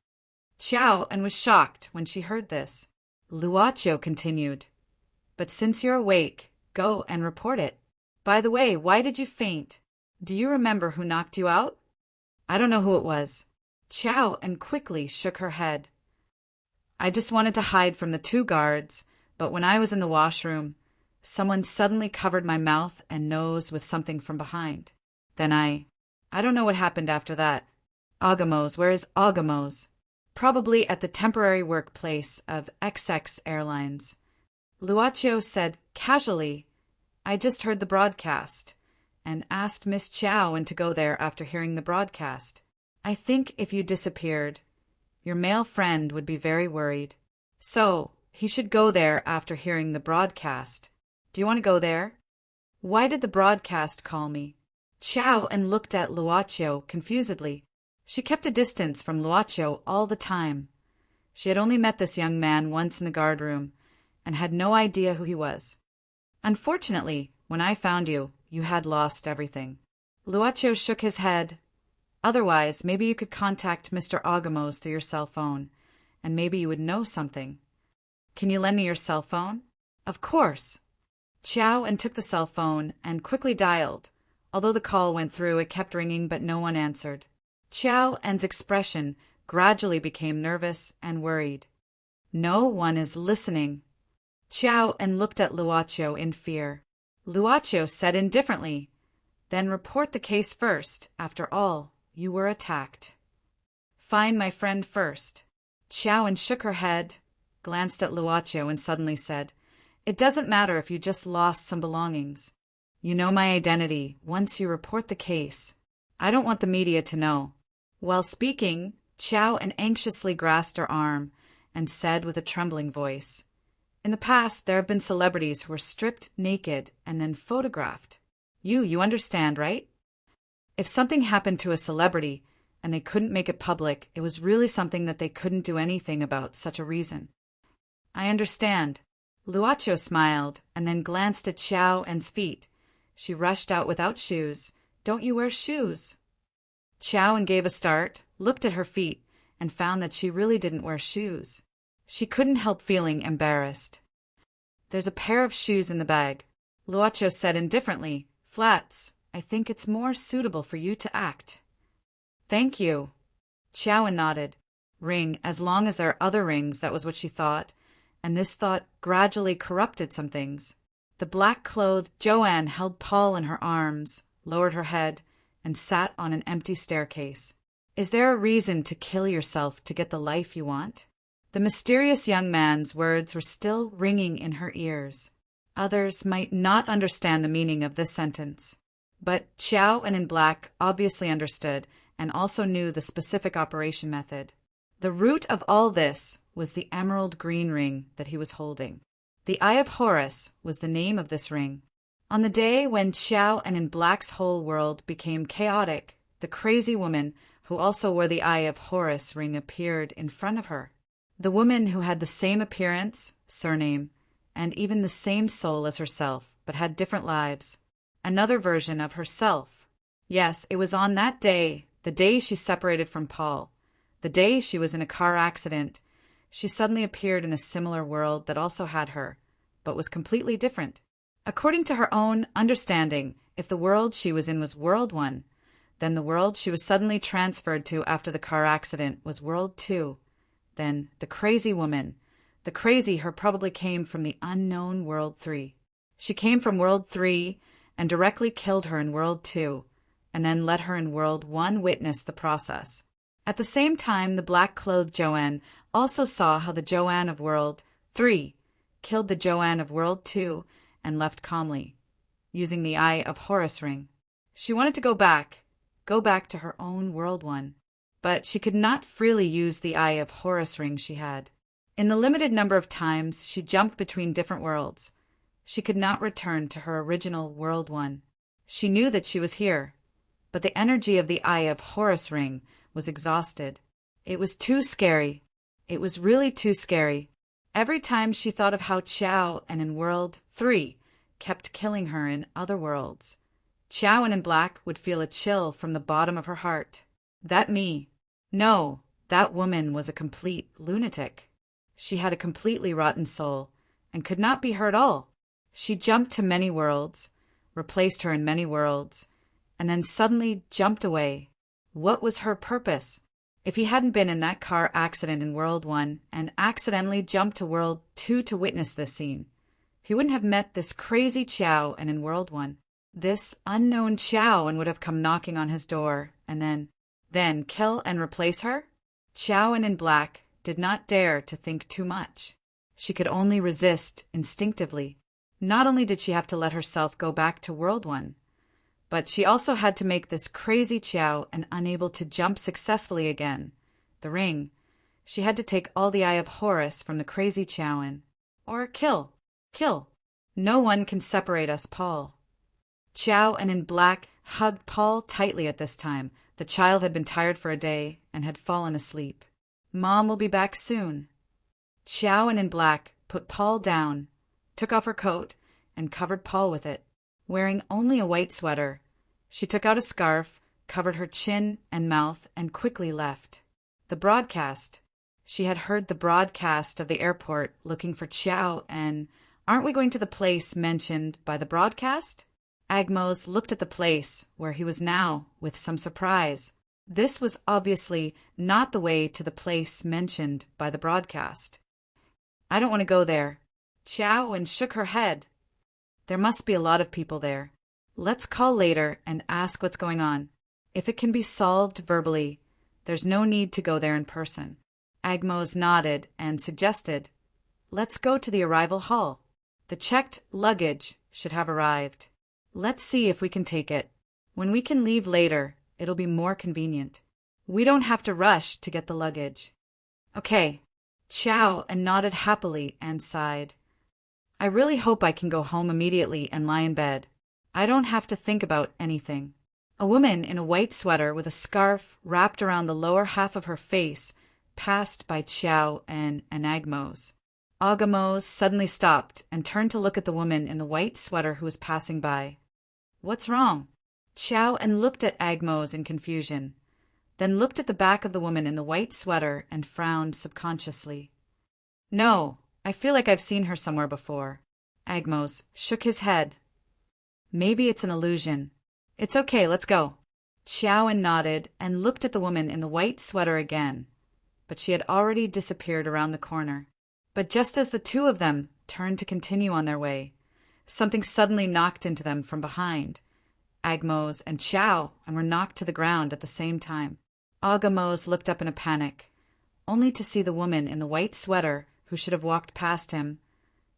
Chow Wen was shocked when she heard this. Luocho continued, "But since you're awake, go and report it. By the way, why did you faint? Do you remember who knocked you out?" "I don't know who it was." Chow Wen quickly shook her head. "I just wanted to hide from the two guards, but when I was in the washroom, someone suddenly covered my mouth and nose with something from behind. Then I don't know what happened after that. Agamos, where is Agamos?" "Probably at the temporary workplace of XX Airlines." Luocho said casually, "I just heard the broadcast, and asked Miss Chow Wen to go there after hearing the broadcast. I think if you disappeared, your male friend would be very worried. So, he should go there after hearing the broadcast. Do you want to go there?" "Why did the broadcast call me?" Chow Wen looked at Luocho confusedly. She kept a distance from Luocho all the time. She had only met this young man once in the guardroom, and had no idea who he was. "Unfortunately, when I found you, you had lost everything." Luocho shook his head. "Otherwise, maybe you could contact Mr. Agamos through your cell phone, and maybe you would know something. Can you lend me your cell phone?" "Of course." Chow Wen took the cell phone and quickly dialed. Although the call went through, it kept ringing, but no one answered. Chow Wen's expression gradually became nervous and worried. "No one is listening." Chow Wen looked at Luocho in fear. Luocho said indifferently, "Then report the case first. After all, you were attacked." "Find my friend first." Chow Wen shook her head, glanced at Luocho, and suddenly said, "It doesn't matter if you just lost some belongings. You know my identity once you report the case. I don't want the media to know." While speaking, Chow Wen anxiously grasped her arm and said with a trembling voice, "In the past, there have been celebrities who were stripped naked and then photographed. You understand, right?" If something happened to a celebrity and they couldn't make it public, it was really something that they couldn't do anything about such a reason. I understand. Luocho smiled and then glanced at Xiao En's feet. She rushed out without shoes. Don't you wear shoes? Xiao En gave a start, looked at her feet, and found that she really didn't wear shoes. She couldn't help feeling embarrassed. There's a pair of shoes in the bag. Luocho said indifferently, flats. I think it's more suitable for you to act. Thank you. Xiao En nodded. Ring, as long as there are other rings, that was what she thought, and this thought gradually corrupted some things. The black-clothed Joanne held Paul in her arms, lowered her head, and sat on an empty staircase. Is there a reason to kill yourself to get the life you want? The mysterious young man's words were still ringing in her ears. Others might not understand the meaning of this sentence, but Xiao En in black obviously understood and also knew the specific operation method. The root of all this was the emerald green ring that he was holding. The Eye of Horus was the name of this ring. On the day when Xiao En in black's whole world became chaotic, the crazy woman who also wore the Eye of Horus ring appeared in front of her. The woman who had the same appearance, surname, and even the same soul as herself, but had different lives. Another version of herself. Yes, it was on that day, the day she separated from Paul, the day she was in a car accident, she suddenly appeared in a similar world that also had her, but was completely different. According to her own understanding, if the world she was in was World 1, then the world she was suddenly transferred to after the car accident was World 2. Then the crazy woman, the crazy her probably came from the unknown World 3. She came from World 3 and directly killed her in World 2, and then let her in World 1 witness the process. At the same time, the black-clothed Joanne also saw how the Joanne of World 3 killed the Joanne of World 2 and left calmly, using the Eye of Horus ring. She wanted to go back to her own World 1, but she could not freely use the Eye of Horus ring she had. In the limited number of times she jumped between different worlds, she could not return to her original World 1. She knew that she was here, but the energy of the Eye of Horus ring was exhausted. It was too scary. It was really too scary. Every time she thought of how Xiao En in World 3 kept killing her in other worlds, Xiao En in black would feel a chill from the bottom of her heart. That me. No, that woman was a complete lunatic. She had a completely rotten soul and could not be her at all. She jumped to many worlds, replaced her in many worlds, and then suddenly jumped away. What was her purpose? If he hadn't been in that car accident in World 1 and accidentally jumped to World 2 to witness this scene, he wouldn't have met this crazy Xiao En in World 1. This unknown Xiao En would have come knocking on his door and then kill and replace her? Xiao En in black did not dare to think too much. She could only resist instinctively. Not only did she have to let herself go back to World 1, but she also had to make this crazy Xiao En unable to jump successfully again. The ring. She had to take all the Eye of Horus from the crazy Xiao En. Or kill. Kill. No one can separate us, Paul. Xiao En in black hugged Paul tightly at this time. The child had been tired for a day and had fallen asleep. Mom will be back soon. Xiao En in black put Paul down, took off her coat, and covered Paul with it. Wearing only a white sweater, she took out a scarf, covered her chin and mouth, and quickly left. The broadcast. She had heard the broadcast of the airport looking for Xiao En. Aren't we going to the place mentioned by the broadcast? Agmos looked at the place where he was now with some surprise. This was obviously not the way to the place mentioned by the broadcast. I don't want to go there. Xiao En shook her head. There must be a lot of people there. Let's call later and ask what's going on. If it can be solved verbally, there's no need to go there in person. Agmos nodded and suggested, let's go to the arrival hall. The checked luggage should have arrived. Let's see if we can take it. When we can leave later, it'll be more convenient. We don't have to rush to get the luggage. Okay. Xiao En nodded happily and sighed. I really hope I can go home immediately and lie in bed. I don't have to think about anything. A woman in a white sweater with a scarf wrapped around the lower half of her face passed by Xiao and Anagmos. Agamos suddenly stopped and turned to look at the woman in the white sweater who was passing by. "What's wrong?" Xiao and looked at Agmos in confusion, then looked at the back of the woman in the white sweater and frowned subconsciously. "No, I feel like I've seen her somewhere before." Agmos shook his head. "Maybe it's an illusion. It's okay, let's go." Xiao nodded and looked at the woman in the white sweater again, but she had already disappeared around the corner. But just as the two of them turned to continue on their way, something suddenly knocked into them from behind. Agmos and Xiao and were knocked to the ground at the same time. Agamos looked up in a panic, only to see the woman in the white sweater who should have walked past him,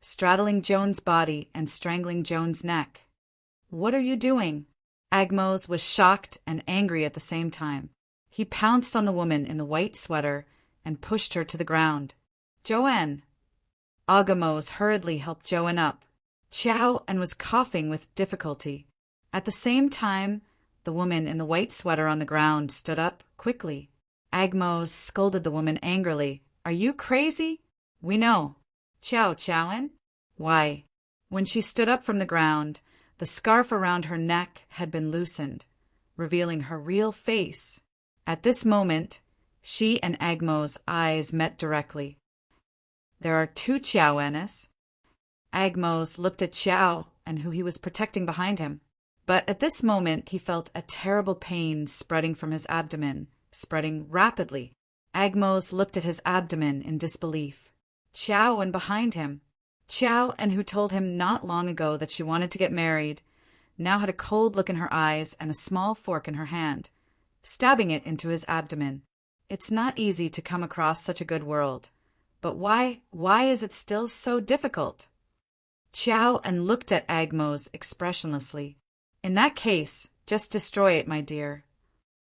straddling Joan's body and strangling Joan's neck. "What are you doing?" Agmos was shocked and angry at the same time. He pounced on the woman in the white sweater and pushed her to the ground. "Joanne!" Agamos hurriedly helped Joanne up. Xiao and was coughing with difficulty. At the same time, the woman in the white sweater on the ground stood up quickly. Agmos scolded the woman angrily. "Are you crazy?" "We know." Xiaoan? Why, when she stood up from the ground, the scarf around her neck had been loosened, revealing her real face. At this moment, she and Agmos' eyes met directly. "There are two Xiaoanes." Agmos looked at Xiao and who he was protecting behind him. But at this moment he felt a terrible pain spreading from his abdomen, spreading rapidly. Agmos looked at his abdomen in disbelief. Xiao and behind him. Xiao, and who told him not long ago that she wanted to get married, now had a cold look in her eyes and a small fork in her hand, stabbing it into his abdomen. It's not easy to come across such a good world. But why is it still so difficult? Xiao and looked at Agmos expressionlessly. "In that case, just destroy it, my dear.